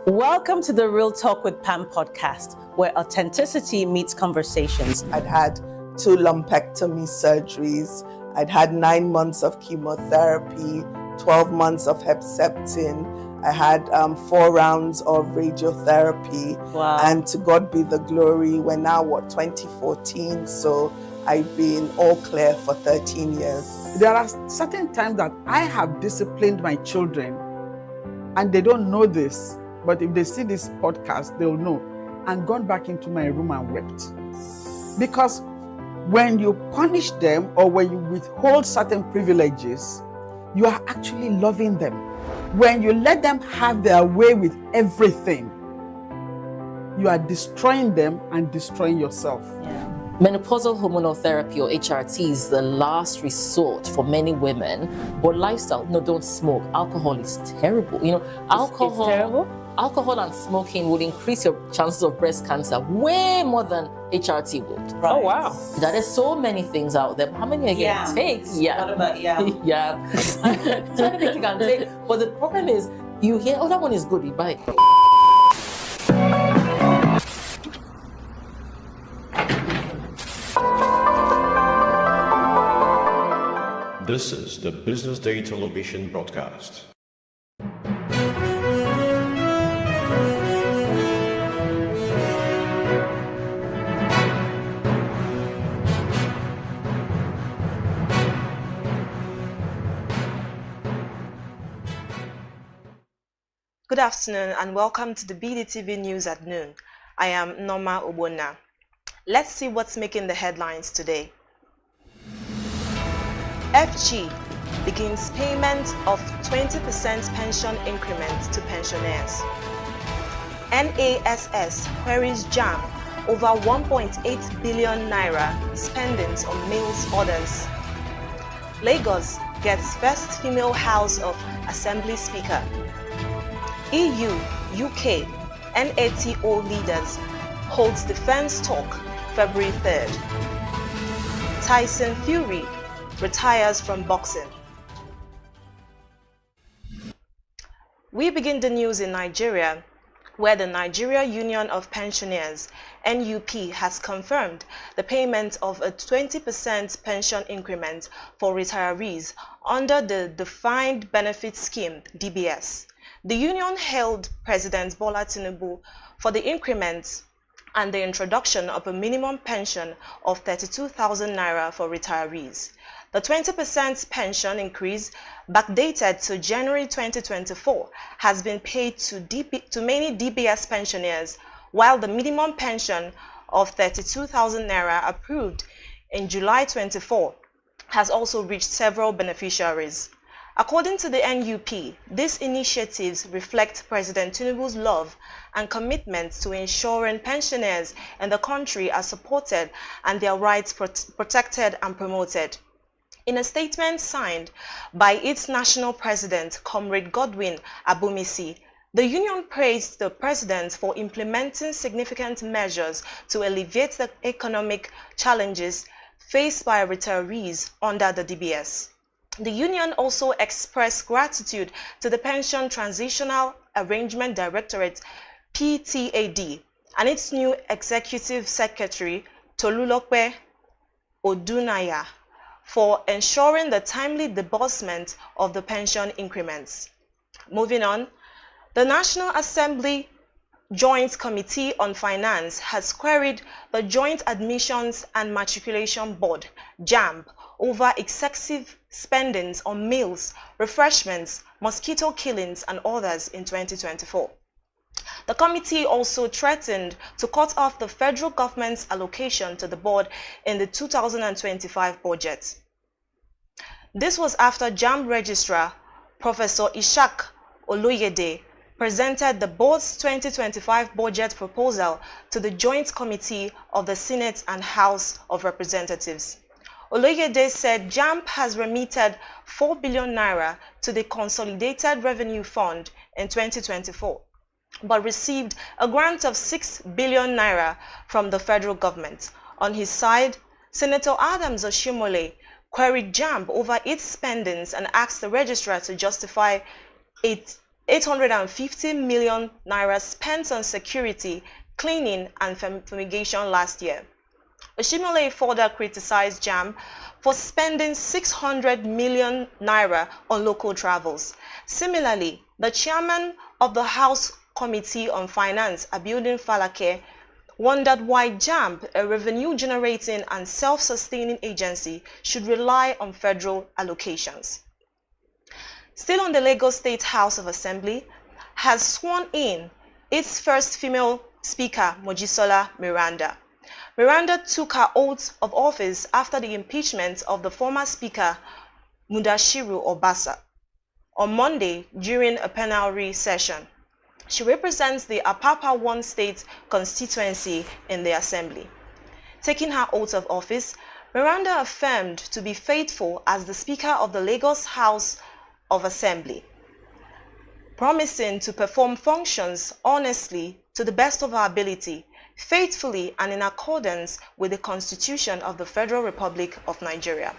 [SPEAKER 18] Welcome to the Real Talk with Pam podcast, where authenticity meets conversations.
[SPEAKER 25] I'd had 2 lumpectomy surgeries. I'd had 9 months of chemotherapy, 12 months of Herceptin. I had 4 rounds of radiotherapy.
[SPEAKER 18] Wow.
[SPEAKER 25] And to God be the glory, we're now, 2014? So I've been all clear for 13 years.
[SPEAKER 26] There are certain times that I have disciplined my children, and they don't know this, but if they see this podcast, they'll know, and gone back into my room and wept. Because when you punish them or when you withhold certain privileges, you are actually loving them. When you let them have their way with everything, you are destroying them and destroying yourself.
[SPEAKER 18] Yeah.
[SPEAKER 6] Menopausal hormonal therapy, or HRT, is the last resort for many women. But lifestyle, no, don't smoke. Alcohol is terrible. You know, alcohol.
[SPEAKER 7] It's terrible?
[SPEAKER 6] Alcohol and smoking would increase your chances of breast cancer way more than HRT would.
[SPEAKER 7] Right. Oh, wow.
[SPEAKER 6] There are so many things out there. How many are you going to take? Yeah.
[SPEAKER 18] What about yam?
[SPEAKER 6] Yeah. So many you can take. But the problem is, you hear, oh, that one is good, you buy it.
[SPEAKER 8] This is the Business Day television broadcast.
[SPEAKER 14] Good afternoon and welcome to the BDTV News at noon. I am Norma Obona. Let's see what's making the headlines today. FG begins payment of 20% pension increment to pensioners. NASS queries JAM over 1.8 billion naira spendings on meals orders. Lagos gets first female House of Assembly Speaker. EU, UK, NATO leaders holds defense talk February 3rd. Tyson Fury retires from boxing. We begin the news in Nigeria, where the Nigeria Union of Pensioners, NUP, has confirmed the payment of a 20% pension increment for retirees under the Defined Benefit Scheme, DBS. The union hailed President Bola Tinubu for the increment and the introduction of a minimum pension of 32,000 naira for retirees. The 20% pension increase, backdated to January 2024, has been paid to many DBS pensioners, while the minimum pension of 32,000 naira approved in July 24 has also reached several beneficiaries. According to the NUP, these initiatives reflect President Tinubu's love and commitment to ensuring pensioners in the country are supported and their rights protected and promoted. In a statement signed by its national president, Comrade Godwin Abumisi, the union praised the president for implementing significant measures to alleviate the economic challenges faced by retirees under the DBS. The union also expressed gratitude to the Pension Transitional Arrangement Directorate, PTAD, and its new executive secretary, Tolulope Odunaya, for ensuring the timely disbursement of the pension increments. Moving on, the National Assembly Joint Committee on Finance has queried the Joint Admissions and Matriculation Board, JAMB, over excessive spendings on meals, refreshments, mosquito killings, and others in 2024. The committee also threatened to cut off the federal government's allocation to the board in the 2025 budget. This was after JAMB Registrar Professor Ishak Oloyede presented the board's 2025 budget proposal to the Joint Committee of the Senate and House of Representatives. Oloyede said JAMB has remitted 4 billion naira to the Consolidated Revenue Fund in 2024, but received a grant of 6 billion naira from the federal government. On his side, Senator Adams Oshimole queried JAMB over its spendings and asked the registrar to justify 850 million naira spent on security, cleaning, and fumigation last year. Oshimole further criticized JAMB for spending 600 million naira on local travels. Similarly, the chairman of the House Committee on Finance, Abiodun Falake, wondered why JAMB, a revenue-generating and self-sustaining agency, should rely on federal allocations. Still on the Lagos State House of Assembly, has sworn in its first female speaker, Mojisola Miranda. Miranda took her oath of office after the impeachment of the former speaker, Mudashiru Obasa, on Monday during a plenary session. She represents the Apapa 1 state constituency in the assembly. Taking her oath of office, Miranda affirmed to be faithful as the Speaker of the Lagos House of Assembly, promising to perform functions honestly to the best of her ability, faithfully and in accordance with the Constitution of the Federal Republic of Nigeria.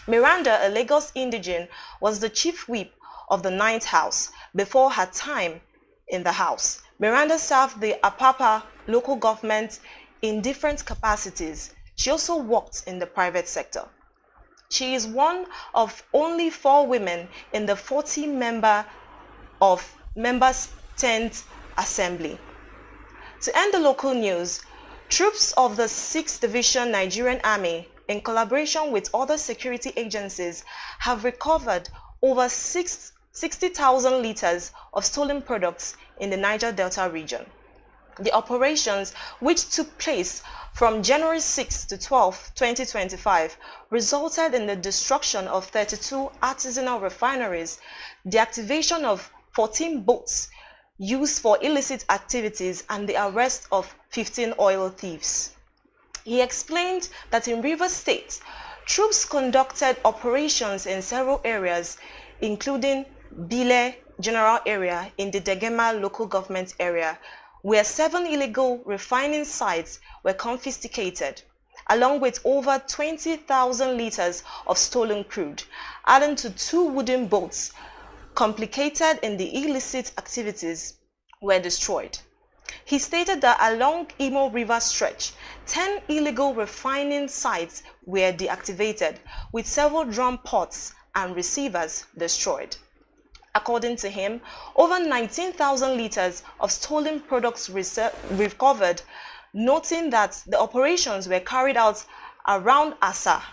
[SPEAKER 14] Miranda, a Lagos indigene, was the chief whip of the 9th House before her time in the House. Miranda served the Apapa local government in different capacities. She also worked in the private sector. She is one of only 4 women in the 40 members 10th Assembly. To end the local news, troops of the 6th Division Nigerian Army, in collaboration with other security agencies, have recovered over 60,000 liters of stolen products in the Niger Delta region. The operations, which took place from January 6 to 12, 2025, resulted in the destruction of 32 artisanal refineries, the activation of 14 boats used for illicit activities, and the arrest of 15 oil thieves. He explained that in Rivers State, troops conducted operations in several areas, including Bile General Area in the Degema local government area, where 7 illegal refining sites were confiscated, along with over 20,000 liters of stolen crude, adding to 2 wooden boats complicated in the illicit activities were destroyed. He stated that along Imo River stretch, 10 illegal refining sites were deactivated, with several drum ports and receivers destroyed. According to him, over 19,000 liters of stolen products recovered, noting that the operations were carried out around Asa,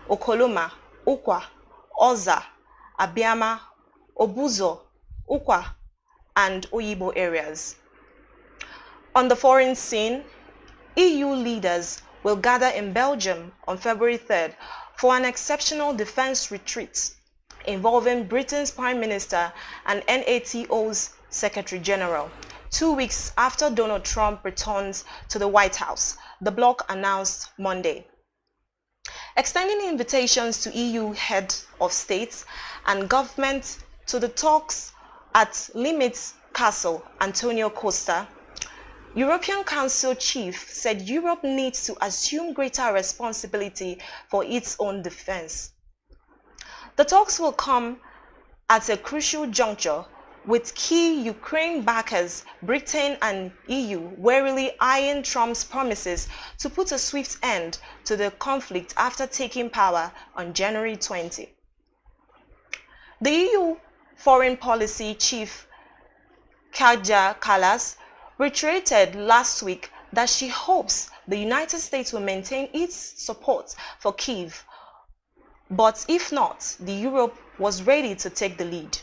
[SPEAKER 14] Okoloma, Ukwa, Oza, Abiama, Obuzo, Ukwa, and Oyibo areas. On the foreign scene, EU leaders will gather in Belgium on February 3rd for an exceptional defense retreat involving Britain's Prime Minister and NATO's Secretary General. 2 weeks after Donald Trump returns to the White House, the bloc announced Monday. Extending invitations to EU heads of states and government to the talks at Limits Castle, Antonio Costa, European Council chief said Europe needs to assume greater responsibility for its own defense. The talks will come at a crucial juncture, with key Ukraine backers, Britain and EU, warily eyeing Trump's promises to put a swift end to the conflict after taking power on January 20. The EU Foreign Policy Chief Kaja Kallas reiterated last week that she hopes the United States will maintain its support for Kyiv, but if not, Europe was ready to take the lead.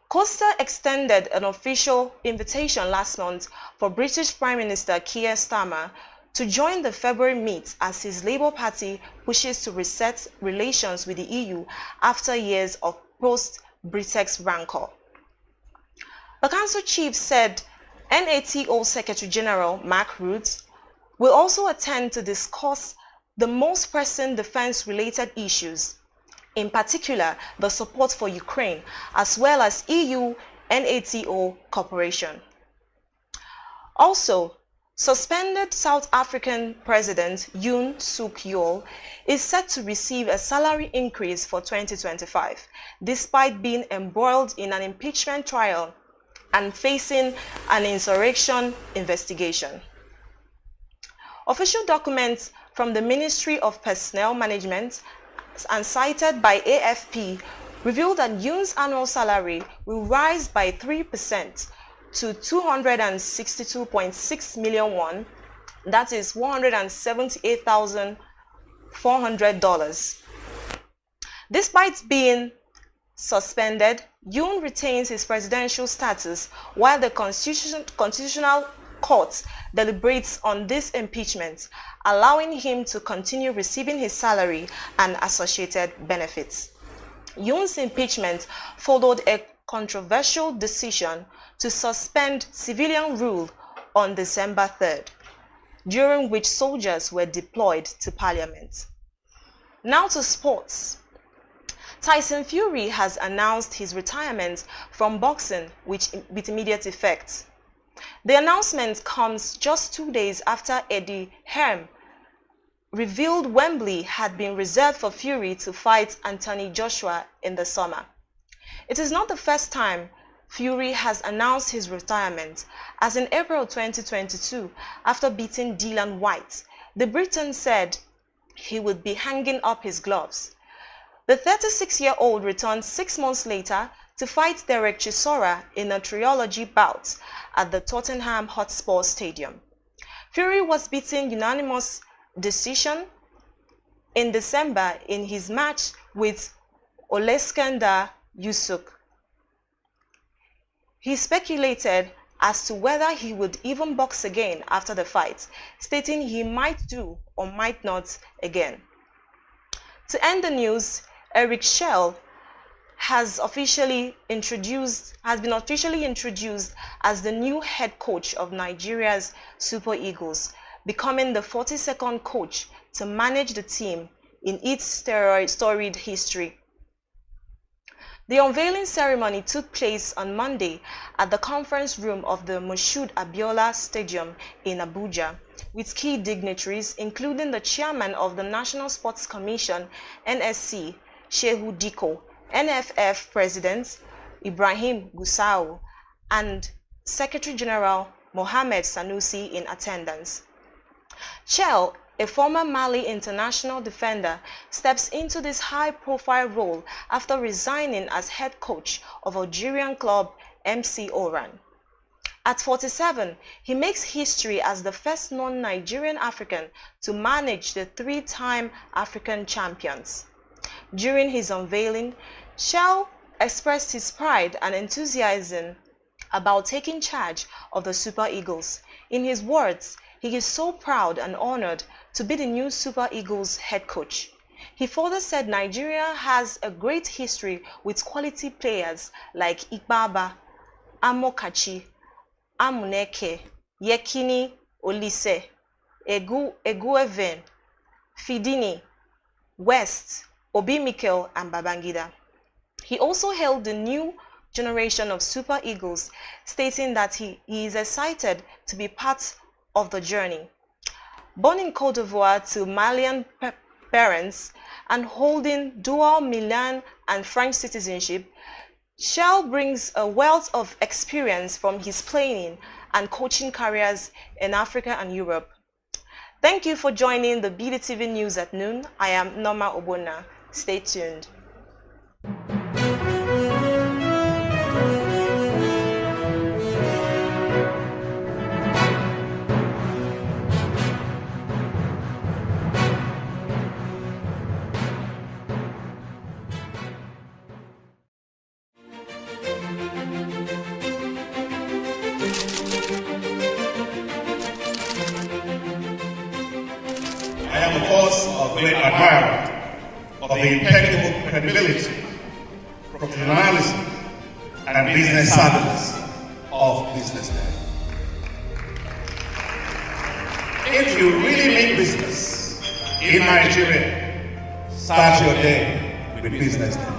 [SPEAKER 14] Costa extended an official invitation last month for British Prime Minister Keir Starmer to join the February meet as his Labour Party pushes to reset relations with the EU after years of post-Brexit rancor. The Council chief said NATO Secretary General Mark Rutte will also attend to discuss the most pressing defense-related issues, in particular the support for Ukraine, as well as EU-NATO cooperation. Also, suspended South African President Yoon Suk Yeol is set to receive a salary increase for 2025, despite being embroiled in an impeachment trial and facing an insurrection investigation. Official documents from the Ministry of Personnel Management and cited by AFP reveal that Yoon's annual salary will rise by 3% to 262.6 million won, that is $178,400. Despite being suspended, Yoon retains his presidential status while the Constitutional Court deliberates on this impeachment, allowing him to continue receiving his salary and associated benefits. Yoon's impeachment followed a controversial decision to suspend civilian rule on December 3rd. during which soldiers were deployed to Parliament. Now to sports. Tyson Fury has announced his retirement from boxing with immediate effect. The announcement comes just 2 days after Eddie Hearn revealed Wembley had been reserved for Fury to fight Anthony Joshua in the summer. It is not the first time Fury has announced his retirement, as in April 2022, after beating Dylan White, the Briton said he would be hanging up his gloves. The 36-year-old returned 6 months later to fight Derek Chisora in a trilogy bout at the Tottenham Hotspur Stadium. Fury was beaten unanimous decision in December in his match with Oleksandr Usyk. He speculated as to whether he would even box again after the fight, stating he might do or might not again. To end the news, Eric Schell has been officially introduced as the new head coach of Nigeria's Super Eagles, becoming the 42nd coach to manage the team in its storied history. The unveiling ceremony took place on Monday at the conference room of the Moshood Abiola Stadium in Abuja, with key dignitaries including the chairman of the National Sports Commission, NSC, Shehu Diko, NFF President Ibrahim Gusau, and Secretary General Mohamed Sanusi in attendance. Chell, a former Mali international defender, steps into this high-profile role after resigning as head coach of Algerian club MC Oran. At 47, he makes history as the first non-Nigerian African to manage the 3-time African champions. During his unveiling, Chell expressed his pride and enthusiasm about taking charge of the Super Eagles. In his words, he is so proud and honored to be the new Super Eagles head coach. He further said Nigeria has a great history with quality players like Igbaba, Amokachi, Amuneke, Yekini Olise, Egueven, Fidini, West, Obi Mikel, and Babangida. He also hailed the new generation of Super Eagles, stating that he is excited to be part of the journey. Born in Cote d'Ivoire to Malian parents and holding dual Milan and French citizenship, Chell brings a wealth of experience from his playing and coaching careers in Africa and Europe. Thank you for joining the BDTV News at noon. I am Norma Obona. Stay tuned.
[SPEAKER 5] I am, of course, a great admirer of the impeccable credibility, professionalism, and business savviness of BusinessDay. If you really mean business in Nigeria, start your day with BusinessDay.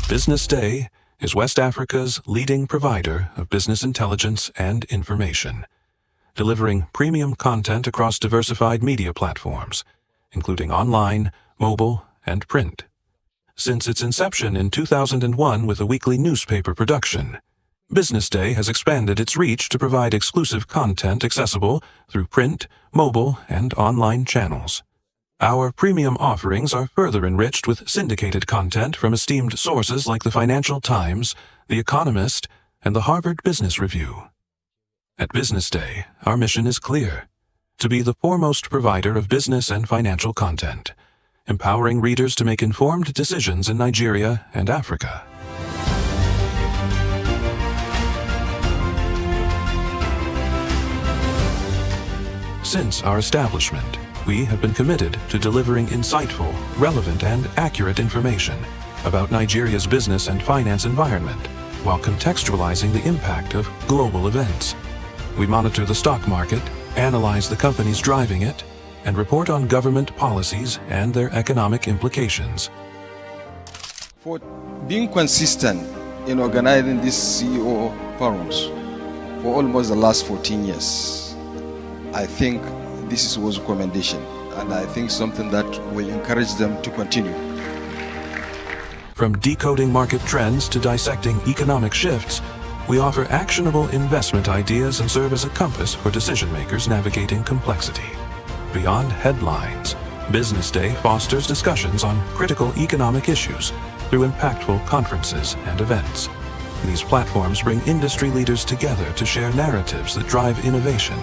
[SPEAKER 9] BusinessDay is West Africa's leading provider of business intelligence and information, delivering premium content across diversified media platforms, including online, mobile, and print. Since its inception in 2001 with a weekly newspaper production, BusinessDay has expanded its reach to provide exclusive content accessible through print, mobile, and online channels. Our premium offerings are further enriched with syndicated content from esteemed sources like the Financial Times, The Economist, and the Harvard Business Review. At BusinessDay, our mission is clear: to be the foremost provider of business and financial content, empowering readers to make informed decisions in Nigeria and Africa. Since our establishment, we have been committed to delivering insightful, relevant, and accurate information about Nigeria's business and finance environment, while contextualizing the impact of global events. We monitor the stock market, analyze the companies driving it, and report on government policies and their economic implications.
[SPEAKER 10] For being consistent in organizing these CEO forums for almost the last 14 years, I think this was a commendation, and I think something that will encourage them to continue.
[SPEAKER 9] From decoding market trends to dissecting economic shifts, we offer actionable investment ideas and serve as a compass for decision makers navigating complexity. Beyond headlines, Business Day fosters discussions on critical economic issues through impactful conferences and events. These platforms bring industry leaders together to share narratives that drive innovation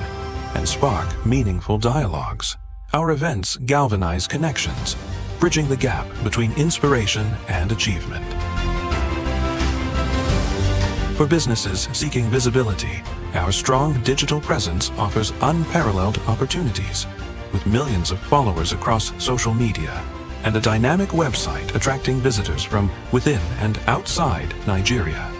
[SPEAKER 9] and spark meaningful dialogues. Our events galvanize connections, bridging the gap between inspiration and achievement. For businesses seeking visibility, our strong digital presence offers unparalleled opportunities, with millions of followers across social media and a dynamic website attracting visitors from within and outside Nigeria.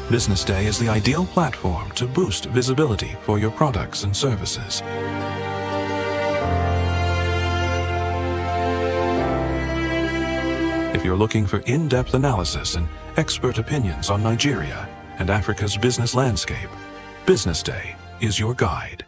[SPEAKER 9] Business Day is the ideal platform to boost visibility for your products and services. If you're looking for in-depth analysis and expert opinions on Nigeria and Africa's business landscape, Business Day is your guide.